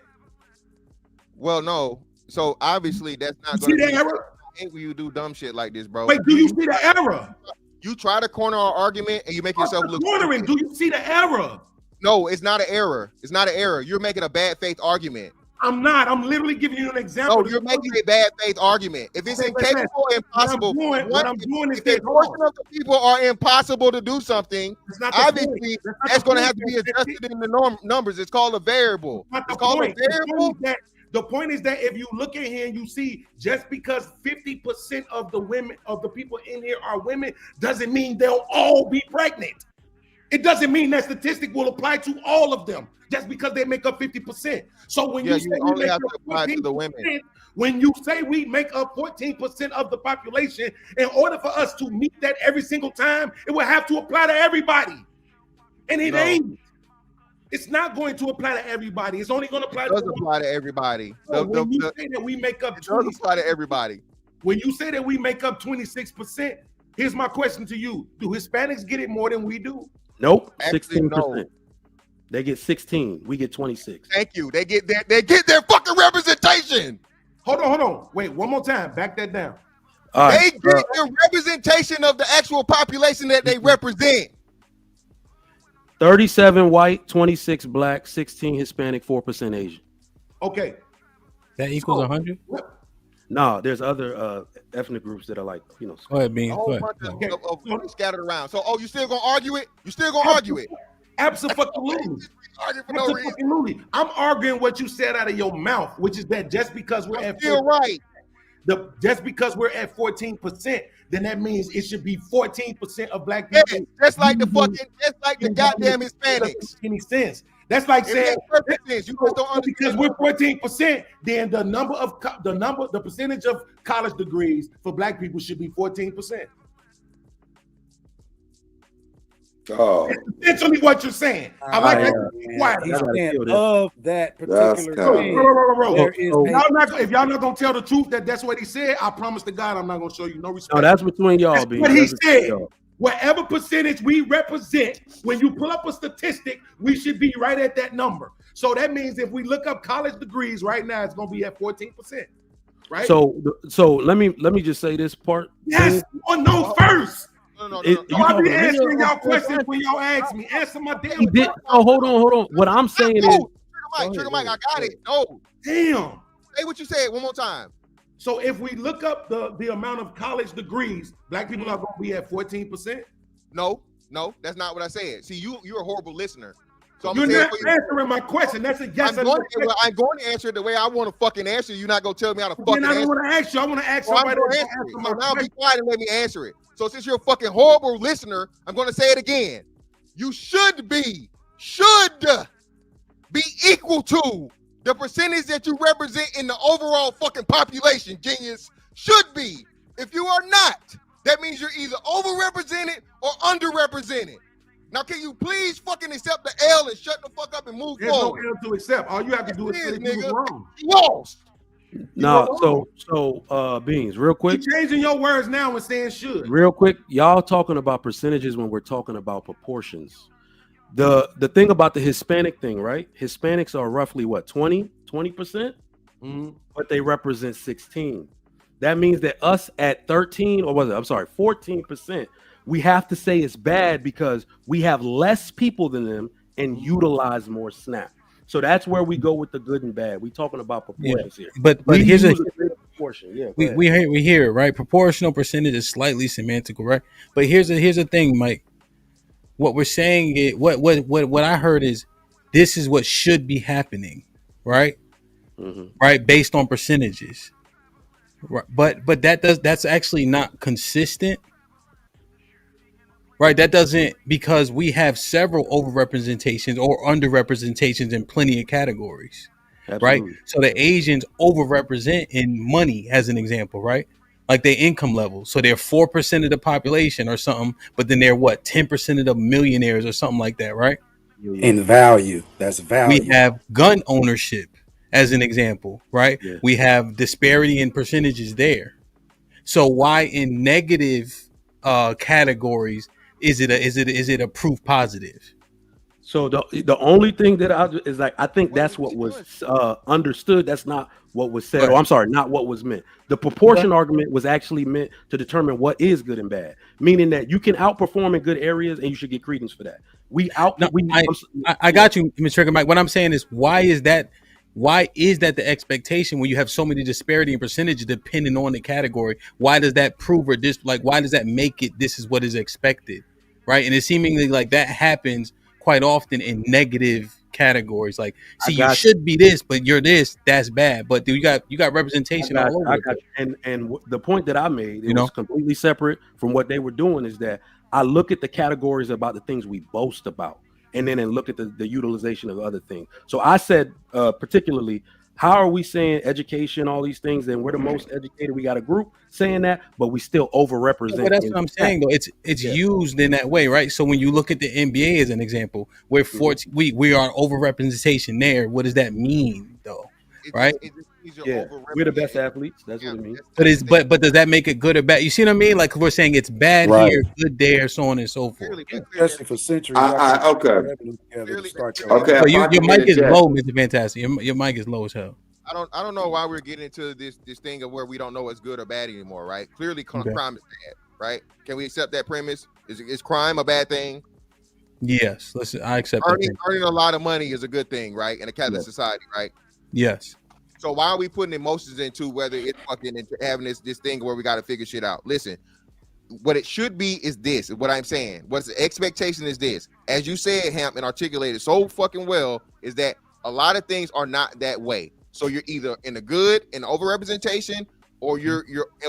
Well, no. So obviously that's not You see going to the be. error? I hate when you do dumb shit like this, bro. Wait, do you see the error? You try to corner our argument and you make yourself look cornering. stupid. Do you see the error? No, it's not an error. It's not an error. You're making a bad faith argument. I'm not. I'm literally giving you an example. No, you're making a bad faith argument. If it's Okay, incapable and impossible, what I'm doing is if a portion of the people are impossible to do something, not the point. obviously That's not that's the going to point. have to be adjusted in the numbers. It's called a variable. Not the It's called point. a variable. The point is that if you look at here and you see just because 50% of the women of the people in here are women doesn't mean they'll all be pregnant. It doesn't mean that statistic will apply to all of them just because they make up 50%. So when Yeah, you say you we only make have up to apply to the women. 14%, when you say we make up 14% of the population, in order for us to meet that every single time, it will have to apply to everybody. And it ain't. It's not going to apply to everybody. It's only going to apply It does apply to everybody. when you say that we make up 20, does apply to everybody. When you say that we make up 26%, here's my question to you: do Hispanics get it more than we do? Nope, Actually, 16%. no. They get 16. We get 26. Thank you. They get their fucking representation. Hold on. Wait, one more time. Back that down. They get the representation of the actual population that they represent. 37 white, 26 black, 16 Hispanic, 4% Asian. Okay. That equals 100? No, there's other ethnic groups that are like, Go ahead, Beans. A Go whole ahead. bunch of scattered around. So, you still gonna argue it? You still gonna argue it? Absolutely. Absolutely. I'm arguing what you said out of your mouth, which is that just because we're at still right. Just because we're at 14%, then that means it should be 14% of black people. Yeah, just like the goddamn Hispanics. Any sense? That's like It saying makes perfect sense. You just don't understand. because we're 14%, then the percentage of college degrees for black people should be 14%. Oh, That's essentially what you're saying. I like that. Of that particular thing, there is if y'all not gonna tell the truth that's what he said, I promise to God I'm not gonna show you no respect. No, that's between y'all, That's Beans. what he That's between said. y'all. Whatever percentage we represent, when you pull up a statistic, we should be right at that number. So that means if we look up college degrees right now, it's gonna be at 14%. Right? So let me just say this part. Yes, you know first. No. I'll be answering y'all questions when y'all ask me. Answer my damn question. Oh, hold on. What I'm saying is, Trigger Mike, I got it. No. Damn. Say what you said one more time. So if we look up the amount of college degrees, black people are going to be at 14%? No, that's not what I said. See, you're a horrible listener. So You're not answering my question. That's a yes or no question. I'm going to answer it the way I want to fucking answer. You're not going to tell me how to fucking Then I answer. don't want to ask you. I want to ask Well, I'm somebody gonna that's answer gonna it. answer So my now be question. quiet and let me answer it. So since you're a fucking horrible listener, I'm going to say it again. You should be equal to the percentage that you represent in the overall fucking population, genius. Should be. If you are not, that means you're either overrepresented or underrepresented. Now, can you please fucking accept the L and shut the fuck up and move There's forward? no L to accept. All you have to do is say you was wrong. You lost. no. So Beans, real quick. You're changing your words now and saying should. Real quick, y'all talking about percentages when we're talking about proportions. The thing about the Hispanic thing, right? Hispanics are roughly what, 20%? Mm-hmm. But they represent 16. that means that us at 13 or was it? I'm sorry, 14%. We have to say it's bad because we have less people than them and utilize more SNAP. So that's where we go with the good and bad. We talking about proportions here. But we here's use a greater proportion. Yeah, we hear it, right? Proportional percentage is slightly semantical, right? But here's the thing, Mike. What we're saying is what I heard is this is what should be happening, right? Right, based on percentages. Right. But that's actually not consistent. Right, that doesn't, because we have several overrepresentations or underrepresentations in plenty of categories. Absolutely. Right? So the Asians overrepresent in money, as an example, right? Like their income level. So they're 4% of the population or something, but then they're what, 10% of the millionaires or something like that, right? In value. That's value. We have gun ownership as an example, right? Yeah. We have disparity in percentages there. So why in negative categories is it a proof positive? So the only thing that is like, I think that's what was understood. That's not what was said. Right. Oh, I'm sorry, not what was meant. The proportion argument was actually meant to determine what is good and bad, meaning that you can outperform in good areas and you should get credence for that. I got you, Mr. Trigger Mike. What I'm saying is, why is that the expectation when you have so many disparity in percentages depending on the category? Why does that prove or why does that make it this is what is expected, right? And it's seemingly like that happens quite often in negative categories. Like, see, you should be this, but you're this. That's bad. But you got representation all over. And the point that I made, it was completely separate from what they were doing. Is that I look at the categories about the things we boast about, and then look at the utilization of other things. So I said, particularly, how are we saying education, all these things, and we're the most educated? We got a group saying that, but we still overrepresent. But that's what I'm saying, though. It's used in that way, right? So when you look at the NBA as an example, we're 14, we are overrepresentation there. What does that mean, though? Right? We're the best athletes. That's what it means. But does that make it good or bad? You see what I mean? Like, we're saying it's bad here, good there, so on and so forth. Especially for centuries. Okay. So your mic is low, Mr. Fantastic. Your mic is low as hell. I don't know why we're getting into this thing of where we don't know what's good or bad anymore, right? Clearly, crime is bad, right? Can we accept that premise? Is crime a bad thing? Yes, listen, I accept earning a lot of money is a good thing, right? In a capitalist society, right? Yes. So why are we putting emotions into whether it's fucking into having this thing where we got to figure shit out? Listen, what it should be is this. Is what I'm saying. What's the expectation is this. As you said, Hamp, and articulated so fucking well, is that a lot of things are not that way. So you're either in the good in the overrepresentation, or you're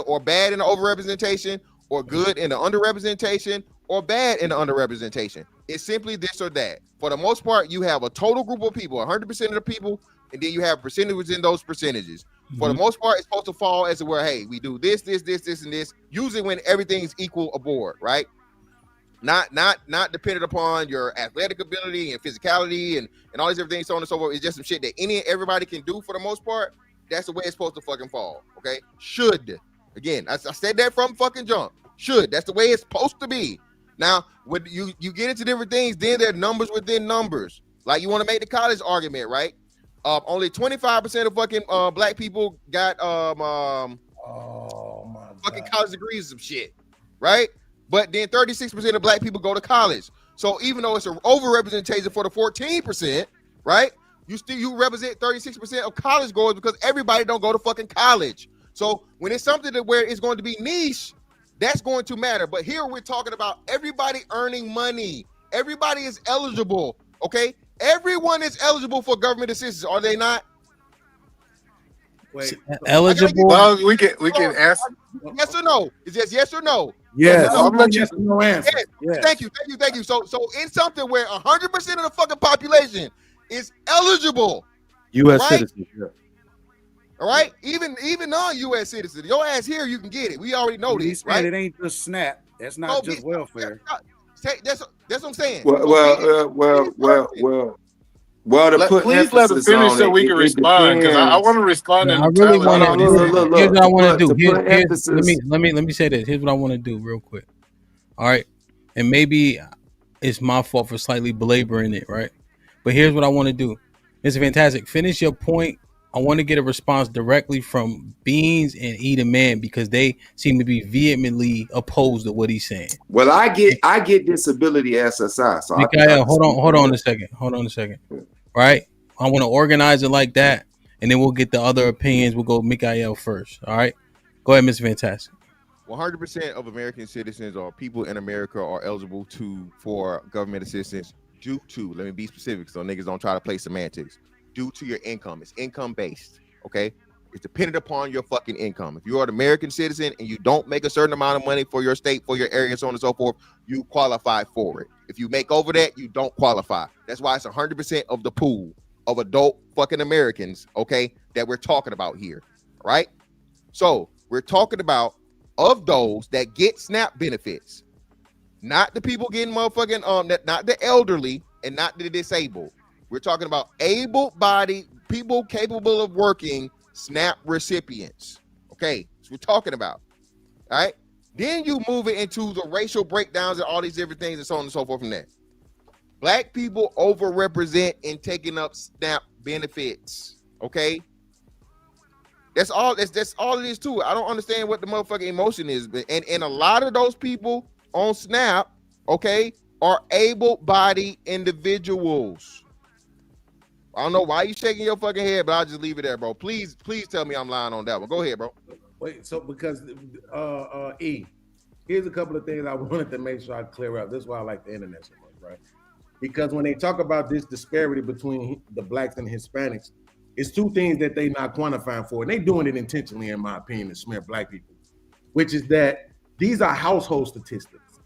or bad in the overrepresentation, or good in the underrepresentation, or bad in the underrepresentation. It's simply this or that. For the most part, you have a total group of people, 100% of the people, and then you have percentages in those percentages. For the most part, it's supposed to fall as to where, hey, we do this, and this. Usually when everything's equal aboard, right? Not dependent upon your athletic ability and physicality and all these everything, so on and so forth. It's just some shit that everybody can do for the most part. That's the way it's supposed to fucking fall. Okay? Should. Again, I said that from fucking jump. Should. That's the way it's supposed to be. Now, when you get into different things, then there are numbers within numbers. Like, you want to make the college argument, right? Only 25% of fucking black people got fucking college degrees, some shit, right? But then 36% of black people go to college. So even though it's an overrepresentation for the 14%, right? You represent 36% of college goers because everybody don't go to fucking college. So when it's something that where it's going to be niche, that's going to matter. But here we're talking about everybody earning money. Everybody is eligible. Okay, everyone is eligible for government assistance, are they not? Wait, eligible? Well, we can ask. Yes or no? It's just yes or no. Yes. No, I'm gonna just no answer. Yes. Thank you. So in something where 100% of the fucking population is eligible, U.S. right? citizens. Yeah. All right, even non-U.S. citizens, your ass here, you can get it. We already know this, right? It ain't just SNAP. That's not just welfare. That's what I'm saying. Well, to put please let him finish so we can respond, because I want to respond. I really want to. Here's what I want to do. Let me say this. Here's what I want to do real quick. All right, and maybe it's my fault for slightly belaboring it, right? But here's what I want to do. It's fantastic. Finish your point I want to get a response directly from Beans and Eden Man because they seem to be vehemently opposed to what he's saying. Well, I get disability SSI, so I think Mikael, hold on a second. Right? I want to organize it like that, and then we'll get the other opinions. We'll go Mikael first. All right? Go ahead, Mr. Fantastic. 100% of American citizens or people in America are eligible for government assistance due to, let me be specific so niggas don't try to play semantics, due to your income. It's income based, okay? It's dependent upon your fucking income. If you're an American citizen and you don't make a certain amount of money for your state, for your area, so on and so forth, you qualify for it. If you make over that, you don't qualify. That's why it's 100% of the pool of adult fucking Americans, okay, that we're talking about here, right? So we're talking about of those that get SNAP benefits, not the people getting motherfucking not the elderly and not the disabled. We're talking about able-bodied people capable of working SNAP recipients. Okay, that's what we're talking about. All right. Then you move it into the racial breakdowns and all these different things and so on and so forth from there. Black people overrepresent in taking up SNAP benefits. Okay. That's all it is too. I don't understand what the motherfucking emotion is. And a lot of those people on SNAP, okay, are able-bodied individuals. I don't know why you shaking your fucking head, but I'll just leave it there, bro. Please tell me I'm lying on that one. Go ahead, bro. Wait, so because here's a couple of things I wanted to make sure I clear up. This is why I like the internet so much, right? Because when they talk about this disparity between the blacks and Hispanics, it's two things that they not quantifying for, and they doing it intentionally, in my opinion, to smear black people, which is that these are household statistics,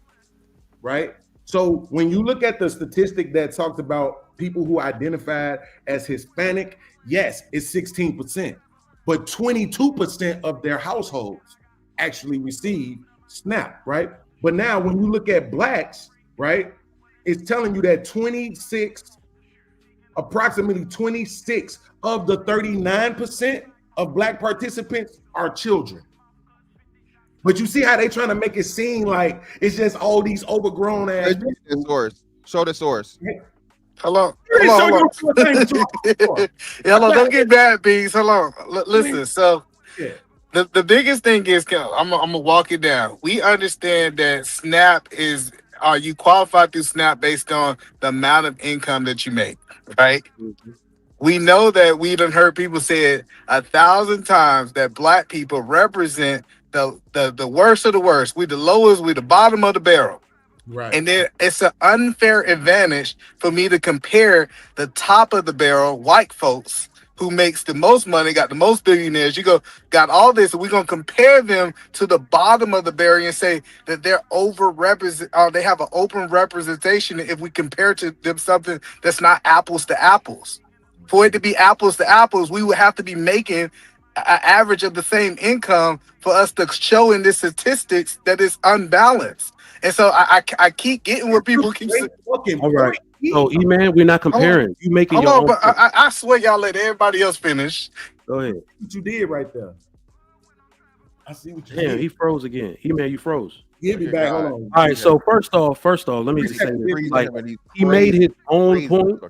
right? So when you look at the statistic that talks about people who identified as Hispanic, yes, it's 16%, but 22% of their households actually receive SNAP, right? But now when you look at blacks, right, it's telling you that approximately 26 of the 39% of black participants are children. But you see how they trying to make it seem like it's just all these overgrown ass. Show the source. Hold on. Don't get bad, Bees. Hold on. Listen, so the biggest thing is, I'm gonna walk it down. We understand that SNAP is, you qualify through SNAP based on the amount of income that you make, right? Mm-hmm. We know that we done heard people say it 1,000 times that black people represent the worst of the worst. We the lowest, we the bottom of the barrel. Right. And then it's an unfair advantage for me to compare the top of the barrel, white folks who makes the most money, got the most billionaires. Got all this, and we're gonna compare them to the bottom of the barrel and say that they're overrepresented, they have an open representation if we compare to them something that's not apples to apples. For it to be apples to apples, we would have to be making an average of the same income for us to show in the statistics that it's unbalanced. And so I keep getting where people keep saying, all right. So, E-Man, we're not comparing. You making your own. But I swear y'all let everybody else finish. Go ahead. What you did right there. I see what you did. Yeah, he froze again. E-Man, you froze. He'll be back. Hold on. All right. So first off, let me just say this. Like, he made his own point,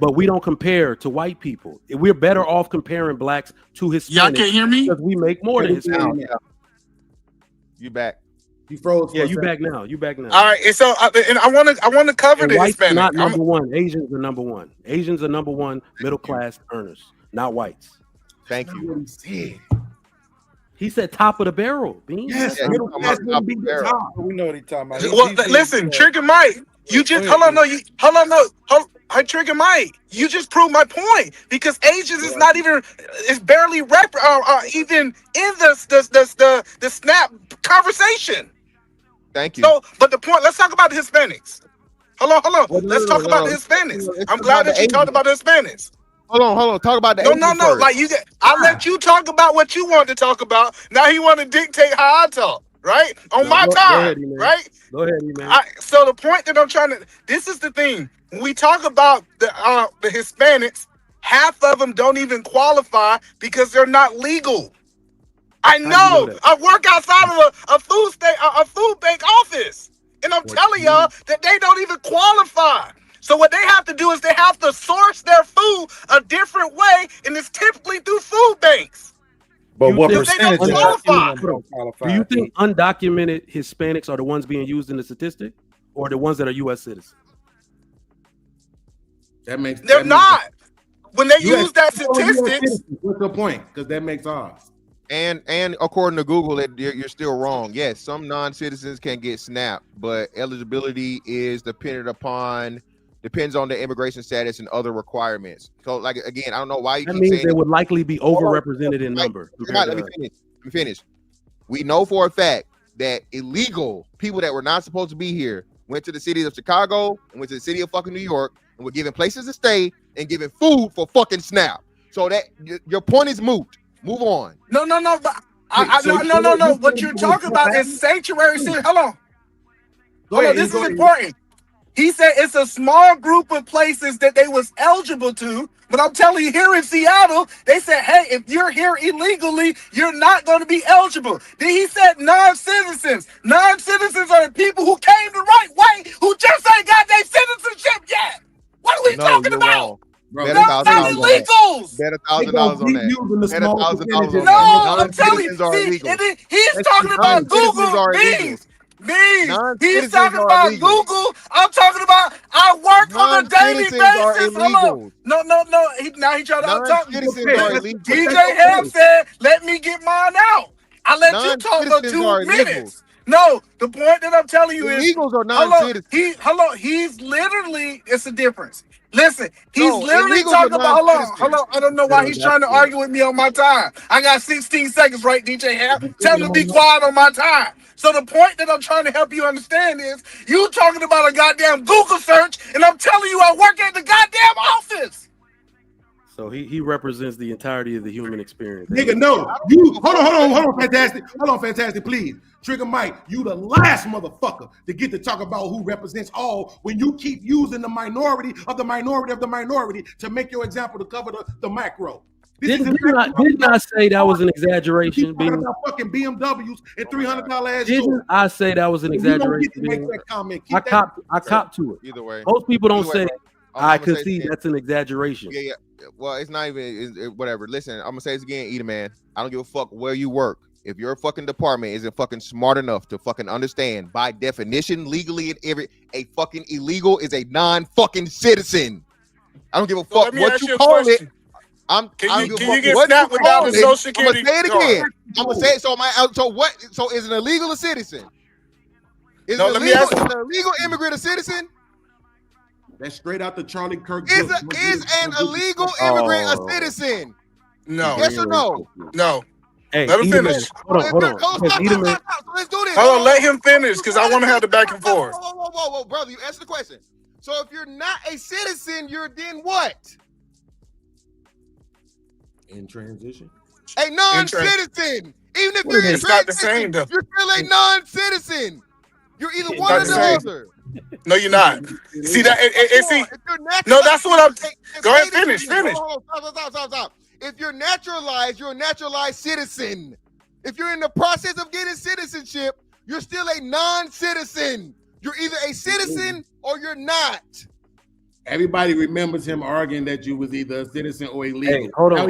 but we don't compare to white people. We're better off comparing blacks to Hispanics. Y'all can't hear me? Because we make more than Hispanics. You back. You froze. Yeah, you back now. All right, and so and I want to cover the whites Hispanic. Not number one. Asians are number one. Asians are number one middle class earners, not whites. Thank you. He said top of the barrel. Bean. Yes, middle class will be the top. We know what he's talking about. Well, listen, Trigger Mike. You just Trigger Mike. You just proved my point because Asians is not even. It's barely even in the SNAP conversation. Thank you. So, but the point. Let's talk about the Hispanics. Hello. Let's talk about the Hispanics. I'm glad that you talked about the Hispanics. Hold on. Talk about the No. first. Like I let you talk about what you wanted to talk about. Now you want to dictate how I talk, right? On my time, right? Go ahead, man. So the point that I'm trying to. This is the thing. When we talk about the Hispanics, half of them don't even qualify because they're not legal. I know. I work outside of a food bank office, and I'm telling y'all that they don't even qualify. So what they have to do is they have to source their food a different way, and it's typically through food banks. But what Because they don't percentage of qualify. them don't qualify? Do you think undocumented Hispanics are the ones being used in the statistic, or the ones that are U.S. citizens? They're not. When they use that statistics, what's the point? Because that makes odds. And according to Google, you're still wrong. Yes, some non-citizens can get SNAP, but eligibility is depends on the immigration status and other requirements. So, like, again, I don't know why you That keep means saying they would likely be overrepresented in number. Let me finish. We know for a fact that illegal people that were not supposed to be here went to the city of Chicago and went to the city of fucking New York and were given places to stay and given food for fucking SNAP. So that your point is moot. Move on. no. But no. What you're talking about is sanctuary city. Hold on. This is important. He said it's a small group of places that they was eligible to, but I'm telling you, here in Seattle, they said, hey, if you're here illegally, you're not going to be eligible. Then he said non-citizens. Non-citizens are the people who came the right way, who just ain't got their citizenship yet. What are we talking about? Bet not illegals. Bet $1,000 on that. Bet $1,000 on No, I'm telling you. See, and then he's talking about Google Beans. He's talking about Google. I'm talking about I work on a daily basis. Hold on. No. Now he trying to talk. DJ Ham said, let me get mine out. I let you talk for 2 minutes. No, the point that I'm telling you is illegals are non-citizens. He's literally, it's a difference. Listen, he's literally talking about, hold on. I don't know why he's trying to argue with me on my time. I got 16 seconds, right, DJ Ham? Tell him to be quiet on my time. So the point that I'm trying to help you understand is you talking about a goddamn Google search, and I'm telling you I work at the goddamn office. So he represents the entirety of the human experience. Nigga, no. You hold on, fantastic. Hold on, fantastic, please. Trigger Mike, you the last motherfucker to get to talk about who represents all when you keep using the minority of the minority of the minority to make your example to cover the macro. Didn't I say that was an exaggeration? Talking about fucking BMWs and $300 ass. Didn't I say that was an exaggeration? I cop to it. Either way, most people don't say. I could see that's an exaggeration. Yeah. Well, it's not even whatever. Listen, I'm gonna say this again, Eater man. I don't give a fuck where you work. If your fucking department isn't fucking smart enough to fucking understand, by definition, legally and a fucking illegal is a non-fucking citizen. I don't give a fuck what you call it. Can you get SNAP without a social security? I'm gonna say it again. I'm gonna say it. So is an illegal a citizen? Is an illegal immigrant a citizen? That's straight out the Charlie Kirk. Is an illegal immigrant a citizen? No. Yes or no? No. Hey, let him finish. Hold on. Let's do this. Hold on, let him finish because I want to have the back and forth. Whoa, brother, you answer the question. So if you're not a citizen, you're then what? In transition. A non-citizen. Even if you're in transition, you're still a non-citizen. You're either one or the other. No, you're not. See that? No, that's what I'm. Go ahead, finish. Stop. If you're naturalized, you're a naturalized citizen. If you're in the process of getting citizenship, you're still a non-citizen. You're either a citizen or you're not. Everybody remembers him arguing that you was either a citizen or illegal. Hey, hold on.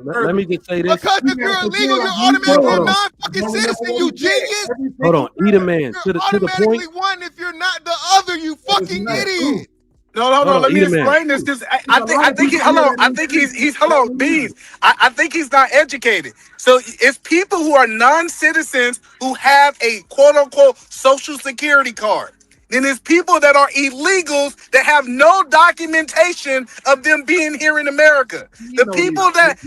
Let me just say this. Because if you're illegal, you're automatically a non-fucking citizen, you genius. Hold on, Eater man. To the point. One if you're not the other, you fucking idiot. No, let me explain this because I think he's hello, Beans. I think he's not educated. So it's people who are non-citizens who have a quote unquote social security card. Then there's people that are illegals that have no documentation of them being here in America. The people that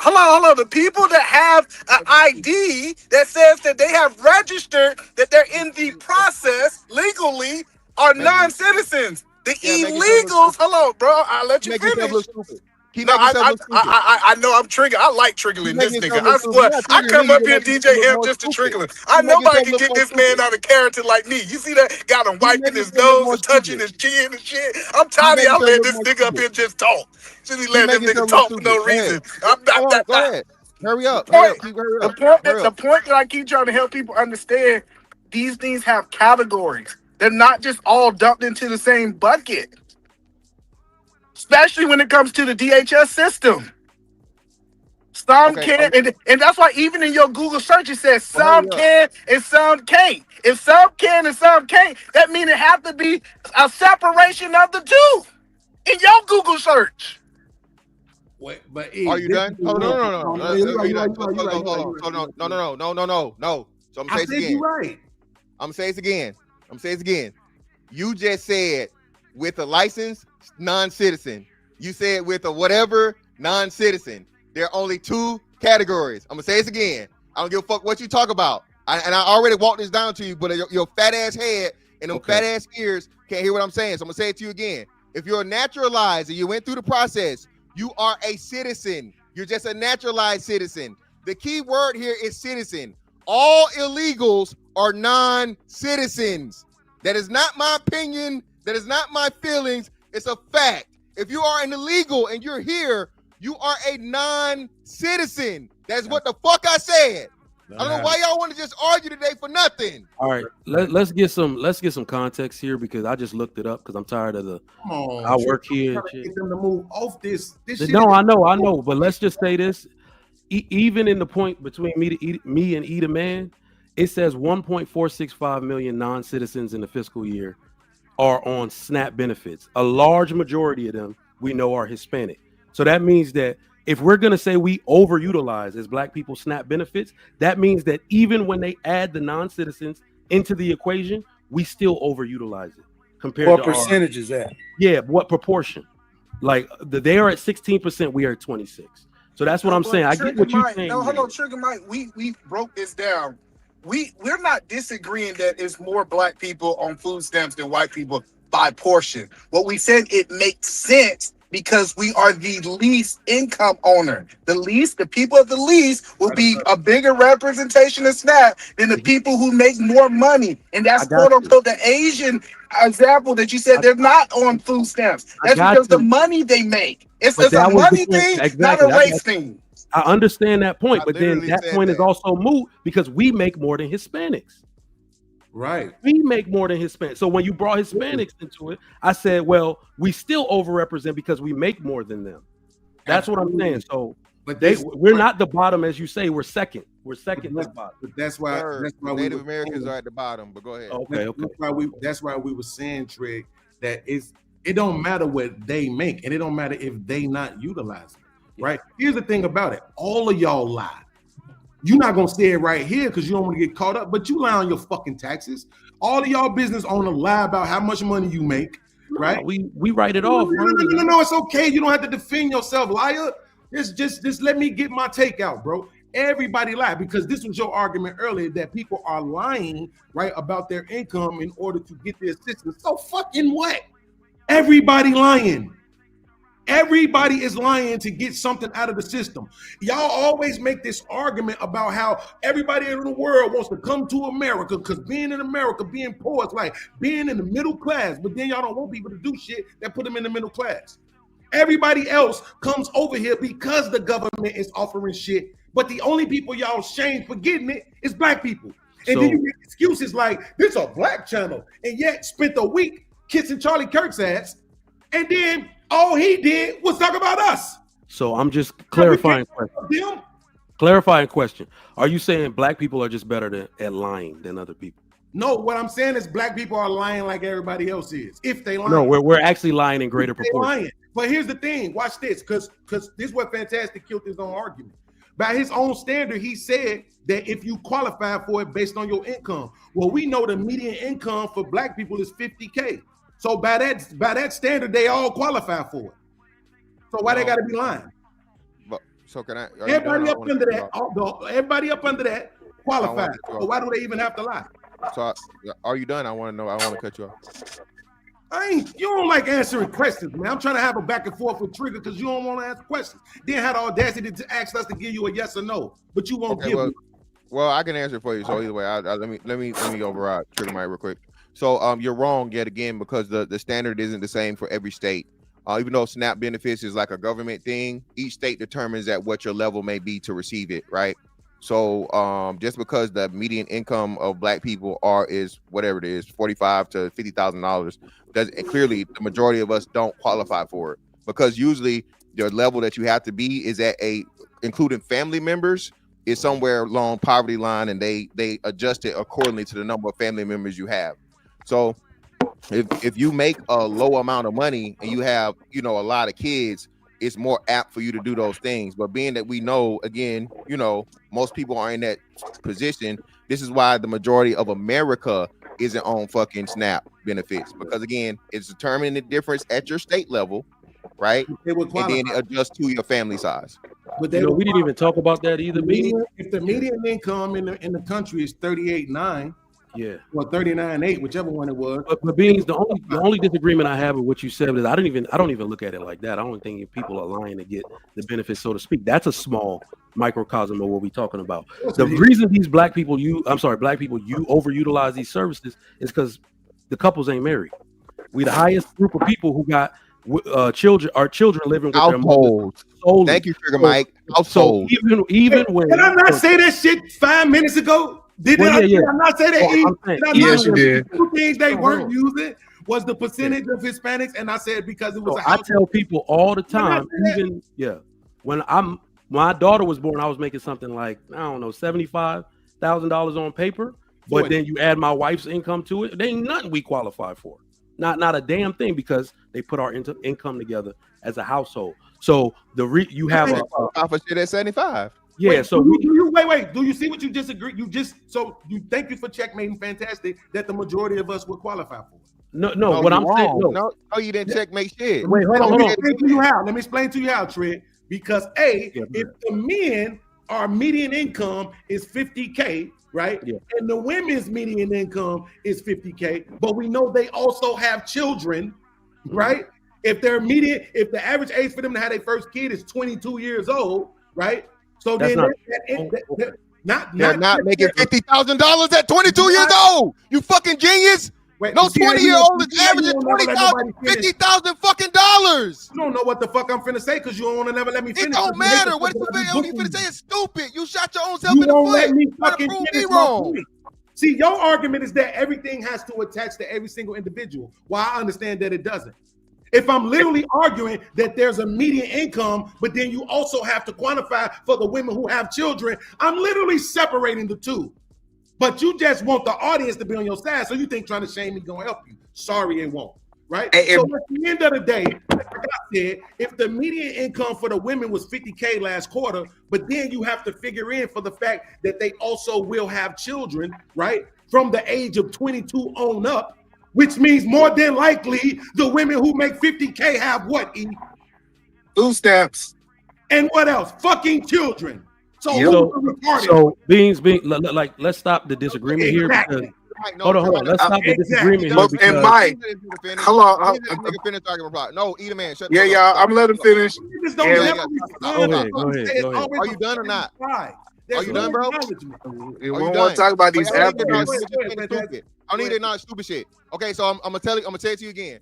hello, the people that have an ID that says that they have registered that they're in the process legally are non-citizens. The illegals, hello, bro. I'll let you finish. I know I'm triggered. I like triggering this nigga. I swear. I come up here, DJ Ham, just to trigger him. Nobody can get this man out of character like me. You see that? Got him wiping his nose and touching his chin and shit. I'm tired of y'all letting this nigga up here just talk. Should he let them niggas talk for no reason? Go ahead. Hurry up. The point that I keep trying to help people understand, these things have categories. They're not just all dumped into the same bucket, especially when it comes to the DHS system. Some Okay. can, and that's why even in your Google search, it says Well, hurry some up. can and some can't. If some can and some can't, that means it have to be a separation of the two in your Google search. Wait, but Are you this done? is the Hold on, real. no. No, you're Are right, you you're right, done? you're right, you're right, Hold you're on. right, you're right. No. So I'm I gonna say this said again. you're right. I'm gonna say this again. You just said with a licensed non-citizen. You said with a whatever non-citizen. There are only two categories. I'm gonna say this again. I don't give a fuck what you talk about. I already walked this down to you, but your fat ass head and them fat ass ears can't hear what I'm saying. So I'm gonna say it to you again. If you're naturalized and you went through the process, you are a citizen. You're just a naturalized citizen. The key word here is citizen. All illegals are non-citizens. That is not my opinion. That is not my feelings. It's a fact. If you are an illegal and you're here, you are a non-citizen. That's what the fuck I said. I don't know why y'all want to just argue today for nothing. All right, let's get some context here because I just looked it up because I'm tired of the Come on, I work here. trying to get them to move off this. Shit No, is- I know, but let's just say this: even in the point between me and Eda Man, it says 1.465 million non-citizens in the fiscal year are on SNAP benefits. A large majority of them we know are Hispanic. So that means that if we're going to say we overutilize as Black people SNAP benefits, that means that even when they add the non-citizens into the equation, we still overutilize it compared What to percentage is that? Yeah, what proportion? Like they are at 16%, we are at 26. So that's what I'm saying. I get what you're saying. No, hold on, Trigger Mike. We broke this down. We're not disagreeing that it's more Black people on food stamps than white people by portion. What we said, it makes sense because we are the least income owner. The people of the least will be a bigger representation of SNAP than the people who make more money. And that's quote unquote the Asian example that you said they're not on food stamps. That's because the money they make. It's a money thing, not a race thing. I understand that point, but then that point is also moot because we make more than Hispanics. Right. We make more than Hispanics. So when you brought Hispanics into it, I said, well, we still overrepresent because we make more than them. That's what I'm saying. So but we're not the bottom, as you say. We're second. We're second to the bottom. But that's why Native Americans are at the bottom. But go ahead. Okay. That's why we were saying, Trig, that it don't matter what they make, and it don't matter if they not utilizing it. Right? Here's the thing about it: all of y'all lie. You're not gonna say it right here because you don't want to get caught up, but you lie on your fucking taxes. All of y'all business owners lie about how much money you make, right? We write it off. No, it's okay. You don't have to defend yourself, liar. It's just let me get my take out, bro. Everybody lie because this was your argument earlier that people are lying, right, about their income in order to get the assistance. So fucking what? Everybody lying. Everybody is lying to get something out of the system. Y'all always make this argument about how everybody in the world wants to come to America because being in America, being poor, is like being in the middle class. But then y'all don't want people to do shit that put them in the middle class. Everybody else comes over here because the government is offering shit. But the only people y'all shame for getting it is Black people. And then you make excuses like, this is a Black channel. And yet spent a week kissing Charlie Kirk's ass. And then all he did was talk about us. So I'm just clarifying question. Clarifying question. Are you saying Black people are just better at lying than other people? No, what I'm saying is Black people are lying like everybody else is. If they lie. No, we're actually lying in greater proportion. Lying. But here's the thing. Watch this, because this is what Fantastic killed his own argument. By his own standard, he said that if you qualify for it based on your income. Well, we know the median income for Black people is $50K. So by that standard, they all qualify for it. So why they got to be lying? But so can I? Everybody up under that qualifies. So why do they even have to lie? So are you done? I want to know. I want to cut you off. You don't like answering questions, man. I'm trying to have a back and forth with Trigger because you don't want to ask questions. Then had the audacity to ask us to give you a yes or no, but you won't give me. Well, I can answer for you. So either way, let me override Trigger Mike real quick. So you're wrong yet again because the standard isn't the same for every state. Even though SNAP benefits is like a government thing, each state determines at what your level may be to receive it, right? So just because the median income of black people is whatever it is, $45,000 to $50,000, clearly the majority of us don't qualify for it, because usually the level that you have to be is at including family members, is somewhere along poverty line, and they adjust it accordingly to the number of family members you have. So if you make a low amount of money and you have, a lot of kids, it's more apt for you to do those things. But being that we know, again, most people are in that position, this is why the majority of America isn't on fucking SNAP benefits, because again, it's determining the difference at your state level, right? And then it adjusts to your family size. But we didn't even talk about that either. If the median income in the country is 38.9, yeah, or 39.8, whichever one it was. But Beans, the only disagreement I have with what you said is I don't even look at it like that. I don't think if people are lying to get the benefits, so to speak. That's a small microcosm of what we're talking about. The reason these black people overutilize these services is because the couples ain't married. We the highest group of people who got children living with households. Their mothers. Thank you, Trigger Mike. Household. So even when did I not say that shit 5 minutes ago? Did I not say that? Yes, you did. Two things they weren't using was the percentage of Hispanics, and I said because it was. I tell people all the time, when my daughter was born, I was making something like $75,000 on paper, but then you add my wife's income to it, there ain't nothing we qualify for. Not a damn thing, because they put our income together as a household. So you have a shit at 75. Yeah, wait, so wait. Do you see what you disagree? You thank you for checkmating. Fantastic that the majority of us would qualify for. No. What I'm saying, no, you didn't checkmate shit. Wait, hold on. Let me explain to you how, Trent. Because if the men, our median income is $50K, right? Yeah. And the women's median income is $50K, but we know they also have children, right? If the average age for them to have their first kid is 22 years old, right? So they're not making $50,000 at 22 years old. You fucking genius. Wait, no 20-year-old is averaging $50,000 fucking dollars. You don't know what the fuck I'm finna say because you don't want to never let me finish. It don't matter. What you finna say is stupid. You shot your own self in the foot. Let me fucking prove me wrong. See, your argument is that everything has to attach to every single individual. Well, I understand that it doesn't. If I'm literally arguing that there's a median income, but then you also have to quantify for the women who have children, I'm literally separating the two. But you just want the audience to be on your side, so you think trying to shame me gonna help you. Sorry, it won't. Right? So at the end of the day, like I said, if the median income for the women was $50K last quarter, but then you have to figure in for the fact that they also will have children, right? From the age of 22 on up, which means more than likely the women who make $50K have what? Food stamps. And what else? Fucking children. So being like, let's stop the disagreement here. Because, hold on. Let's stop the disagreement here. Because, and Mike, hold on. No, eat a man. Shut y'all. I'm letting him finish. Go ahead. Are you done or not? Are you done, bro? We won't want to talk about these Africans. I don't need it, not stupid shit. Okay, so I'm gonna tell it to you again.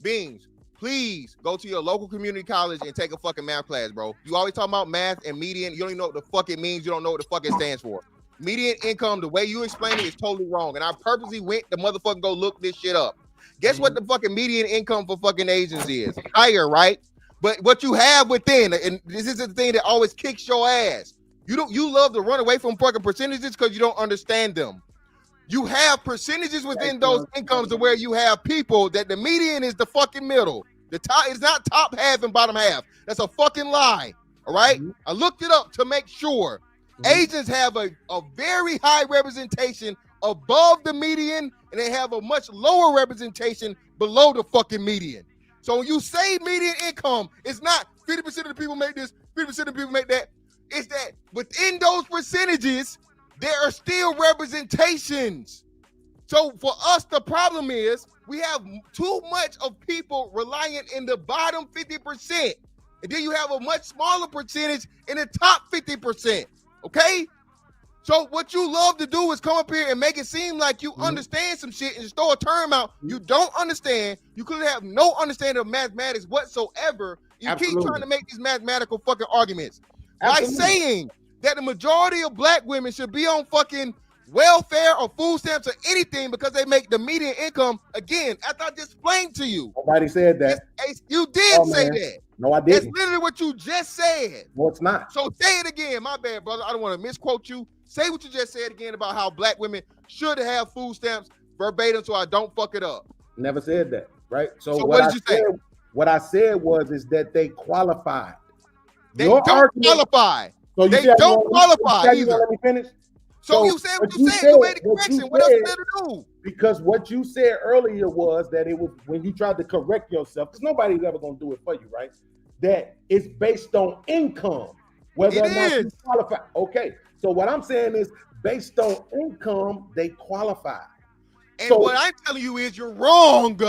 Beans, please go to your local community college and take a fucking math class, bro. You always talking about math and median. You don't even know what the fuck it means. You don't know what the fuck it stands for. Median income, the way you explain it is totally wrong. And I purposely went to motherfucking go look this shit up. Guess what the fucking median income for fucking Asians is? Higher, right? But what you have within, and this is the thing that always kicks your ass. You love to run away from fucking percentages because you don't understand them. You have percentages within those incomes to where you have people that the median is the fucking middle. The top is not top half and bottom half. That's a fucking lie. All right. I looked it up to make sure. Asians have a very high representation above the median, and they have a much lower representation below the fucking median. So when you say median income, it's not 50% of the people make this, 50% of the people make that. It's that within those percentages, there are still representations. So for us, the problem is we have too much of people relying in the bottom 50%. And then you have a much smaller percentage in the top 50%. Okay? So what you love to do is come up here and make it seem like you understand some shit and just throw a term out you don't understand. You could have no understanding of mathematics whatsoever. You keep trying to make these mathematical fucking arguments. By saying that the majority of black women should be on fucking welfare or food stamps or anything because they make the median income. Again, after I just explained to you. Nobody said that. You did Oh, say man. that. No, I That's didn't. literally what you just said. No, it's not. So say it again. My bad, brother. I don't want to misquote you. Say what you just said again about how black women should have food stamps verbatim so I don't fuck it up. Never said that, right? So what did you say? What I said is that they qualified. They don't qualify. So they don't qualify either. Let me finish. So you said what you said. You made the correction. What else is there to do? Because what you said earlier was that it was when you tried to correct yourself, because nobody's ever going to do it for you, right? That it's based on income, whether or not you qualify. Okay, so what I'm saying is based on income, they qualify. And so, what I'm telling you is you're wrong.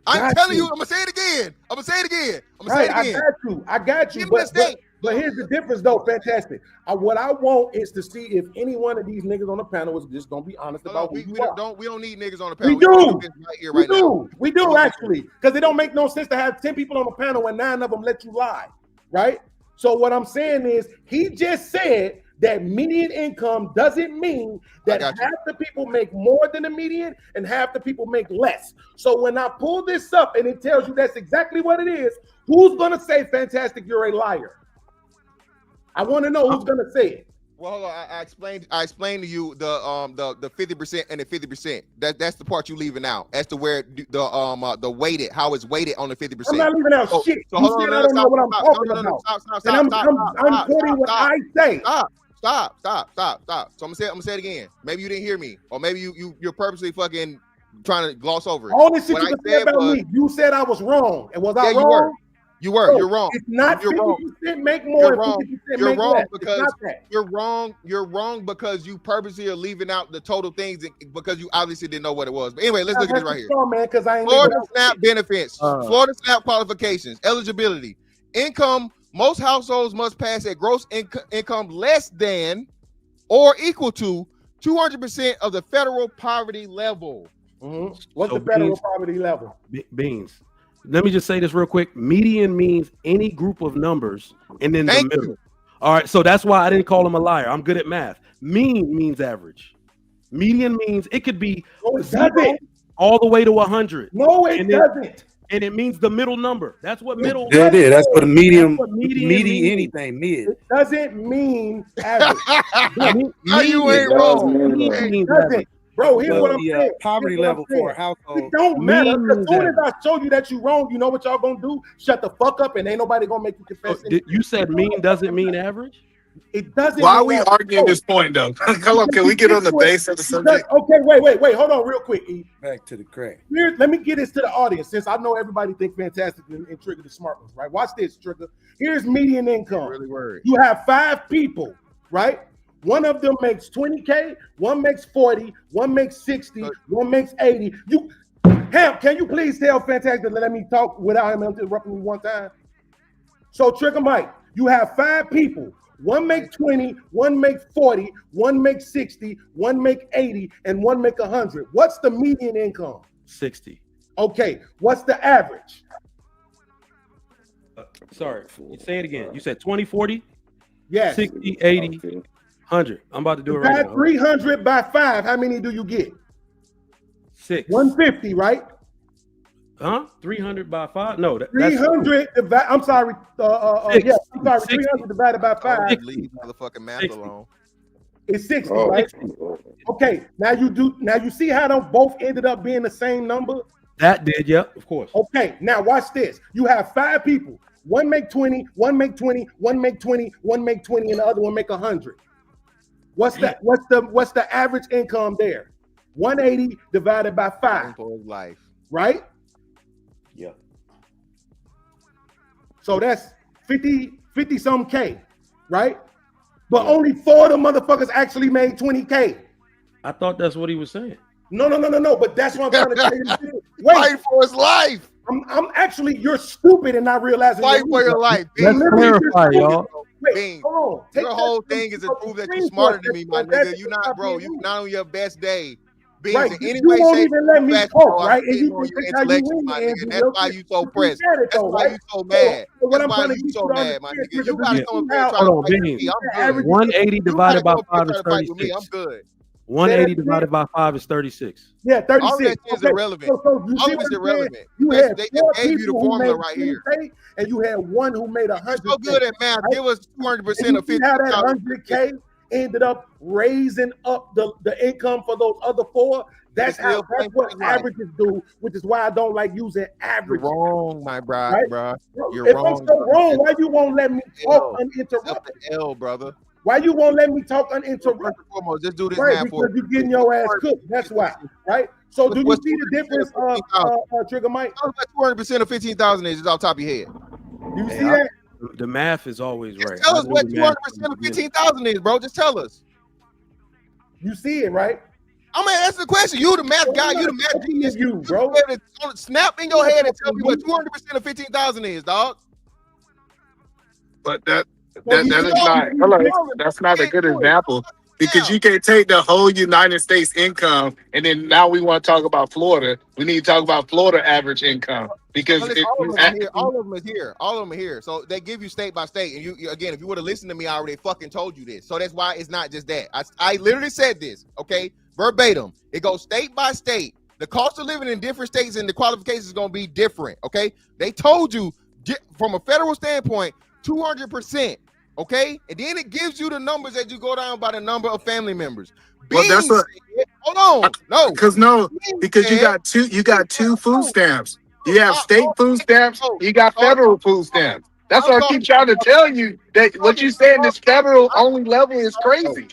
I'm telling you, I'm gonna say it again. I'm gonna say it again. I got you. But here's the difference, though. Fantastic. What I want is to see if any one of these niggas on the panel is just gonna be honest about we who you we don't need niggas on the panel. We do actually, because it don't make no sense to have 10 people on the panel and 9 of them let you lie, right? So what I'm saying is, he just said that median income doesn't mean that half the people make more than the median and half the people make less. So when I pull this up and it tells you that's exactly what it is, who's gonna say, Fantastic, you're a liar? I want to know who's gonna say it. Well, hold on. I explained to you the 50% and the 50%. That's the part you leaving out as to where the weighted, how it's weighted on the 50%. I'm not leaving out shit. So You said I don't know what I'm talking about. And I'm quoting what I say. Stop. So I'm gonna say it again. Maybe you didn't hear me, or maybe you're purposely fucking trying to gloss over it. All this shit you said about me, you said I was wrong, and was I wrong? You were. You're wrong. It's not you're 50% wrong. make more. You're wrong. 50% You're make wrong less. because you're wrong. You're wrong because you purposely are leaving out the total things because you obviously didn't know what it was. But anyway, let's look at this right here. Man, because I ain't Florida SNAP benefits, Florida SNAP qualifications, eligibility, income. Most households must pass a gross income less than or equal to 200% of the federal poverty level. What's the federal poverty level? Beans. Let me just say this real quick. Median means any group of numbers and then the middle. All right, so that's why I didn't call him a liar. I'm good at math. Mean means average. Median means it could be all the way to 100. No, it doesn't. And it means the middle number. That's what middle. That is. That's what a medium, median anything, mid. It doesn't mean average. You ain't wrong. Bro, here's what I'm saying. Poverty level for a household. It don't matter. As soon as I show you that you're wrong, you know what y'all gonna do? Shut the fuck up, and ain't nobody gonna make you confess. You said mean doesn't mean average? It doesn't. Why are we arguing this point, though? Come on, can we get on the base of the subject? Okay, wait. Hold on real quick, E. Back to the crack. Let me get this to the audience, since I know everybody think Fantastic and Trigger the smart ones, right? Watch this, Trigger. Here's median income. Really worried. You have 5 people, right? One of them makes 20K, one makes 40, one makes 60, one makes 80. HAMP, can you please tell Fantastic to let me talk without him interrupting me one time? So, Trigger Mike, you have 5 people. One make 20, one make 40, one make 60, one make 80, and one make 100. What's the median income? 60. Okay, what's the average? Sorry, say it again. You said 20, 40? Yes. 60, 80, 100. I'm about to do it right now. 300 by 5, how many do you get? 6. 150, right? Huh? 300 by 5? No, 300. I'm sorry. Yeah, I'm sorry. 300 divided by 5. Leave motherfucking math alone. It's 60, right? Okay. Now you see how them both ended up being the same number? That did, yep, of course. Okay. Now watch this. You have 5 people. One make 20, one make 20, one make 20, one make 20, and the other one make 100. What's the average income there? 180 divided by 5. For his life. Right? Yeah. So that's 50 some K, right? But only 4 of the motherfuckers actually made 20K. I thought that's what he was saying. No. But that's what I'm trying to tell you. Fight for his life. I'm actually, you're stupid and not realizing. Fight for your life. Let's clarify, y'all. Wait, hold on. Your whole thing is to prove that you're smarter than me, my nigga. You're not, bro. You're not on your best day. Beans Right. in any You way, won't shape, even let me basketball, talk, right? And I'm you on just you think how you intellectually, win, my nigga. Andrew And that's why Wilson. you so You pressed. said it That's though, why right? you so mad. So what That's I'm why trying to you get so you to mad, my understand, nigga. You Trigger, gotta do you come up see here and how try to Hold on, fight with Beans. me. I'm the average good. is 180 You divided gotta by come up here and 5 try is to fight with me. 36. I'm good. 180 divided by 5 is 36. Yeah, All of 36. that shit is Okay. irrelevant. So you All see of what it's I'm saying? irrelevant. You They had just 4 gave you the people who formula made right here. 20K, and you had one who made You're 100K. so good at math. Right? Give us And 200% you of see how that 15,000. 100K ended up raising up the income for those other 4? Nigga still That's playing what his life. averages do, which is why I don't like using You're averages. wrong, my bro. Right? You're If I'm wrong, so brother. wrong, why you won't let me talk Accept uninterrupted? the L, brother. Why you won't let me talk First uninterrupted? and foremost, just do this Right, math for because you're getting your ass cooked. That's why. Right. So do you what's see the 200% difference, of 15,000? Trigger Mike? Tell us what 200% of 15,000 is off the top of your head. Do you Hey, see that? The math is always Just right. tell I us knew what the 200% math of 15,000 is, bro. Just tell us. You see it, right? I'm gonna answer the question. You the math guy. You the math genius. You, bro. Snap in your head and tell me what 200% of 15,000 is, dog. But that Well, you is see, not. Hold on, that's not a good example because you can't take the whole United States income and then now we want to talk about Florida. We need to talk about Florida average income because Listen, all of them are here. All of them is here. All of them are here. So they give you state by state. And you again, if you would have listened to me, I already fucking told you this. So that's why it's not just that. I literally said this, okay? Verbatim. It goes state by state. The cost of living in different states and the qualifications is going to be different, okay? They told you from a federal standpoint, 200%, okay? And then it gives you the numbers as you go down by the number of family members. well, that's what. Hold on, because you got two food stamps. You have state food stamps. You got federal food stamps. That's what I keep trying to tell you. That what you saying this federal only level is crazy.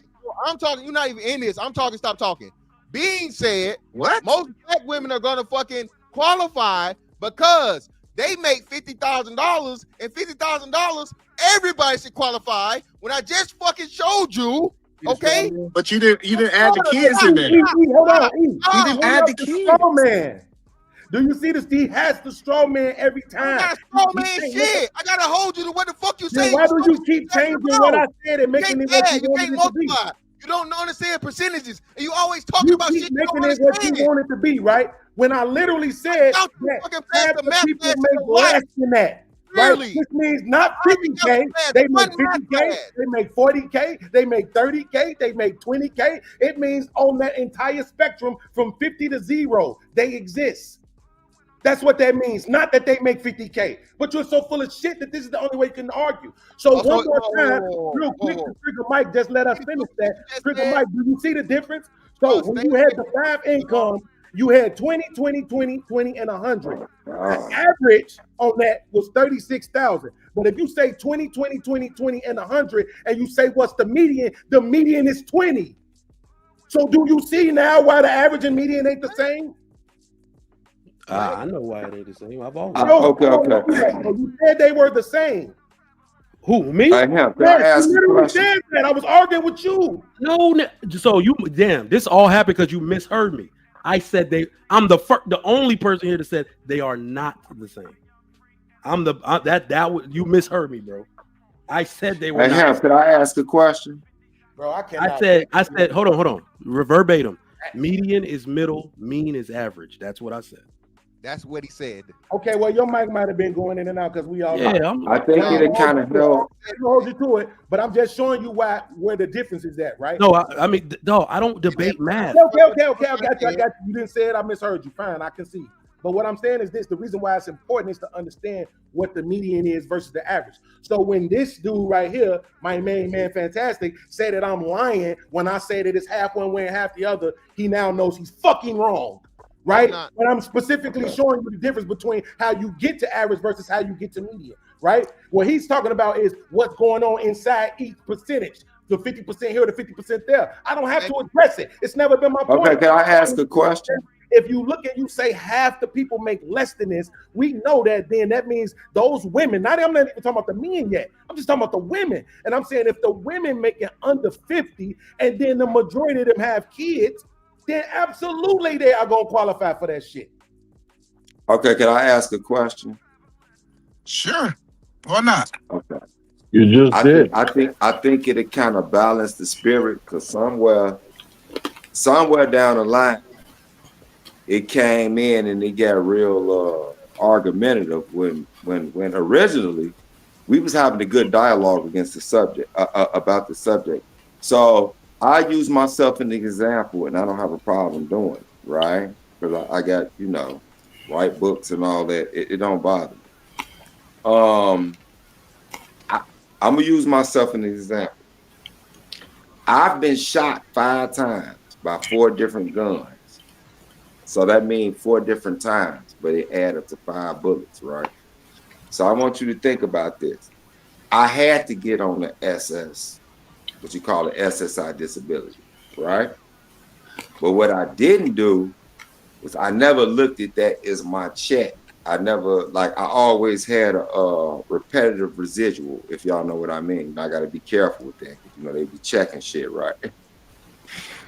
I'm talking. You're not even in this. I'm talking. Stop talking. Being said, what most black women are gonna fucking qualify because they make $50,000 and $50,000. Everybody should qualify. When I just fucking showed you, okay? But you didn't add the kids in there. Hold on. You didn't add the kids. Straw man. Do you see this? He has the straw man every time. I got straw man shit. I gotta hold you to what the fuck you saying. Why do you keep changing what I said and making it what you can't wanted it to be? multiply. You don't understand percentages, and you always talking about keep shit you don't making it what you understand. want it to be, right? When I literally said that half the people make less than that. Right? Which means not 50K, they make 50K, they make 40K, they make 30K, they make 20K. It means on that entire spectrum from 50 to 0, they exist. That's what that means. Not that they make 50K, but you're so full of shit that this is the only way you can argue. So one more time, real quick, Trigger Mike, just let us finish that. Trigger Mike, do you see the difference? So when you had the 5 income, you had 20, 20, 20, 20, and 100. The average on that was 36,000. But if you say 20, 20, 20, 20, and 100, and you say what's the median is 20. So do you see now why the average and median ain't the same? I know why it ain't the same. I've always Okay. You said they were the same. Who, me? I ask you literally said that. I was arguing with you. No, so you this all happened because you misheard me. I said I'm the only person here that said they are not the same. You misheard me, bro. I said they were not. Could I ask a question? Bro, I said, hold on. Verbatim. Median is middle, mean is average. That's what I said. That's what he said. Okay, well, your mic might have been going in and out because we all. Yeah, I think it kind of helped. Hold you to it, but I'm just showing you where the difference is at, right? No, I mean, I don't debate math. Okay. I got you. You didn't say it. I misheard you. Fine, I can see. But what I'm saying is this: the reason why it's important is to understand what the median is versus the average. So when this dude right here, my main man, Fantastic, said that I'm lying when I say that it's half one way and half the other, he now knows he's fucking wrong. Right? But I'm specifically showing you the difference between how you get to average versus how you get to median, right? What he's talking about is what's going on inside each percentage. The 50% here, the 50% there. I don't have to address it. It's never been my point. Okay, can I ask a question? If you look and you say half the people make less than this, we know that then that means those women, I'm not even talking about the men yet. I'm just talking about the women. And I'm saying if the women make it under 50 and then the majority of them have kids, then absolutely they are going to qualify for that shit. Okay, can I ask a question? Sure. Why not? Okay. You just did. I think it'll kind of balance the spirit because somewhere down the line, it came in and it got real argumentative when originally we was having a good dialogue against the subject about the subject. So I use myself as an example, and I don't have a problem doing it, right? Because I got write books and all that. It don't bother me. I'm gonna use myself as an example. I've been shot 5 times by 4 different guns. So that means 4 different times, but it added up to 5 bullets, right? So I want you to think about this. I had to get on the SS, what you call the SSI disability, right? But what I didn't do was I never looked at that as my check. I always had a repetitive residual, if y'all know what I mean. I got to be careful with that because, they be checking shit, right?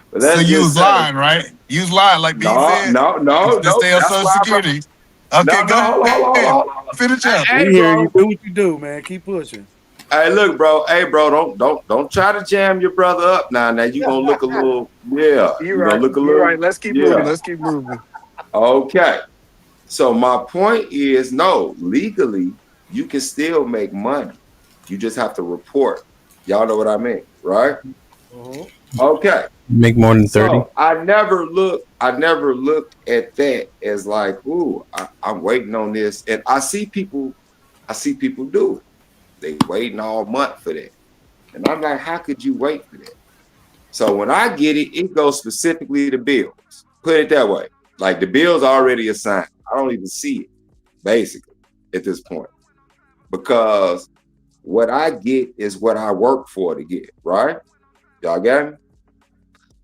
But so you was lying, right? You was lying, like B said. No. To stay on That's Social why Security. Okay, go ahead. hold on. Finish up. Hey, We hear bro. you. Do what you do, man. Keep pushing. Hey, look, bro. Hey, bro. Don't try to jam your brother up now. Now you gonna look a little, yeah. You're right. You're right. Let's keep moving. Let's keep moving. Okay. So my point is, no, legally you can still make money. You just have to report. Y'all know what I mean, right? Okay. Make more than 30. So I never looked at that as like, ooh, I'm waiting on this. And I see people do it. They waiting all month for that. And I'm like, how could you wait for that? So when I get it, it goes specifically to bills. Put it that way. Like the bill's already assigned. I don't even see it, basically, at this point. Because what I get is what I work for to get, right? Y'all got me?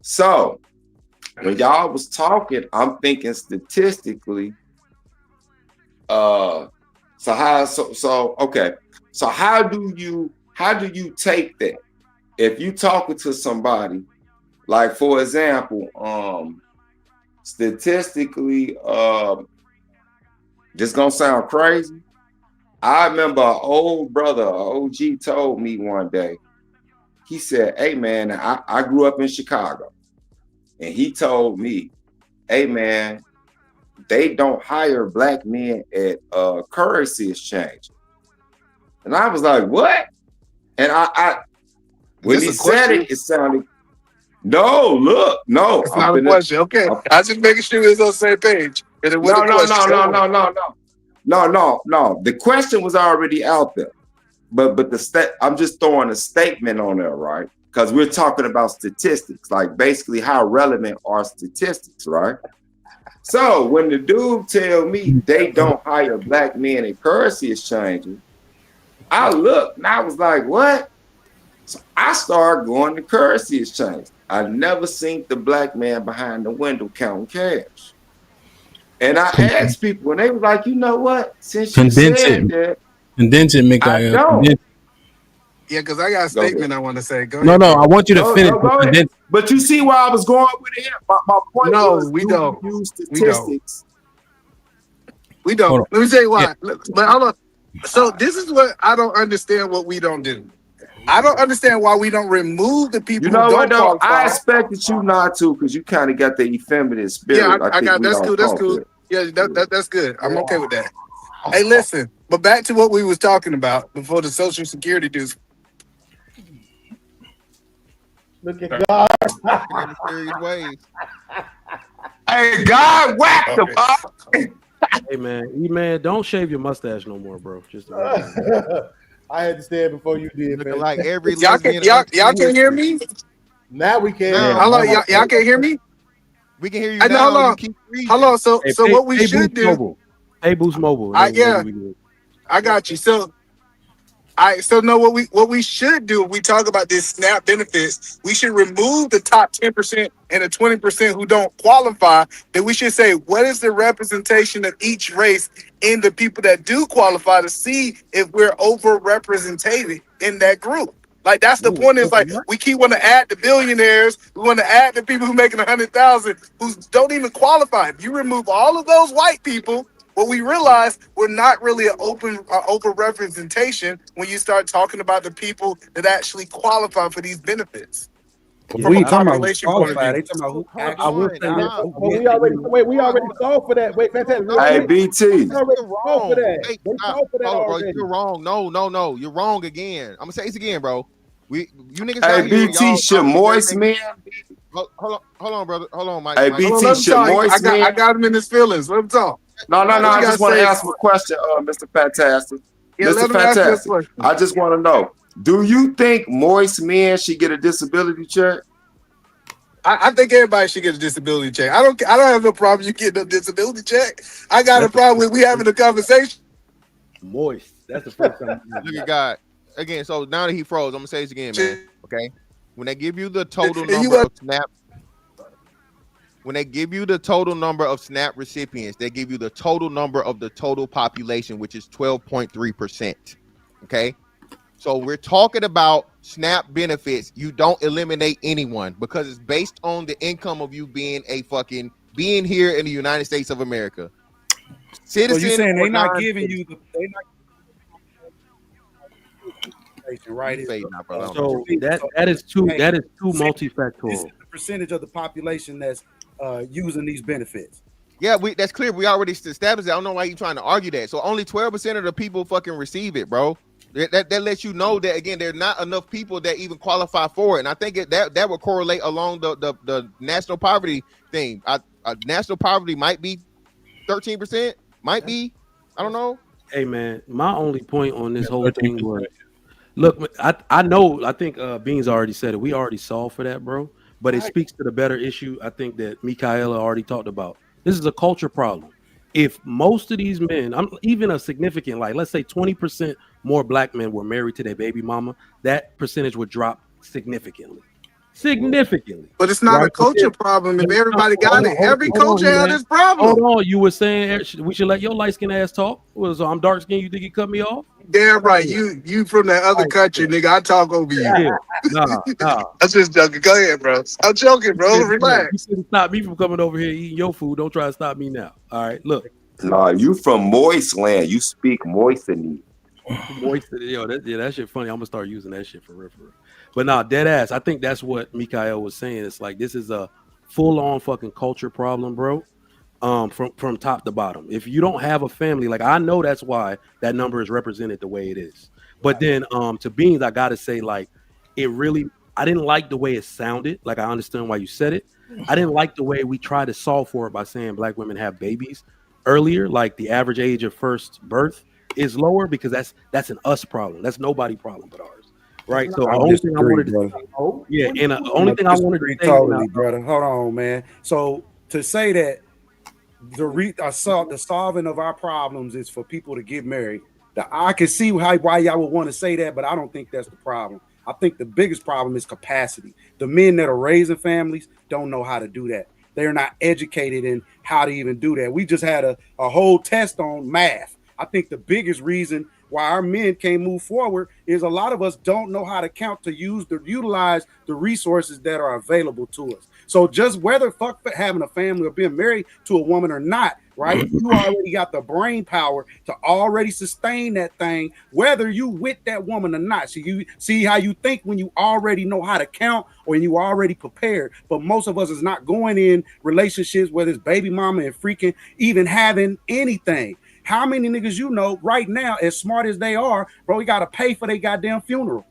So when y'all was talking, I'm thinking statistically, okay. So how do you take that? If you talking to somebody, like for example, statistically, this gonna sound crazy. I remember an old brother, OG, told me one day, he said, hey man, I grew up in Chicago. And he told me, hey man, they don't hire black men at currency exchange. And I was like, what? And I when he said it, it sounded no. It's not a question. Okay. I was just making sure it's on the same page. No. The question was already out there. But I'm just throwing a statement on there, right? Because we're talking about statistics, like basically how relevant are statistics, right? So when the dude tell me they don't hire black men in currency exchanges, I looked and I was like, what? So I started going to currency exchange. I never seen the black man behind the window counting cash. And I asked people, and they were like, you know what? Since you said that, Condense it, make I don't. Yeah, because I got a statement I want to say. Go ahead. No, I want you to finish. Go ahead. But you see where I was going with it. My point was, we don't use statistics. We don't. Let me tell you why. Yeah. But hold on. So this is what I don't understand. What we don't do. I don't understand why we don't remove the people. You know who what don't though? I expected you not to, because you kind of got the effeminate spirit. Yeah, I got that's cool. That's cool. Yeah, that's good. I'm okay with that. Hey, listen. But back to what we was talking about before the Social Security dues. Look at God. Hey, God whacked him up. Hey man, don't shave your mustache no more, bro. Just I had to say it before you did, man. Like every y'all can hear me? Now we can. Hello, y'all can hear me? We can hear you now. Hold on. Hold on. So what we should do? Mobile. Hey, Boost Mobile. I got you. So no, what we should do if we talk about this SNAP benefits, we should remove the top 10% and the 20% who don't qualify. Then we should say, what is the representation of each race in the people that do qualify to see if we're overrepresented in that group. Like that's the point. Is like we keep want to add the billionaires, we want to add the people who making 100,000 who don't even qualify. If you remove all of those white people, what we realize, we're not really an over representation when you start talking about the people that actually qualify for these benefits. Yeah, we ain't talking about who population point of qualified. view. They talking about who Hold actually. on, I will say this. but we already solved for that. Wait, fantastic. Real Hey, quick. BT. We already solved for that. Wait, They stop. solved for that Hold on, bro. already. You're wrong. No. You're wrong again. I'm gonna say this again, bro. You niggas Hey, out here, BT, should y'all moist everything. men? Hold on, brother. Hold on, Mike. Hey, Mike. Hold on, BT, let him should talk. moist I men? got him in his feelings. Let him talk. No. What I you just gotta want to say? ask him a question, Mr. Fantastic. Yeah, Mr. let him ask you a Fantastic. question. I just want to know: do you think moist men should get a disability check? I think everybody should get a disability check. I don't have no problem you getting a disability check. I got a problem with we having a conversation. Moist. That's the first time. Look at God. Again, so now that he froze, I'm gonna say this again, man. Okay. When they give you the total And you number of SNAP, when they give you the total number of SNAP recipients, they give you the total number of the total population, which is 12.3%. Okay. So we're talking about SNAP benefits. You don't eliminate anyone because it's based on the income of you being here in the United States of America. Citizen. So you saying or they not non- giving you the right? You fade now, brother. So that is too multifactorial. This is the percentage of the population that's using these benefits. Yeah, that's clear. We already established that. I don't know why you're trying to argue that. So only 12% of the people fucking receive it, bro. That lets you know that again, there's not enough people that even qualify for it. And I think that would correlate along the national poverty thing. National poverty might be 13%, might be. I don't know. Hey man, my only point on this whole thing was, look, I know. I think Beans already said it. We already solved for that, bro. But it speaks to the better issue. I think that Mikaela already talked about. This is a culture problem. If most of these men, I'm even a significant, like let's say 20% more black men were married to their baby mama, that percentage would drop significantly. But it's not a culture problem if everybody got it. Every culture had this problem. Hold on, you were saying we should let your light skin ass talk. So I'm dark skinned. You think you cut me off? Damn right. You from that other country, nigga. I talk over you. Yeah. Nah. I'm just joking. Go ahead, bro. I'm joking, bro. Relax. You couldn't stop me from coming over here eating your food. Don't try to stop me now. All right, look. Nah, you from moist land. You speak moistly. That shit funny. I'm gonna start using that shit for real. But nah, dead ass. I think that's what Mikael was saying. It's like this is a full on fucking culture problem, bro. From top to bottom. If you don't have a family, like I know that's why that number is represented the way it is. But then to Beans, I gotta say, like, it really, I didn't like the way it sounded. Like, I understand why you said it. I didn't like the way we tried to solve for it by saying black women have babies earlier. Like the average age of first birth is lower because that's an us problem. That's nobody problem but ours. Right. So the only thing I wanted to say, and the only thing I wanted to say, totally, brother. Hold on, man. So to say that the solving of our problems is for people to get married, I can see why y'all would want to say that, but I don't think that's the problem. I think the biggest problem is capacity. The men that are raising families don't know how to do that. They're not educated in how to even do that. We just had a whole test on math. I think the biggest reason why our men can't move forward is a lot of us don't know how to count to utilize the resources that are available to us. So just whether having a family or being married to a woman or not, right? You already got the brain power to already sustain that thing, whether you with that woman or not. So you see how you think when you already know how to count or you already prepared. But most of us is not going in relationships, whether it's baby mama and freaking even having anything. How many niggas you know right now, as smart as they are, bro, we got to pay for their goddamn funeral.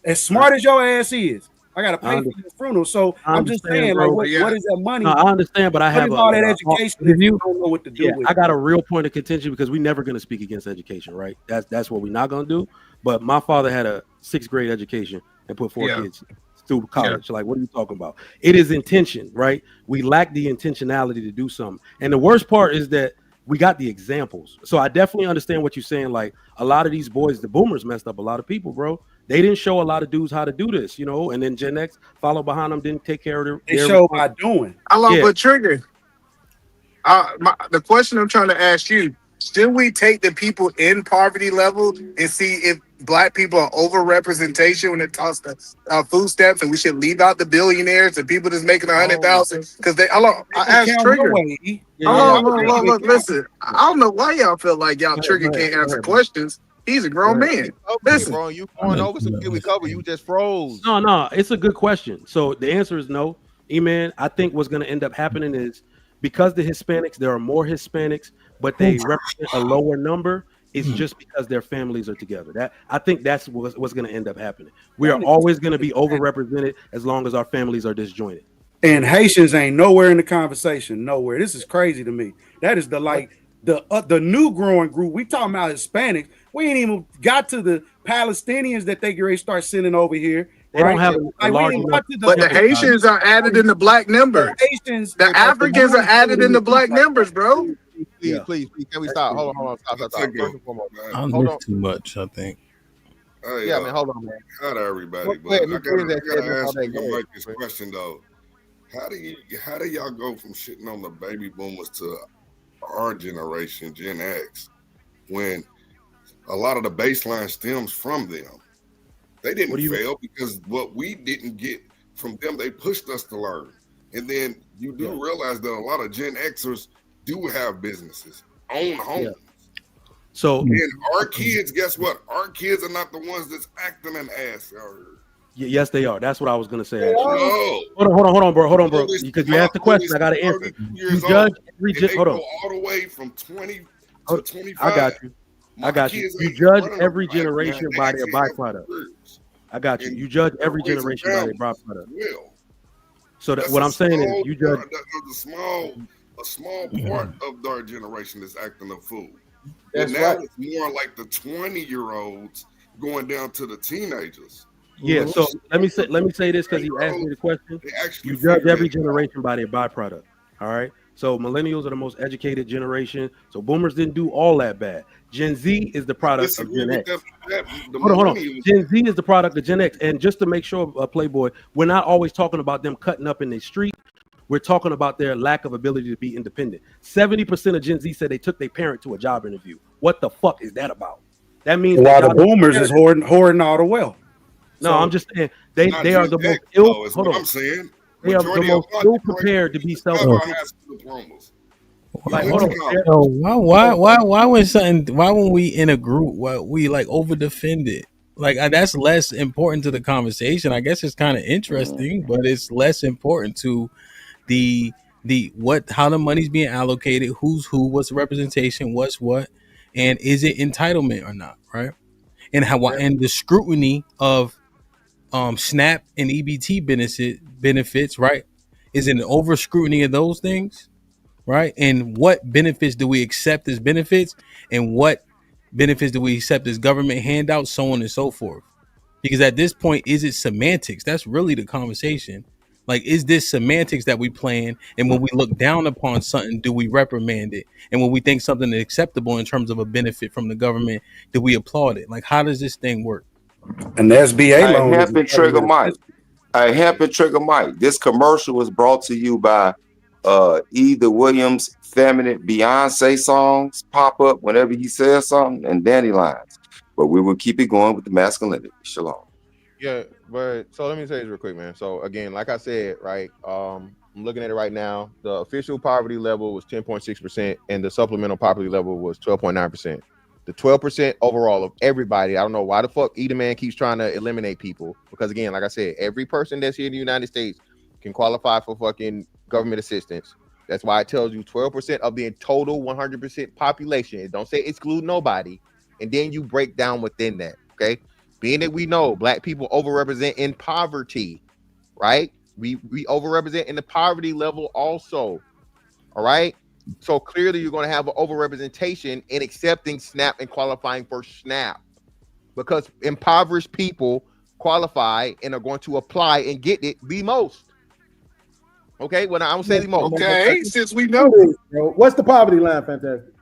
As smart as your ass is, I got to pay for your funeral. So I'm just saying, bro, like, what is that money? No, I understand, but I have all that education if you don't know what to do with I it. got a real point of contention because we're never going to speak against education, right? That's what we're not going to do. But my father had a 6th grade education and put 4 kids through college. Like, what are you talking about? It is intention, right? We lack the intentionality to do something. And the worst part is that we got the examples. So I definitely understand what you're saying. Like, a lot of these boys, the boomers messed up a lot of people, bro. They didn't show a lot of dudes how to do this, and then Gen X followed behind them, didn't take care of their. They show by doing. I love but Trigger. The question I'm trying to ask you: should we take the people in poverty level and see if black people are overrepresentation when it comes to food stamps, and we should leave out the billionaires and people that's making 100,000 because I asked Trigger. Look, listen. I don't know why y'all feel like y'all Trigger can't answer questions. He's a grown man. Listen, bro, you going over some shit we cover. You just froze. No, it's a good question. So the answer is no. E-Man, I think what's going to end up happening is because the Hispanics, there are more Hispanics, but they represent a lower number. It's just because their families are together. That I think that's what's going to end up happening. We are always going to be overrepresented as long as our families are disjointed. And Haitians ain't nowhere in the conversation. Nowhere. This is crazy to me. That is the new growing group. We talking about Hispanics. We ain't even got to the Palestinians that they ready to start sending over here. They don't have a large enough. But the Haitians are added in the black numbers. The Africans are added in the black numbers, bro. Please, can we stop? Hold on. Stop. First and foremost, I missed too much, I think. Hey, yeah, man, hold on, man. Hi to everybody, Go ahead, but I gotta ask go you ahead. this question though. How do y'all go from shitting on the baby boomers to our generation, Gen X, when a lot of the baseline stems from them? They didn't fail because what we didn't get from them, they pushed us to learn. And then you do realize that a lot of Gen Xers do have businesses, own homes. Yeah. So and our kids, guess what? Our kids are not the ones that's acting an ass. Yes, they are. That's what I was going to say. No. Hold on, bro. Because you asked the question, I got to answer. You judge every hold on. All the way from 20 to 25. I got you. You judge every generation by their byproduct. I got you. You judge every generation by their byproduct. So that what I'm saying is, you judge a small part of our generation is acting a fool. That's and now right. it's more like the 20-year-olds going down to the teenagers. Yeah. So let me say this because you asked me the question. You judge every generation by their byproduct. All right. So millennials are the most educated generation. So boomers didn't do all that bad. Gen Z is the product of Gen X. Hold on. Gen Z is the product of Gen X. And just to make sure, Playboy, we're not always talking about them cutting up in the street. We're talking about their lack of ability to be independent. 70% of Gen Z said they took their parent to a job interview. What the fuck is that about? That means while the boomers is hoarding all the wealth. No, I'm just saying they are the most ill. Hold on. They are the most ill prepared to be self-employed. Like, hold on. Why when we in a group we like over defend it? Like that's less important to the conversation. I guess it's kind of interesting, but it's less important to the how the money's being allocated, who's who, what's the representation, what's what, and is it entitlement or not, right? And and the scrutiny of SNAP and EBT benefits, right? Is it an over scrutiny of those things, right? And what benefits do we accept as benefits, and what benefits do we accept as government handouts, so on and so forth? Because at this point, is it semantics? That's really the conversation. Like, is this semantics that we playing? And when we look down upon something, do we reprimand it? And when we think something is acceptable in terms of a benefit from the government, do we applaud it? Like, how does this thing work? And the SBA loan. HAMP and Trigger Mike. HAMP and Trigger Mike. This commercial was brought to you by Either Williams' feminine Beyonce songs pop up whenever he says something, and Dandelions. But we will keep it going with the masculinity. Shalom. Yeah, but so let me say this real quick, man. So again, like I said, right, I'm looking at it right now. The official poverty level was 10.6%, and the supplemental poverty level was 12.9%. The 12% overall of everybody. I don't know why the fuck Either Man keeps trying to eliminate people, because again, like I said, every person that's here in the United States can qualify for fucking government assistance. That's why it tells you 12% of the total 100% population. It don't say exclude nobody, and then you break down within that. Okay. Being that we know black people overrepresent in poverty, right? We overrepresent in the poverty level also. All right. So clearly you're going to have an overrepresentation in accepting SNAP and qualifying for SNAP, because impoverished people qualify and are going to apply and get it the most. Okay. Well, I don't say the most. Okay. Since we know. What's the poverty line, Fantastic?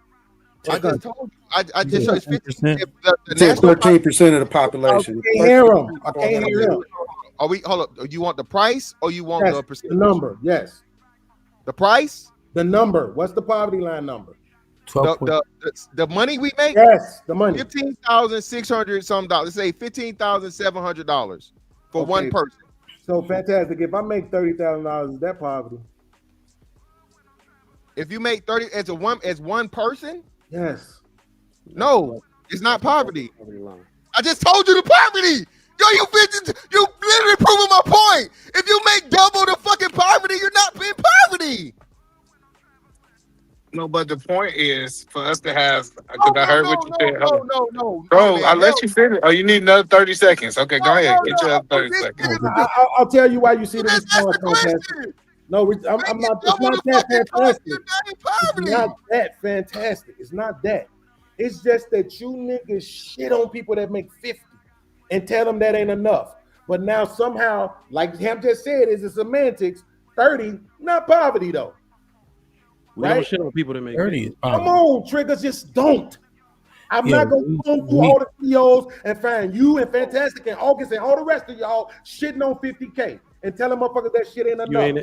I just told you. I just showed it's 15%. 13% of the population. I can't hear him. I can't hear him. Are we? Hold up. You want the price or you want the percentage? The number. Yes. The price. The number. What's the poverty line number? The money we make. Yes, the money. $15,600 some dollars. Let's say $15,700 for one person. So Fantastic. If I make $30,000, is that poverty? If you make 30 as one person. Yes. No, It's not poverty. I just told you the poverty. Yo, you bitches, you literally proving my point. If you make double the fucking poverty, you're not in poverty. No, but the point is for us to have, because I heard what you said. No, bro, man, I let you finish. Oh, you need another 30 seconds. Okay, go ahead. Get your 30 seconds. I'll tell you why you see the response fantastic. No, I'm not. It's not that fantastic. It's not that fantastic. It's not that. It's just that you niggas shit on people that make 50 and tell them that ain't enough. But now somehow, like Hamp just said, is the semantics. 30, not poverty though. We don't shit on people that make 30. Come on, Triggers, just don't. I'm not gonna go through all the CEOs and find you and Fantastic and August and all the rest of y'all shitting on 50K and telling motherfuckers that shit ain't enough. Calling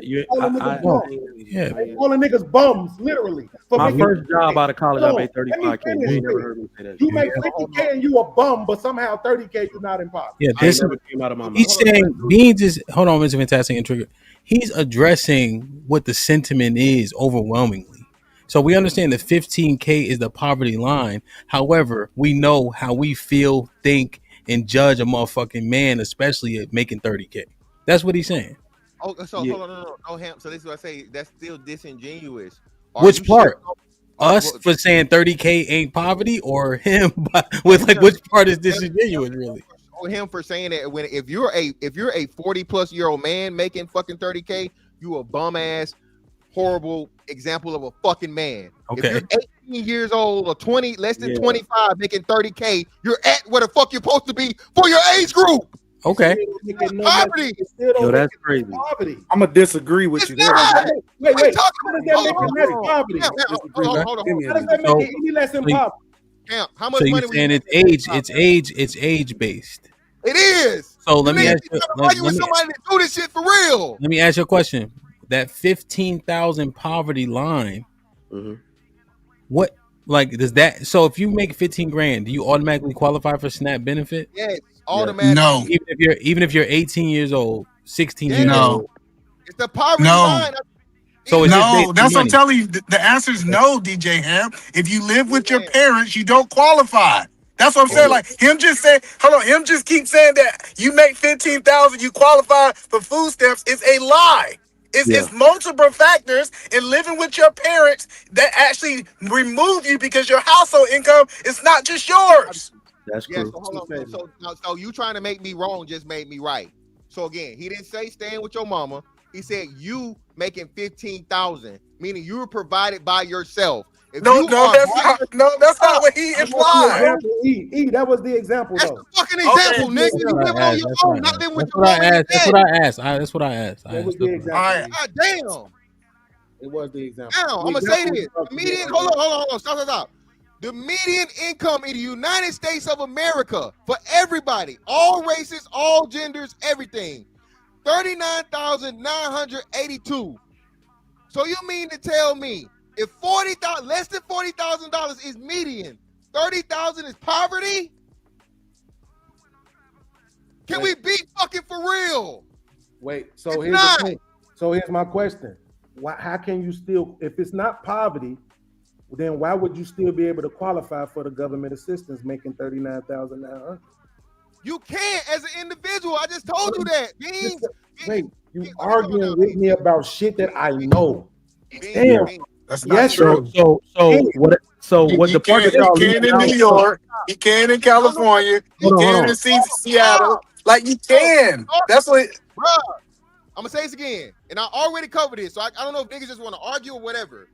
niggas bums, literally. My first job out of college, I made 35K. You ain't never heard me say that. You make 50K and you a bum, but somehow 30K you not in poverty. Yeah, this came out of my mouth. He's saying Beans is hold on, Mr. Fantastic and Trigger. He's addressing what the sentiment is overwhelmingly. So we understand that 15K is the poverty line. However, we know how we feel, think, and judge a motherfucking man, especially at making 30K. That's what he's saying. Oh, so hold on, no, Hamp. So this is what I say. That's still disingenuous. Which part? Us for saying 30K ain't poverty, or him with like which part is disingenuous really? Or him for saying that when if you're a 40+-year-old man making fucking 30K, you a bum ass horrible example of a fucking man. Okay. If you're 18 years old or 20, less than 25 making 30K, you're at where the fuck you're supposed to be for your age group. Okay. Poverty. Yo, that's crazy. I'm gonna disagree with you there. Wait. How does that make it less poverty? Hold on. How does that make it any less than poverty? Camp, how much So money you're saying it's age based. It is. So let me ask you. Somebody to do this shit for real. Let me ask you a question. That 15,000 poverty line. What like does that? So if you make 15 grand, do you automatically qualify for SNAP benefit? Yes, automatically. No. Even if you're 18 years old, 16 years old. It's the poverty line. So it's just based No, on that's what I'm money. telling you. The answer is no, DJ Hamp. If you live with your parents, you don't qualify. That's what I'm saying. Like him just say, hold on, him just keep saying that you make 15,000, you qualify for food stamps. It's a lie. It's multiple factors in living with your parents that actually remove you because your household income is not just yours. That's Yeah, true. so hold on. So you trying to make me wrong just made me right. So again, he didn't say staying with your mama. He said you making 15,000, meaning you were provided by yourself. That's not what he implied. That was the example. That's the fucking example, nigga. You living on your own, not living with your mama. That's what I asked. That's what I asked. That was the example. God damn. It was the example. Now, I'm gonna say this. The median, hold on. Stop. The median income in the United States of America for everybody, all races, all genders, everything, $39,982. So you mean to tell me if less than $40,000 is median, 30,000 is poverty? Can we be fucking for real? Wait, so here's the thing. So here's my question. How can you still, if it's not poverty, then why would you still be able to qualify for the government assistance making $39,900? You can't as an individual. I just told you that. Wait, you arguing with me about shit that I know. Damn. That's not true. So what the part that y'all he can in New York, he can in California, he can in Seattle. Like you can. That's what. Bruh, I'm gonna say this again, and I already covered this, so I don't know if niggas just want to argue or whatever.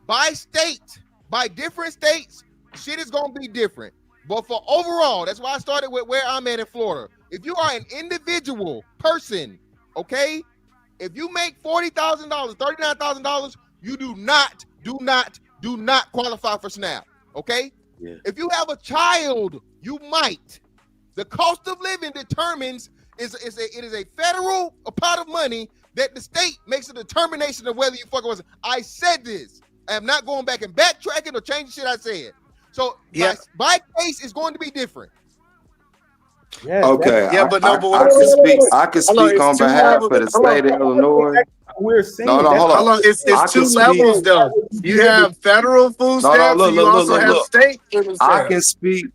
By state, by different states, shit is gonna be different. But for overall, that's why I started with where I'm at in Florida. If you are an individual person, okay, if you make $40,000, $39,000, you do not qualify for SNAP. Okay, if you have a child, you might. The cost of living determines it is a federal pot of money that the state makes a determination of whether you fucking was. I said this. I am not going back and backtracking or changing shit I said. So my case is going to be different. Okay. Yeah, but no, but I can speak on behalf of the state of Illinois. we're saying. No, hold Hold on. on, it's two levels though. You have federal food No, stamps, and you also have look. state food I can stamps. speak.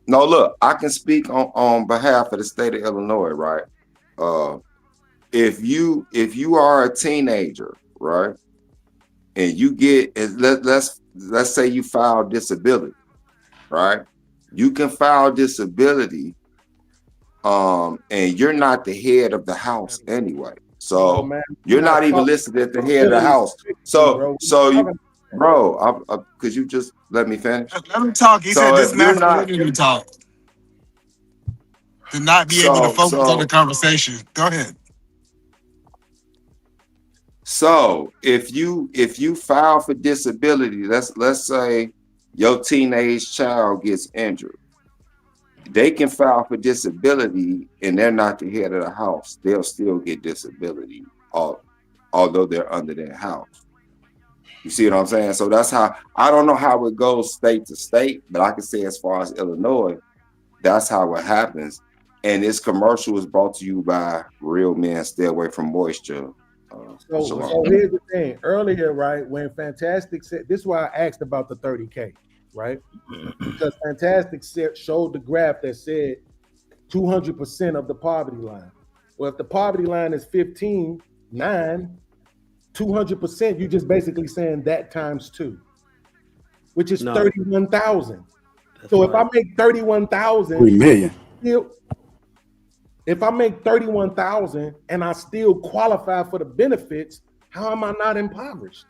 No, look, I can speak on behalf of the state of Illinois, right? If you are a teenager, right, and you get let's say you file disability, right? You can file disability, and you're not the head of the house anyway. So man, you're we're not not even talking listed as the head of the house. So you, bro, could you just let me finish? Let him talk. He So said this if you're not, masculinity talk. To not be able to focus on the conversation. Go ahead. So if you file for disability, let's say your teenage child gets injured, they can file for disability and they're not the head of the house. They'll still get disability, although they're under their house. You see what I'm saying? So that's how, I don't know how it goes state to state, but I can say as far as Illinois, that's how it happens. And this commercial is brought to you by Real Men Stay Away from Moisture. So here's the thing. Earlier, right, when Fantastic said, this is why I asked about the 30K, right? Because Fantastic showed the graph that said 200% of the poverty line. Well, if the poverty line is 15,900, 200%, you just basically saying that times 2, which is 31,000. So if I make 31,000, 3 million. If I make 31,000 and I still qualify for the benefits, how am I not impoverished?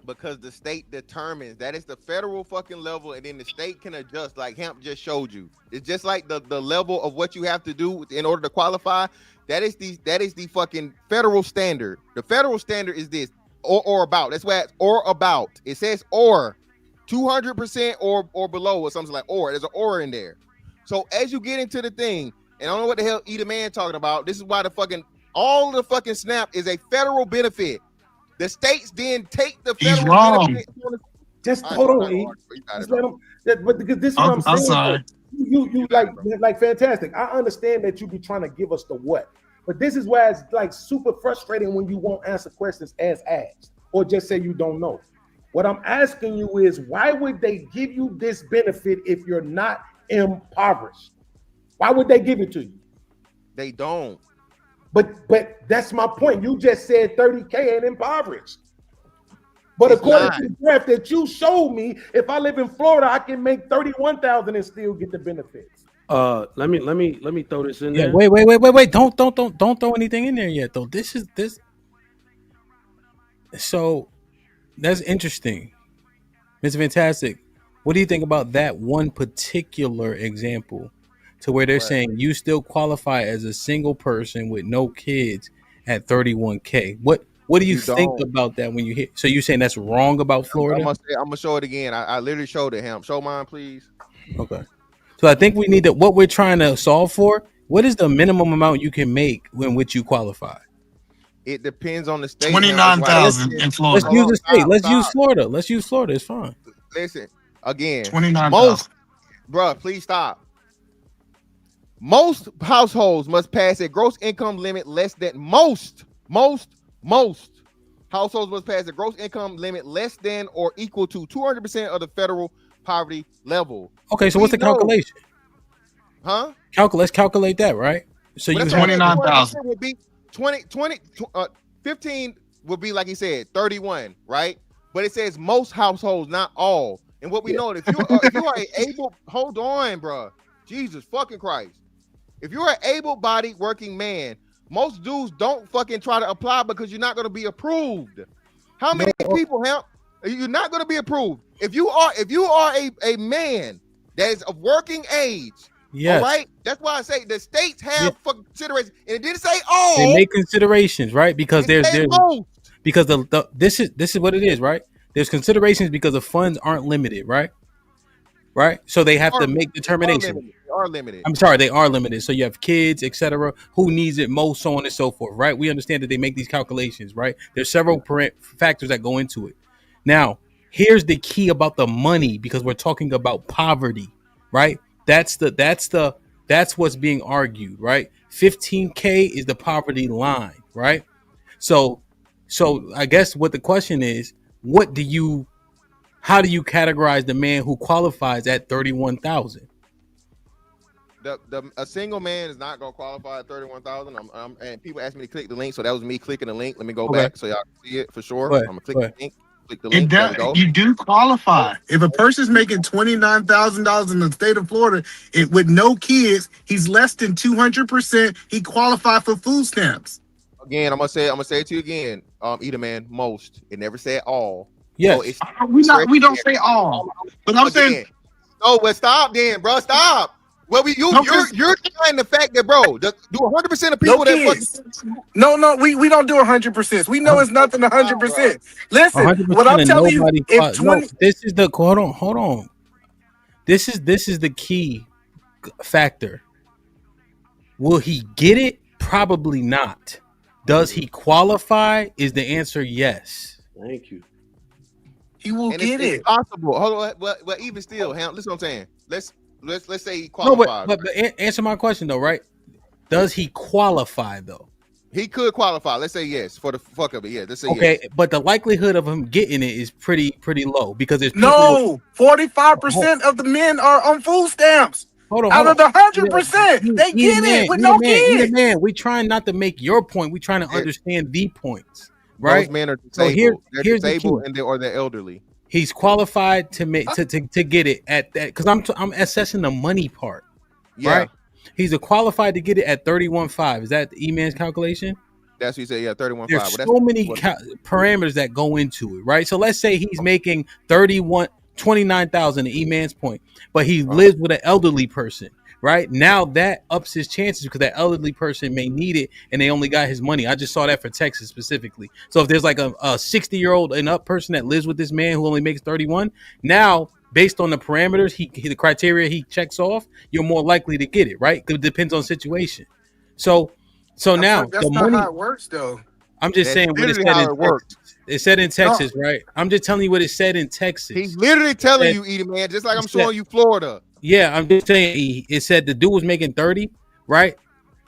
Because the state determines that is the federal fucking level, and then the state can adjust, like Hemp just showed you. It's just like the level of what you have to do in order to qualify. That is the fucking federal standard. The federal standard is this, or about. That's why it's or about. It says or 200% or below, or something like or. There's an or in there. So as you get into the thing, and I don't know what the hell Eat a Man talking about. This is why all the fucking SNAP is a federal benefit. The states then take the federal benefit. Just hold on, E. But this is what I'm saying. sorry. You like Fantastic. I understand that you be trying to give us the what, but this is why it's like super frustrating when you won't answer questions as asked or just say you don't know. What I'm asking you is, why would they give you this benefit if you're not impoverished? Why would they give it to you? They don't. But that's my point. You just said 30K ain't impoverished. But according to the graph that you showed me, if I live in Florida, I can make 31,000 and still get the benefits. Let me throw this in there. Wait. Don't throw anything in there yet, though. This. So that's interesting. Mr. Fantastic, what do you think about that one particular example to where they're saying you still qualify as a single person with no kids at 31K? What do you think about that when you hear? So you're saying that's wrong about Florida? I'm gonna show it again. I literally showed it him. Show mine, please. Okay. So I think we need to, what we're trying to solve for, what is the minimum amount you can make when which you qualify? It depends on the state. 29,000 in Florida. Let's use the state. Let's use Florida. Let's use Florida. It's fine. Listen, again. 29,000. Bruh, please stop. Most households must pass a gross income limit less than most households must pass a gross income limit less than or equal to 200% of the federal poverty level. Okay, so what's the calculation? Huh? Let's calculate that, right? So you 29,000 would be 15 would be, like he said, 31, right? But it says most households, not all. And what we know, if you are able, hold on, bro. Jesus fucking Christ. If you're an able-bodied working man, most dudes don't fucking try to apply because you're not going to be approved. How many people help? You're not going to be approved. If you are a man that is of working age, yes. All right? That's why I say the states have considerations. And it didn't say all. They make considerations, right? Because there's because this is what it is, right? There's considerations because the funds aren't limited, right? Right? So they have to make determinations. They are limited. I'm sorry, they are limited. So you have kids, etc. Who needs it most, so on and so forth, right? We understand that they make these calculations, right? There's several factors that go into it. Now, here's the key about the money, because we're talking about poverty, right? That's what's being argued, right? 15K is the poverty line, right? So So I guess what the question is, how do you categorize the man who qualifies at 31,000? A single man is not gonna qualify at 31,000. And people ask me to click the link, so that was me clicking the link. Let me go back so y'all can see it for sure. I'm gonna click the link. Click the link. There we go. You do qualify. If a person's making $29,000 in the state of Florida with no kids, he's less than 200%. He qualified for food stamps. Again, I'm gonna say it to you again. Either man, most. It never said all. Yes. So we don't say all. But I'm saying. No, but stop then, bro. Stop. Well, you're denying the fact that, bro, do 100% of people No, we don't do 100%. We know it's nothing 100%. Listen, 100% what I'm telling you, if 20, this is the hold on. This is the key factor. Will he get it? Probably not. Does he qualify? Is the answer yes? Thank you. He will get it's it. Possible. Hold on. Well, even still, listen what I'm saying. Let's say he qualifies. No, but answer my question though, right? Does he qualify though? He could qualify. Let's say yes for the fuck of it. Yeah, let's say okay, yes. But the likelihood of him getting it is pretty low because there's 45% of the men are on food stamps. Out of the 100%, they get it with no kids. Man, we trying not to make your point. We trying to understand the points, right? Those men are disabled. So here's disabled, the key. or they're elderly. He's qualified to make to get it at that because I'm assessing the money part, right? He's qualified to get it at 31.5. Is that the E-Man's calculation? That's what you say. Yeah, 31.5. There's so many parameters that go into it, right? So let's say he's making 29,000 at E-Man's point, but he lives with an elderly person, right? Now that ups his chances because that elderly person may need it and they only got his money. I just saw that for Texas specifically. So if there's like a 60-year-old and up person that lives with this man who only makes 31, now based on the parameters, the criteria he checks off, you're more likely to get it, right? Because it depends on situation. So now that's the not money, how it works, though. I'm just saying what it said in Texas. It said in Texas, right? I'm just telling you what it said in Texas. He's literally telling you, Edie, man, just like I'm showing you Florida. Yeah, I'm just saying it said the dude was making 30, right?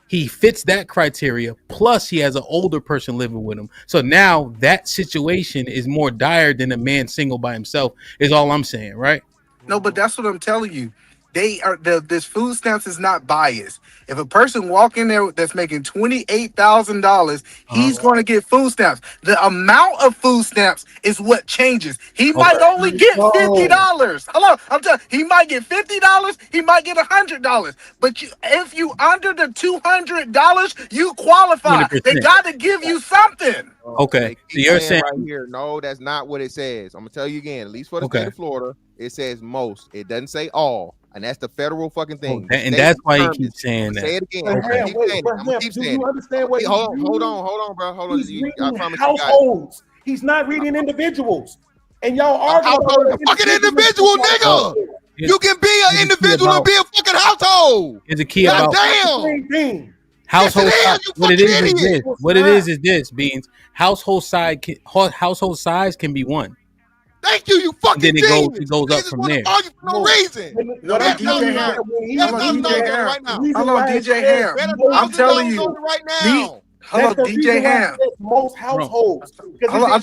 He fits that criteria. Plus, he has an older person living with him. So now that situation is more dire than a man single by himself, is all I'm saying, right? No, but that's what I'm telling you. This food stamps is not biased. If a person walk in there that's making $28,000, he's going to get food stamps. The amount of food stamps is what changes. He might only get $50. Hello, I'm telling you, he might get $50. He might get $100. But if you under the $200, you qualify. 100%. They got to give you something. Okay, so you're saying right here, no, that's not what it says. I'm gonna tell you again. At least for the state of Florida, it says most. It doesn't say all. And that's the federal fucking thing. And that's why you keep saying that. Say it again. Do you understand what hold on, bro. Hold on. He's reading households. He's not reading individuals. And y'all arguing about a fucking individual, nigga. You can be an individual and be a fucking household. It's a key about damn. Household size. What it is this. What it is this, Beans. Household size can be one. Thank you, you fucking then genius. It goes up from there. Argue for no reason. Hello, DJ Ham. I'm telling you right now. Hello, DJ Ham. Most households. Hello, I'm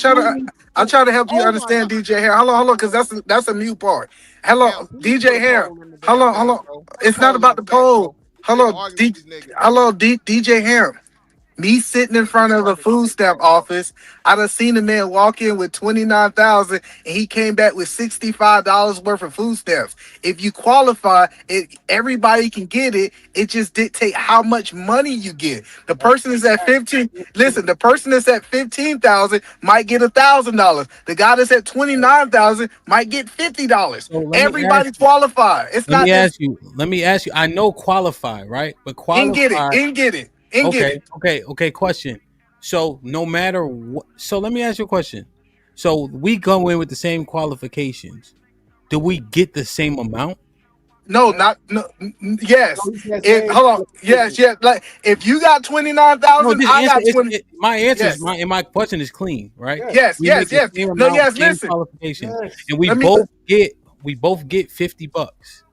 trying to help you understand DJ Ham. Hello, because that's a mute part. Hello, DJ Ham. Hello. It's not about the poll. Hello, DJ Ham. Me sitting in front of the food stamp office, I done seen a man walk in with $29,000 and he came back with $65 worth of food stamps. If you qualify, everybody can get it. It just dictate how much money you get. The person is at 15. Listen, the person that's at 15,000 might get $1,000. The guy that's at 29,000 might get $50. So everybody qualify. Let me ask you. I know qualify, right? But qualify. Get it. Okay. Question. So no matter what, so let me ask you a question. So we go in with the same qualifications. Do we get the same amount? Yes. Hold on. Yes. Like if you got 29,000, I got 20. My answer is my question is clean, right? Yes. Listen. And we both get $50.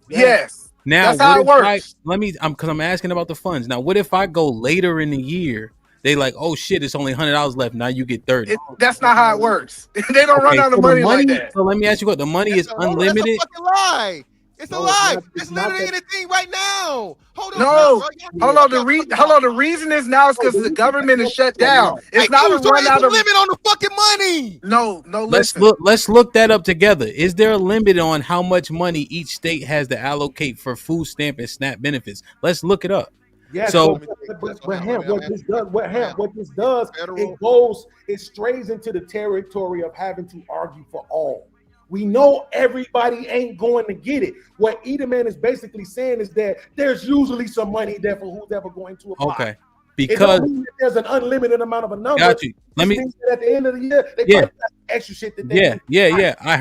Yes. Now, that's how it works. because I'm asking about the funds. Now, what if I go later in the year they like, oh shit, it's only $100 left. Now you get 30. That's not how it works. They don't run Okay, out so of the money like that. So let me ask you what the money is unlimited. That's a fucking lie. It's a lie. It's not literally that- in the thing right now. Hold on, No, bro. hold on. The reason is now is because the government is shut down. It's not a run out of limit on the fucking money. No, Let's look that up together. Is there a limit on how much money each state has to allocate for food stamp and SNAP benefits? Let's look it up. Yes, So but Hamp, what this does, it strays into the territory of having to argue for all. We know everybody ain't going to get it. What Edelman is basically saying is that there's usually some money there for who's ever going to apply. okay, It because don't mean that there's an unlimited amount of a number. Got you. Let It me- means that at the end of the year, they Yeah. probably got extra shit that they yeah. I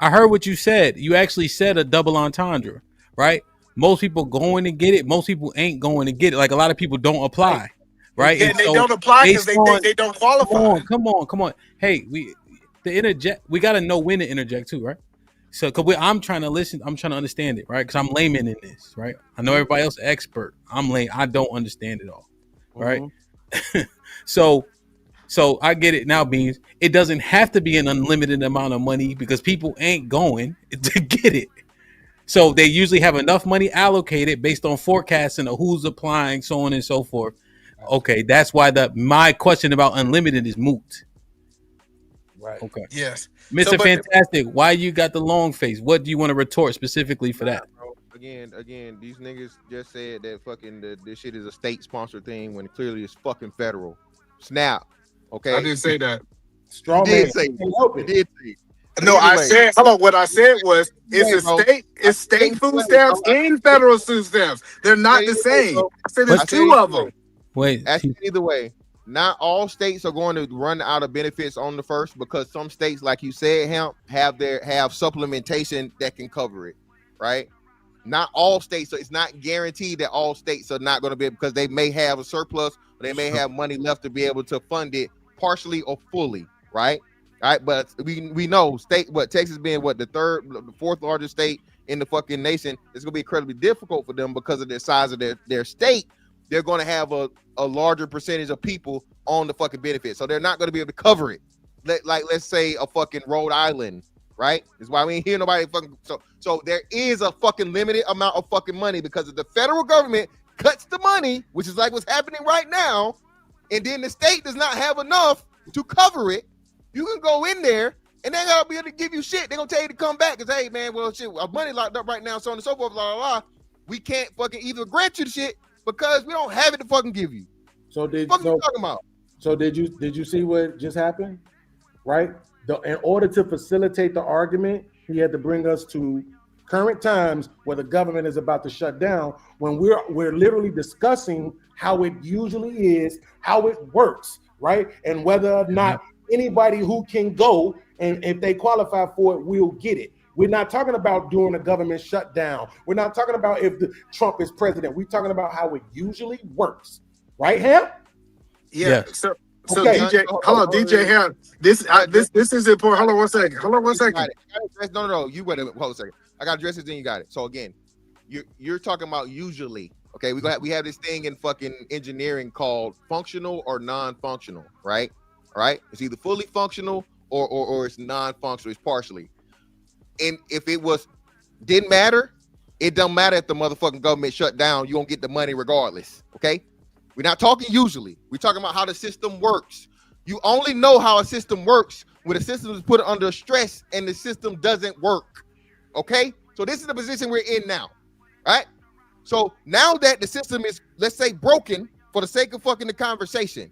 heard what you said. You actually said a double entendre, right? Most people going to get it. Most people ain't going to get it. Like a lot of people don't apply, right? Yeah, And they so don't apply because based they on- think they don't qualify. Come on. Hey, we got to know when to interject too, right? So, I'm trying to listen. I'm trying to understand it, right? Because I'm layman in this, right? I know everybody else is expert. I'm lame. I don't understand it all, right? So I get it now, Beans. It doesn't have to be an unlimited amount of money because people ain't going to get it. So they usually have enough money allocated based on forecasting of who's applying, so on and so forth. Okay, that's why my question about unlimited is moot. Right. Okay. Yes. Mr. Fantastic, why you got the long face? What do you want to retort specifically for that? Again, these niggas just said that fucking this shit is a state sponsored thing when clearly it's fucking federal. Snap. Okay. I didn't say that. Strong You man. did say it. You did say it. No, I Anyway. said, hold on. What I said was, Bro. it's state food stamps and federal food stamps. They're not the same. I said there's two of them. Wait, either way, not all states are going to run out of benefits on the first because some states, like you said, Hamp, have supplementation that can cover it, right? Not all states, so it's not guaranteed that all states are not going to be, because they may have a surplus or they may have money left to be able to fund it partially or fully, right? Right, but we know Texas being the fourth largest state in the fucking nation, it's gonna be incredibly difficult for them because of the size of their state. They're gonna have a larger percentage of people on the fucking benefit, so they're not gonna be able to cover it. Let's say a fucking Rhode Island, right? That's why we ain't hear nobody fucking. So there is a fucking limited amount of fucking money because if the federal government cuts the money, which is like what's happening right now, and then the state does not have enough to cover it. You can go in there and they're gonna be able to give you shit. They're gonna tell you to come back and say, hey man, well shit, our money locked up right now, so on and so forth, blah blah blah. We can't fucking either grant you the shit because we don't have it to fucking give you. So you talking about? So did you see what just happened? Right? In order to facilitate the argument, he had to bring us to current times where the government is about to shut down, when we're literally discussing how it usually is, how it works, right? And whether or not anybody who can go and if they qualify for it will get it. We're not talking about during a government shutdown. We're not talking about if Trump is president. We're talking about how it usually works, right, Ham? Yeah. So Okay. DJ, hold on, DJ Ham. This is important. Hold on one second. No. You wait a minute. Hold on a second. I got to address this, then you got it. So again, you're talking about usually. Okay, we have this thing in fucking engineering called functional or non-functional, right? All right, it's either fully functional or it's non-functional. It's partially. And if it didn't matter, it don't matter if the motherfucking government shut down. You won't get the money regardless. Okay, we're not talking usually. We're talking about how the system works. You only know how a system works when the system is put under stress and the system doesn't work. Okay, so this is the position we're in now, right? So now that the system is, let's say, broken for the sake of fucking the conversation,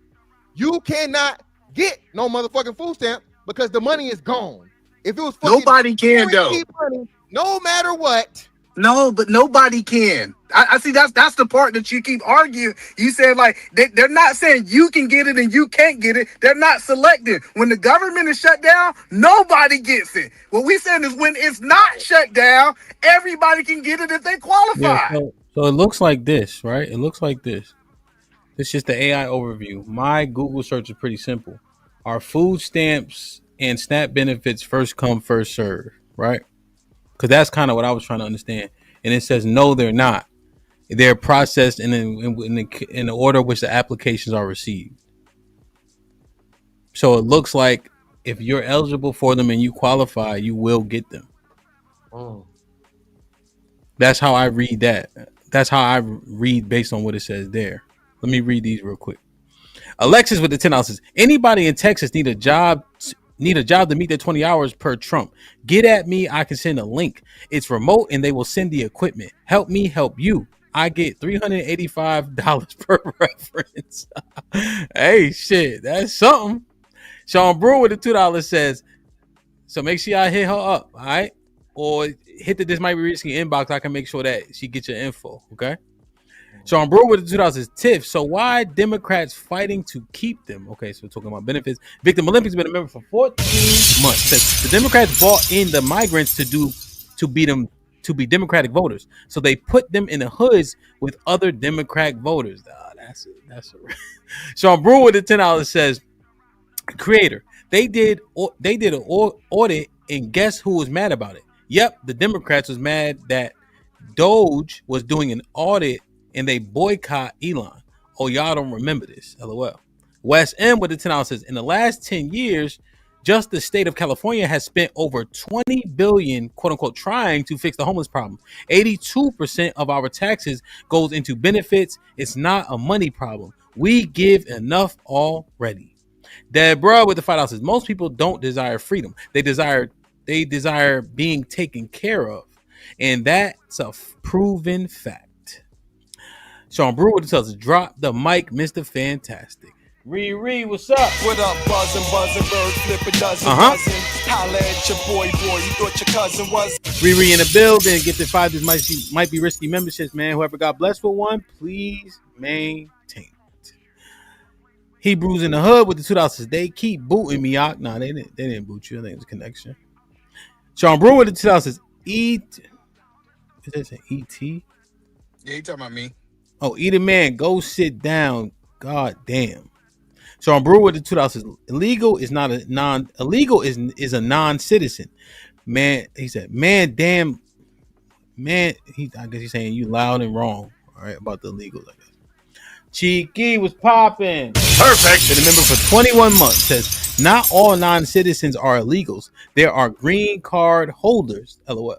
you cannot get no motherfucking food stamp because the money is gone. If it was fucking nobody can though. Money, no matter what. No, but nobody can. I see that's the part that you keep arguing. You said like they're not saying you can get it and you can't get it. They're not selecting. When the government is shut down, nobody gets it. What we saying is when it's not shut down, everybody can get it if they qualify. Yeah, so it looks like this, right? It looks like this. It's just the AI overview. My Google search is pretty simple. Are food stamps and SNAP benefits first come, first serve, right? Because that's kind of what I was trying to understand. And it says, no, they're not. They're processed in the order which the applications are received. So it looks like if you're eligible for them and you qualify, you will get them. That's how I read that. That's how I read based on what it says there. Let me read these real quick. Alexis with the $10 says, anybody in Texas need a job to meet their 20 hours per Trump. Get at me. I can send a link. It's remote and they will send the equipment. Help me help you. I get $385 per reference. Hey, shit. That's something. Sean Brewer with the $2 says, so make sure y'all hit her up, all right? Or hit the This Might Be Risky inbox. I can make sure that she gets your info, okay? Sean Brewer with the $2 says, Tiff, so why Democrats fighting to keep them? Okay, so we're talking about benefits. Victim Olympics been a member for 14 months. Says the Democrats bought in the migrants to be Democratic voters. So they put them in the hoods with other Democratic voters. That's it. Sean Brewer with the $10 says, creator, they did an audit, and guess who was mad about it? Yep, the Democrats was mad that Doge was doing an audit and they boycott Elon. Oh, y'all don't remember this. LOL. Wes M with the $10 says, in the last 10 years, just the state of California has spent over $20 billion, quote unquote, trying to fix the homeless problem. 82% of our taxes goes into benefits. It's not a money problem. We give enough already. Deborah with the $5 says, most people don't desire freedom. They desire being taken care of. And that's a proven fact. Sean Brewer with the tells us, drop the mic, Mr. Fantastic. Riri, what's up? What up, buzzing, bird flip a dozen. Holla at your boy, you thought your cousin was. Riri in the building. Get the 5 This might be risky memberships, man. Whoever got blessed with one, please maintain it. Hebrews in the hood with the $2 says, they keep booting me out. Nah, they didn't boot you. I think it was a connection. Sean Brewer with the $2 says, eat. Is that say ET? Yeah, you talking about me. Oh, eat a man, go sit down. God damn. Sean Brewer with the $2 says, illegal is a non-citizen. Man, he said, man, damn, man. I guess he's saying you loud and wrong. All right, about the illegals, I guess. Cheeky was popping. Perfect. Been a member for 21 months. Says, not all non-citizens are illegals. There are green card holders. LOL.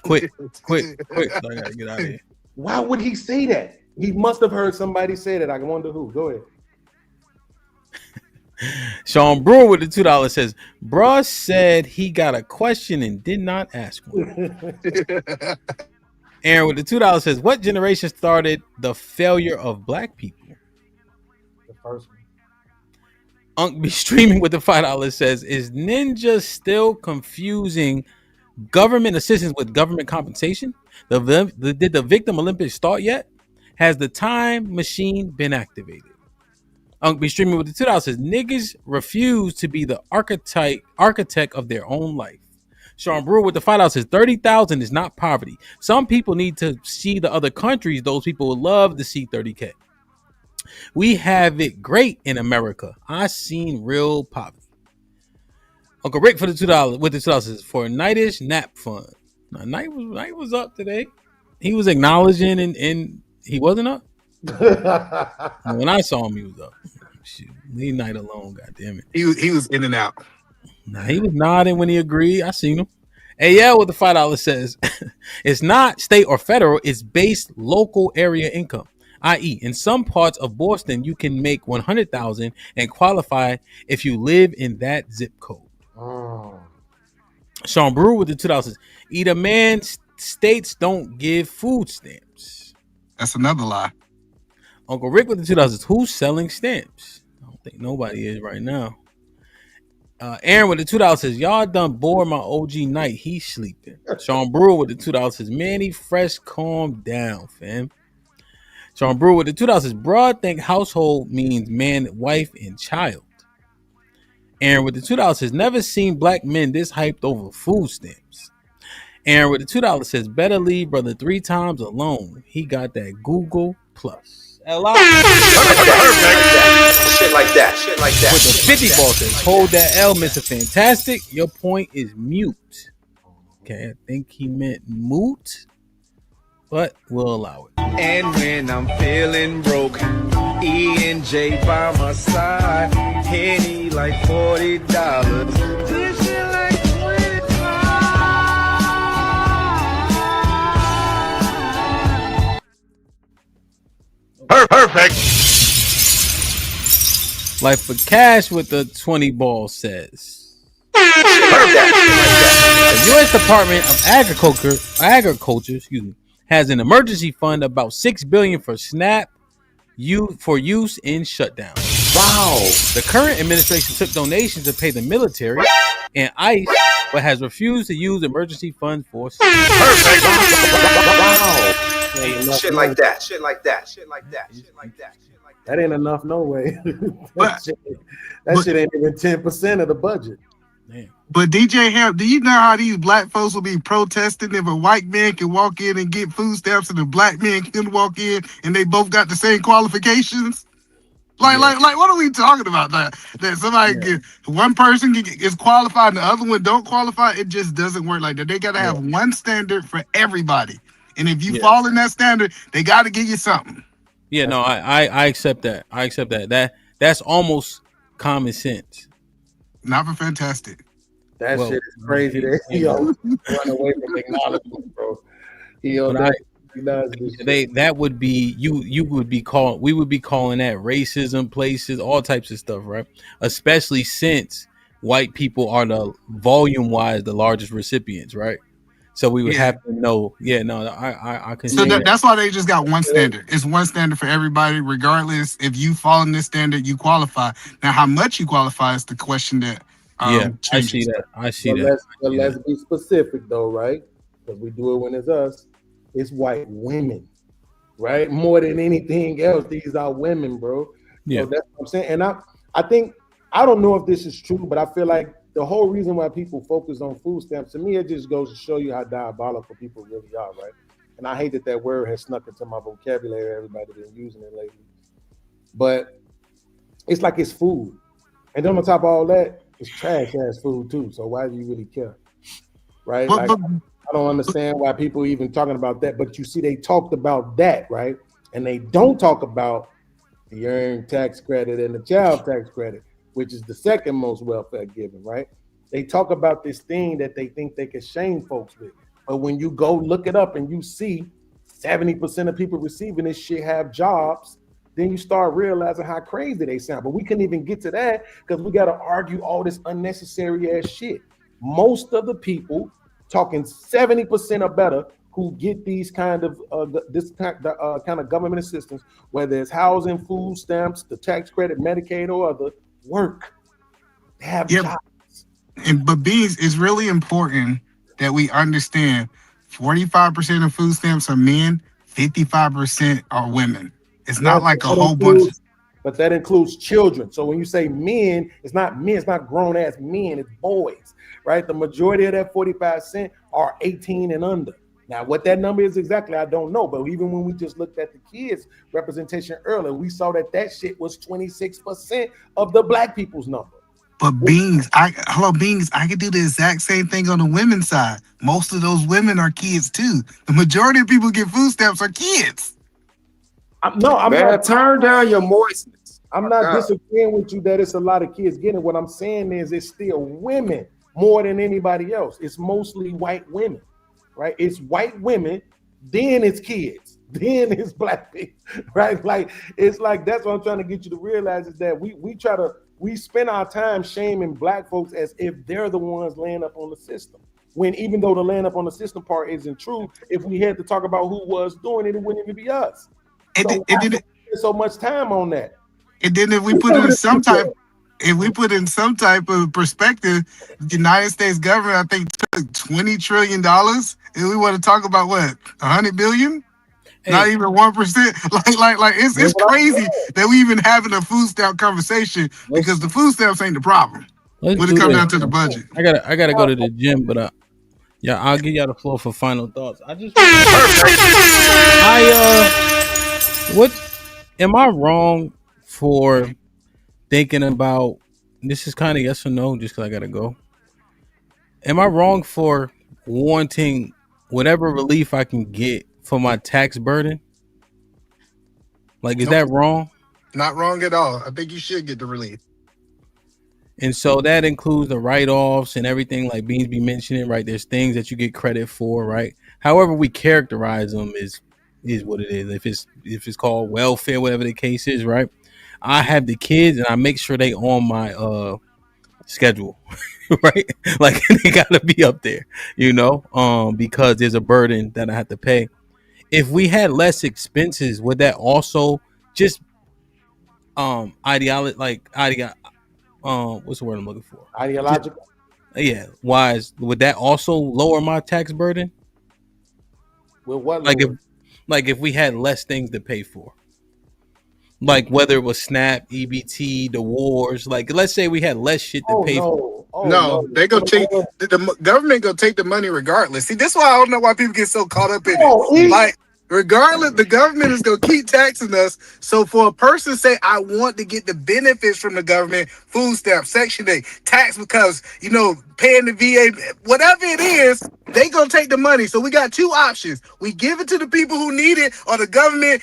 Quick. I gotta get out of here. Why would he say that? He must have heard somebody say that. I wonder who. Go ahead. Sean Brewer with the $2 says, bruh said he got a question and did not ask one. Aaron with the $2 says, what generation started the failure of black people? The first one. Unk be streaming with the $5 says, is Ninja still confusing government assistance with government compensation? Did the Victim Olympics start yet? Has the time machine been activated? Unk be streaming with the $2 says, niggas refuse to be the architect of their own life. Sean Brewer with the $5 says, 30,000 is not poverty. Some people need to see the other countries. Those people would love to see 30K. We have it great in America. I seen real poverty. Uncle Rick for the $2 with the $2 says, for Nightish nap fund. Now, Night was up today. He was acknowledging and he wasn't up. When I saw him, he was up. Shoot, leave Night alone, goddammit. He was in and out. Nah, he was nodding when he agreed. I seen him. AL with the $5 says, it's not state or federal, it's based local area income. I.e., in some parts of Boston, you can make $100,000 and qualify if you live in that zip code. Sean Brewer with the $2 says, eat a man, states don't give food stamps. That's another lie. Uncle Rick with the $2 says, who's selling stamps? I don't think nobody is right now. Aaron with the $2 says, y'all done bored my OG Knight. He's sleeping. Sean Brewer with the $2 says, Manny Fresh, calm down, fam. Sean Brewer with the $2 says, broad think household means man, wife, and child. Aaron with the $2 says, never seen black men this hyped over food stamps. Aaron with the $2 says, better leave brother 3 times alone. He got that Google Plus. Shit like that. With the 50 ball says, hold that L, Mr. Fantastic. Your point is mute. Okay, I think he meant moot. but we'll allow it. And when I'm feeling broke, E and J by my side, Henny like $40. This shit like 25. Perfect. Life for Cash with the 20 ball says. The U.S. Department of Agriculture, has an emergency fund about $6 billion for SNAP for use in shutdown. Wow! The current administration took donations to pay the military and ICE, but has refused to use emergency funds for SNAP. Perfect. Wow. Shit like that. That ain't enough, no way. that shit ain't even 10% of the budget. But DJ Hamp, do you know how these black folks will be protesting if a white man can walk in and get food stamps and a black man can walk in and they both got the same qualifications? Like, what are we talking about? That somebody one person is qualified and the other one don't qualify? It just doesn't work like that. They got to have one standard for everybody. And if you fall in that standard, they got to give you something. Yeah, no, I accept that. I accept that. That's almost common sense. Not for Fantastic. That shit is crazy. That he run away from acknowledgement, bro. That would be we would be calling that racism, places, all types of stuff, right? Especially since white people are the volume wise the largest recipients, right? So we would have to know. Yeah, no, I can. So that's why they just got one standard. It's one standard for everybody, regardless if you fall in this standard, you qualify. Now, how much you qualify is the question that. Changes. I see that. I see that. Let's be specific though, right? Because we do it when it's us. It's white women, right? More than anything else, these are women, bro. Yeah, so that's what I'm saying. And I think I don't know if this is true, but I feel like the whole reason why people focus on food stamps, to me, it just goes to show you how diabolical people really are, right? And I hate that word has snuck into my vocabulary. Everybody's been using it lately, but it's like it's food, and then on top of all that, it's trash ass food too. So why do you really care, right? I don't understand why people even talking about that. But you see, they talked about that, right? And they don't talk about the earned tax credit and the child tax credit, which is the second most welfare given, right? They talk about this thing that they think they can shame folks with. But when you go look it up and you see 70% of people receiving this shit have jobs, then you start realizing how crazy they sound. But we couldn't even get to that because we got to argue all this unnecessary ass shit. Most of the people, talking 70% or better, who get these kind of kind of government assistance, whether it's housing, food stamps, the tax credit, Medicaid, or other, work. They have jobs. But Beans, it's really important that we understand 45% of food stamps are men, 55% are women. It's not like a whole bunch. But that includes children. So when you say men, it's not men, it's not grown ass men, it's boys, right? The majority of that 45% are 18 and under. Now, what that number is exactly, I don't know. But even when we just looked at the kids' representation earlier, we saw that shit was 26% of the black people's number. But Beans, I could do the exact same thing on the women's side. Most of those women are kids too. The majority of people get food stamps are kids. I'm not turn down your moistness. I'm not disagreeing with you that it's a lot of kids getting it. What I'm saying is it's still women more than anybody else. It's mostly white women, right? It's white women, then it's kids, then it's black people, right? Like it's like that's what I'm trying to get you to realize is that we spend our time shaming black folks as if they're the ones laying up on the system. When even though the laying up on the system part isn't true, if we had to talk about who was doing it, it wouldn't even be us. So why spend so much time on that? And then if we put it in some type of perspective, the United States government, I think, took $20 trillion, and we want to talk about what, 100 billion? Hey. Not even 1%. Like it's crazy that we even having a food stamp conversation because the food stamps ain't the problem when it comes down to the budget. I gotta go to the gym, but I'll give y'all the floor for final thoughts. What am I wrong for thinking about? This is kind of yes or no, just because I gotta go. Am I wrong for wanting whatever relief I can get for my tax burden? Like, is that wrong? Not wrong at all. I think you should get the relief. And so that includes the write-offs and everything like Beans be mentioning, right? There's things that you get credit for, right? However we characterize them is what it is. If it's called welfare, whatever the case is, right? I have the kids and I make sure they on my schedule, right? Like they gotta be up there, because there's a burden that I have to pay. If we had less expenses, would that also just ideology what's the word I'm looking for? Ideological. Yeah. Wise. Would that also lower my tax burden? With what? If we had less things to pay for, like whether it was SNAP, EBT, the wars. Like, let's say we had less shit to pay for. No, they gonna take the government gonna take the money regardless. See, this is why I don't know why people get so caught up in it. Like, regardless, the government is gonna keep taxing us. So for a person to say, I want to get the benefits from the government, food stamps, Section 8, tax because paying the VA, whatever it is, they gonna take the money. So we got two options: we give it to the people who need it, or the government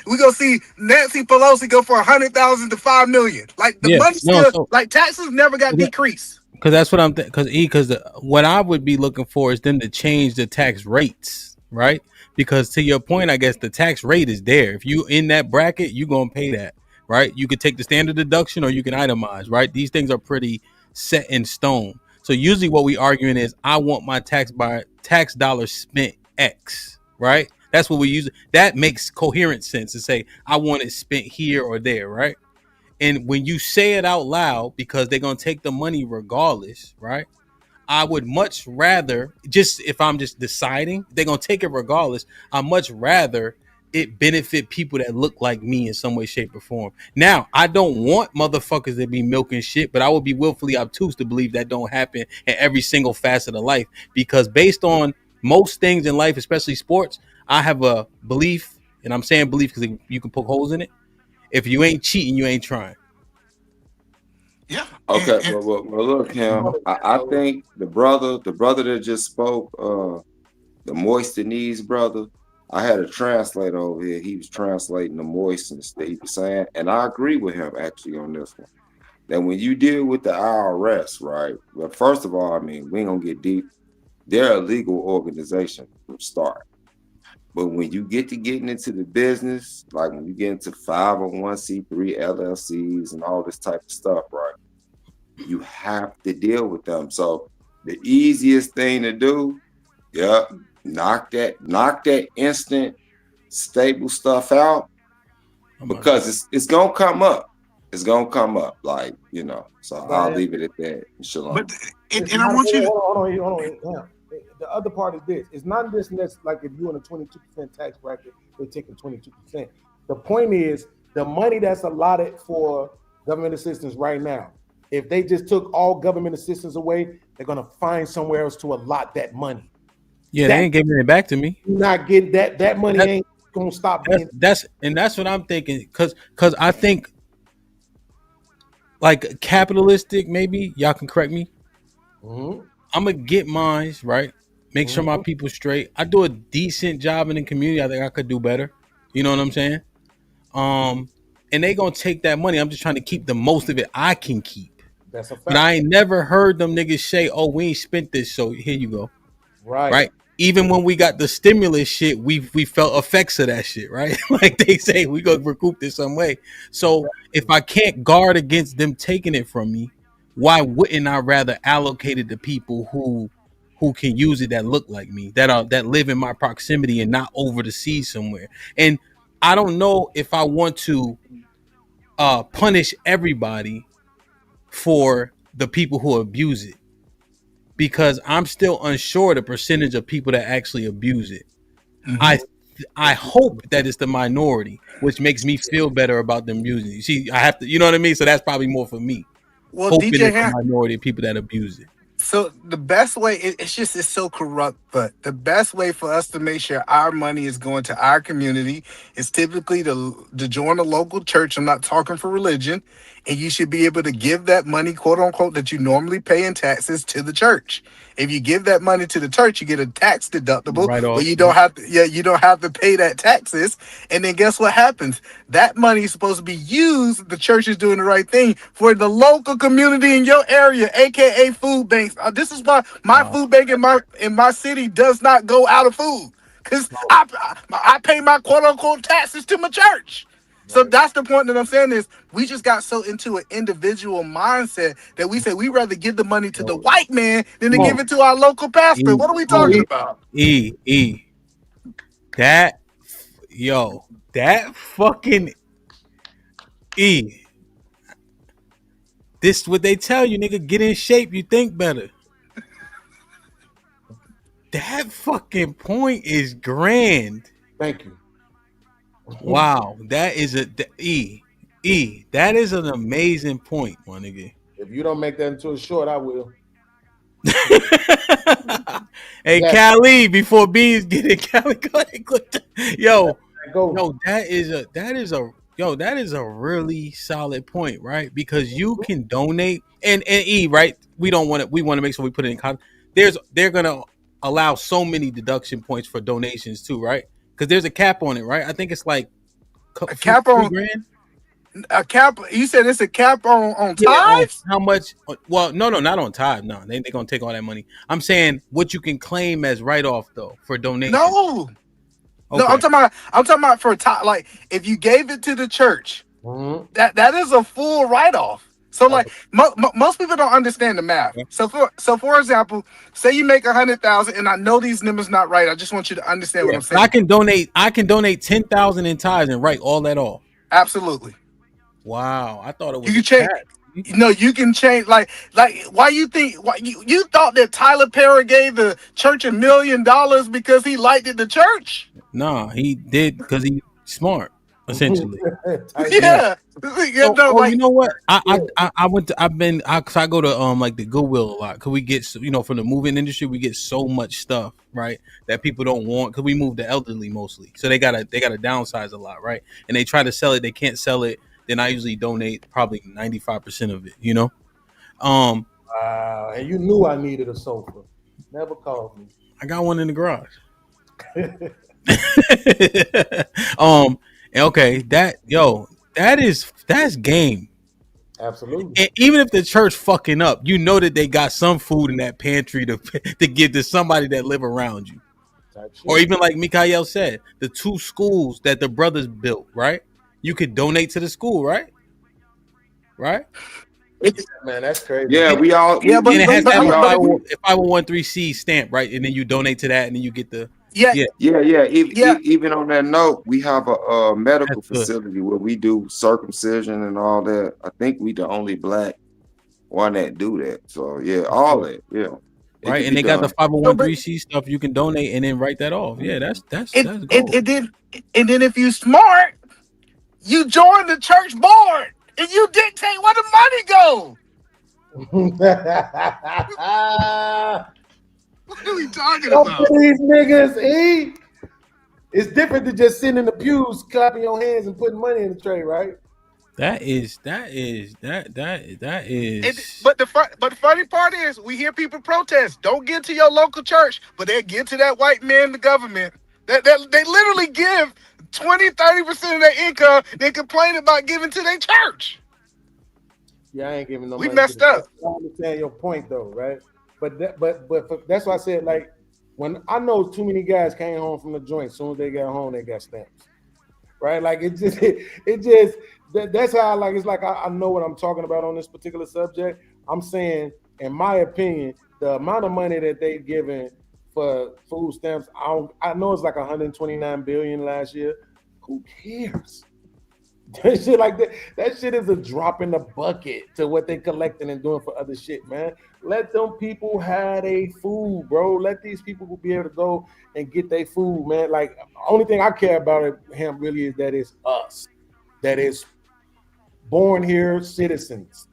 we gonna see Nancy Pelosi go for 100,000 to 5 million. Like the money still, like taxes never got decreased. Because that's what I'm because what I would be looking for is them to change the tax rates, right? Because to your point, I guess the tax rate is there. If you in that bracket, you're gonna pay that, right? You could take the standard deduction or you can itemize, right? These things are pretty set in stone. So usually what we arguing is I want my tax dollars spent X, right? That's what we use. That makes coherent sense to say I want it spent here or there, right? And when you say it out loud, because they're gonna take the money regardless, right? I would much rather, just if I'm just deciding they're gonna take it regardless, I much rather it benefit people that look like me in some way, shape, or form. Now, I don't want motherfuckers to be milking shit, but I would be willfully obtuse to believe that don't happen in every single facet of life. Because based on most things in life, especially sports, I have a belief, and I'm saying belief because you can poke holes in it. If you ain't cheating, you ain't trying. Yeah. Okay. Well, look, Cam. I think the brother that just spoke, the moist and knees brother. I had a translator over here. He was translating the moistness that he was saying, and I agree with him actually on this one. That when you deal with the IRS, right? Well, first of all, I mean, we ain't gonna get deep. They're a legal organization from start. But when you getting into the business, like when you get into 501c3 LLCs and all this type of stuff, right? You have to deal with them. So the easiest thing to do, knock that instant stable stuff out, because it's gonna come up. It's gonna come up, like, So I'll leave it at that. Shalom. But and I want you to hold on. Yeah. The other part is this: it's not this like if you're in a 22% tax bracket, they're taking 22%. The point is the money that's allotted for government assistance right now. If they just took all government assistance away, they're gonna find somewhere else to allot that money. Yeah, they ain't giving it back to me. You're not getting that money ain't gonna stop. That's what I'm thinking. Because I think like capitalistic, maybe y'all can correct me. Mm-hmm. I'm gonna get mine right. Make sure my people straight. I do a decent job in the community. I think I could do better. You know what I'm saying? And they gonna take that money. I'm just trying to keep the most of it I can keep. That's a fact. But I ain't never heard them niggas say, "Oh, we ain't spent this, so here you go." Right. Even when we got the stimulus shit, we felt effects of that shit, right? Like they say, we gonna recoup this some way. So if I can't guard against them taking it from me, why wouldn't I rather allocate it to people who can use it, that look like me, that live in my proximity and not over the seas somewhere? And I don't know if I want to punish everybody for the people who abuse it, because I'm still unsure the percentage of people that actually abuse it. Mm-hmm. I hope that it's the minority, which makes me feel better about them using it. You see, I have to, you know what I mean? So that's probably more for me. Well, hoping DJ it's the minority of people that abuse it. So the best way, it's so corrupt, but the best way for us to make sure our money is going to our community is typically to join a local church. I'm not talking for religion, and you should be able to give that money, quote unquote, that you normally pay in taxes to the church. If you give that money to the church, you get a tax deductible, Right but off. you don't have to, you don't have to pay that taxes. And then guess what happens? That money is supposed to be used. The church is doing the right thing for the local community in your area, aka food banks. This is why my food bank in my city does not go out of food, because I pay my quote unquote taxes to my church. So that's the point that I'm saying is we just got so into an individual mindset that we say we rather give the money to the white man than to give it to our local pastor. What are we talking about? That fucking this what they tell you, nigga. Get in shape, you think better. That fucking point is grand. Thank you. Wow, that is that is an amazing point, my nigga. If you don't make that into a short, I will. Hey, Cali, before Beans get it, Cali, go ahead, yo, that is a really solid point, right? Because you can donate and right. We want to make sure we put it in context. They're gonna allow so many deduction points for donations too, right? Because there's a cap on it, right? I think it's like a cap on $3,000. A cap. You said it's a cap on tithes? How much? Well, no, not on tithe. No, they're gonna take all that money. I'm saying what you can claim as write off though for donation. No, okay. No, I'm talking about for tithe. Like if you gave it to the church, that is a full write off. So like most people don't understand the math. So for example, say you make 100,000, and I know these numbers not right. I just want you to understand what I'm saying. I can donate 10,000 in tithes and write all that off. Absolutely. Wow, I thought it was. You can change. No, you can change. Like why you think? Why you thought that Tyler Perry gave the church $1 million because he liked it? The church? Nah, he did because he's smart. Essentially, yeah. You know what? I went to. I go to like the Goodwill a lot because we get from the moving industry we get so much stuff right that people don't want because we move the elderly mostly, so they gotta downsize a lot, right? And they try to sell it, they can't sell it. Then I usually donate probably 95% of it. And you knew I needed a sofa. Never called me. I got one in the garage. Okay, that's game. Absolutely. And even if the church fucking up, you know that they got some food in that pantry to give to somebody that live around you. Or even like Mikael said, the 2 schools that the brothers built, right? You could donate to the school, right? Right? Man, that's crazy. Yeah, we all. Yeah, but it has that 501(c)(3) stamp, right? And then you donate to that, and then you get the Even on that note, we have a medical facility where we do circumcision and all that. I think we the only black one that do that. So yeah, all that, right. And they got the 501(c)(3) stuff. You can donate and then write that off. Yeah, that's gold. And then if you smart, you join the church board and you dictate where the money go. What are we talking about? These niggas, it's different than just sitting in the pews, clapping your hands and putting money in the tray, right? That is. But the funny part is, we hear people protest. Don't give to your local church, but they give to that white man, the government. That they literally give 20-30% of their income. They complain about giving to their church. Yeah, I ain't giving no. We money messed up. I understand your point though, right? But that's why I said, like, when I know too many guys came home from the joint, as soon as they got home, they got stamps, right? Like that's how it's like I know what I'm talking about on this particular subject. I'm saying, in my opinion, the amount of money that they given for food stamps, I know it's like 129 billion last year. Who cares? That shit like that shit is a drop in the bucket to what they collecting and doing for other shit, man. Let them people have their food, bro. Let these people be able to go and get their food, man. Like, only thing I care about him really is that it's us, that is born here citizens.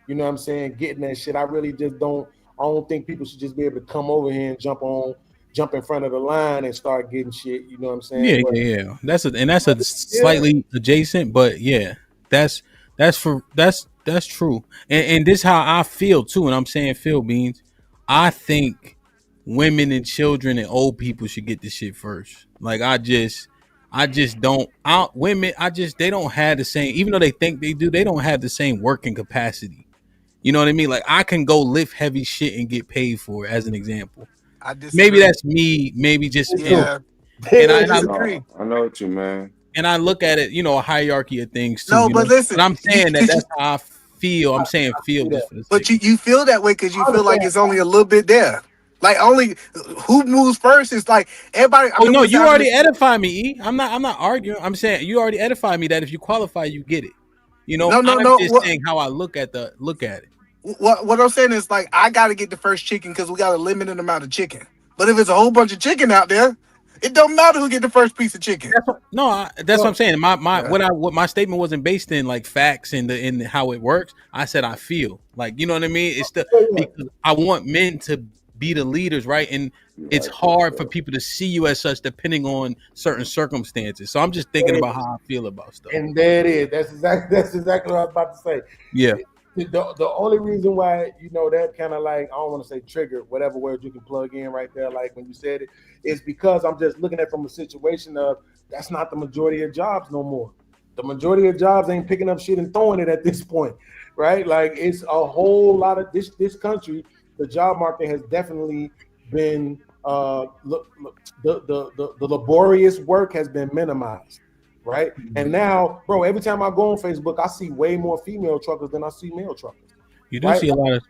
You know what I'm saying? Getting that shit. I really just don't. I don't think people should just be able to come over here and jump in front of the line and start getting shit. You know what I'm saying? Yeah. That's a slightly adjacent, but yeah, that's That's true. And this how I feel too. And I'm saying Phil Beans. I think women and children and old people should get this shit first. Like I just don't out women, they don't have the same, even though they think they do, they don't have the same working capacity. You know what I mean? Like I can go lift heavy shit and get paid for it, as an example. I disagree. Maybe that's me, maybe just Yeah. and I I disagree. I know what you mean. and I look at it, a hierarchy of things too. No, You but know, listen, but I'm saying you- that's how I feel. I'm saying feel just for the But sake. you feel that way because you feel like it's only a little bit there. Like only who moves first is like everybody. I Oh mean, no, we was you having already this- edified me, E. I'm not arguing. I'm saying you already edified me that if you qualify, you get it. No, no, I'm no. just saying how I look at it. What I'm saying is like I got to get the first chicken because we got a limited amount of chicken. But if it's a whole bunch of chicken out there, it don't matter who get the first piece of chicken. That's what I'm saying. What my statement wasn't based in like facts and in how it works. I said I feel like, you know what I mean. It's because I want men to be the leaders, right? And it's hard for people to see you as such depending on certain circumstances. So I'm just thinking about how I feel about stuff. And there it is. That's exactly what I was about to say. Yeah. The only reason why that kind of like, I don't want to say trigger, whatever word you can plug in right there, like when you said it, is because I'm just looking at it from a situation of that's not the majority of jobs no more. The majority of jobs ain't picking up shit and throwing it at this point, right? Like it's a whole lot of this country. The job market has definitely been the laborious work has been minimized. Right. And now, bro, every time I go on Facebook, I see way more female truckers than I see male truckers. You do see a lot of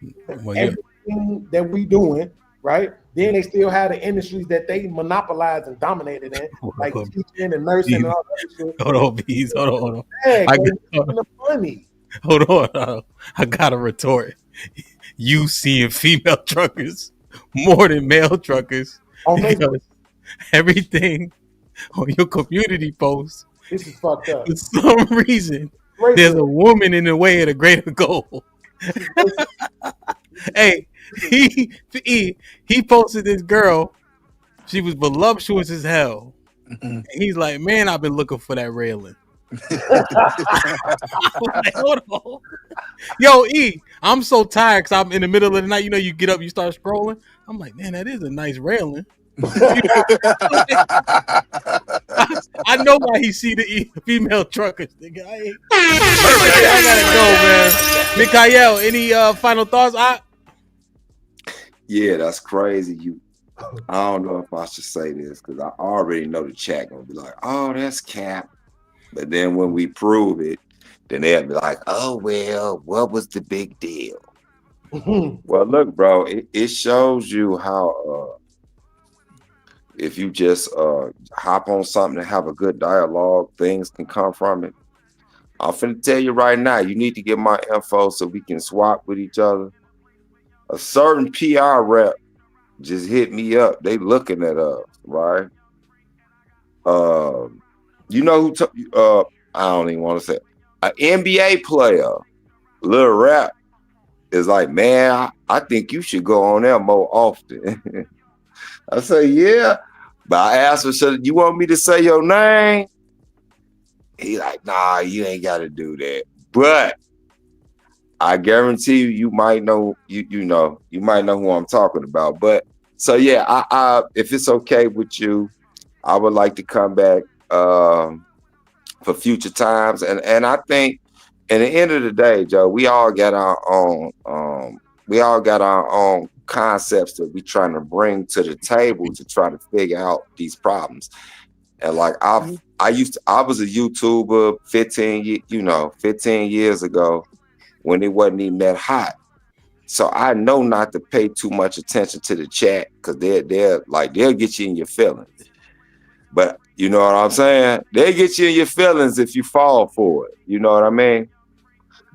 everything that we doing, right? Then they still have the industries that they monopolized and dominated in, like teaching and nursing and all that shit. Hold on, bees. Hold on. Hey, I the money. Hold on. I got a retort. You seeing female truckers more than male truckers because everything on your community posts. This is fucked up. For some reason, there's a woman in the way of the greater goal. Hey, he posted this girl. She was voluptuous as hell. And he's like, man, I've been looking for that railing. Like, hold on. Yo, E, I'm so tired because I'm in the middle of the night. You get up, you start scrolling. I'm like, man, that is a nice railing. I know why he see the female truckers. Nigga. I gotta go, man. Mikhail, any final thoughts? Yeah, that's crazy. I don't know if I should say this because I already know the chat gonna be like, "Oh, that's cap," but then when we prove it, then they'll be like, "Oh well, what was the big deal?" Well, look, bro, it shows you how if you just hop on something and have a good dialogue, things can come from it. I'm finna tell you right now, you need to get my info so we can swap with each other. A certain PR rep just hit me up. They looking at us, right? You know who? I don't even want to say an NBA player, Lil Rap, is like, man, I think you should go on there more often. I say, yeah, but I asked him, so you want me to say your name? He like, nah, you ain't got to do that. But I guarantee you might know, you might know who I'm talking about. But so yeah, I if it's okay with you, I would like to come back for future times. And I think at the end of the day, Joe, we all got our own concepts that we trying to bring to the table to try to figure out these problems. And like I was a YouTuber 15 years ago when it wasn't even that hot. So I know not to pay too much attention to the chat because they'll get you in your feelings. But you know what I'm saying? They'll get you in your feelings if you fall for it. You know what I mean?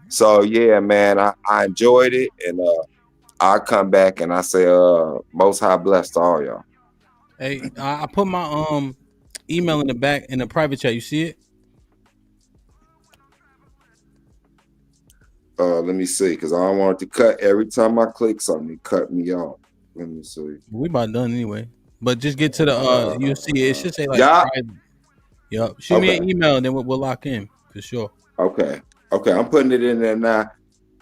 So yeah, man, I enjoyed it, and I'll come back and I say, most high bless to all y'all. Hey, I put my email in the back in the private chat. You see it? Let me see, because I don't want it to cut every time I click something. It cut me off. Let me see. We about done anyway. But just get to the you'll see it. It should say like yeah. Yep. Shoot me an email and then we'll lock in for sure. Okay. I'm putting it in there now.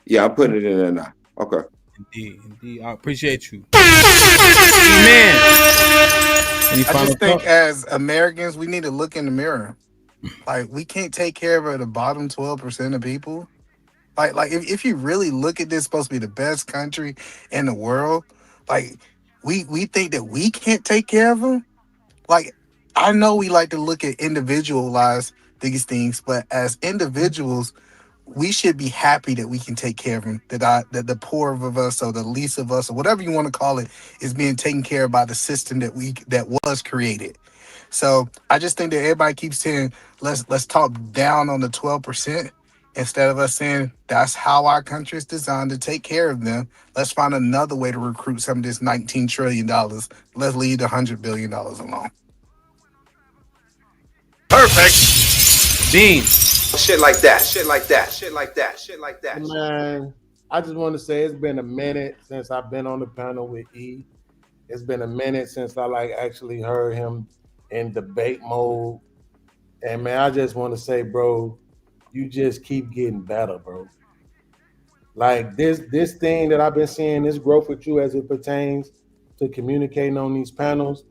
Yeah, I put it in there now. Okay. Indeed. I appreciate you. Man. Any I final just think thoughts? as Americans, we need to look in the mirror. Like we can't take care of the bottom 12% of people. Like if you really look at this, supposed to be the best country in the world. Like we think that we can't take care of them. Like I know we like to look at individualize these things, but as individuals, we should be happy that we can take care of them. That the poor of us or the least of us or whatever you want to call it is being taken care of by the system that was created. So I just think that everybody keeps saying let's talk down on the 12% instead of us saying that's how our country is designed to take care of them. Let's find another way to recruit some of this $19 trillion. Let's leave $100 billion alone. Perfect. Bean. Shit like that. Shit like that. Shit like that. Shit like that. Man, I just want to say it's been a minute since I've been on the panel with E. It's been a minute since I actually heard him in debate mode. And man, I just want to say, bro, you just keep getting better, bro. Like this thing that I've been seeing, this growth with you as it pertains to communicating on these panels,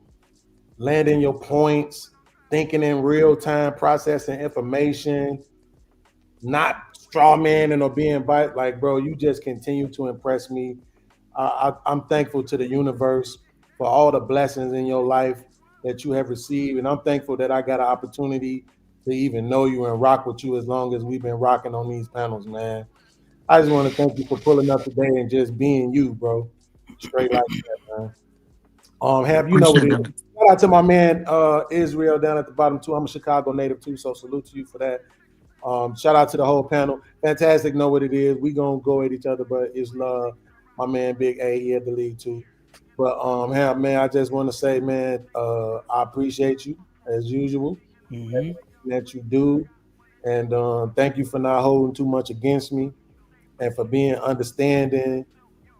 landing your points, thinking in real time, processing information, not straw manning or being biased. Like, bro, you just continue to impress me. I'm thankful to the universe for all the blessings in your life that you have received. And I'm thankful that I got an opportunity to even know you and rock with you as long as we've been rocking on these panels, man. I just want to thank you for pulling up today and just being you, bro. Straight like that, man. Have you know what it is? Shout out to my man Israel down at the bottom too. I'm a Chicago native too, so salute to you for that. Shout out to the whole panel. Fantastic, know what it is. We gonna go at each other, but it's love. My man Big A, he at the league too. But man, I just want to say, man, I appreciate you as usual. That you do. And thank you for not holding too much against me and for being understanding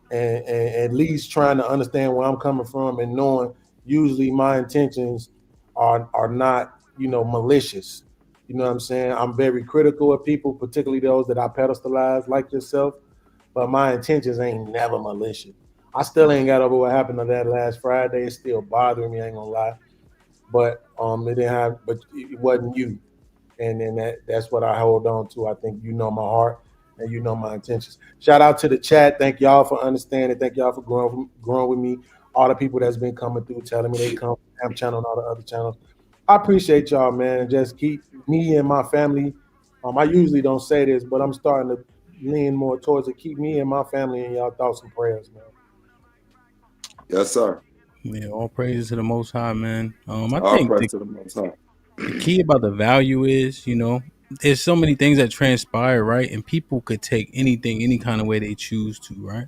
and at least trying to understand where I'm coming from and knowing usually my intentions are not, malicious. You know what I'm saying? I'm very critical of people, particularly those that I pedestalize like yourself, but my intentions ain't never malicious. I still ain't got over what happened on that last Friday. It's still bothering me, I ain't gonna lie. But it wasn't you. And then that's what I hold on to. I think you know my heart and you know my intentions. Shout out to the chat. Thank y'all for understanding. Thank y'all for growing with me. All the people that's been coming through telling me they come from HAMP channel and all the other channels. I appreciate y'all, man. Just keep me and my family. I usually don't say this, but I'm starting to lean more towards it. Keep me and my family in y'all thoughts and prayers, man. Yes, sir. Yeah, all praises to the Most High, man. I All think praise to the Most High. the key about the value is, there's so many things that transpire, right? And people could take anything, any kind of way they choose to, right?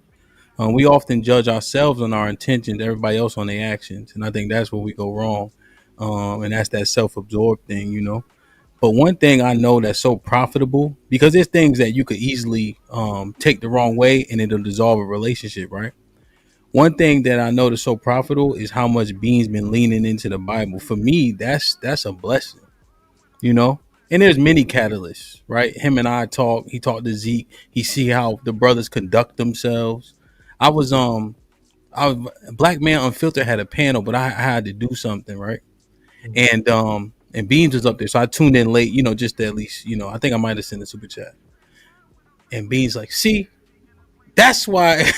We often judge ourselves on our intentions, everybody else on their actions, and I think that's where we go wrong. And that's that self-absorbed thing. But one thing I know that's so profitable, because there's things that you could easily take the wrong way and it'll dissolve a relationship, right? One thing that I know that's so profitable is how much Bean's been leaning into the Bible. For me, that's a blessing, And there's many catalysts, right? Him and I talk. He talked to Zeke. He see how the brothers conduct themselves. I was Black Man Unfiltered had a panel, but I had to do something, right? And Beans was up there, so I tuned in late, just to at least, I think I might have sent a super chat. And Beans like, see, that's why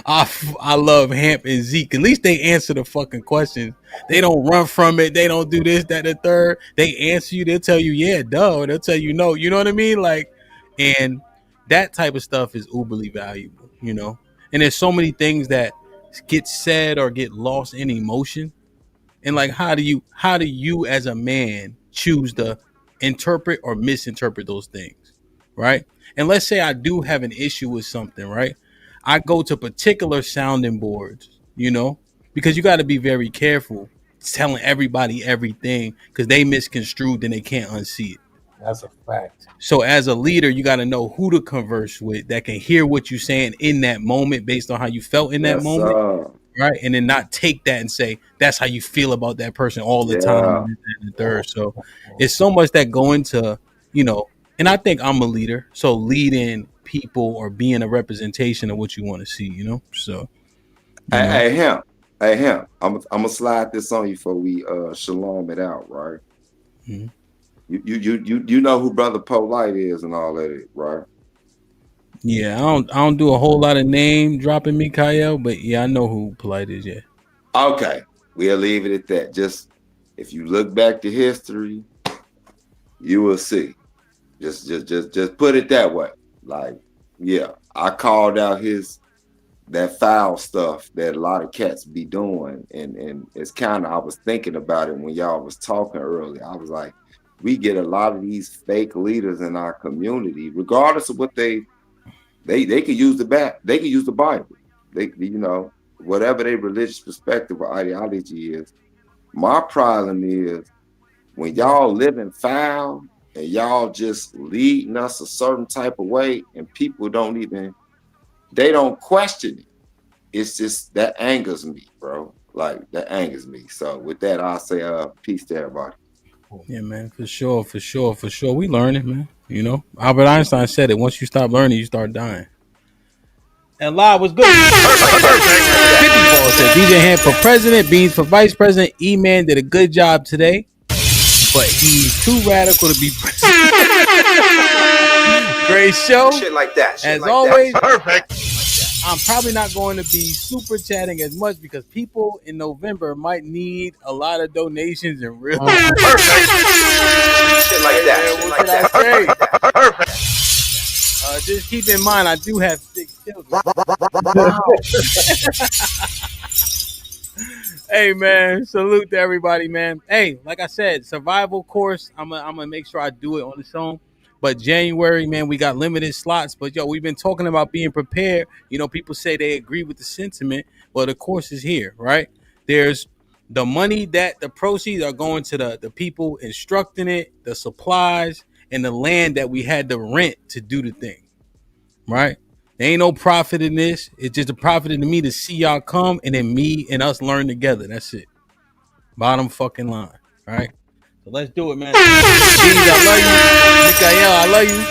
I love Hamp and Zeke. At least they answer the fucking questions. They don't run from it. They don't do this, that, and the third. They answer you. They'll tell you, yeah, duh. They'll tell you no. You know what I mean? Like, and that type of stuff is uberly valuable, And there's so many things that get said or get lost in emotion. And like, how do you as a man choose to interpret or misinterpret those things, right? And let's say I do have an issue with something, right? I go to particular sounding boards, because you got to be very careful telling everybody everything because they misconstrued and they can't unsee it. That's a fact. So as a leader, you got to know who to converse with that can hear what you're saying in that moment based on how you felt in that moment. Right. And then not take that and say, that's how you feel about that person all the time. And the third. So it's so much that go into, and I think I'm a leader. So leading people or being a representation of what you want to see, you know? So, Hey, him. I'm gonna slide this on you before we shalom it out, right? Mm-hmm. You know who Brother Polite is and all that, right? Yeah, I don't do a whole lot of name dropping, Mikael, but yeah, I know who Polite is. Yeah. Okay, we'll leave it at that. Just if you look back to history, you will see. Just put it that way. Like, yeah, I called out that foul stuff that a lot of cats be doing, and it's kind of, I was thinking about it when y'all was talking earlier. I was like, we get a lot of these fake leaders in our community, regardless of what they could use they could use the Bible. They, whatever their religious perspective or ideology is. My problem is when y'all living foul and y'all just leading us a certain type of way, and people they don't question it. It's just that angers me, bro. Like, that angers me. So with that, I'll say peace to everybody. Yeah, man, for sure. We learning, man. You know, Albert Einstein said it. Once you stop learning, you start dying. And live was good. 50 Ball said DJ Hand for president, Beans for vice president. E-Man did a good job today, but he's too radical to be president. Great show. Shit like that. As always, perfect. I'm probably not going to be super chatting as much because people in November might need a lot of donations and real. Perfect. Shit like that. Shit like that. Perfect. Just keep in mind, I do have 6 children. Hey, man, salute to everybody, man. Hey, like I said, survival course, I'm gonna make sure I do it on its own. But January, man, we got limited slots. But yo, we've been talking about being prepared. You know, people say they agree with the sentiment. Well, the course is here, right? There's the money that the proceeds are going to the people instructing it, the supplies, and the land that we had to rent to do the thing, right? There ain't no profit in this. It's just a profit in me to see y'all come and then me and us learn together. That's it. Bottom fucking line, right? So let's do it, man. Beans, I love you. Mikael, I love you.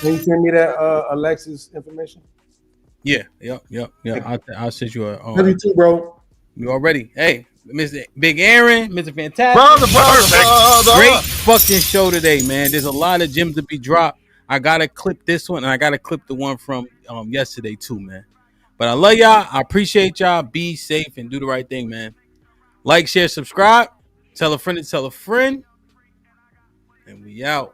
Can you send me that Alexis information? Yeah. I'll send you a. Love you too, bro. You already? Hey, Mr. Big Aaron, Mr. Fantastic. Brother. Great fucking show today, man. There's a lot of gems to be dropped. I gotta clip this one, and I gotta clip the one from yesterday too, man. But I love y'all. I appreciate y'all. Be safe and do the right thing, man. Like, share, subscribe. Tell a friend to tell a friend. And we out.